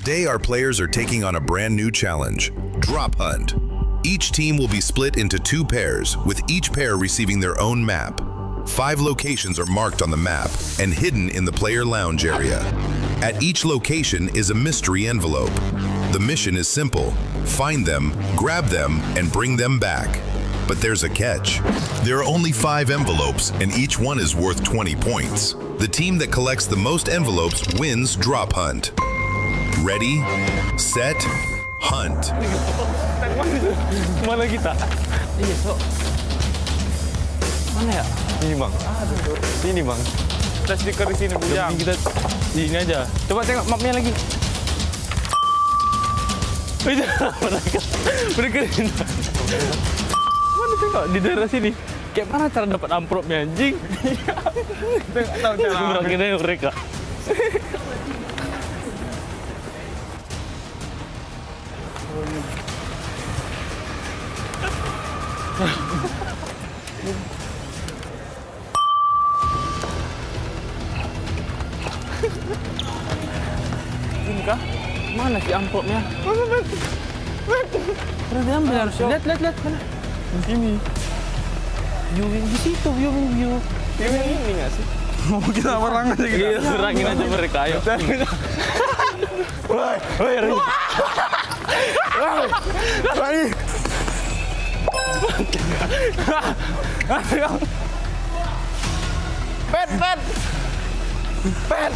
Today, our players are taking on a brand new challenge, Drop Hunt. Each team will be split into 2 pairs, with each pair receiving their own map. 5 locations are marked on the map and hidden in the player lounge area. At each location is a mystery envelope. The mission is simple: find them, grab them, and bring them back. But there's a catch. There are only 5 envelopes, and each one is worth 20 points. The team that collects the most envelopes wins Drop Hunt. Ready, set, hunt. Mana kita? Iya, so. Mana ya? Ini bang. Sini bang. Kita stiker di sini bujang. Kita di sini aja. Coba tengok mapnya lagi. Mereka mana tengok di daerah sini. Kayak mana cara dapat amplopnya anjing? Tengok tahu cara. Kira mereka. Ini kah? Mana sih amplopnya? Pernah diambil harus. Lihat mana? Di sini. Viewing di situ, viewing. Viewing ini nggak sih? Mau kita orang aja gitu. Iya, serangin aja mereka, ayo. Woi, Ri. Woi. Pet.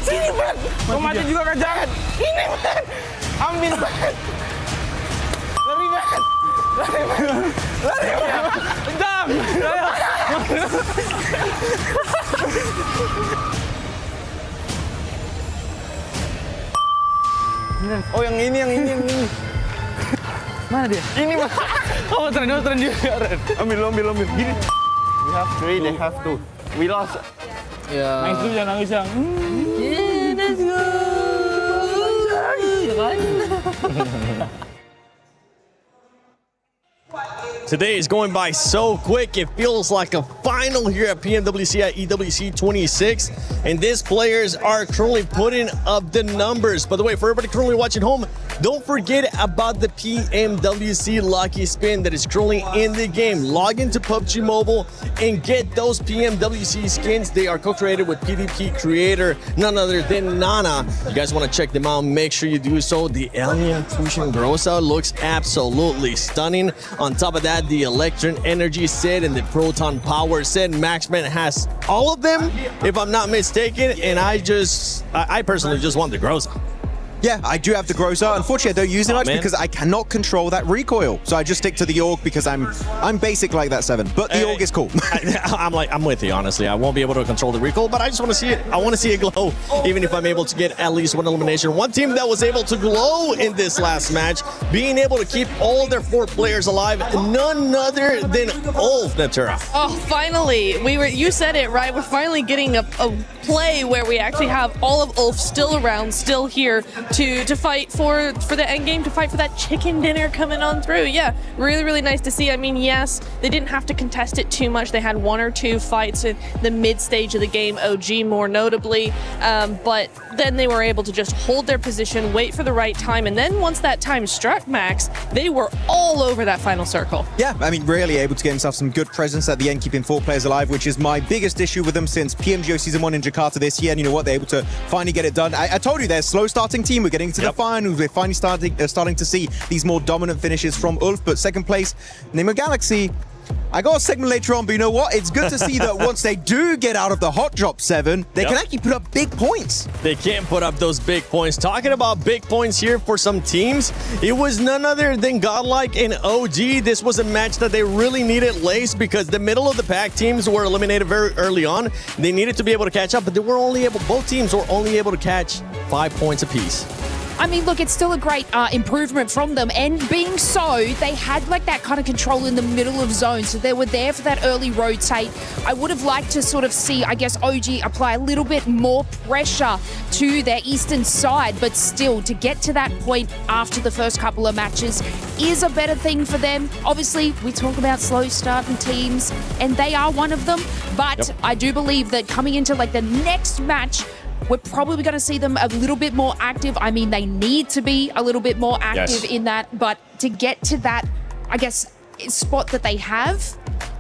Sini, Pet. Kau mati juga kan, jangan. Ini, Pet. Ambil, Pet. Lari, Pet. Lari, Pet. Jam. Ayo. Oh, yang ini. Mana dia? Ini, Mas. Oh, tren juga, Ren. Ambil. Gini. We have 3, they have 2. We lost. Ya. Nangis dulu, jangan nangis, Yang. Yeah, let's go. Today is going by so quick. It feels like a final here at PMWC at EWC 26. And these players are currently putting up the numbers. By the way, for everybody currently watching home, don't forget about the PMWC Lucky Spin that is currently in the game. Log into PUBG Mobile and get those PMWC skins. They are co-created with PvP creator, none other than Nana. You guys want to check them out, make sure you do so. The Alien Fusion Grossa looks absolutely stunning. On top of that, the Electron Energy set and the Proton Power set. Maxman has all of them, if I'm not mistaken, and I personally just want the Grossa. Yeah, I do have the Groza. Unfortunately, I don't use it much because I cannot control that recoil. So I just stick to the Org because I'm basic like that, 7. But the Org is cool. I'm with you, honestly. I won't be able to control the recoil, but I just want to see it. I want to see it glow, even if I'm able to get at least 1 elimination. One team that was able to glow in this last match, being able to keep all their 4 players alive, none other than Ulf, Natura. Oh, finally. You said it, right? We're finally getting a play where we actually have all of Ulf still around, still here to fight for the end game, to fight for that chicken dinner coming on through. Yeah, really nice to see. I mean, yes, they didn't have to contest it too much. They had 1 or 2 fights in the mid stage of the game, OG more notably, but then they were able to just hold their position, wait for the right time, and then once that time struck, Max, they were all over that final circle. Yeah, I mean, really able to get himself some good presence at the end, keeping 4 players alive, which is my biggest issue with them since PMGO Season 1 in Jakarta this year. And you know what? They're able to finally get it done. I told you, they're a slow starting team. We're getting to the finals. We're finally starting to see these more dominant finishes from Ulf. But second place, Nemo Galaxy. I got a segment later on, but you know what? It's good to see that once they do get out of the hot drop 7, they can actually put up big points. They can put up those big points. Talking about big points here for some teams, it was none other than Godlike and OG. This was a match that they really needed laced because the middle of the pack teams were eliminated very early on. They needed to be able to catch up, but both teams were only able to catch 5 points apiece. I mean, look, it's still a great improvement from them. And being so, they had like that kind of control in the middle of zone. So they were there for that early rotate. I would have liked to sort of see, I guess, OG apply a little bit more pressure to their eastern side. But still, to get to that point after the first couple of matches is a better thing for them. Obviously, we talk about slow starting teams, and they are one of them. But I do believe that coming into like the next match, we're probably going to see them a little bit more active. I mean, they need to be a little bit more active in that, but to get to that, I guess, spot that they have,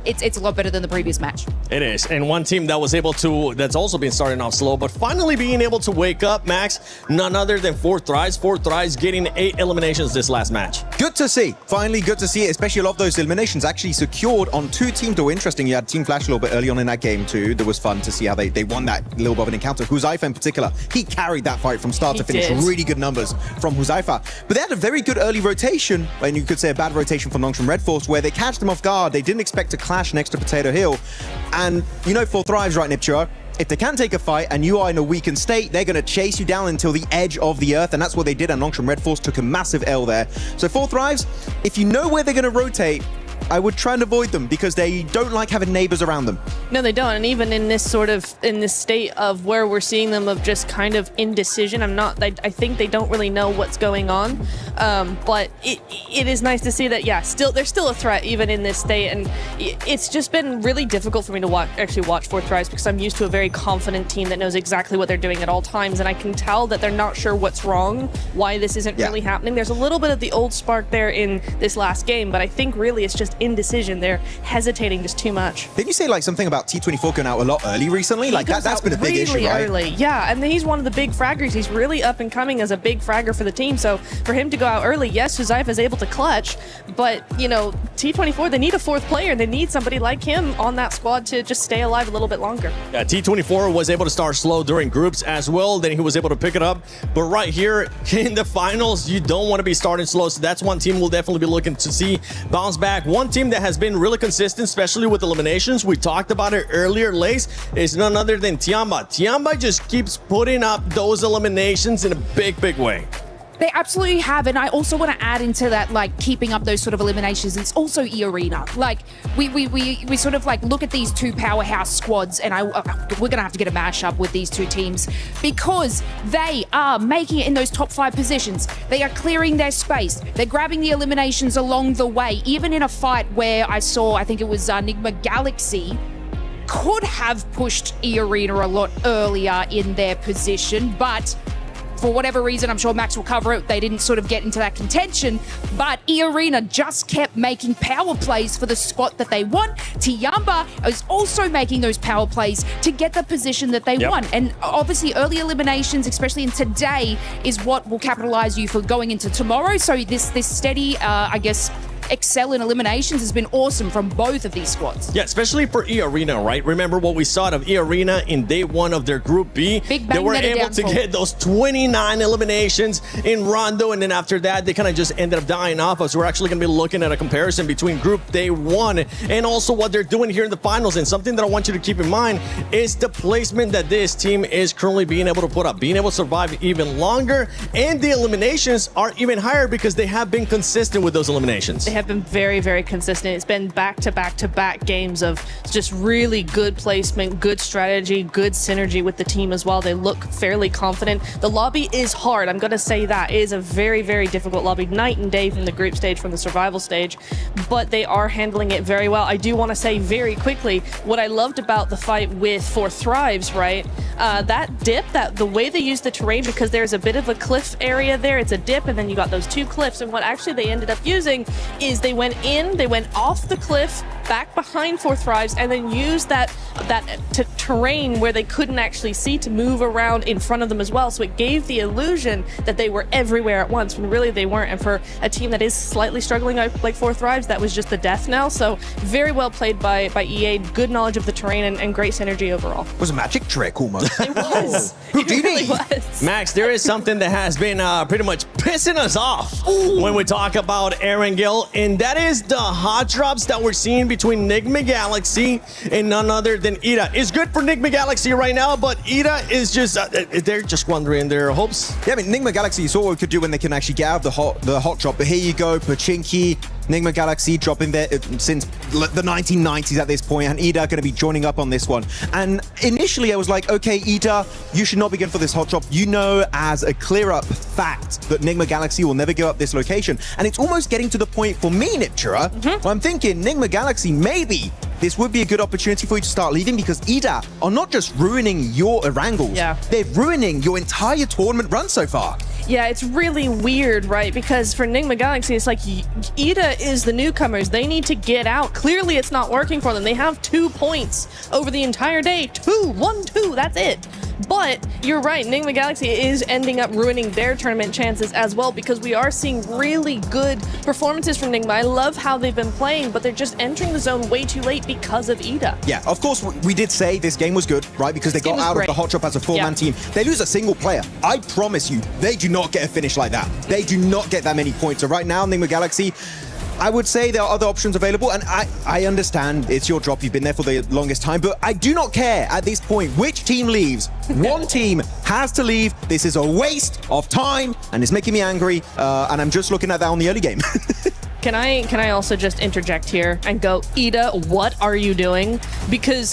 it's a lot better than the previous match. It is. And one team that was able to, that's also been starting off slow, but finally being able to wake up, Max, none other than 4Thrives. 4Thrives getting 8 eliminations this last match. Good to see. Finally, good to see it, especially a lot of those eliminations actually secured on 2 teams that were interesting. You had Team Flash a little bit early on in that game too. That was fun to see how they won that little bit of an encounter. Huzaifa in particular, he carried that fight from start to finish. Really good numbers from Huzaifa. But they had a very good early rotation, and you could say a bad rotation for Nongs from Red Force, where they catch them off guard. They didn't expect to clash next to Potato Hill. And you know 4Thrives, right, Nipchua? If they can take a fight and you are in a weakened state, they're going to chase you down until the edge of the earth, and that's what they did, and Nongs from Red Force took a massive L there. So 4Thrives, if you know where they're going to rotate, I would try and avoid them because they don't like having neighbors around them. No, they don't. And even in this state of where we're seeing them of just kind of indecision, I think they don't really know what's going on. But it is nice to see that, they're still a threat even in this state. And it's just been really difficult for me to watch 4Thrives because I'm used to a very confident team that knows exactly what they're doing at all times. And I can tell that they're not sure what's wrong, why this isn't really happening. There's a little bit of the old spark there in this last game, but I think really it's just indecision. They're hesitating just too much. Didn't you say like something about T24 going out a lot early recently? Like that's been a big issue, right? Early. Yeah, and he's one of the big fraggers. He's really up and coming as a big fragger for the team. So for him to go out early, yes, Huzaifa is able to clutch, but you know, T24, they need a 4th player. They need somebody like him on that squad to just stay alive a little bit longer. Yeah, T24 was able to start slow during groups as well. Then he was able to pick it up. But right here in the finals, you don't want to be starting slow. So that's one team we'll definitely be looking to see bounce back. One team that has been really consistent, especially with eliminations, we talked about it earlier, Lace, is none other than Tiamba. Tiamba just keeps putting up those eliminations in a big, big way. They absolutely have, and I also want to add into that, like, keeping up those sort of eliminations. It's also E-Arena. Like, we sort of like look at these 2 powerhouse squads, and we're gonna have to get a mashup with these 2 teams because they are making it in those top 5 positions. They are clearing their space. They're grabbing the eliminations along the way. Even in a fight where I think it was Enigma Galaxy could have pushed E-Arena a lot earlier in their position, but for whatever reason, I'm sure Max will cover it, they didn't sort of get into that contention, but E-Arena just kept making power plays for the spot that they want. Tiamba is also making those power plays to get the position that they want. And obviously early eliminations, especially in today, is what will capitalize you for going into tomorrow. So this steady, I guess, excel in eliminations has been awesome from both of these squads. Yeah, especially for E-Arena, right? Remember what we saw of E-Arena in day 1 of their Group B? They were able to get those 29 eliminations in Rondo, and then after that, they kind of just ended up dying off us. We're actually going to be looking at a comparison between Group Day 1 and also what they're doing here in the finals. And something that I want you to keep in mind is the placement that this team is currently being able to put up, being able to survive even longer, and the eliminations are even higher because they have been consistent with those eliminations. Have been very, very consistent. It's been back-to-back-to-back games of just really good placement, good strategy, good synergy with the team as well. They look fairly confident. The lobby is hard. I'm going to say that. It is a very, very difficult lobby, night and day from the group stage, from the survival stage, but they are handling it very well. I do want to say very quickly, what I loved about the fight with 4Thrives, right? That dip, the way they use the terrain, because there's a bit of a cliff area there, it's a dip, and then you got those 2 cliffs, and what actually they ended up using is they went off the cliff, back behind 4Thrives, and then used that terrain where they couldn't actually see to move around in front of them as well. So it gave the illusion that they were everywhere at once when really they weren't. And for a team that is slightly struggling like 4Thrives, that was just the death knell. So very well played by EA. Good knowledge of the terrain and great synergy overall. It was a magic trick almost. It was. It really was. Max, there is something that has been pretty much pissing us off when we talk about Erangel, and that is the hot drops that we're seeing between Enigma Galaxy and none other than Ida. It's good for Enigma Galaxy right now, but Ida is just, they're just squandering their hopes. Yeah, I mean, Enigma Galaxy, you saw what we could do when they can actually get out of the hot drop, but here you go, Pachinki, Nigma Galaxy dropping there since the 1990s at this point, and Ida going to be joining up on this one. And initially I was like, okay, Ida, you should not be going for this hot drop. You know as a clear-up fact that Nigma Galaxy will never give up this location. And it's almost getting to the point for me, Niptura, where I'm thinking, Nigma Galaxy, maybe this would be a good opportunity for you to start leaving, because Ida are not just ruining your Erangels, they're ruining your entire tournament run so far. Yeah, it's really weird, right? Because for Nigma Galaxy, it's like Ida is the newcomers. They need to get out. Clearly, it's not working for them. They have 2 points over the entire day. 1-2, that's it. But you're right, Nigma Galaxy is ending up ruining their tournament chances as well, because we are seeing really good performances from Nigma. I love how they've been playing, but they're just entering the zone way too late because of Ida. Yeah, of course, we did say this game was good, right? Because they got out of the hot drop as a 4-man team. They lose a single player. I promise you, they do not get a finish like that. They do not get that many points. So right now, Nigma Galaxy, I would say there are other options available, and I understand it's your drop. You've been there for the longest time, but I do not care at this point which team leaves. One team has to leave. This is a waste of time, and it's making me angry, and I'm just looking at that on the early game. Can I also just interject here and go, Ida, what are you doing? Because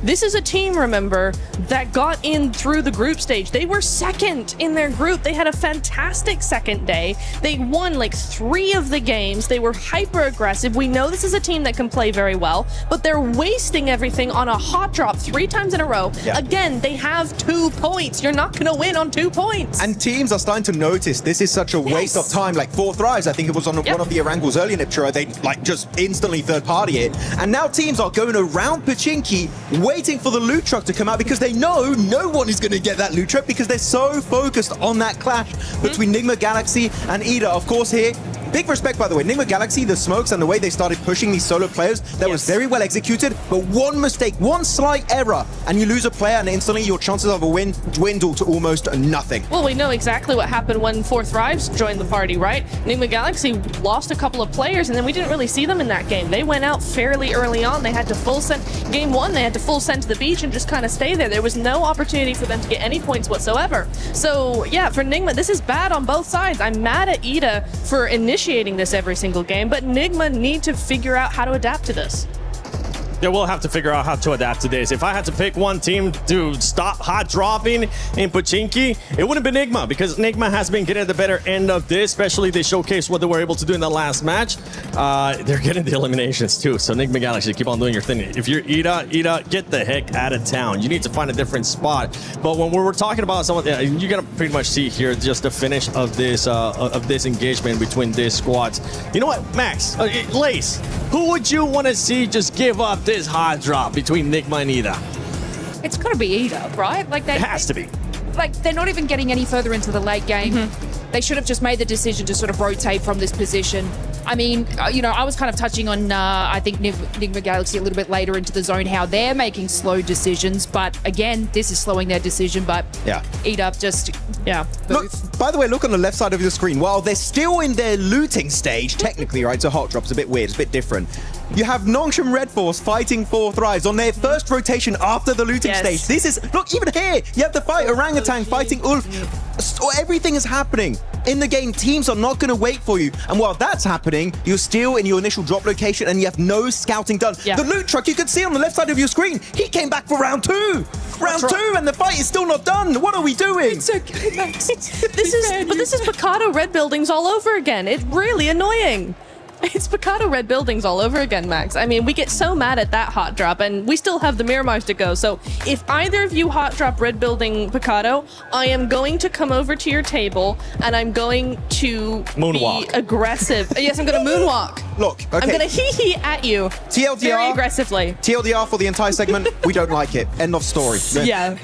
this is a team, remember, that got in through the group stage. They were second in their group. They had a fantastic second day. They won like 3 of the games. They were hyper aggressive. We know this is a team that can play very well, but they're wasting everything on a hot drop 3 times in a row. Yeah. Again, they have 2 points. You're not gonna win on 2 points. And teams are starting to notice this is such a waste of time. Like 4 Thrives, I think it was on one of the Erangels earlier, Niptura, they like just instantly third party it. And now teams are going around Pachinki waiting for the loot truck to come out, because they know no one is going to get that loot truck, because they're so focused on that clash between Nigma Galaxy and Ida. Of course here, big respect, by the way, Nigma Galaxy, the smokes and the way they started pushing these solo players, that was very well executed, but one mistake, one slight error, and you lose a player, and instantly your chances of a win dwindle to almost nothing. Well, we know exactly what happened when 4 Thrives joined the party, right? Nigma Galaxy lost a couple of players, and then we didn't really see them in that game. They went out fairly early on. They had to full send. Game 1, they had to full send to the beach and just kind of stay there. There was no opportunity for them to get any points whatsoever. So, yeah, for Nigma, this is bad on both sides. I'm mad at Ida for initiating this every single game, but Nigma need to figure out how to adapt to this. Yeah, we'll have to figure out how to adapt to this. If I had to pick one team to stop hot dropping in Pachinki, it wouldn't be Nigma, because Nigma has been getting the better end of this, especially they showcased what they were able to do in the last match. They're getting the eliminations too, so Nigma Galaxy, keep on doing your thing. If you're Ida, get the heck out of town. You need to find a different spot. But when we were talking about someone, you're gonna pretty much see here just the finish of this engagement between these squads. You know what, Max, Lace, who would you want to see just give up this hard drop between Nigma and Ida? It's got to be Ida, right? Like It has to be. Like, they're not even getting any further into the late game. They should have just made the decision to sort of rotate from this position. I mean, you know, I was kind of touching on, I think, Nigma Galaxy a little bit later into the zone, how they're making slow decisions. But again, this is slowing their decision. But Ida just, Look, by the way, look on the left side of your screen. While they're still in their looting stage, technically, right? So hot drop's a bit weird, it's a bit different. You have Nongshim Red Force fighting 4 Thrives on their first rotation after the looting stage. This is, look, even here, you have the fight Orangutan fighting Ulf. So everything is happening in the game. Teams are not going to wait for you. And while that's happening, you're still in your initial drop location and you have no scouting done. The loot truck, you can see on the left side of your screen, he came back for round 2. Round 2, and the fight is still not done. What are we doing? It's okay, Max. This is Picado red buildings all over again. It's really annoying. It's Picado red buildings all over again, Max. I mean, we get so mad at that hot drop, and we still have the Miramars to go. So if either of you hot drop red building Picado, I am going to come over to your table, and I'm going to moonwalk. Be aggressive. Yes, I'm going to moonwalk. Look, okay. I'm going to hee-hee at you. TLDR. Very aggressively. TLDR for the entire segment. We don't like it. End of story. Yeah.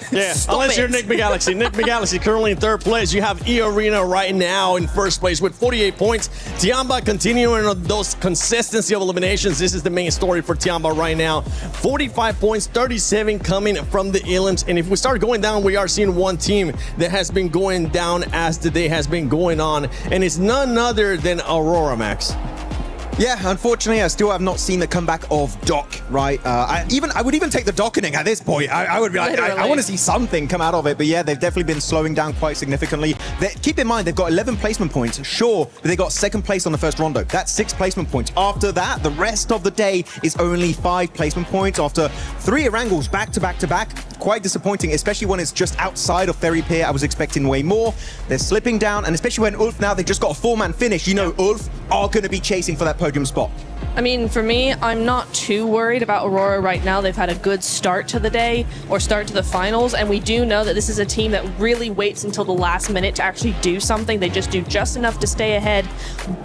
Unless you're Nigma Galaxy. Nigma Galaxy currently in 3rd place. You have E-Arena right now in 1st place with 48 points. Tiamba continuing on those consistency of eliminations. This is the main story for Tiamba right now. 45 points, 37 coming from the elims. And if we start going down, we are seeing one team that has been going down as the day has been going on. And it's none other than Aurora, Max. Yeah, unfortunately, I still have not seen the comeback of Doc, right? I would even take the dockening at this point. I would be like, I want to see something come out of it. But yeah, they've definitely been slowing down quite significantly. Keep in mind, they've got 11 placement points, sure, but they got second place on the first rondo. That's 6 placement points. After that, the rest of the day is only 5 placement points after 3 Erangels back to back to back. Quite disappointing, especially when it's just outside of Ferry Pier. I was expecting way more. They're slipping down, and especially when Ulf now, they just got a 4-man finish. You know, Ulf are going to be chasing for that podium spot. I mean, for me, I'm not too worried about Aurora right now. They've had a good start to the day or start to the finals, and we do know that this is a team that really waits until the last minute to actually do something. They just do just enough to stay ahead.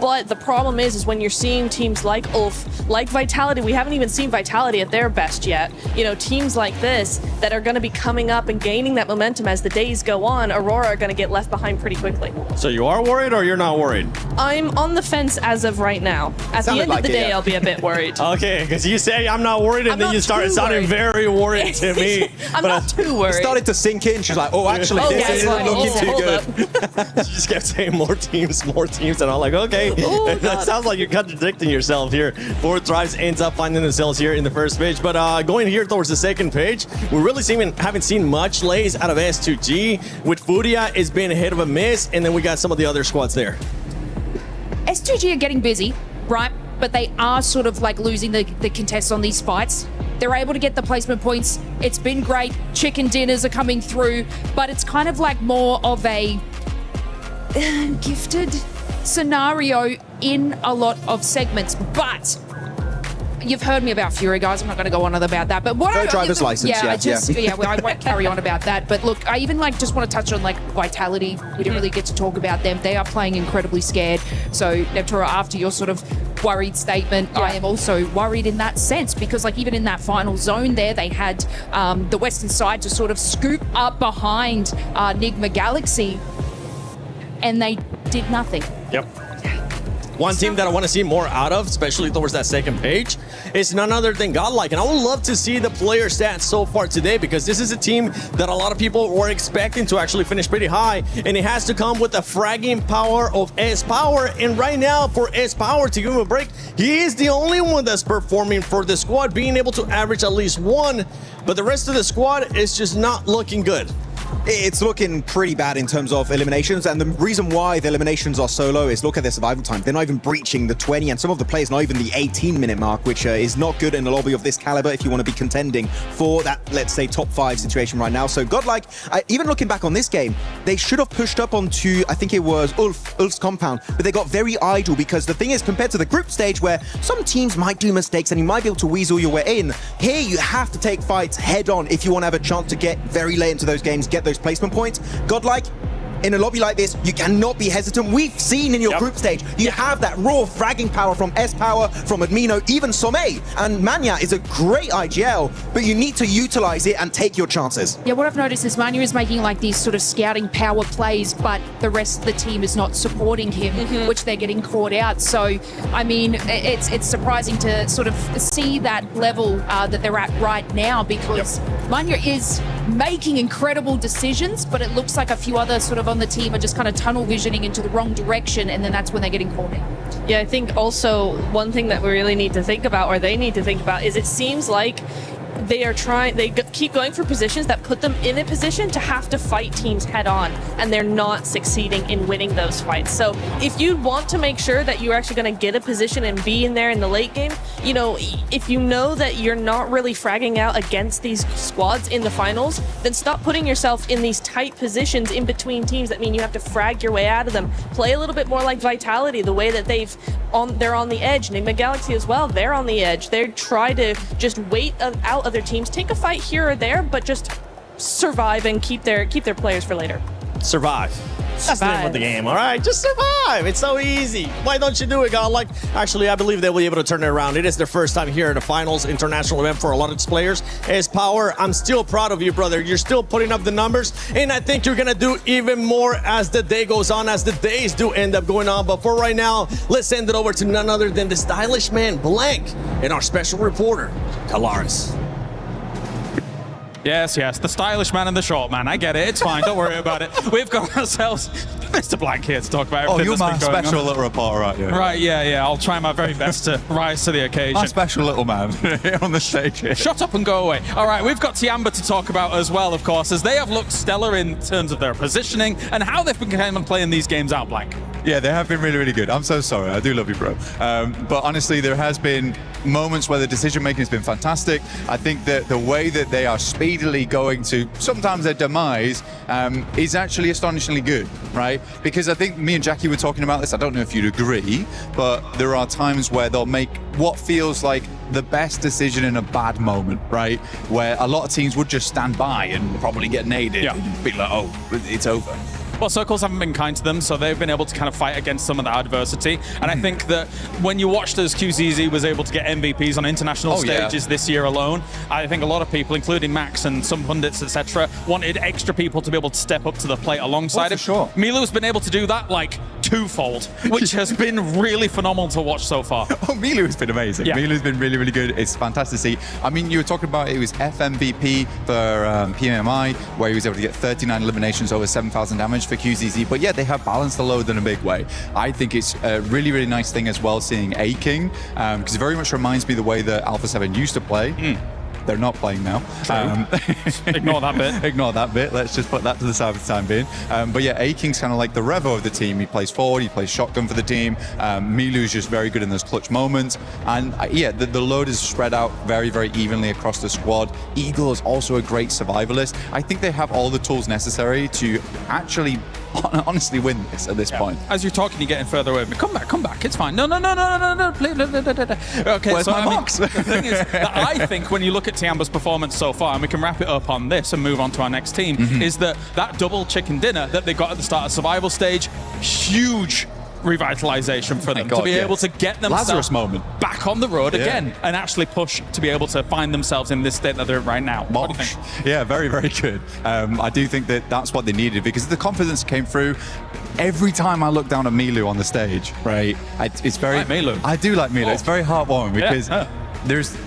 But the problem is when you're seeing teams like Ulf, like Vitality, we haven't even seen Vitality at their best yet. You know, teams like this that are going to be coming up and gaining that momentum as the days go on, Aurora are going to get left behind pretty quickly. So you are worried or you're not worried? I'm on the fence as of right now. At the end of the day, I'll be a bit worried. Okay, because you say I'm not worried, and then you started sounding very worried to me. I'm not too worried. It started to sink in. She's like, oh, actually, this isn't looking too good. She just kept saying more teams, and I'm like, okay. That sounds like you're contradicting yourself here. 4 Tribes ends up finding themselves here in the first page, but going here towards the second page, we really haven't seen much lays out of S2G. With Furia, it's been a hit of a miss, and then we got some of the other squads there. S2G are getting busy, right? But they are sort of like losing the contests on these fights. They're able to get the placement points. It's been great. Chicken dinners are coming through, but it's kind of like more of a gifted scenario in a lot of segments. But you've heard me about Fury, guys. I'm not going to go on about that. But what driver's license. I won't carry on about that. But look, I even just want to touch on Vitality. We didn't really get to talk about them. They are playing incredibly scared. So Neptura, after your sort of worried statement, I am also worried in that sense because even in that final zone there, they had the western side to sort of scoop up behind Nigma Galaxy, and they did nothing. Yep. One team that I want to see more out of, especially towards that second page, is none other than Godlike. And I would love to see the player stats so far today because this is a team that a lot of people were expecting to actually finish pretty high. And it has to come with the fragging power of S-Power. And right now, for S-Power, to give him a break, he is the only one that's performing for the squad, being able to average at least 1. But the rest of the squad is just not looking good. It's looking pretty bad in terms of eliminations, and the reason why the eliminations are so low is look at their survival time. They're not even breaching the 20, and some of the players not even the 18-minute mark, which is not good in a lobby of this caliber if you want to be contending for that, let's say, top 5 situation right now. So Godlike, even looking back on this game, they should have pushed up onto, I think it was Ulf's compound, but they got very idle because the thing is, compared to the group stage where some teams might do mistakes and you might be able to weasel your way in, here you have to take fights head on if you want to have a chance to get very late into those games, get those placement points. Godlike, in a lobby like this, you cannot be hesitant. We've seen in your group stage, you have that raw fragging power from S-Power, from Admino, even Sommei. And Mania is a great IGL, but you need to utilize it and take your chances. Yeah, what I've noticed is Mania is making these sort of scouting power plays, but the rest of the team is not supporting him, which they're getting caught out. So, I mean, it's surprising to sort of see that level that they're at right now because Mania is making incredible decisions, but it looks like a few other sort of on the team are just kind of tunnel visioning into the wrong direction, and then that's when they're getting caught out. Yeah, I think also one thing that we really need to think about, or they need to think about, is it seems like they keep going for positions that put them in a position to have to fight teams head on, and they're not succeeding in winning those fights. So if you want to make sure that you're actually going to get a position and be in there in the late game, you know, if you know that you're not really fragging out against these squads in the finals, then stop putting yourself in these tight positions in between teams that mean you have to frag your way out of them. Play a little bit more like Vitality, the way that they're on the edge. Nigma Galaxy as well, they're on the edge. They try to just wait out other teams, take a fight here or there, but just survive and keep their players for later. Survive. That's the name of the game, all right? Just survive. It's so easy. Why don't you do it, Godlike? Actually, I believe they will be able to turn it around. It is their first time here at the finals international event for a lot of its players. S-Power, I'm still proud of you, brother. You're still putting up the numbers, and I think you're going to do even more as the day goes on, as the days do end up going on. But for right now, let's send it over to none other than the stylish man, Blank, and our special reporter, Kalaris. Yes, the stylish man and the short man. I get it. It's fine. Don't worry about it. We've got ourselves Mr. Blank here to talk about everything you're that's my been going special on. little reporter, aren't you? Right, yeah. I'll try my very best to rise to the occasion. My special little man here on the stage here. Shut up and go away. All right, we've got Tiamba to talk about as well, of course, as they have looked stellar in terms of their positioning and how they've been kind of playing these games out, Blank. Yeah, they have been really, really good. I'm so sorry. I do love you, bro. But honestly, there has been moments where the decision-making has been fantastic. I think that the way that they are speedily going to sometimes their demise is actually astonishingly good, right? Because I think me and Jackie were talking about this. I don't know if you'd agree, but there are times where they'll make what feels like the best decision in a bad moment, right? Where a lot of teams would just stand by and probably get naded and be like, oh, it's over. Well, Circles haven't been kind to them, so they've been able to kind of fight against some of that adversity. And I think that when you watched as QZZ was able to get MVPs on international stages this year alone, I think a lot of people, including Max and some pundits, etc., wanted extra people to be able to step up to the plate alongside him. Sure. Milu's been able to do that like twofold, which has been really phenomenal to watch so far. Oh, Milu has been amazing. Yeah. Milu's been really, really good. It's fantastic to see. I mean, you were talking about it was FMVP for PMI, where he was able to get 39 eliminations over 7,000 damage for QZZ. But yeah, they have balanced the load in a big way. I think it's a really, really nice thing as well seeing A-King, because it very much reminds me of the way that Alpha 7 used to play. They're not playing now. Ignore that bit. Ignore that bit. Let's just put that to the side for the time being. But yeah, A-King's kind of like the Revo of the team. He plays forward, he plays shotgun for the team. Milu's just very good in those clutch moments. And yeah, the load is spread out very, very evenly across the squad. Eagle is also a great survivalist. I think they have all the tools necessary to actually honestly win this at this point. As you're talking, you're getting further away. Come back. It's fine. No. Please. Okay, Where's my box? The thing is that I think when you look at Tiamba's performance so far, and we can wrap it up on this and move on to our next team, is that double chicken dinner that they got at the start of survival stage, huge revitalization for them to be able to get themselves Lazarus moment back on the road again and actually push to be able to find themselves in this state that they're in right now. What do you think? Yeah, very, very good. I do think that that's what they needed, because the confidence came through. Every time I look down at Milu on the stage, right, it's very... Milu. I do like Milu. Oh. It's very heartwarming because there's...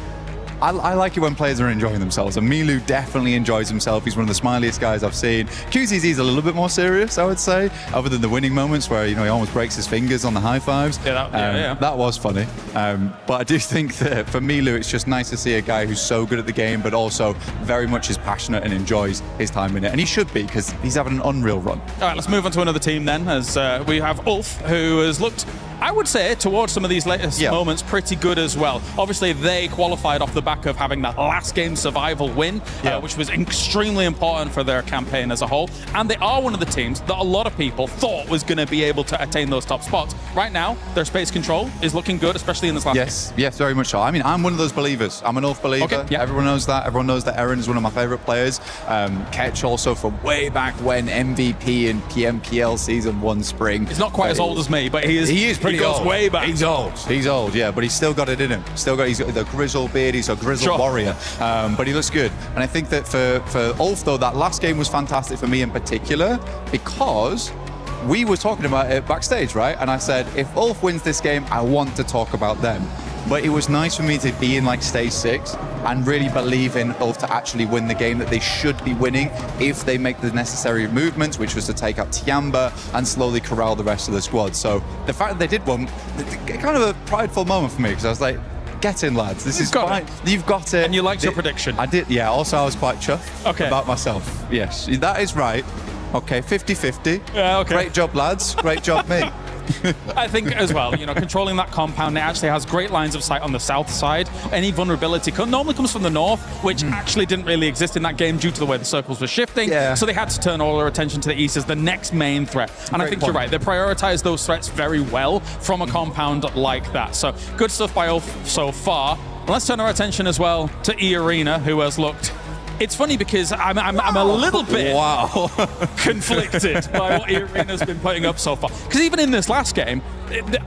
I like it when players are enjoying themselves, and Milu definitely enjoys himself. He's one of the smiliest guys I've seen. QZZ is a little bit more serious, I would say, other than the winning moments where, you know, he almost breaks his fingers on the high fives. That was funny. But I do think that for Milu, it's just nice to see a guy who's so good at the game, but also very much is passionate and enjoys his time in it. And he should be, because he's having an unreal run. All right, let's move on to another team then, as we have Ulf, who has looked, I would say, towards some of these latest moments, pretty good as well. Obviously, they qualified off the back of having that last game survival win, which was extremely important for their campaign as a whole. And they are one of the teams that a lot of people thought was going to be able to attain those top spots. Right now, their space control is looking good, especially in this last game. Yes, very much so. I mean, I'm one of those believers. I'm an Ulf believer. Okay, Everyone knows that. Everyone knows that Eren is one of my favorite players. Ketch also from way back when, MVP in PMPL Season 1 Spring. He's not quite as old as me, but he is pretty He goes old. Way back. He's old, yeah, but he's still got it in him. He's got the grizzled beard, he's a grizzled warrior. But he looks good. And I think that for Ulf, though, that last game was fantastic for me in particular, because we were talking about it backstage, right? And I said, if Ulf wins this game, I want to talk about them. But it was nice for me to be in like stage 6 and really believe in Ulf to actually win the game that they should be winning if they make the necessary movements, which was to take out Tiamba and slowly corral the rest of the squad. So the fact that they did one, kind of a prideful moment for me, because I was like, get in, lads. This is fine. You've got it. And you liked your prediction. I did, yeah. Also, I was quite chuffed about myself. Yes, that is right. Okay, 50-50. Yeah, okay. Great job, lads. Great job, me. I think as well, you know, controlling that compound, it actually has great lines of sight on the south side. Any vulnerability normally comes from the north, which actually didn't really exist in that game due to the way the circles were shifting. So they had to turn all their attention to the east as the next main threat. And I think you're right. They prioritized those threats very well from a compound like that. So good stuff by Ulf so far. And let's turn our attention as well to E-Arena, who has looked... It's funny because I'm a little bit conflicted by what E-Arena's been putting up so far. Because even in this last game,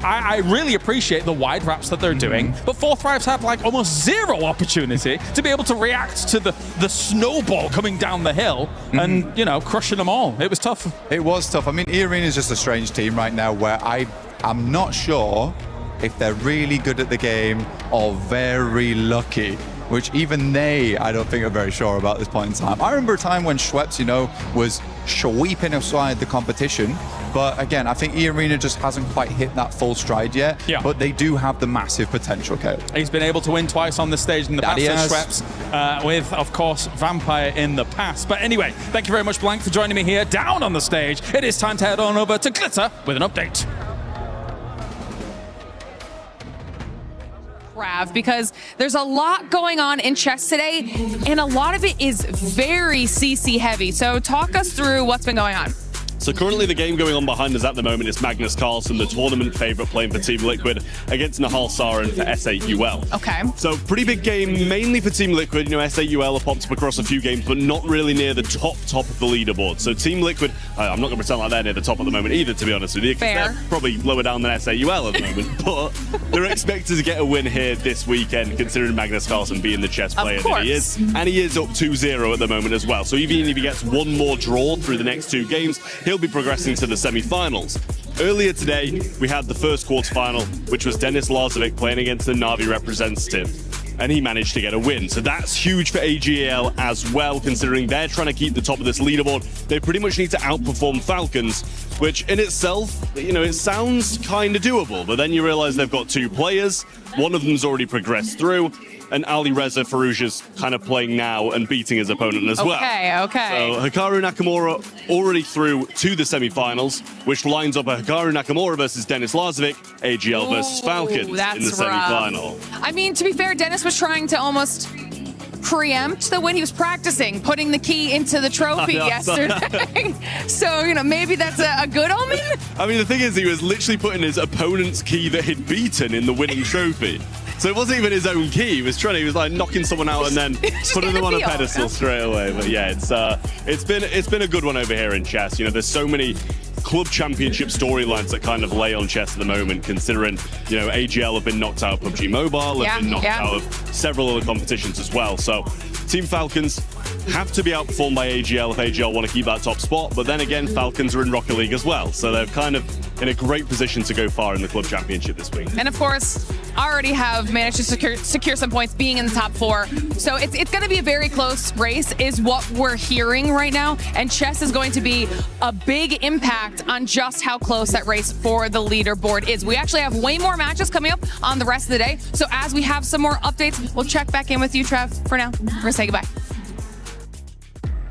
I really appreciate the wide wraps that they're doing, but Fourth Thrives have like almost zero opportunity to be able to react to the snowball coming down the hill and, you know, crushing them all. It was tough. It was tough. I mean, E-Arena is just a strange team right now where I'm not sure if they're really good at the game or very lucky which even they, I don't think, are very sure about this point in time. I remember a time when Schweppes, you know, was sweeping aside the competition. But again, I think E-Arena just hasn't quite hit that full stride yet. Yeah. But they do have the massive potential, Kale. He's been able to win twice on the stage in the past, Schweppes, with, of course, Vampire in the past. But anyway, thank you very much, Blank, for joining me here down on the stage. It is time to head on over to Glitter with an update. Because there's a lot going on in chess today, and a lot of it is very CC heavy. So talk us through what's been going on. So currently the game going on behind us at the moment is Magnus Carlsen, the tournament favourite, playing for Team Liquid against Nahal Sarin for SAUL. Okay. So pretty big game, mainly for Team Liquid. You know, SAUL have popped up across a few games, but not really near the top of the leaderboard. So Team Liquid, I'm not going to pretend like they're near the top at the moment either, to be honest with you, because they're probably lower down than SAUL at the moment. But they're expected to get a win here this weekend, considering Magnus Carlsen being the chess player that he is. And he is up 2-0 at the moment as well. So even if he gets one more draw through the next two games, he'll be progressing to the semi-finals. Earlier today, we had the first quarterfinal, which was Denis Lazovic playing against the Na'Vi representative, and he managed to get a win. So that's huge for AGL as well, considering they're trying to keep the top of this leaderboard. They pretty much need to outperform Falcons, which in itself, you know, it sounds kind of doable, but then you realize they've got two players. One of them's already progressed through, and Ali Reza Farouja's kind of playing now and beating his opponent as well. Okay. So Hikaru Nakamura already through to the semi-finals, which lines up a Hikaru Nakamura versus Denis Lazovic, AGL versus Falcons in the semi-final. I mean, to be fair, Denis was trying to almost preempt the win. He was practicing putting the key into the trophy yesterday. So, you know, maybe that's a good omen? I mean, the thing is, he was literally putting his opponent's key that he'd beaten in the winning trophy. So it wasn't even his own key. He was like knocking someone out and then putting them on a pedestal straight away. But yeah, it's been a good one over here in chess. You know, there's so many club championship storylines that kind of lay on chess at the moment, considering, you know, AGL have been knocked out of PUBG Mobile, have been knocked out of several other competitions as well. So Team Falcons have to be outperformed by AGL if AGL want to keep that top spot. But then again, Falcons are in Rocket League as well. So they're kind of in a great position to go far in the club championship this week. And of course, already have managed to secure some points being in the top 4. So it's going to be a very close race is what we're hearing right now. And chess is going to be a big impact on just how close that race for the leaderboard is. We actually have way more matches coming up on the rest of the day. So as we have some more updates, we'll check back in with you, Trev. For now, we're going to say goodbye.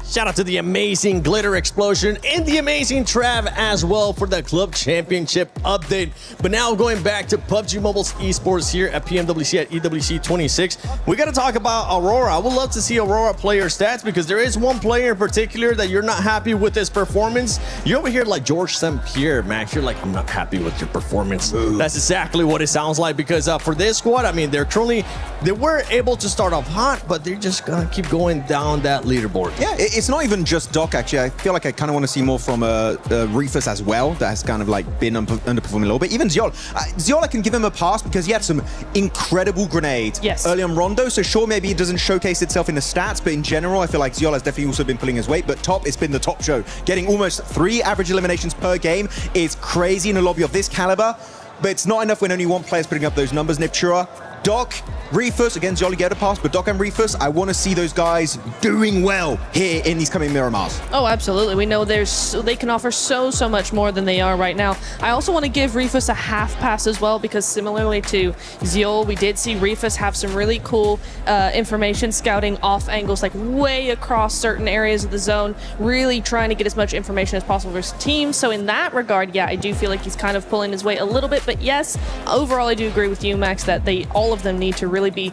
Shout out to the amazing Glitter Explosion and the amazing Trav as well for the Club Championship update. But now going back to PUBG Mobile's esports here at PMWC at EWC 26, we got to talk about Aurora. I would love to see Aurora player stats because there is one player in particular that you're not happy with his performance. You're over here like George St. Pierre, Max. You're like, I'm not happy with your performance. That's exactly what it sounds like because for this squad, I mean, they were able to start off hot, but they're just going to keep going down that leaderboard. Yeah, it's not even just Doc, actually. I feel like I kind of want to see more from Reefus as well. That has kind of like been underperforming a little bit. Even Ziol. Ziol, I can give him a pass because he had some incredible grenades early on Rondo. So sure, maybe it doesn't showcase itself in the stats, but in general, I feel like Ziol has definitely also been pulling his weight. But top, it's been the top show. Getting almost 3 average eliminations per game is crazy in a lobby of this caliber. But it's not enough when only one player's putting up those numbers. Niptura, Doc, Reefus, again, Jolly get a pass, but Doc and Reefus, I want to see those guys doing well here in these coming Miramars. Oh, absolutely. We know they can offer so much more than they are right now. I also want to give Reefus a half pass as well, because similarly to Ziol, we did see Reefus have some really cool information scouting off angles, like way across certain areas of the zone, really trying to get as much information as possible for his team. So in that regard, yeah, I do feel like he's kind of pulling his weight a little bit, but yes, overall, I do agree with you, Max, that all of them need to really be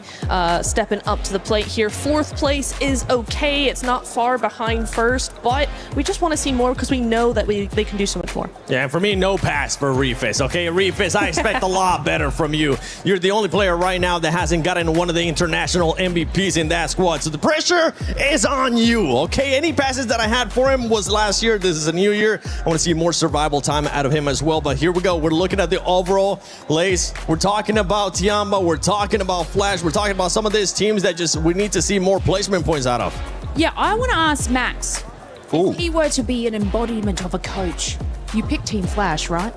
stepping up to the plate here. 4th place is okay. It's not far behind first, but we just want to see more because we know that they can do so much more. Yeah, and for me, no pass for Reefus. Okay, Reefus, I expect a lot better from you. You're the only player right now that hasn't gotten one of the international MVPs in that squad, so the pressure is on you, okay? Any passes that I had for him was last year. This is a new year. I want to see more survival time out of him as well, but here we go. We're looking at the overall lace. We're talking about Tiamba. We're talking about Flash. We're talking about some of these teams that we need to see more placement points out of. Yeah, I want to ask Max, if he were to be an embodiment of a coach, you pick Team Flash, right?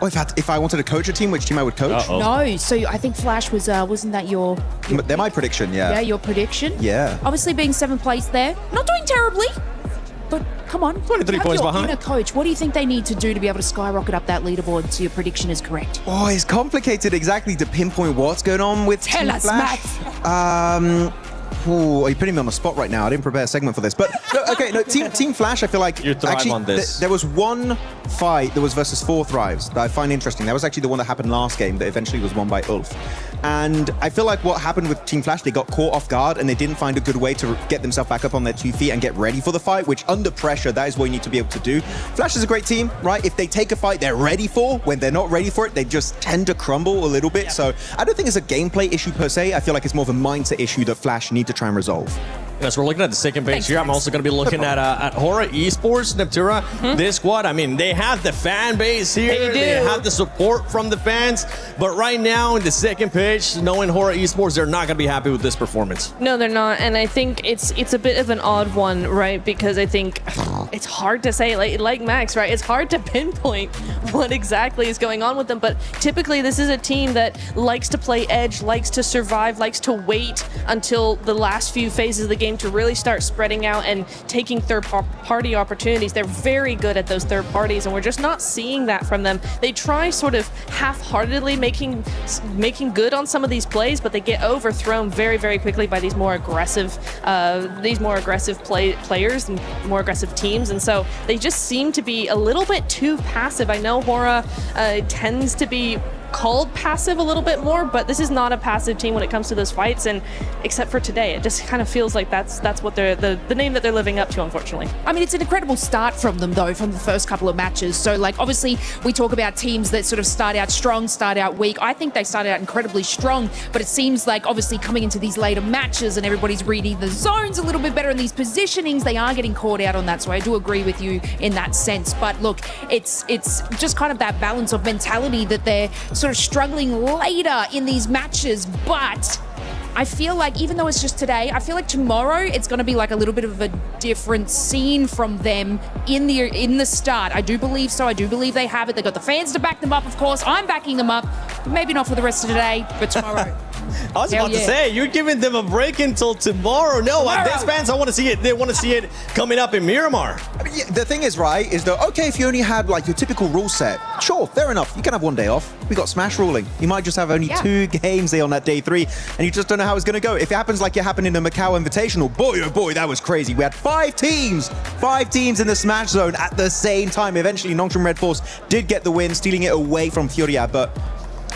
Oh, if I wanted to coach a team, which team I would coach? No, so I think Flash was, wasn't that your... They're my prediction, yeah. Yeah, your prediction? Yeah. Obviously being 7th place there, not doing terribly, but come on. 23 points behind. Inner coach, what do you think they need to do to be able to skyrocket up that leaderboard so your prediction is correct? Oh, it's complicated exactly to pinpoint what's going on with Tell Team us, Flash. Matt. Ooh, you're putting me on the spot right now. I didn't prepare a segment for this. But, Team Flash, I feel like... You thrive actually, on this. There was one fight that was versus 4 Thrives that I find interesting. That was actually the one that happened last game that eventually was won by Ulf. And I feel like what happened with Team Flash, they got caught off guard and they didn't find a good way to get themselves back up on their 2 feet and get ready for the fight, which under pressure, that is what you need to be able to do. Flash is a great team, right? If they take a fight they're ready for, when they're not ready for it, they just tend to crumble a little bit. So I don't think it's a gameplay issue per se. I feel like it's more of a mindset issue that Flash need to try and resolve. As we're looking at the second page here, I'm also going to be looking at Hora Esports, Neptura. This squad, I mean, they have the fan base here. They have the support from the fans. But right now, in the second page, knowing Hora Esports, they're not going to be happy with this performance. No, they're not. And I think it's a bit of an odd one, right? Because I think it's hard to say, like Max, right? It's hard to pinpoint what exactly is going on with them. But typically, this is a team that likes to play edge, likes to survive, likes to wait until the last few phases of the game to really start spreading out and taking third-party opportunities. They're very good at those third parties, and we're just not seeing that from them. They try sort of half-heartedly making good on some of these plays, but they get overthrown very, very quickly by these more aggressive players and more aggressive teams, and so they just seem to be a little bit too passive. I know Hora tends to be called passive a little bit more, but this is not a passive team when it comes to those fights, and except for today, it just kind of feels like that's what they're the name that they're living up to, unfortunately. I mean, it's an incredible start from them, though, from the first couple of matches. So, like, obviously, we talk about teams that sort of start out strong, start out weak. I think they started out incredibly strong, but it seems like, obviously, coming into these later matches and everybody's reading the zones a little bit better in these positionings, they are getting caught out on that. So I do agree with you in that sense. But look, it's just kind of that balance of mentality that they're sort of struggling later in these matches, but I feel like even though it's just today, I feel like tomorrow it's going to be like a little bit of a different scene from them in the start. I do believe so. I do believe they have it. They got the fans to back them up, of course. I'm backing them up. Maybe not for the rest of today, but tomorrow. I was about to say, you're giving them a break until tomorrow. No, these fans, I want to see it. They want to see it coming up in Miramar. I mean, the thing is, right, is that, okay, if you only had like your typical rule set, sure, fair enough. You can have one day off. We got Smash ruling. You might just have only 2 games there on that day 3, and you just don't know how it's going to go. If it happens like it happened in the Macau Invitational, boy, oh boy, that was crazy. We had 5 teams in the Smash zone at the same time. Eventually, Nongtron Red Force did get the win, stealing it away from Furia, but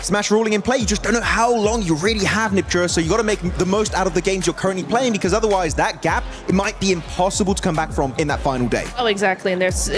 Smash ruling in play, you just don't know how long you really have, Niptura, so you got to make the most out of the games you're currently playing, because otherwise that gap, it might be impossible to come back from in that final day. Oh, exactly, and there's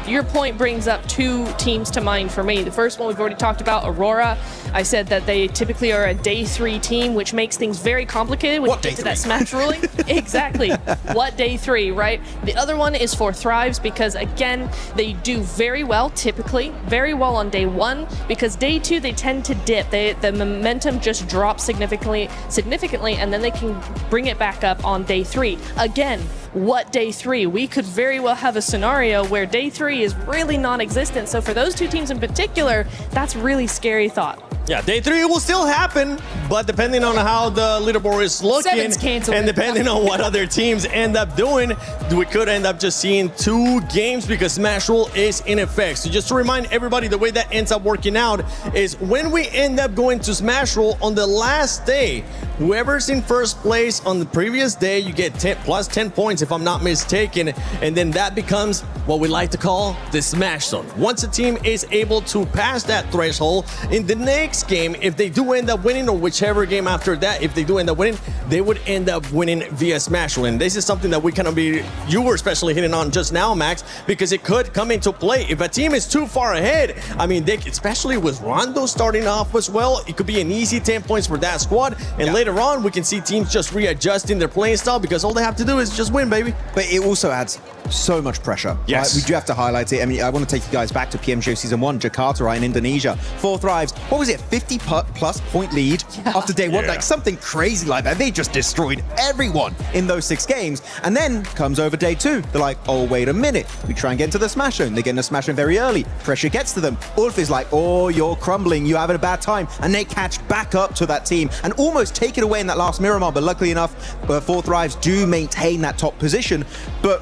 your point brings up 2 teams to mind for me. The first one we've already talked about, Aurora. I said that they typically are a day 3 team, which makes things very complicated when you get to that Smash ruling. Exactly. What day 3, right? The other one is for Thrives, because again, they do very well, typically, very well on day 1, because day 2, they tend to dip. The momentum just drops significantly, and then they can bring it back up on day 3. Again, what day 3? We could very well have a scenario where day 3 is really non-existent. So for those 2 teams in particular, that's really scary thought. Yeah, day 3 will still happen, but depending on how the leaderboard is looking and depending on what other teams end up doing, we could end up just seeing 2 games because Smash Rule is in effect. So just to remind everybody, the way that ends up working out is when we end up going to Smash Rule on the last day, whoever's in first place on the previous day, you get plus 10 points if I'm not mistaken, and then that becomes what we like to call the Smash Zone. Once a team is able to pass that threshold, in the next game, if they do end up winning, or whichever game after that, if they do end up winning, they would end up winning via Smash Rule. And this is something that we kind of you were especially hitting on just now, Max, because it could come into play. If a team is too far ahead, I mean, especially with Rondo starting off as well, it could be an easy 10 points for that squad. And later on, we can see teams just readjusting their playing style because all they have to do is just win, baby. But it also adds so much pressure. Yes. Right? We do have to highlight it. I mean, I want to take you guys back to PMGO Season 1, Jakarta, right, in Indonesia. 4 Thrives, what was it, 50-plus point lead after day one? Like something crazy like that. They just destroyed everyone in those 6 games. And then comes over day 2. They're like, oh, wait a minute. We try and get into the smash zone. They get in the smash zone very early. Pressure gets to them. Ulf is like, oh, you're crumbling. You're having a bad time. And they catch back up to that team and almost take it away in that last Miramar. But luckily enough, 4 Thrives do maintain that top position. But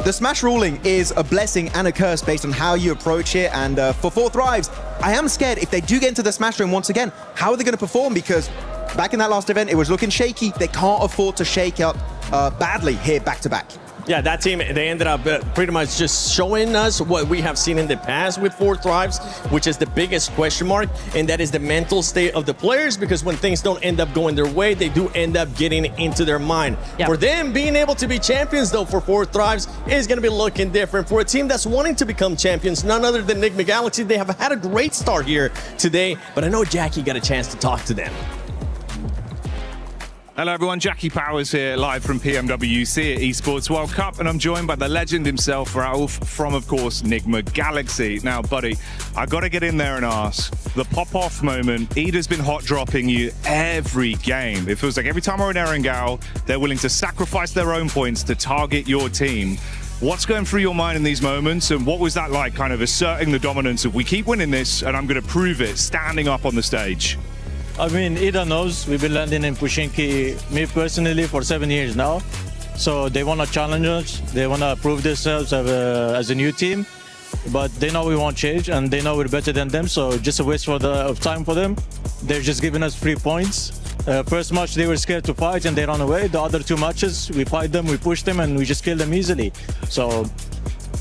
the smash ruling is a blessing and a curse based on how you approach it. And for 4 Thrives, I am scared if they do get into the smash room once again, how are they going to perform? Because back in that last event, it was looking shaky. They can't afford to shake up badly here back to back. Yeah, that team, they ended up pretty much just showing us what we have seen in the past with 4 Thrives, which is the biggest question mark, and that is the mental state of the players, because when things don't end up going their way, they do end up getting into their mind. Yep. For them, being able to be champions, though, for 4 Thrives is going to be looking different. For a team that's wanting to become champions, none other than Enigma Galaxy, they have had a great start here today, but I know Jackie got a chance to talk to them. Hello everyone, Jackie Powers here, live from PMWC at Esports World Cup, and I'm joined by the legend himself, Ralph, from, of course, Enigma Galaxy. Now, buddy, I gotta get in there and ask, the pop-off moment, Ida's been hot-dropping you every game. It feels like every time we're in Erangel, they're willing to sacrifice their own points to target your team. What's going through your mind in these moments, and what was that like, kind of asserting the dominance of, we keep winning this, and I'm gonna prove it, standing up on the stage? I mean, Ida knows we've been landing in Pushinki, me personally, for 7 years now. So they want to challenge us. They want to prove themselves as a new team. But they know we won't change, and they know we're better than them. So just a waste of time for them. They're just giving us 3 points. First match, they were scared to fight, and they ran away. The other 2 matches, we fight them, we push them, and we just kill them easily. So,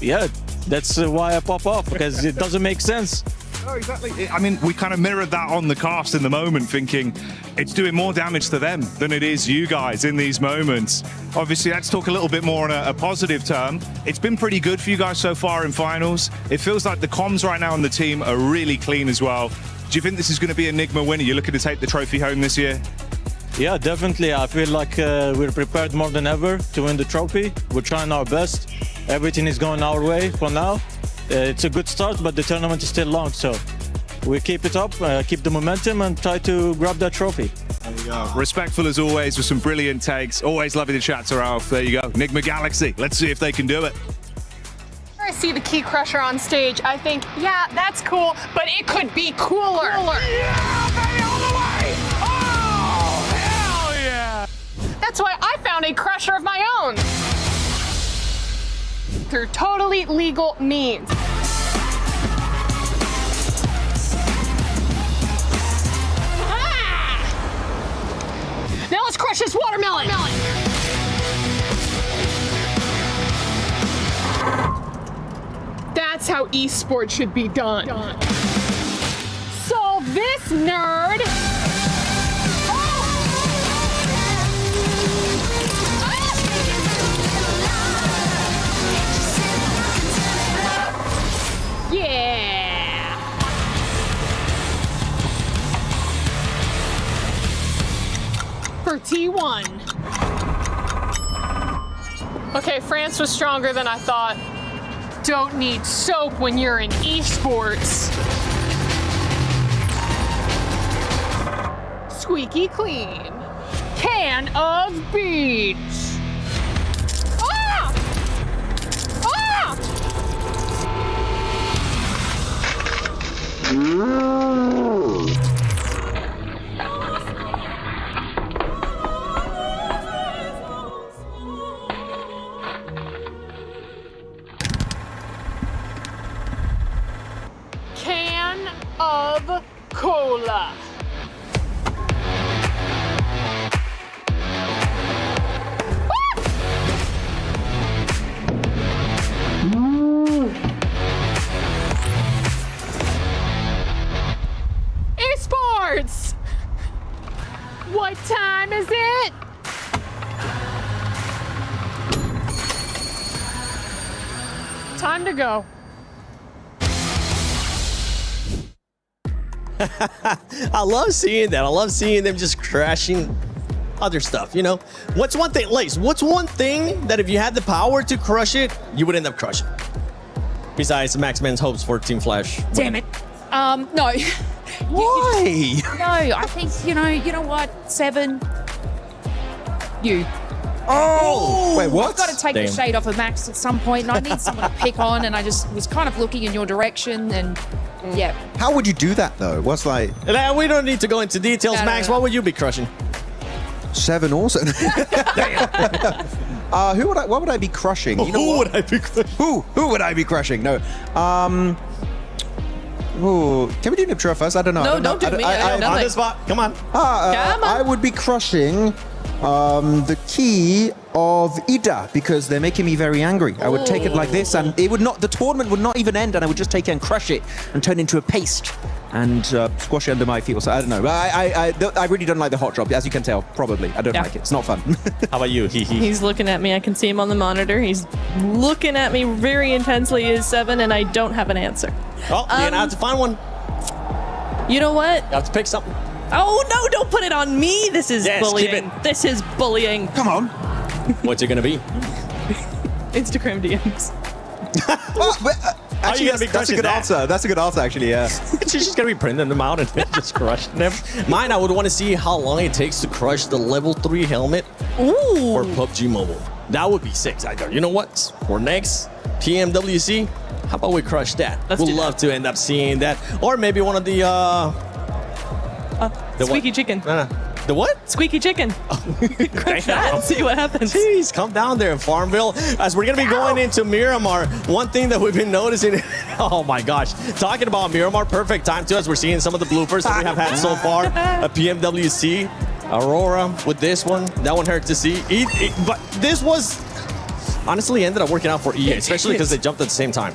yeah, that's why I pop off, because it doesn't make sense. Oh, exactly. I mean, we kind of mirrored that on the cast in the moment, thinking it's doing more damage to them than it is you guys in these moments. Obviously, let's talk a little bit more on a positive term. It's been pretty good for you guys so far in finals. It feels like the comms right now on the team are really clean as well. Do you think this is going to be Enigma winner? You're looking to take the trophy home this year? Yeah, definitely. I feel like we're prepared more than ever to win the trophy. We're trying our best. Everything is going our way for now. It's a good start, but the tournament is still long, so we keep it up, keep the momentum, and try to grab that trophy. There you go. Respectful as always, with some brilliant takes. Always lovely to chat to Ralph. There you go. Enigma Galaxy. Let's see if they can do it. I see the Key Crusher on stage, I think, yeah, that's cool, but it could be cooler. Yeah, baby, all the way! Oh, hell yeah! That's why I found a crusher of my own. Through totally legal means. Ah! Now let's crush this watermelon. That's how esports should be done. So this nerd. Yeah! For T1. Okay, France was stronger than I thought. Don't need soap when you're in esports. Squeaky clean. Can of beans. Ah! Ah! Can of cola. Esports! What time is it? Time to go. I love seeing that. I love seeing them just crashing other stuff, you know? What's one thing, Lace, what's one thing that if you had the power to crush it, you would end up crushing? Besides Max Man's hopes for Team Flash. Damn it. No. Why? No, I think, you know what? 7. You. Oh! Wait, what? I've got to take the shade off of Max at some point, and I need someone to pick on, and I just was kind of looking in your direction, and yeah. How would you do that, though? What's like... We don't need to go into details. No, Max, no. what would you be crushing? 7 also. What would I be crushing? You know Who what? would I be crushing? Who would I be crushing? No. Ooh, can we do Niptra first? I don't know. No, don't do me. On the spot. Come on. Come on. I would be crushing the key of Ida because they're making me very angry. I would take it like this, and it would not. The tournament would not even end, and I would just take it and crush it and turn it into a paste and squash it under my feet. So I don't know. I really don't like the hot drop, as you can tell. Probably, I don't like it. It's not fun. How about you? He's looking at me. I can see him on the monitor. He's looking at me very intensely. Is 7, and I don't have an answer. Oh, you're gonna have to find one. You know what? You have to pick something. Oh no! Don't put it on me. This is Yes, bullying. keep it. This is bullying. Come on. What's it gonna be? Instagram DMs. Actually, that's a good answer. That's a good answer, actually. Yeah. She's just gonna be printing them out and just crushing them. Mine, I would want to see how long it takes to crush the level 3 helmet for PUBG Mobile. That would be sick. I go, you know what? For next PMWC, how about we crush that? We'd love to end up seeing that, or maybe one of the Squeaky chicken. The what? Squeaky chicken. Crush that and see what happens. Jeez, come down there in Farmville. As we're going to be going into Miramar, one thing that we've been noticing, oh my gosh, talking about Miramar, perfect time to us. We're seeing some of the bloopers that we have had so far. A PMWC, Aurora with this one. That one hurt to see. But this was, honestly, ended up working out for EA, especially because they jumped at the same time.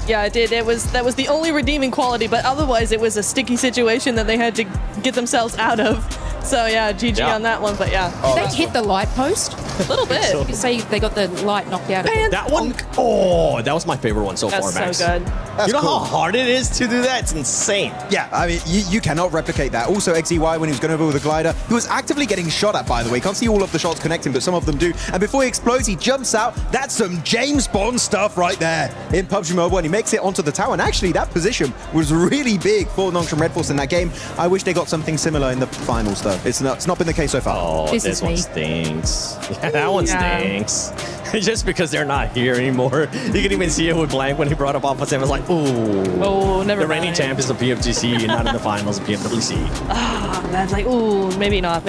Yeah, it did. That was the only redeeming quality, but otherwise it was a sticky situation that they had to get themselves out of. So yeah, GG on that one, but yeah. Did they hit the light post? A little bit. You say they got the light knocked out of it. That one, oh, that was my favorite one so That's far, Max. so good. You know how hard it is to do that? It's insane. Yeah, I mean, you cannot replicate that. Also, XEY, when he was going over with a glider, he was actively getting shot at, by the way. Can't see all of the shots connecting, but some of them do. And before he explodes, he jumps out. That's some James Bond stuff right there in PUBG Mobile, and he makes it onto the tower. And actually, that position was really big for Nongshim Red Force in that game. I wish they got something similar in the finals, though. It's not been the case so far. Oh, this one stinks. Yeah, that one stinks. Just because they're not here anymore. You can even see it with Blank when he brought up Alpha 7. It was like, ooh. Oh, never The reigning mind. champ is the PFGC, not in the finals of PMWC. Ah, that's like, ooh, maybe not.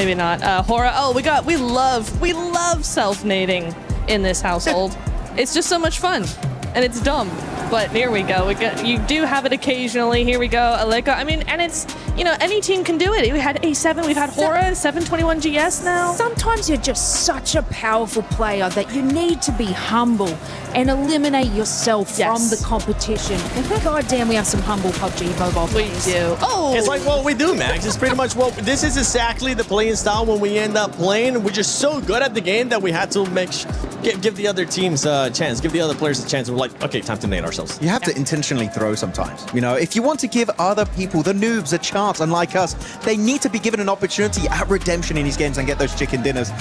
Hora, we love self-nading in this household. It's just so much fun, and it's dumb. But here we go. You do have it occasionally. Here we go, Aleka. I mean, and it's, any team can do it. We had A7, we've had Hora, 721 GS now. Sometimes you're just such a powerful player that you need to be humble and eliminate yourself from the competition. God damn, we have some humble PUBG Mobile players. We do. Oh! It's like what we do, Max. It's pretty much this is exactly the playing style when we end up playing. We're just so good at the game that we had to give the other teams a chance, give the other players a chance. We're like, okay, time to nade ourselves. You have to intentionally throw sometimes. If you want to give other people, the noobs, a chance, unlike us, they need to be given an opportunity at redemption in these games and get those chicken dinners,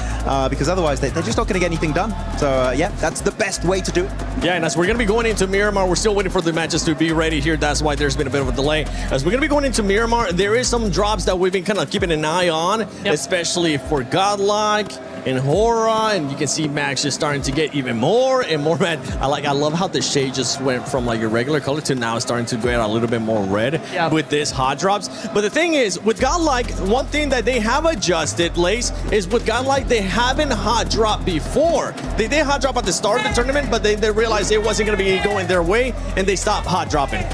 because otherwise they're just not going to get anything done. So yeah, that's the best way to do it. Yeah, and as we're going to be going into Miramar, we're still waiting for the matches to be ready here. That's why there's been a bit of a delay. As we're going to be going into Miramar, there is some drops that we've been kind of keeping an eye on, especially for Godlike and Hora, and you can see Max just starting to get even more and more red. I love how the shade just went from like your regular color to now starting to get a little bit more red with this hot drops. But the thing is, with Godlike, one thing that they have adjusted, Lace, is with Godlike, they haven't hot dropped before. They did hot drop at the start of the tournament, but they realized it wasn't going to be going their way, and they stopped hot dropping.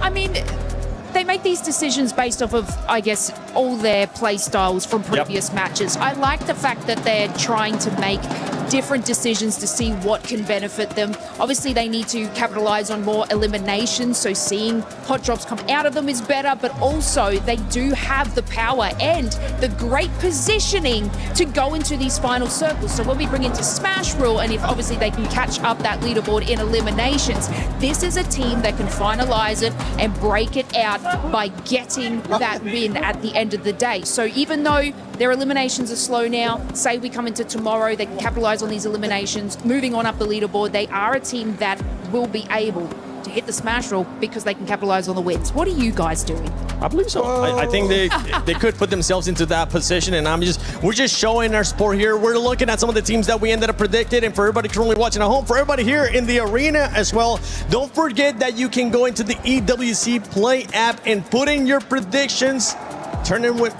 I mean, they make these decisions based off of, I guess, all their play styles from previous matches. I like the fact that they're trying to make different decisions to see what can benefit them. Obviously, they need to capitalize on more eliminations, so seeing hot drops come out of them is better, but also they do have the power and the great positioning to go into these final circles. So when we bring into Smash Rule, and if obviously they can catch up that leaderboard in eliminations, this is a team that can finalize it and break it out by getting that win at the end of the day. So even though Their eliminations are slow now. Say we come into tomorrow, they can capitalize on these eliminations. Moving on up the leaderboard, they are a team that will be able to hit the smash roll because they can capitalize on the wins. What are you guys doing? I believe so. I think they could put themselves into that position, and we're just showing our sport here. We're looking at some of the teams that we ended up predicted, and for everybody currently watching at home, for everybody here in the arena as well, don't forget that you can go into the EWC Play app and put in your predictions. Turn in with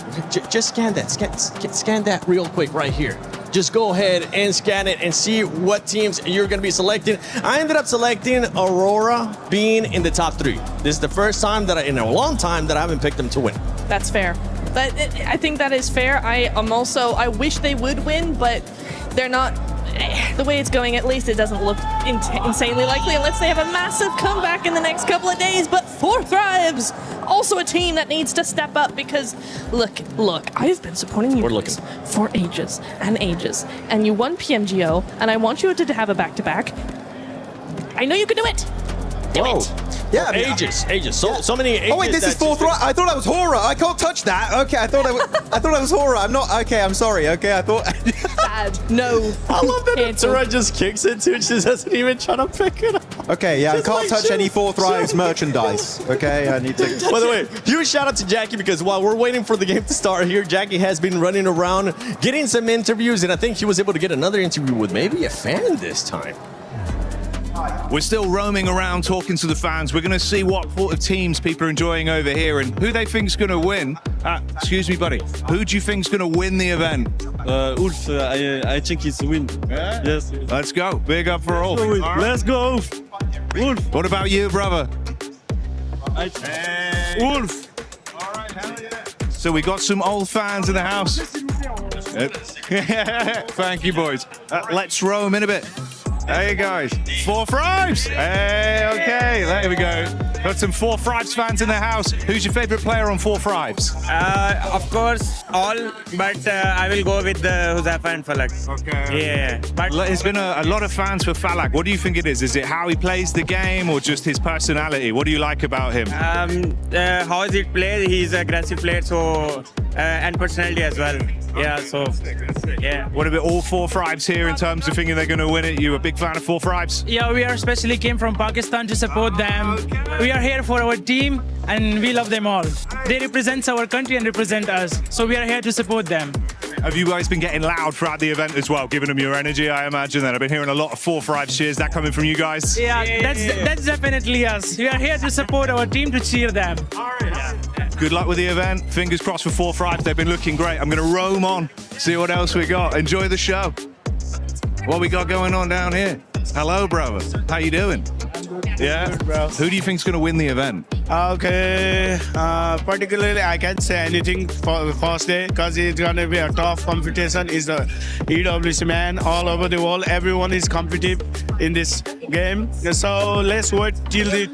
just scan that, scan that real quick right here. Just go ahead and scan it and see what teams you're going to be selecting. I ended up selecting Aurora being in the top 3. This is the first time that in a long time that I haven't picked them to win. That's fair. I think that is fair. I wish they would win, but they're not. The way it's going, at least it doesn't look insanely likely unless they have a massive comeback in the next couple of days. But 4 Thrives, also a team that needs to step up because, look, I've been supporting you for ages and ages. And you won PMGO, and I want you to have a back-to-back. I know you can do it. Do it. Yeah, ages. So many ages. Oh wait, this is 4 Thrives. I thought I was Hora. I can't touch that. Okay, I thought I was Hora. I'm not. Okay, I'm sorry. Okay, I thought. Bad. No. I love that Tura just kicks it too. She doesn't even try to pick it up. Okay, yeah, I can't touch any 4 Thrives merchandise. Okay, I need to. By the way, huge shout out to Jackie because while we're waiting for the game to start here, Jackie has been running around getting some interviews, and I think he was able to get another interview with maybe a fan this time. We're still roaming around talking to the fans. We're going to see what sort of teams people are enjoying over here and who they think's going to win. Excuse me, buddy. Who do you think's going to win the event? Ulf, I think he's win. Yeah? Yes. Let's go. Big up for Ulf. Let's go, Ulf. Ulf. What about you, brother? Ulf. All right, hell yeah. So we got some old fans in the house. Thank you, boys. Let's roam in a bit. Hey guys, 4 Thrives! Hey, okay, there we go. Got some 4 Thrives fans in the house. Who's your favorite player on 4 Thrives? Of course, all, but I will go with Huzafa and Falak. Okay. Yeah. But There's been a lot of fans for Falak. What do you think it is? Is it how he plays the game or just his personality? What do you like about him? how is it played? He's an aggressive player, so and personality as well. Yeah, so yeah. What about all 4 Thrives here in terms of thinking they're going to win it? You a big fan of 4 Thrives? Yeah, we are especially came from Pakistan to support them. We are here for our team and we love them all. They represent our country and represent us, so we are here to support them. Have you guys been getting loud throughout the event as well, giving them your energy? I imagine that. I've been hearing a lot of 4 Thrives cheers. That coming from you guys? Yeah, that's definitely us. We are here to support our team, to cheer them. Good luck with the event. Fingers crossed for 4 Thrives. They've been looking great. I'm going to roam on, see what else we got. Enjoy the show. What we got going on down here? Hello, brother. How you doing? Yeah? Who do you think's going to win the event? Okay, particularly I can't say anything for the first day because it's going to be a tough competition. It's the EWC man all over the world. Everyone is competitive in this game. So let's wait till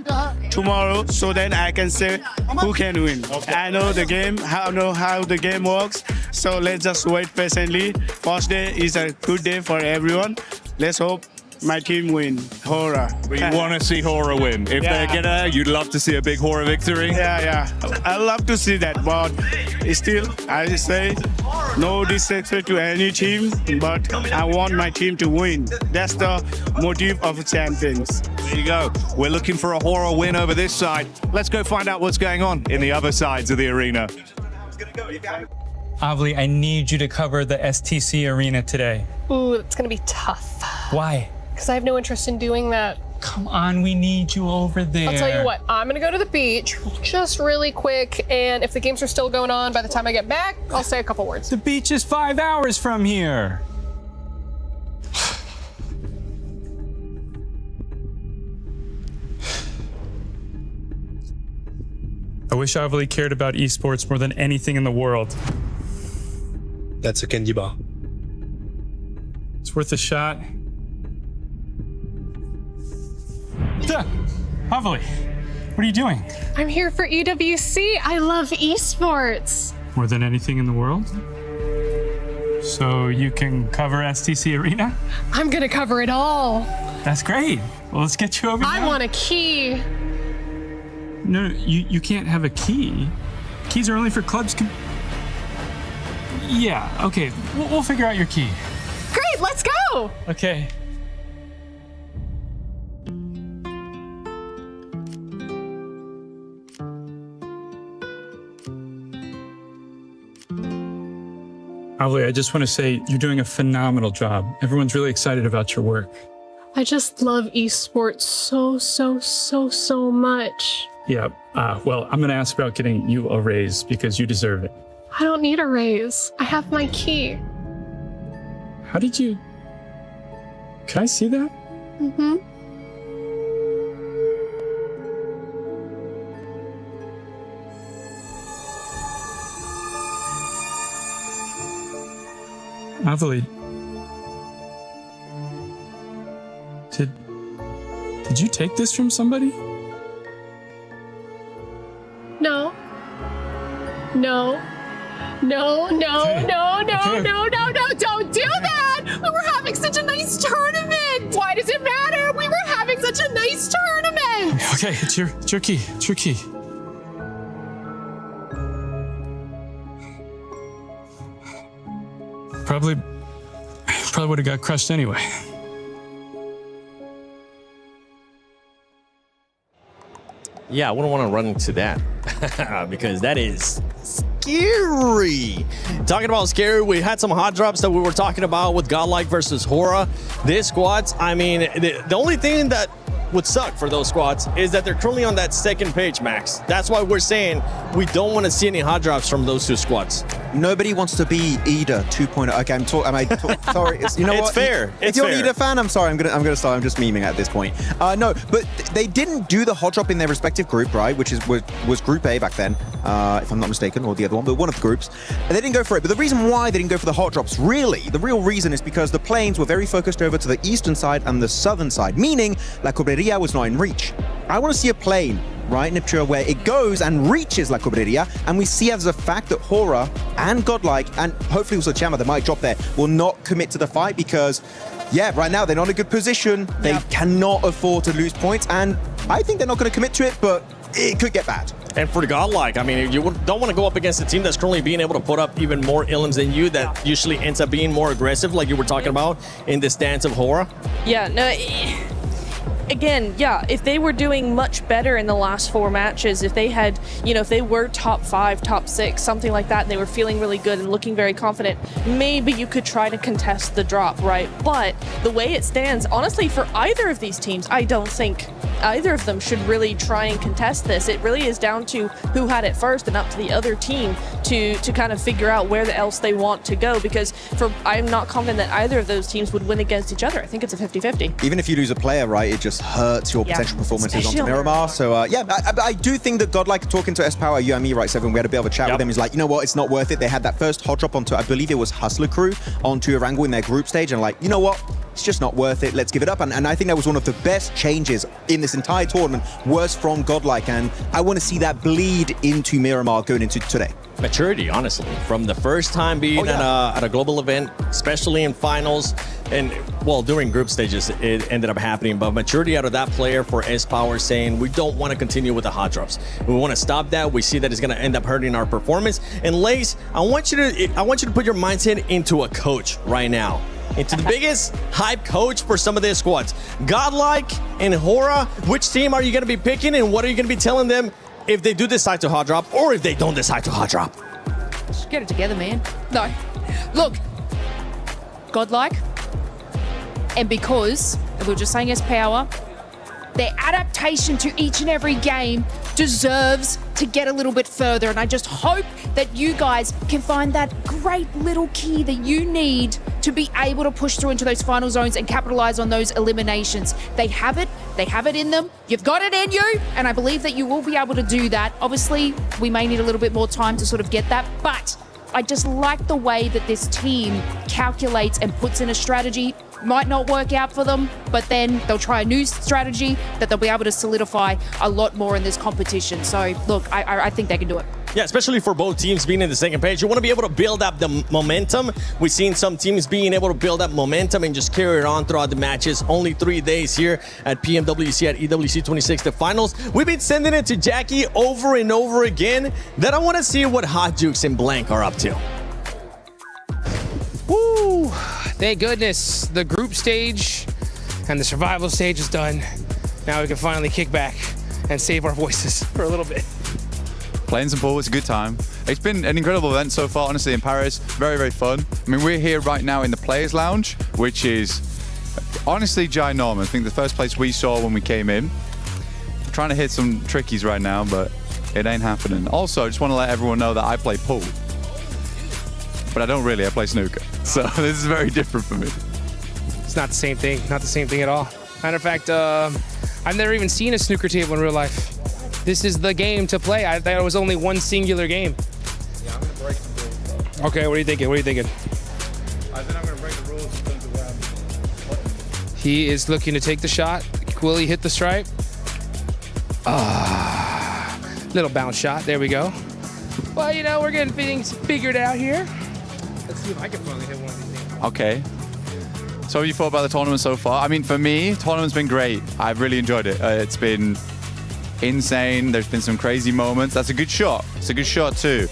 tomorrow so then I can say who can win. Okay. I know the game, I know how the game works. So let's just wait patiently. First day is a good day for everyone. Let's hope my team win. Hora. You want to see Hora win. If they're gonna, you'd love to see a big Hora victory. Yeah. I love to see that, but still, I say no disrespect to any team, but I want my team to win. That's the motive of champions. There you go. We're looking for a Hora win over this side. Let's go find out what's going on in the other sides of the arena. Avli, I need you to cover the STC arena today. Ooh, it's gonna be tough. Why? Because I have no interest in doing that. Come on, we need you over there. I'll tell you what, I'm gonna go to the beach just really quick, and if the games are still going on by the time I get back, I'll say a couple words. The beach is 5 hours from here. I wish Avli cared about esports more than anything in the world. That's a candy bar. It's worth a shot. Avli, what are you doing? I'm here for EWC. I love esports. More than anything in the world? So you can cover STC Arena? I'm gonna cover it all. That's great. Well, let's get you over I now. want a key. No, you can't have a key. Keys are only for clubs. Yeah, okay. We'll figure out your key. Great, let's go! Okay. Avli, I just want to say you're doing a phenomenal job. Everyone's really excited about your work. I just love esports so much. Yeah, well, I'm going to ask about getting you a raise because you deserve it. I don't need a raise. I have my key. How did you... Can I see that? Mm-hmm. Avli. Did you take this from somebody? No. No. No, no, Okay. no, no, Okay. no, no, no, don't do that! We were having such a nice tournament! Why does it matter? We were having such a nice tournament! Okay, it's your key. It's your key. Probably would have got crushed anyway. Yeah, I wouldn't want to run into that because that is scary. Talking about scary, we had some hot drops that we were talking about with Godlike versus Hora. This squads, I mean, the only thing that would suck for those squads is that they're currently on that second page, Max. That's why we're saying we don't want to see any hot drops from those two squads. Nobody wants to be Ida 2.0. Okay, sorry. You know It's what? fair. If It's you're an fair. Ida fan, I'm sorry. I'm gonna start. I'm just memeing at this point. No, but they didn't do the hot drop in their respective group, right? Which was Group A back then, if I'm not mistaken, or the other one, but one of the groups. And they didn't go for it. But the reason why they didn't go for the hot drops, really, the real reason is because the planes were very focused over to the eastern side and the southern side, meaning La Cobreria was not in reach. I want to see a plane, right, Niptura, where it goes and reaches La Cobreria, and we see as a fact that Hora and Godlike, and hopefully also Chama, that might drop there, will not commit to the fight because, yeah, right now they're not in a good position. They cannot afford to lose points, and I think they're not going to commit to it, but it could get bad. And for Godlike, I mean, you don't want to go up against a team that's currently being able to put up even more elims than you, that usually ends up being more aggressive, like you were talking about in the stance of Hora. Yeah, no. Again, yeah, if they were doing much better in the last 4 matches, if they had, if they were top 5, top 6, something like that, and they were feeling really good and looking very confident, maybe you could try to contest the drop, right? But the way it stands, honestly, for either of these teams, I don't think either of them should really try and contest this. It really is down to who had it first and up to the other team to kind of figure out where else they want to go, because I'm not confident that either of those teams would win against each other. I think it's a 50-50. Even if you lose a player, right, it just hurts your potential performances Especially onto on Miramar. So, I do think that Godlike, talking to S-Power, you and me, right, Seven, we had a bit of a chat with them. He's like, you know what, it's not worth it. They had that first hot drop onto, I believe it was Hustler Crew, onto Erangel in their group stage, and like, you know what, it's just not worth it. Let's give it up. And I think that was one of the best changes in this entire tournament, was from Godlike, and I want to see that bleed into Miramar going into today. Maturity, honestly, from the first time being at a global event, especially in finals, and well, during group stages, it ended up happening. But maturity out of that player for S-Power, saying we don't want to continue with the hot drops. We want to stop that. We see that it's going to end up hurting our performance. And Lace, I want you to put your mindset into a coach right now, into the biggest hype coach for some of their squads. Godlike and Hora, which team are you going to be picking, and what are you going to be telling them if they do decide to hot drop, or if they don't decide to hot drop? Just get it together, man. No. Look, Godlike, and because, and we were just saying S-Power, their adaptation to each and every game deserves to get a little bit further. And I just hope that you guys can find that great little key that you need to be able to push through into those final zones and capitalize on those eliminations. They have it in them. You've got it in you, and I believe that you will be able to do that. Obviously, we may need a little bit more time to sort of get that, but I just like the way that this team calculates and puts in a strategy. Might not work out for them, but then they'll try a new strategy that they'll be able to solidify a lot more in this competition. So look, I think they can do it. Yeah, especially for both teams being in the second page. You want to be able to build up the momentum. We've seen some teams being able to build up momentum and just carry it on throughout the matches. Only 3 days here at PMWC, at EWC 26, the finals. We've been sending it to Jackie over and over again. Then I want to see what Hot Jukes and Blank are up to. Thank goodness the group stage and the survival stage is done. Now we can finally kick back and save our voices for a little bit. Playing some pool was a good time. It's been an incredible event so far, honestly, in Paris. Very, very fun. I mean, we're here right now in the Players Lounge, which is honestly ginormous. I think the first place we saw when we came in. I'm trying to hit some trickies right now, but it ain't happening. Also, I just want to let everyone know that I play pool. But I don't really, I play snooker. So this is very different for me. It's not the same thing, not the same thing at all. Matter of fact, I've never even seen a snooker table in real life. This is the game to play. I thought it was only one singular game. Yeah, I'm gonna break the rules. Okay, what are you thinking? What are you thinking? I think I'm gonna break the rules in terms of where I'm button. He is looking to take the shot. Will he hit the stripe? Little bounce shot. There we go. Well, you know, we're getting things figured out here. Let's see if I can finally hit one of these things. Okay. So what have you thought about the tournament so far? I mean, for me, tournament's been great. I've really enjoyed it. It's been insane. There's been some crazy moments. That's a good shot. It's a good shot too.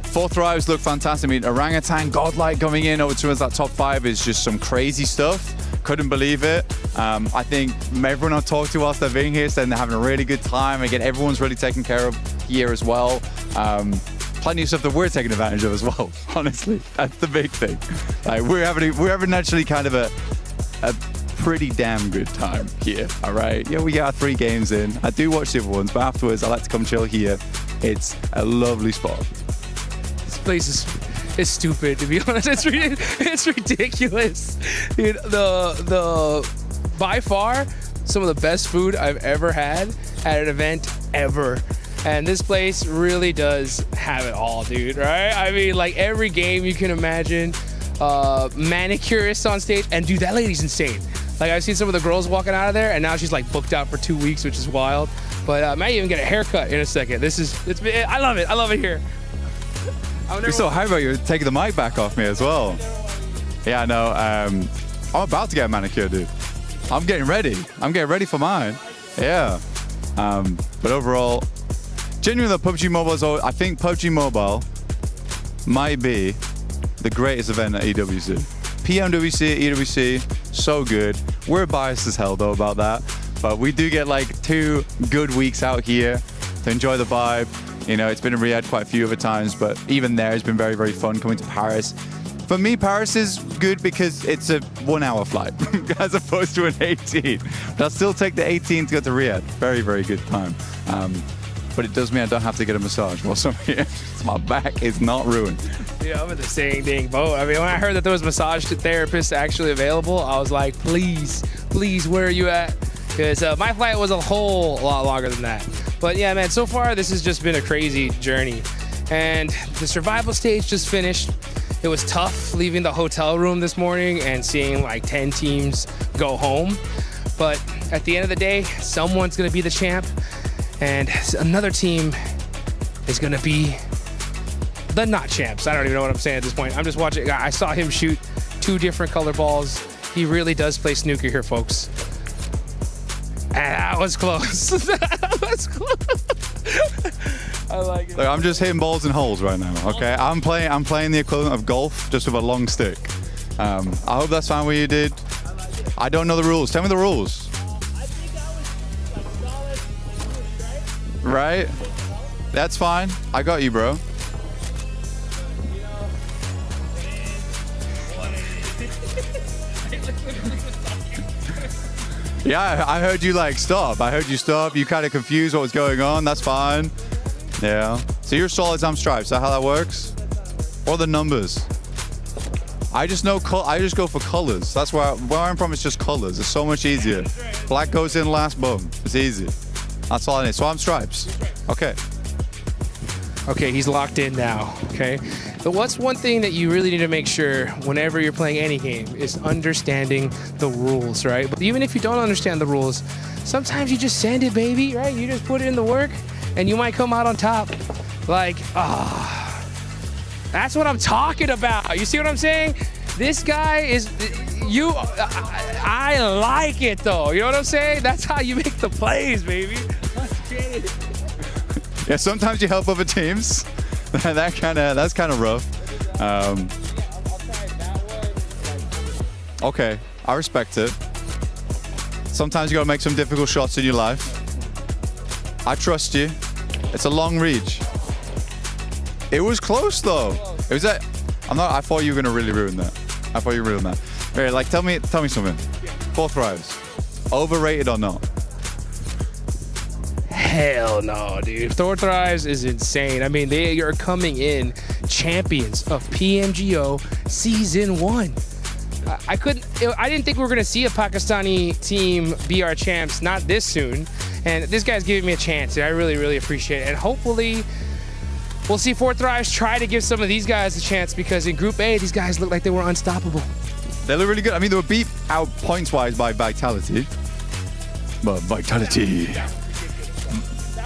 Fourth thrives look fantastic. I mean, Orangutan, Godlike coming in over towards that top 5 is just some crazy stuff. Couldn't believe it. I think everyone I've talked to whilst they've been here saying they're having a really good time. Again, everyone's really taken care of here as well. Plenty of stuff that we're taking advantage of as well. Honestly, that's the big thing. Like we're having actually kind of a pretty damn good time here. All right. Yeah, we got our 3 games in. I do watch the other ones, but afterwards I like to come chill here. It's a lovely spot. This place is stupid, to be honest. It's ridiculous. Dude, the by far some of the best food I've ever had at an event ever. And this place really does have it all, dude, right? I mean, like every game you can imagine, manicurists on stage, and dude, that lady's insane. Like I've seen some of the girls walking out of there, and now she's like booked out for 2 weeks, which is wild. But I might even get a haircut in a second. I love it. I love it here. We're so hyped about you taking the mic back off me as well. Yeah, I know. I'm about to get a manicure, dude. I'm getting ready. I'm getting ready for mine. Yeah. But overall, genuinely, the PUBG Mobile is I think PUBG Mobile might be the greatest event at EWC. PMWC, EWC, so good. We're biased as hell though about that, but we do get like 2 good weeks out here to enjoy the vibe. You know, it's been in Riyadh quite a few other times, but even there it's been very, very fun coming to Paris. For me, Paris is good because it's a 1-hour flight as opposed to an 18. But I'll still take the 18 to go to Riyadh. Very, very good time. But it does mean I don't have to get a massage whilst I'm here. So my back is not ruined. Yeah, I'm in the same dang boat. I mean, when I heard that there was massage therapists actually available, I was like, please, where are you at? Because my flight was a whole lot longer than that. But yeah, man, so far this has just been a crazy journey. And the survival stage just finished. It was tough leaving the hotel room this morning and seeing like 10 teams go home. But at the end of the day, someone's gonna be the champ. And another team is going to be the not champs. I don't even know what I'm saying at this point. I'm just watching. I saw him shoot 2 different color balls. He really does play snooker here, folks. And that was close. That was close. I like it. Look, I'm just hitting balls in holes right now, okay? I'm playing the equivalent of golf, just with a long stick. I hope that's fine what you did. I don't know the rules. Tell me the rules. Right? That's fine. I got you, bro. Yeah, I heard you like stop. I heard you stop. You kind of confused what was going on. That's fine. Yeah. So you're solids, I'm stripes. Is that how that works? Or the numbers? I just know. I just go for colors. That's where I'm from. It's just colors. It's so much easier. Black goes in last. Boom. It's easy. That's all I need. So I'm stripes. Okay. Okay, he's locked in now, okay? But what's one thing that you really need to make sure whenever you're playing any game is understanding the rules, right? But even if you don't understand the rules, sometimes you just send it, baby, right? You just put in the work and you might come out on top. Like, that's what I'm talking about. You see what I'm saying? This guy is, I like it though. You know what I'm saying? That's how you make the plays, baby. Let's get it. Yeah, sometimes you help other teams. That's kind of rough. Okay, I respect it. Sometimes you gotta make some difficult shots in your life. I trust you. It's a long reach. It was close though. It was that. I thought you were gonna really ruin that. I thought you ruined that. Here, like, tell me something. 4 thrives. Overrated or not? Hell no, dude. 4 thrives is insane. I mean, they are coming in champions of PMGO Season 1. I didn't think we were going to see a Pakistani team be our champs, not this soon. And this guy's giving me a chance. I really, really appreciate it. And hopefully, we'll see 4 thrives try to give some of these guys a chance, because in Group A, these guys look like they were unstoppable. They look really good. I mean, they were beat out points-wise by Vitality. But Vitality.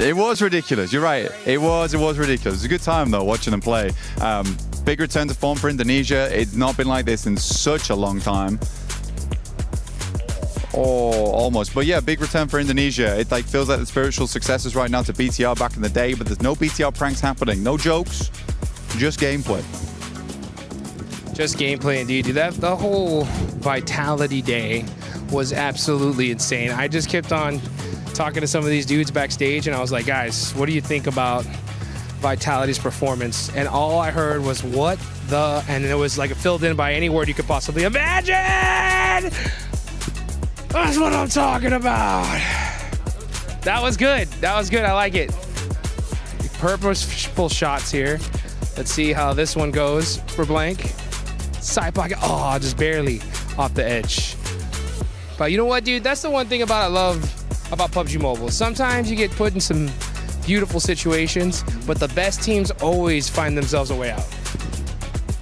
It was ridiculous. You're right. It was ridiculous. It was a good time, though, watching them play. Big return to form for Indonesia. It's not been like this in such a long time. Oh, almost. But yeah, big return for Indonesia. It like feels like the spiritual successors right now to BTR back in the day, but there's no BTR pranks happening. No jokes, just gameplay. Just gameplay indeed, dude. The whole Vitality Day was absolutely insane. I just kept on talking to some of these dudes backstage, and I was like, guys, what do you think about Vitality's performance? And all I heard was, what the, and it was like filled in by any word you could possibly imagine. That's what I'm talking about. That was good. That was good. I like it. Purposeful shots here. Let's see how this one goes for Blank. Side pocket. Oh, just barely off the edge. But you know what, dude? That's the one thing I love about PUBG Mobile. Sometimes you get put in some beautiful situations, but the best teams always find themselves a way out.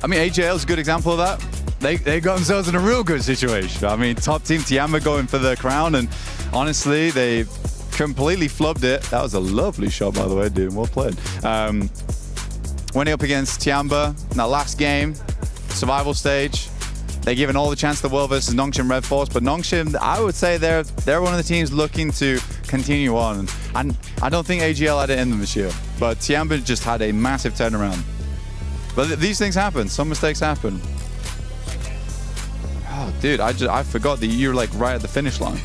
I mean, AJL is a good example of that. They got themselves in a real good situation. I mean, top team Tiamba going for the crown, and honestly, they completely flubbed it. That was a lovely shot, by the way, dude. Well played. Winning up against Tiamba in that last game, survival stage. They're given all the chance in the world versus Nongshim Red Force, but Nongshim, I would say they're one of the teams looking to continue on. And I don't think AGL had it in them this year, but Tiamba just had a massive turnaround. But these things happen. Some mistakes happen. Oh, dude, I forgot that you were like right at the finish line.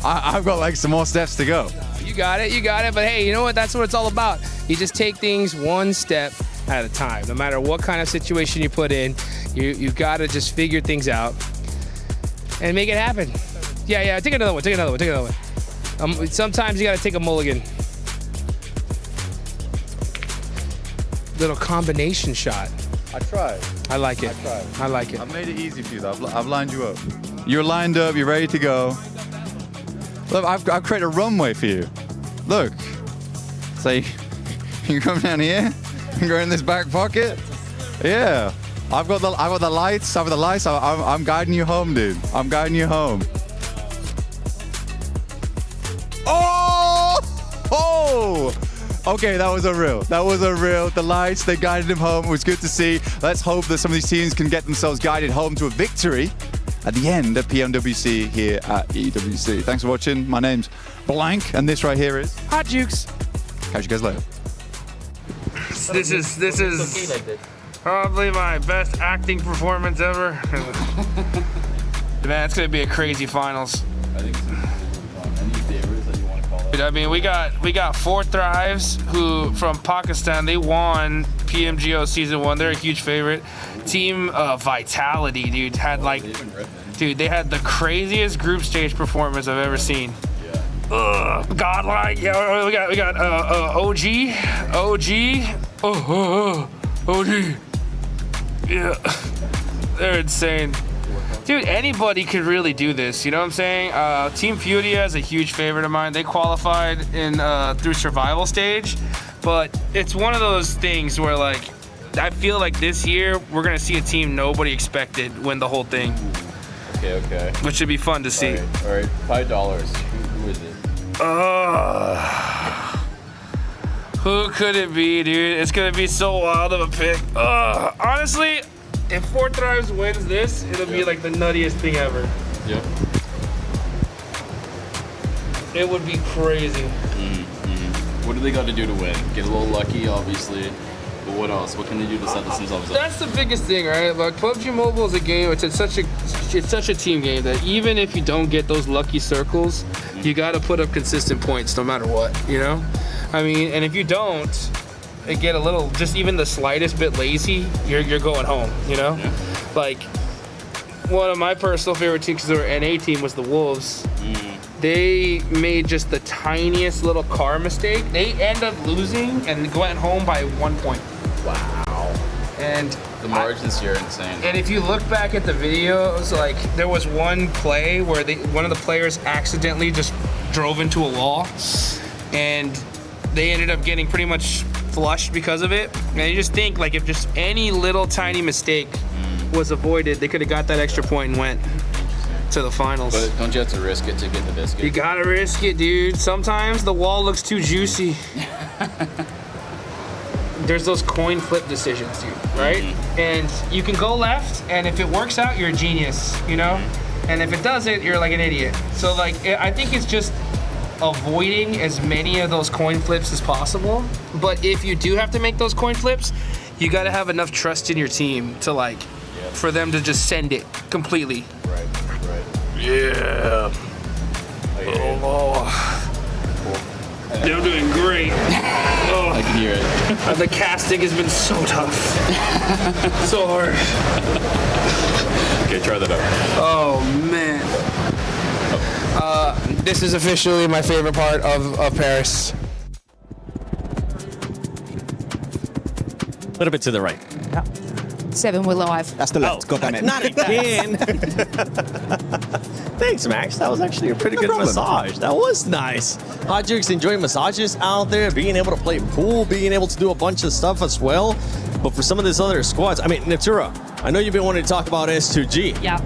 I've got like some more steps to go. You got it. But hey, you know what? That's what it's all about. You just take things one step at a time. No matter what kind of situation you put in, you've got to just figure things out and make it happen. Yeah. Take another one. Sometimes you got to take a mulligan. Little combination shot. I tried. I like it. I like it. I've made it easy for you, though. I've lined you up. You're lined up. You're ready to go. Look, I've created a runway for you. Look. So you come down here and go in this back pocket. Yeah. I've got the lights. I'm guiding you home, dude. I'm guiding you home. Oh! Okay, that was a real. The lights, they guided him home. It was good to see. Let's hope that some of these teams can get themselves guided home to a victory at the end of PMWC here at EWC. Thanks for watching. My name's Blank, and this right here is Hot Jukes. Catch you guys later. This is probably my best acting performance ever. Man, it's gonna be a crazy finals. I think so. Any favorites that you want to call out? I mean, we got 4 Thrives who from Pakistan. They won PMGO Season 1. They're a huge favorite. Team Vitality, dude, they had the craziest group stage performance I've ever seen. Godlike. Yeah, we got OG. OG. Yeah, they're insane. Dude, anybody could really do this, you know what I'm saying? Team Furia is a huge favorite of mine. They qualified in through survival stage, but it's one of those things where like, I feel like this year we're gonna see a team nobody expected win the whole thing. Okay. Which should be fun to see. All right, $5. Who is it? Who could it be, dude? It's gonna be so wild of a pick. Honestly, if 4 Thrives wins this, it'll be like the nuttiest thing ever. Yep. It would be crazy. What do they got to do to win? Get a little lucky, obviously. But what else? What can they do to set themselves up? That's the biggest thing, right? Like PUBG Mobile is a game. It's such a team game that even if you don't get those lucky circles, you got to put up consistent points no matter what. You know, I mean, and if you don't, get a little, just even the slightest bit lazy, you're going home. You know, like one of my personal favorite teams, because they were NA team, was the Wolves. They made just the tiniest little car mistake. They end up losing and went home by 1 point. Wow. And the margins here are insane. And if you look back at the videos, like there was one play where one of the players accidentally just drove into a wall, and they ended up getting pretty much flushed because of it. And you just think, like, if just any little tiny mistake was avoided, they could have got that extra point and went to the finals. But don't you have to risk it to get the biscuit? You gotta risk it, dude. Sometimes the wall looks too juicy. There's those coin flip decisions, dude, right? And you can go left, and if it works out, you're a genius, you know? And if it doesn't, you're like an idiot. So, like, I think it's just avoiding as many of those coin flips as possible. But if you do have to make those coin flips, you gotta have enough trust in your team to, like, for them to just send it completely. Right. Yeah. They're doing great. Oh. I can hear it. The casting has been so tough. So hard. Okay, try that out. Oh, man. This is officially my favorite part of Paris. A little bit to the right. 7, we're live. That's the left. God damn it. Not again. Thanks, Max. That was actually a pretty good massage. That was nice. Hot Jukes enjoying massages out there, being able to play pool, being able to do a bunch of stuff as well. But for some of these other squads, I mean, Natura, I know you've been wanting to talk about S2G. Yeah.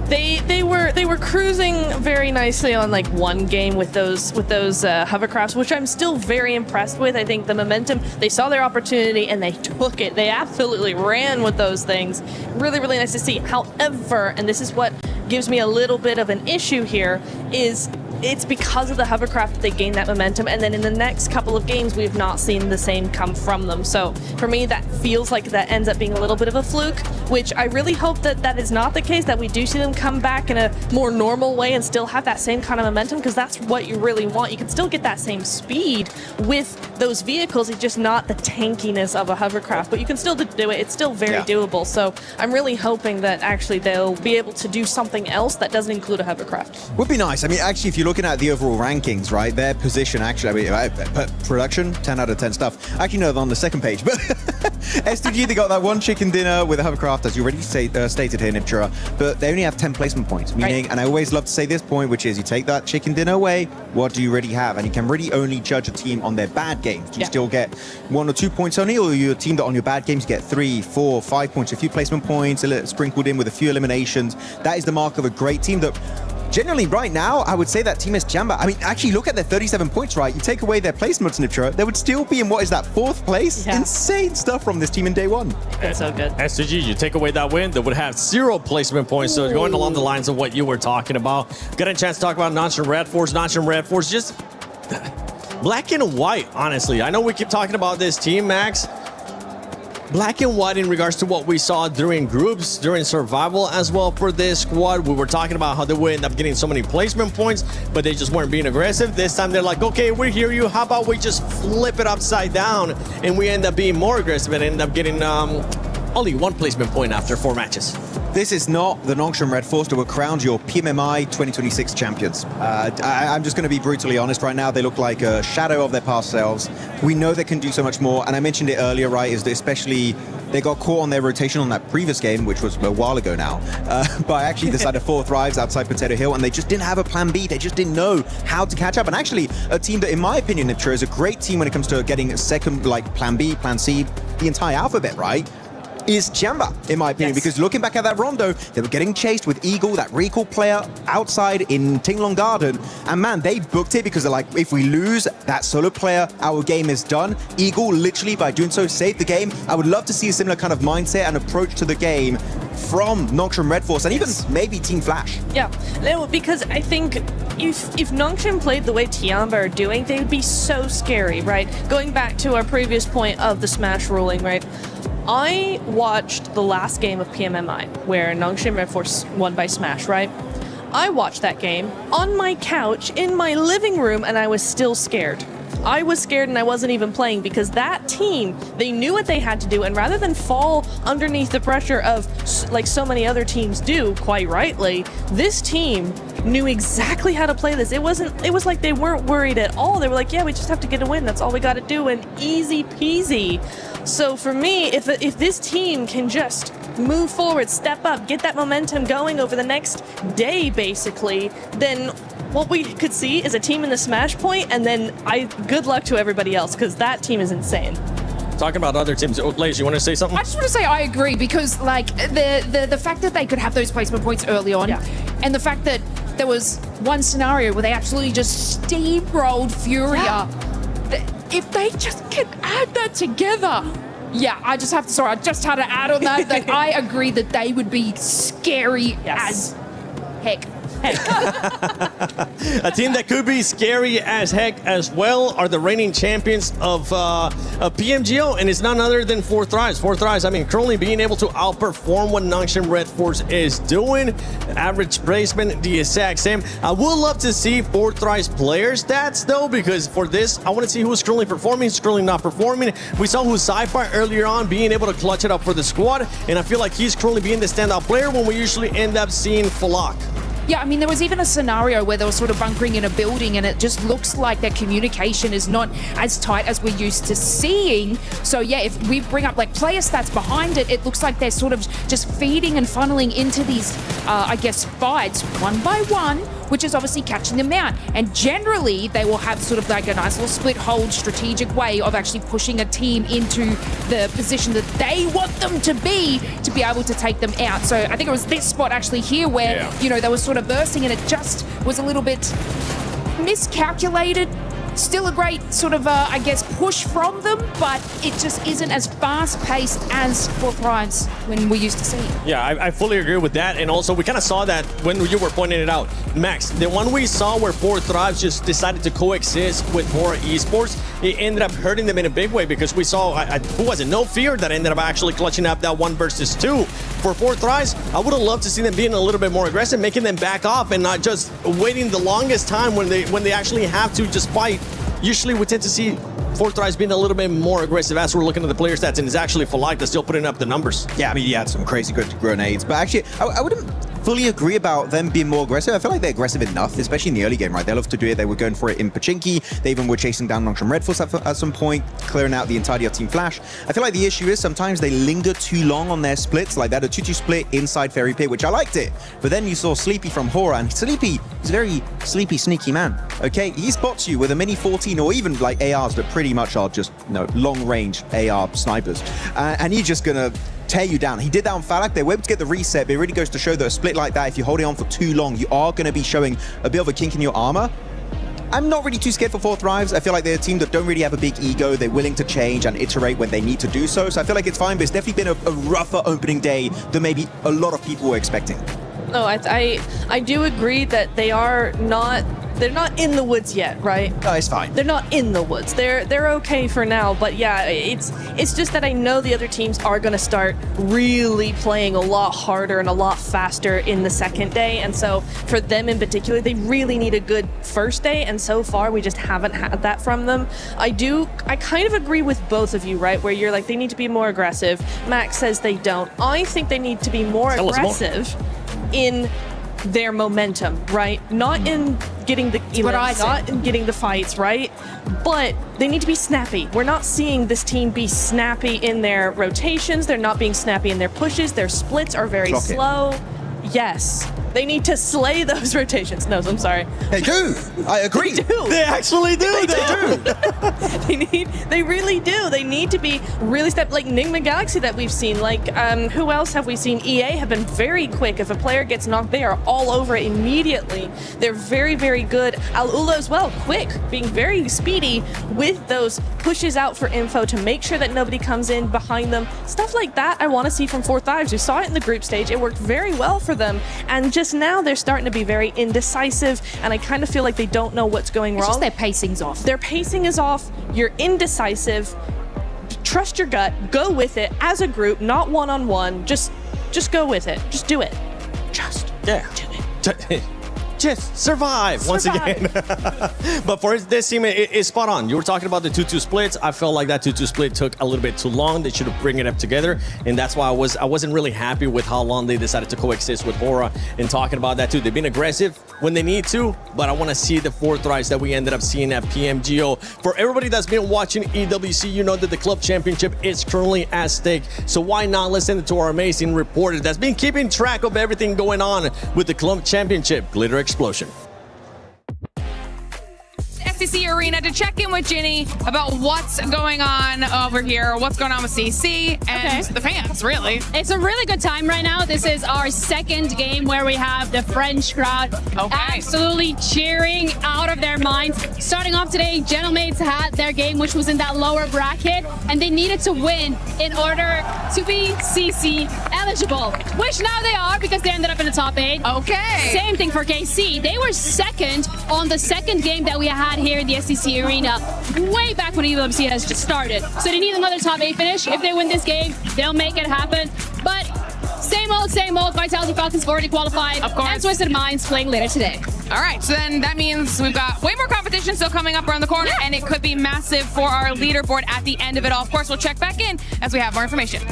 They were cruising very nicely on like one game with those hovercrafts, which I'm still very impressed with. I think the momentum, they saw their opportunity and they took it. They absolutely ran with those things. Really, really nice to see. However, and this is what gives me a little bit of an issue here, is it's because of the hovercraft that they gained that momentum, and then in the next couple of games we've not seen the same come from them. So for me, that feels like that ends up being a little bit of a fluke, which I really hope that that is not the case, that we do see them come back in a more normal way and still have that same kind of momentum, because that's what you really want. You can still get that same speed with those vehicles, it's just not the tankiness of a hovercraft, but you can still do it. It's still very doable. So I'm really hoping that actually they'll be able to do something else that doesn't include a hovercraft. Would be nice. I mean, actually, if you're looking at the overall rankings, right, their position actually, I mean, production, 10 out of 10 stuff. Actually, no, they're on the second page, but S2G, they got that one chicken dinner with a hovercraft, as you already stated here, Niptura, but they only have 10 placement points, meaning, and I always love to say this point, which is you take that chicken dinner away, what do you really have? And you can really only judge a team on their bad games. Do you still get 1 or 2 points only, or you're a team that on your bad games you get 3, 4, 5 points, a few placement points, a little sprinkled in with a few eliminations? That is the mark of a great team that generally, right now, I would say that Team S Jamba, I mean, actually, look at their 37 points, right? You take away their placements, Niptura, they would still be in, what is that, 4th place? Yeah. Insane stuff from this team in day one. That's so good. S2G, you take away that win, they would have 0 placement points. So going along the lines of what you were talking about. Got a chance to talk about Notch and Red Force. Notch and Red Force, just black and white, honestly. I know we keep talking about this team, Max. Black and white in regards to what we saw during groups, during survival as well for this squad. We were talking about how they would end up getting so many placement points, but they just weren't being aggressive. This time they're like, okay, we hear you. How about we just flip it upside down and we end up being more aggressive and end up getting only 1 placement point after 4 matches. This is not the Nongshim Red Force that were crowned your PMMI 2026 champions. I'm just going to be brutally honest right now. They look like a shadow of their past selves. We know they can do so much more, and I mentioned it earlier, right, is that especially they got caught on their rotation on that previous game, which was a while ago now, by actually the side of 4 Thrives outside Potato Hill, and they just didn't have a plan B. They just didn't know how to catch up. And actually, a team that, in my opinion, Niptra, is a great team when it comes to getting a second, like, plan B, plan C, the entire alphabet, right? Is Jamba, in my opinion, because looking back at that rondo, they were getting chased with Eagle, that recall player, outside in Tinglong Garden, and man, they booked it because they're like, if we lose that solo player, our game is done. Eagle, literally, by doing so, saved the game. I would love to see a similar kind of mindset and approach to the game from Nongshim Red Force and even maybe Team Flash. Yeah, no, because I think if Nongshim played the way Tiamba are doing, they would be so scary, right? Going back to our previous point of the Smash ruling, right? I watched the last game of PMMI where Nongshim Red Force won by Smash, right? I watched that game on my couch in my living room and I was still scared. I was scared and I wasn't even playing because that team, they knew what they had to do, and rather than fall underneath the pressure of like so many other teams do, quite rightly, this team knew exactly how to play this. It was like they weren't worried at all. They were like, yeah, we just have to get a win. That's all we got to do, and easy peasy. So for me, if this team can just move forward, step up, get that momentum going over the next day, basically, then what we could see is a team in the Smash point, and then good luck to everybody else, because that team is insane. Talking about other teams, Lays, you want to say something? I just want to say I agree, because like the fact that they could have those placement points early on, and the fact that there was one scenario where they absolutely just steamrolled Furia. If they just can add that together, yeah, I just had to add on that that I agree that they would be scary as heck. A team that could be scary as heck as well are the reigning champions of PMGO, and it's none other than 4Thrives. 4Thrives, I mean, currently being able to outperform what Nongshim Red Force is doing. Average placement, the exact same. I would love to see 4Thrives player stats, though, because for this, I want to see who's currently performing, who's currently not performing. We saw who's Sci-Fi earlier on being able to clutch it up for the squad, and I feel like he's currently being the standout player when we usually end up seeing Falak. Yeah, I mean, there was even a scenario where they were sort of bunkering in a building and it just looks like their communication is not as tight as we're used to seeing. So yeah, if we bring up like player stats behind it, it looks like they're sort of just feeding and funneling into these, I guess, fights one by one, which is obviously catching them out. And generally, they will have sort of like a nice little split hold strategic way of actually pushing a team into the position that they want them to be able to take them out. So I think it was this spot actually here where, you know, they were sort of bursting and it just was a little bit miscalculated. Still a great sort of, I guess, push from them, but it just isn't as fast-paced as 4Thrives when we used to see. Yeah, I fully agree with that, and also we kind of saw that when you were pointing it out. Max, the one we saw where 4Thrives just decided to coexist with more esports, it ended up hurting them in a big way because we saw, who was it, No Fear, that ended up actually clutching up that 1 versus 2. For 4Thrives, I would have loved to see them being a little bit more aggressive, making them back off and not just waiting the longest time when they actually have to just fight. Usually we tend to see 4Thrives being a little bit more aggressive as we're looking at the player stats, and it's actually Falak that's still putting up the numbers. Yeah, I mean, he had some crazy good grenades, but actually, I wouldn't fully agree about them being more aggressive. I feel like they're aggressive enough, especially in the early game, right? They love to do it. They were going for it in Pachinki. They even were chasing down Nongshim Red Force at some point, clearing out the entirety of Team Flash. I feel like the issue is sometimes they linger too long on their splits, like that, a 2-2 split inside Fairy Pit, which I liked it. But then you saw Sleepy from Hora, and Sleepy is a very sleepy, sneaky man, okay? He spots you with a mini 14 or even like ARs that pretty much are just, you know, long-range AR snipers. And he's just gonna tear you down. He did that on Falak. They were able to get the reset, but it really goes to show that a split like that, if you're holding on for too long, you are going to be showing a bit of a kink in your armor. I'm not really too scared for 4Thrives. I feel like they're a team that don't really have a big ego. They're willing to change and iterate when they need to do so. So I feel like it's fine, but it's definitely been a rougher opening day than maybe a lot of people were expecting. No, I do agree that they're not in the woods yet, right? No, it's fine. They're not in the woods. They're okay for now, but yeah, it's just that I know the other teams are going to start really playing a lot harder and a lot faster in the second day, and so for them in particular, they really need a good first day, and so far we just haven't had that from them. I kind of agree with both of you, right? Where you're like, they need to be more aggressive. Max says they don't. I think they need to be more aggressive in their momentum, right? Not in getting the elims, not in getting the fights, right? But they need to be snappy. We're not seeing this team be snappy in their rotations. They're not being snappy in their pushes. Their splits are very slow. Yes. They need to slay those rotations. No, I'm sorry. They do. I agree. They do. They actually do. They really do. They need to be really like Enigma Galaxy that we've seen. Like, who else have we seen? EA have been very quick. If a player gets knocked, they are all over it immediately. They're very, very good. Al-Ula as well, quick, being very speedy with those pushes out for info to make sure that nobody comes in behind them. Stuff like that I want to see from Fourth Dives. We saw it in the group stage. It worked very well for them. And just now they're starting to be very indecisive, and I kind of feel like they don't know what's going wrong. Just their pacing's off. Their pacing is off. You're indecisive. Trust your gut. Go with it as a group, not one-on-one. Just go with it. Just do it. Just do it. Just survive once again. But for this team, it's spot on. You were talking about the 2-2 splits. I felt like that 2-2 split took a little bit too long. They should have bring it up together, and that's why I wasn't really happy with how long they decided to coexist with Aura. And talking about that too, they've been aggressive when they need to, but I want to see the 4 thrives that we ended up seeing at PMGO. For everybody that's been watching EWC, you know that the club championship is currently at stake. So why not listen to our amazing reporter that's been keeping track of everything going on with the club championship, Glitter Explosion. STC Arena to check in with Ginny about what's going on over here, what's going on with CC and the fans, really. It's a really good time right now. This is our second game where we have the French crowd absolutely cheering out of their minds. Starting off today, Gentlemaids had their game, which was in that lower bracket, and they needed to win in order to be CC eligible, which now they are because they ended up in the top 8. Okay. Same thing for KC. They were second on the second game that we had here in the SCC Arena way back when EWC has just started. So they need another top 8 finish. If they win this game, they'll make it happen. But same old, Vitality Falcons already qualified. Of course. And Twisted Minds playing later today. All right, so then that means we've got way more competition still coming up around the corner, and it could be massive for our leaderboard at the end of it all. Of course, we'll check back in as we have more information.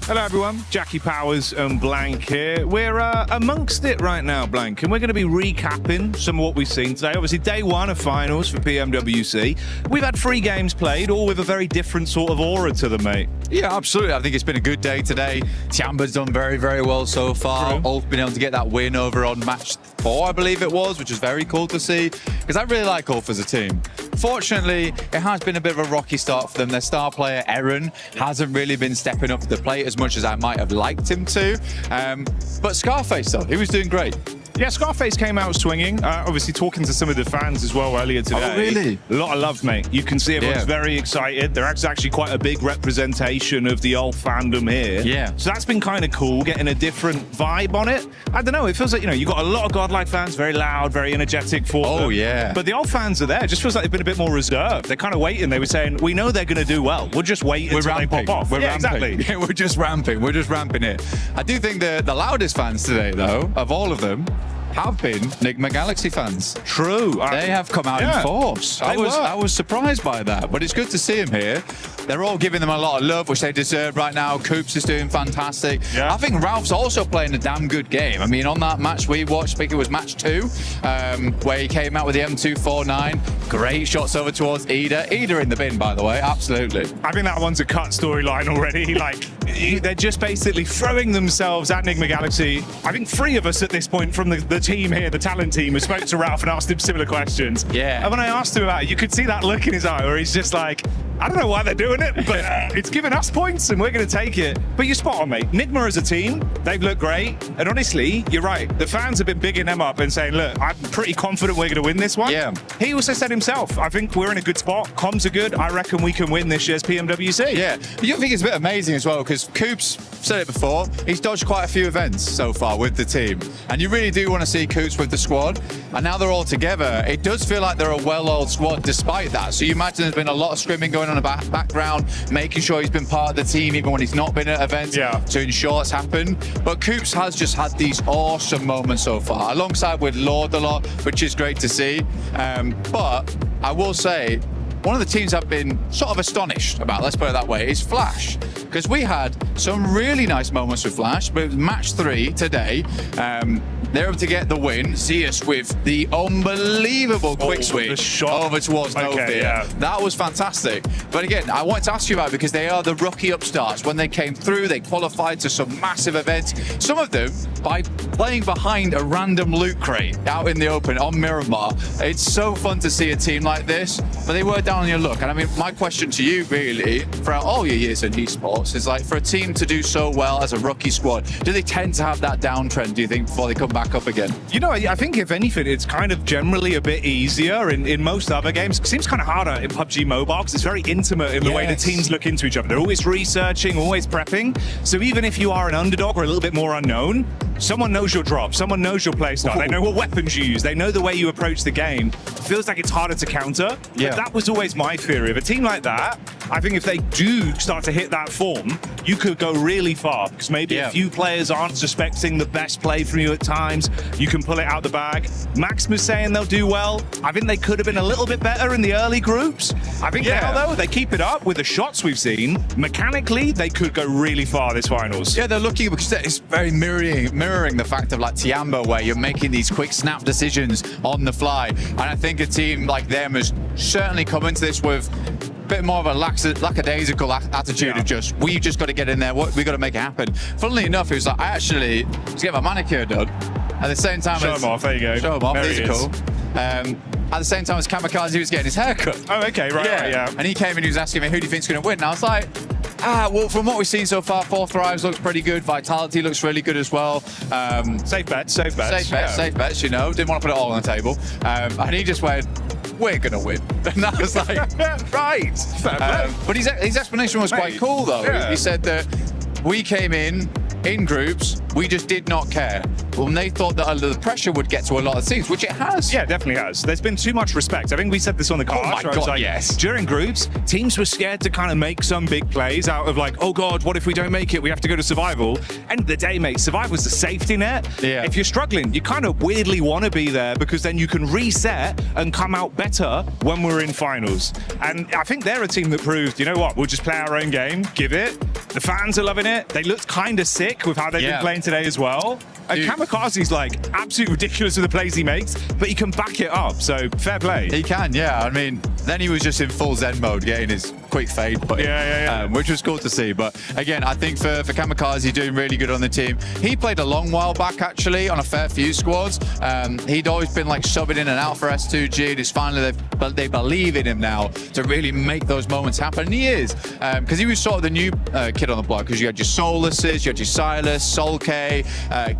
Hello everyone, Jackie Powers and Blank here. We're amongst it right now, Blank, and we're going to be recapping some of what we've seen today. Obviously, day 1 of finals for PMWC. We've had 3 games played, all with a very different sort of aura to them, mate. Yeah, absolutely. I think it's been a good day today. Tiamba's done very, very well so far. Ulf been able to get that win over on match 4, I believe it was, which was very cool to see, because I really like Ulf as a team. Fortunately, it has been a bit of a rocky start for them. Their star player, Eren, hasn't really been stepping up to the plate as much as I might have liked him to. But Scarface, though, he was doing great. Yeah, Scarface came out swinging. Obviously, talking to some of the fans as well earlier today. Oh, really? A lot of love, mate. You can see everyone's very excited. They're actually quite a big representation of the old fandom here. Yeah. So that's been kind of cool, getting a different vibe on it. I don't know, it feels like, you've got a lot of Godlike fans, very loud, very energetic for them. Oh, yeah. But the old fans are there. It just feels like they've been a bit more reserved. They're kind of waiting. They were saying, we know they're going to do well. We'll just wait until they pop off. We're ramping. Exactly. Yeah, we're just ramping it. I do think the loudest fans today, though, of all of them, have been Enigma Galaxy fans. True. They have come out in force. I was surprised by that, but it's good to see them here. They're all giving them a lot of love, which they deserve right now. Coops is doing fantastic. Yeah. I think Ralph's also playing a damn good game. I mean, on that match we watched, I think it was match 2, where he came out with the M249. Great shots over towards Ida. Ida in the bin, by the way, absolutely. I think that one's a cut storyline already. Like, they're just basically throwing themselves at Enigma Galaxy. I think 3 of us at this point from the team here, the talent team, have spoke to Ralph and asked him similar questions. Yeah. And when I asked him about it, you could see that look in his eye where he's just like, I don't know why they're doing it, but it's giving us points and we're going to take it. But you're spot on, mate. Enigma as a team, they've looked great. And honestly, you're right. The fans have been bigging them up and saying, look, I'm pretty confident we're going to win this one. Yeah. He also said himself, I think we're in a good spot. Comms are good. I reckon we can win this year's PMWC. Yeah. You think it's a bit amazing as well, because Coops said it before, he's dodged quite a few events so far with the team. And you really do want to see Coops with the squad. And now they're all together. It does feel like they're a well-oiled squad despite that. So you imagine there's been a lot of scrimming going on in the background, making sure he's been part of the team even when he's not been at events to ensure it's happened. But Coops has just had these awesome moments so far, alongside with Lord a lot, which is great to see. But I will say, one of the teams I've been sort of astonished about, let's put it that way, is Flash. Because we had some really nice moments with Flash, but match 3 today, they're able to get the win. Zeus with the unbelievable quick switch over towards No Fear. Yeah. That was fantastic. But again, I wanted to ask you about it because they are the rookie upstarts. When they came through, they qualified to some massive events. Some of them by playing behind a random loot crate out in the open on Miramar. It's so fun to see a team like this, but they were down on your luck. And I mean, my question to you really, throughout all your years in esports, is like, for a team to do so well as a rookie squad, do they tend to have that downtrend, do you think, before they come back up again? You know, I think if anything, it's kind of generally a bit easier in most other games. It seems kind of harder in PUBG Mobile because it's very intimate in the way the teams look into each other. They're always researching, always prepping. So even if you are an underdog or a little bit more unknown, someone knows your drop, someone knows your playstyle, they know what weapons you use, they know the way you approach the game. It feels like it's harder to counter. But that was always my theory. Of a team like that, I think if they do start to hit that form, you could go really far because maybe a few players aren't suspecting the best play from you at times. You can pull it out the bag. Max was saying they'll do well. I think they could have been a little bit better in the early groups. I think now, though, they keep it up with the shots we've seen. Mechanically, they could go really far this finals. Yeah, they're looking, because it's very mirroring the fact of like Tiambo, where you're making these quick snap decisions on the fly. And I think a team like them has certainly come into this with a bit more of a lackadaisical attitude of just, we've just got to get in there, we've got to make it happen. Funnily enough, it was like, I actually was getting my manicure done at the same time. Show them off, there you go. Show them off, there these are cool. At the same time as Kamikaze was getting his haircut. Oh, okay, right, yeah. And he came in, he was asking me, who do you think's going to win? And I was like, well, from what we've seen so far, 4 Thrives looks pretty good. Vitality looks really good as well. Safe bets. Safe bets, you know. Didn't want to put it all on the table. And he just went, we're going to win. And I was like, right. But his explanation was quite cool, though. Yeah. He said that we came in groups, we just did not care. Well, they thought that the pressure would get to a lot of teams, which it has. Yeah, definitely has. There's been too much respect. I think we said this on the card. Oh my God, yes. During groups, teams were scared to kind of make some big plays out of like, oh God, what if we don't make it? We have to go to survival. End of the day, mate, survival's the safety net. Yeah. If you're struggling, you kind of weirdly want to be there because then you can reset and come out better when we're in finals. And I think they're a team that proved, you know what, we'll just play our own game, give it. The fans are loving it. They looked kind of sick with how they've been playing today as well. And Kamikaze's like absolutely ridiculous with the plays he makes, but he can back it up. So fair play. He can, yeah. I mean, then he was just in full Zen mode, getting his quick fade put in, which was cool to see. But again, I think for Kamikaze, doing really good on the team. He played a long while back, actually, on a fair few squads. He'd always been like subbing in and out for S2G, and it's finally they believe in him now to really make those moments happen. And he is, because he was sort of the new kid on the block, because you had your Solaces, you had your Silas, Sol K,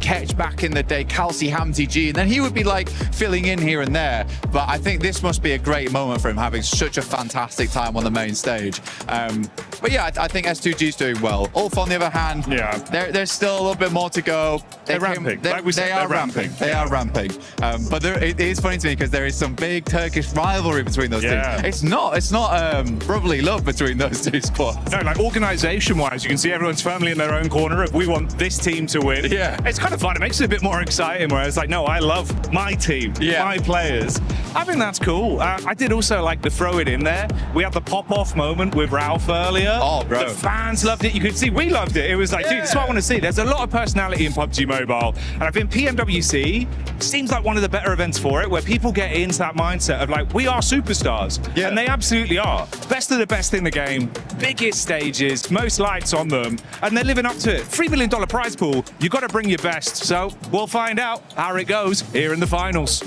Ketch back in the day, Calci, Hamty G, and then he would be like filling in here and there. But I think this must be a great moment for him, having such a fantastic time on the main stage. But yeah, I think S2G's doing well. Ulf, on the other hand, there's still a little bit more to go. They're ramping. They are ramping. They are ramping. But it is funny to me because there is some big Turkish rivalry between those teams. It's not brotherly love between those two squads. No, like organization-wise, you can see everyone's firmly in their own corner of we want this team to win. Yeah. It's kind of fun. It makes it a bit more exciting where it's like, no, I love my team, my players. I think that's cool. I did also like to throw it in there. We had the pop-off moment with Ralph earlier. Oh, bro. The fans loved it. You could see we loved it. It was like, dude, this is what I want to see. There's a lot of personality in PUBG Mobile. And I think PMWC seems like one of the better events for it, where people get into that mindset of like, we are superstars. Yeah. And they absolutely are. Best of the best in the game, biggest stages, most lights on them, and they're living up to it. $3 million prize pool. You got to bring your best. So we'll find out how it goes here in the finals.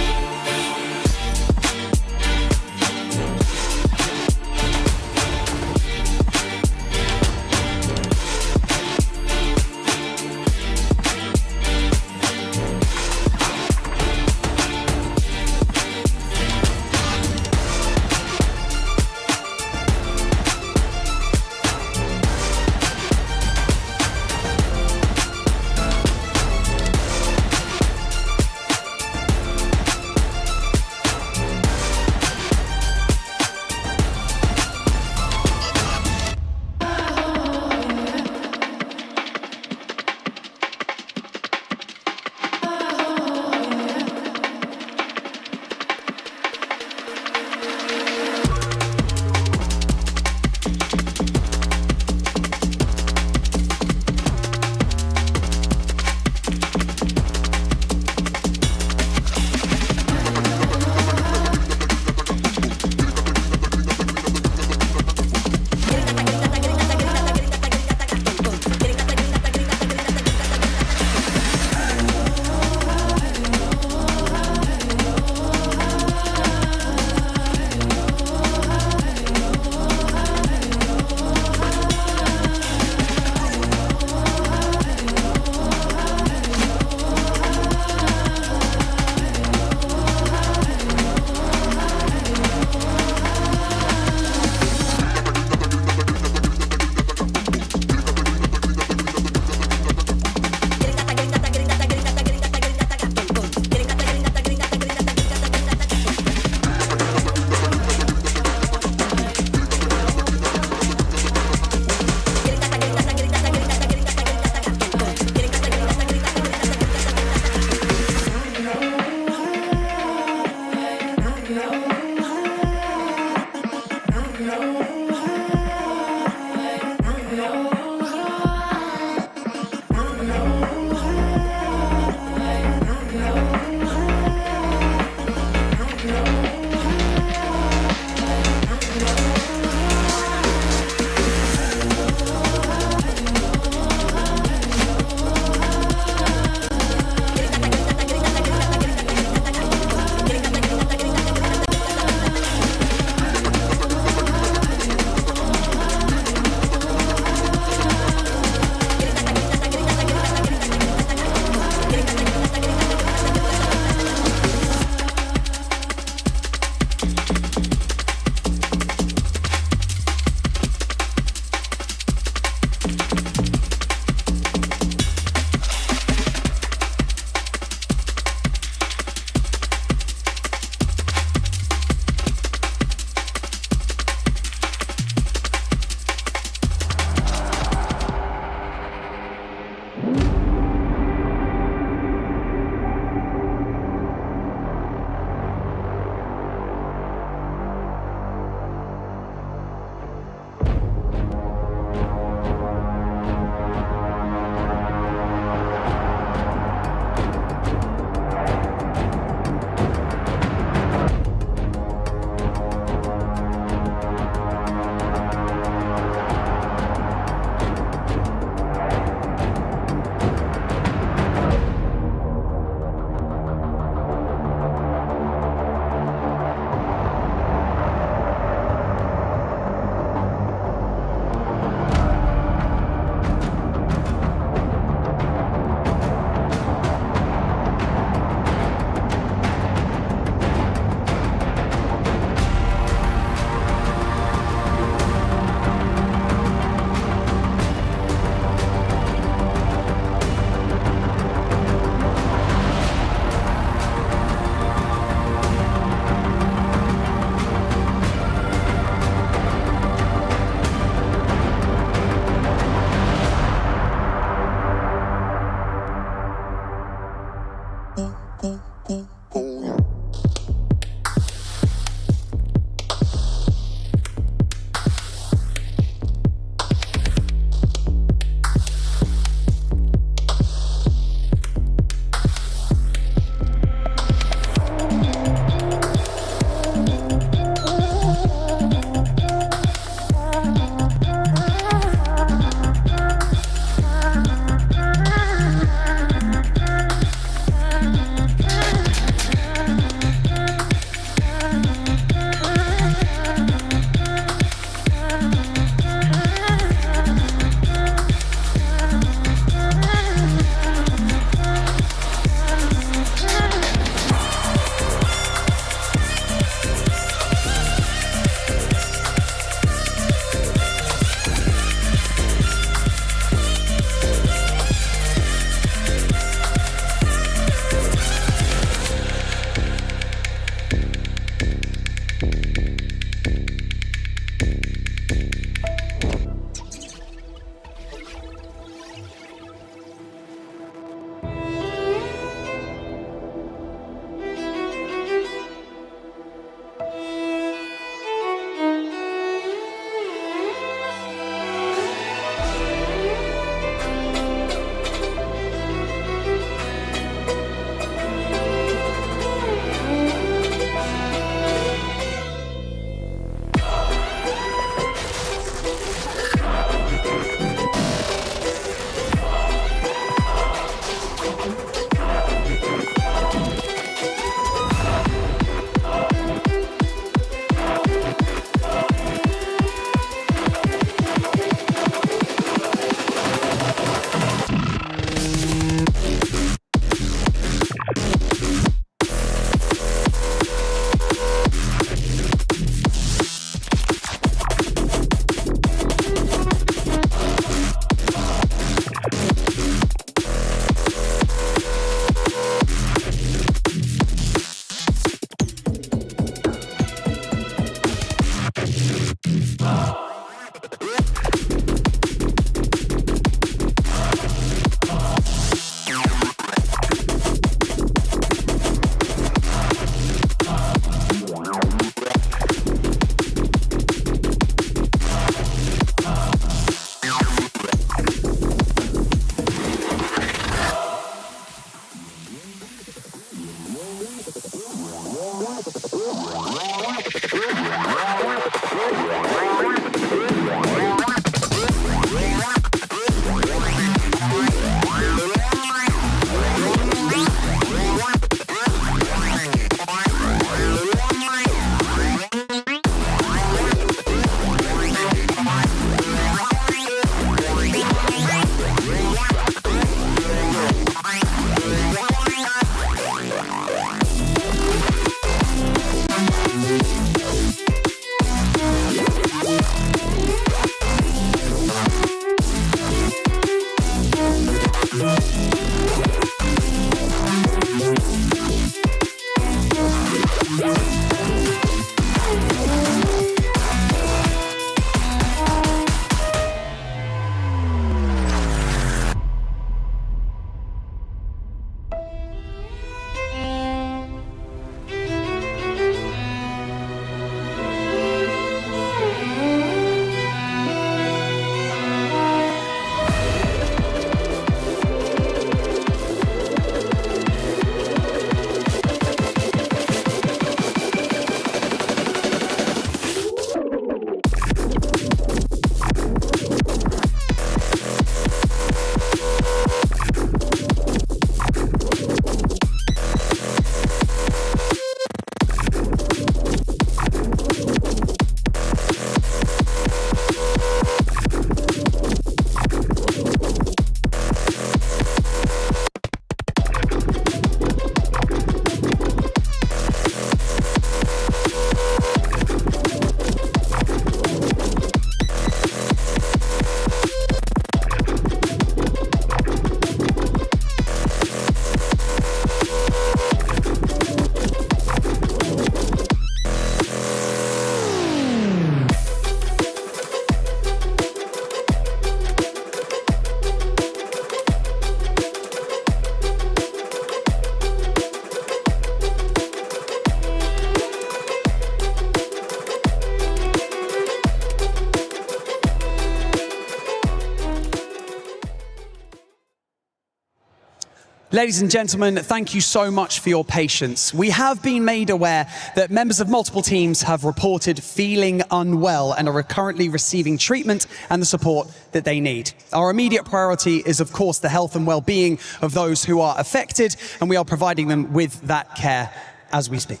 Ladies and gentlemen, thank you so much for your patience. We have been made aware that members of multiple teams have reported feeling unwell and are currently receiving treatment and the support that they need. Our immediate priority is, of course, the health and well-being of those who are affected, and we are providing them with that care as we speak.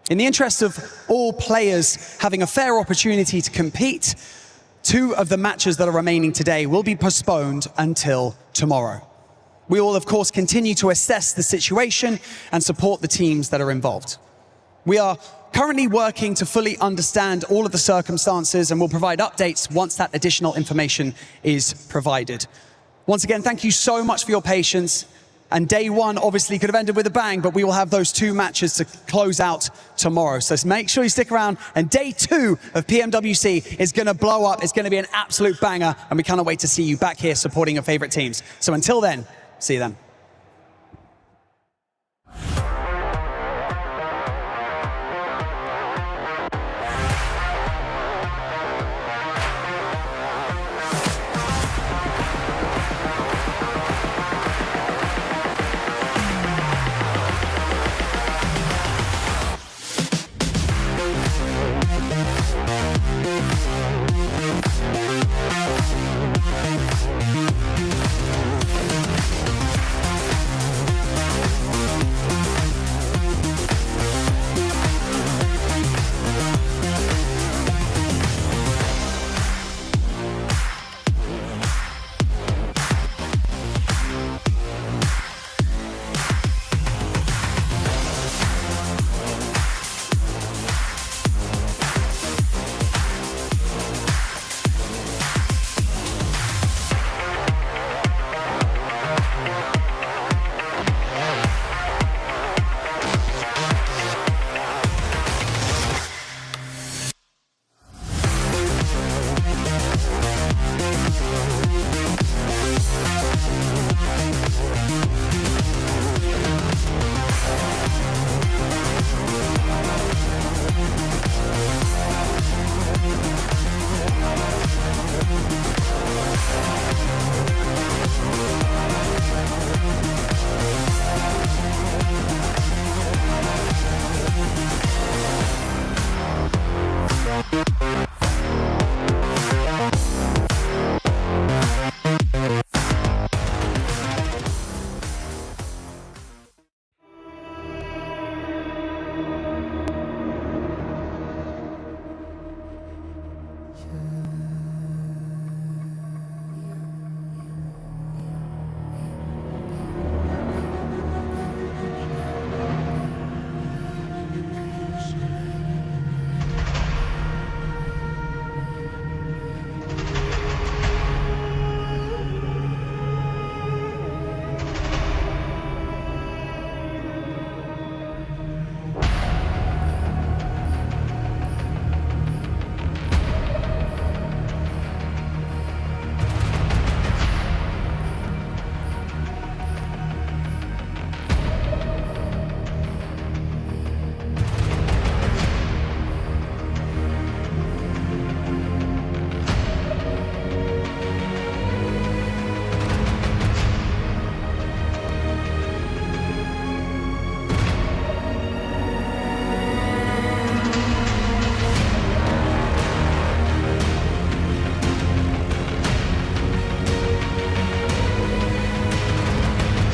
In the interest of all players having a fair opportunity to compete, 2 of the matches that are remaining today will be postponed until tomorrow. We will, of course, continue to assess the situation and support the teams that are involved. We are currently working to fully understand all of the circumstances and will provide updates once that additional information is provided. Once again, thank you so much for your patience. And day 1 obviously could have ended with a bang, but we will have those 2 matches to close out tomorrow. So make sure you stick around. And day 2 of PMWC is going to blow up. It's going to be an absolute banger. And we cannot wait to see you back here supporting your favorite teams. So until then, see you then.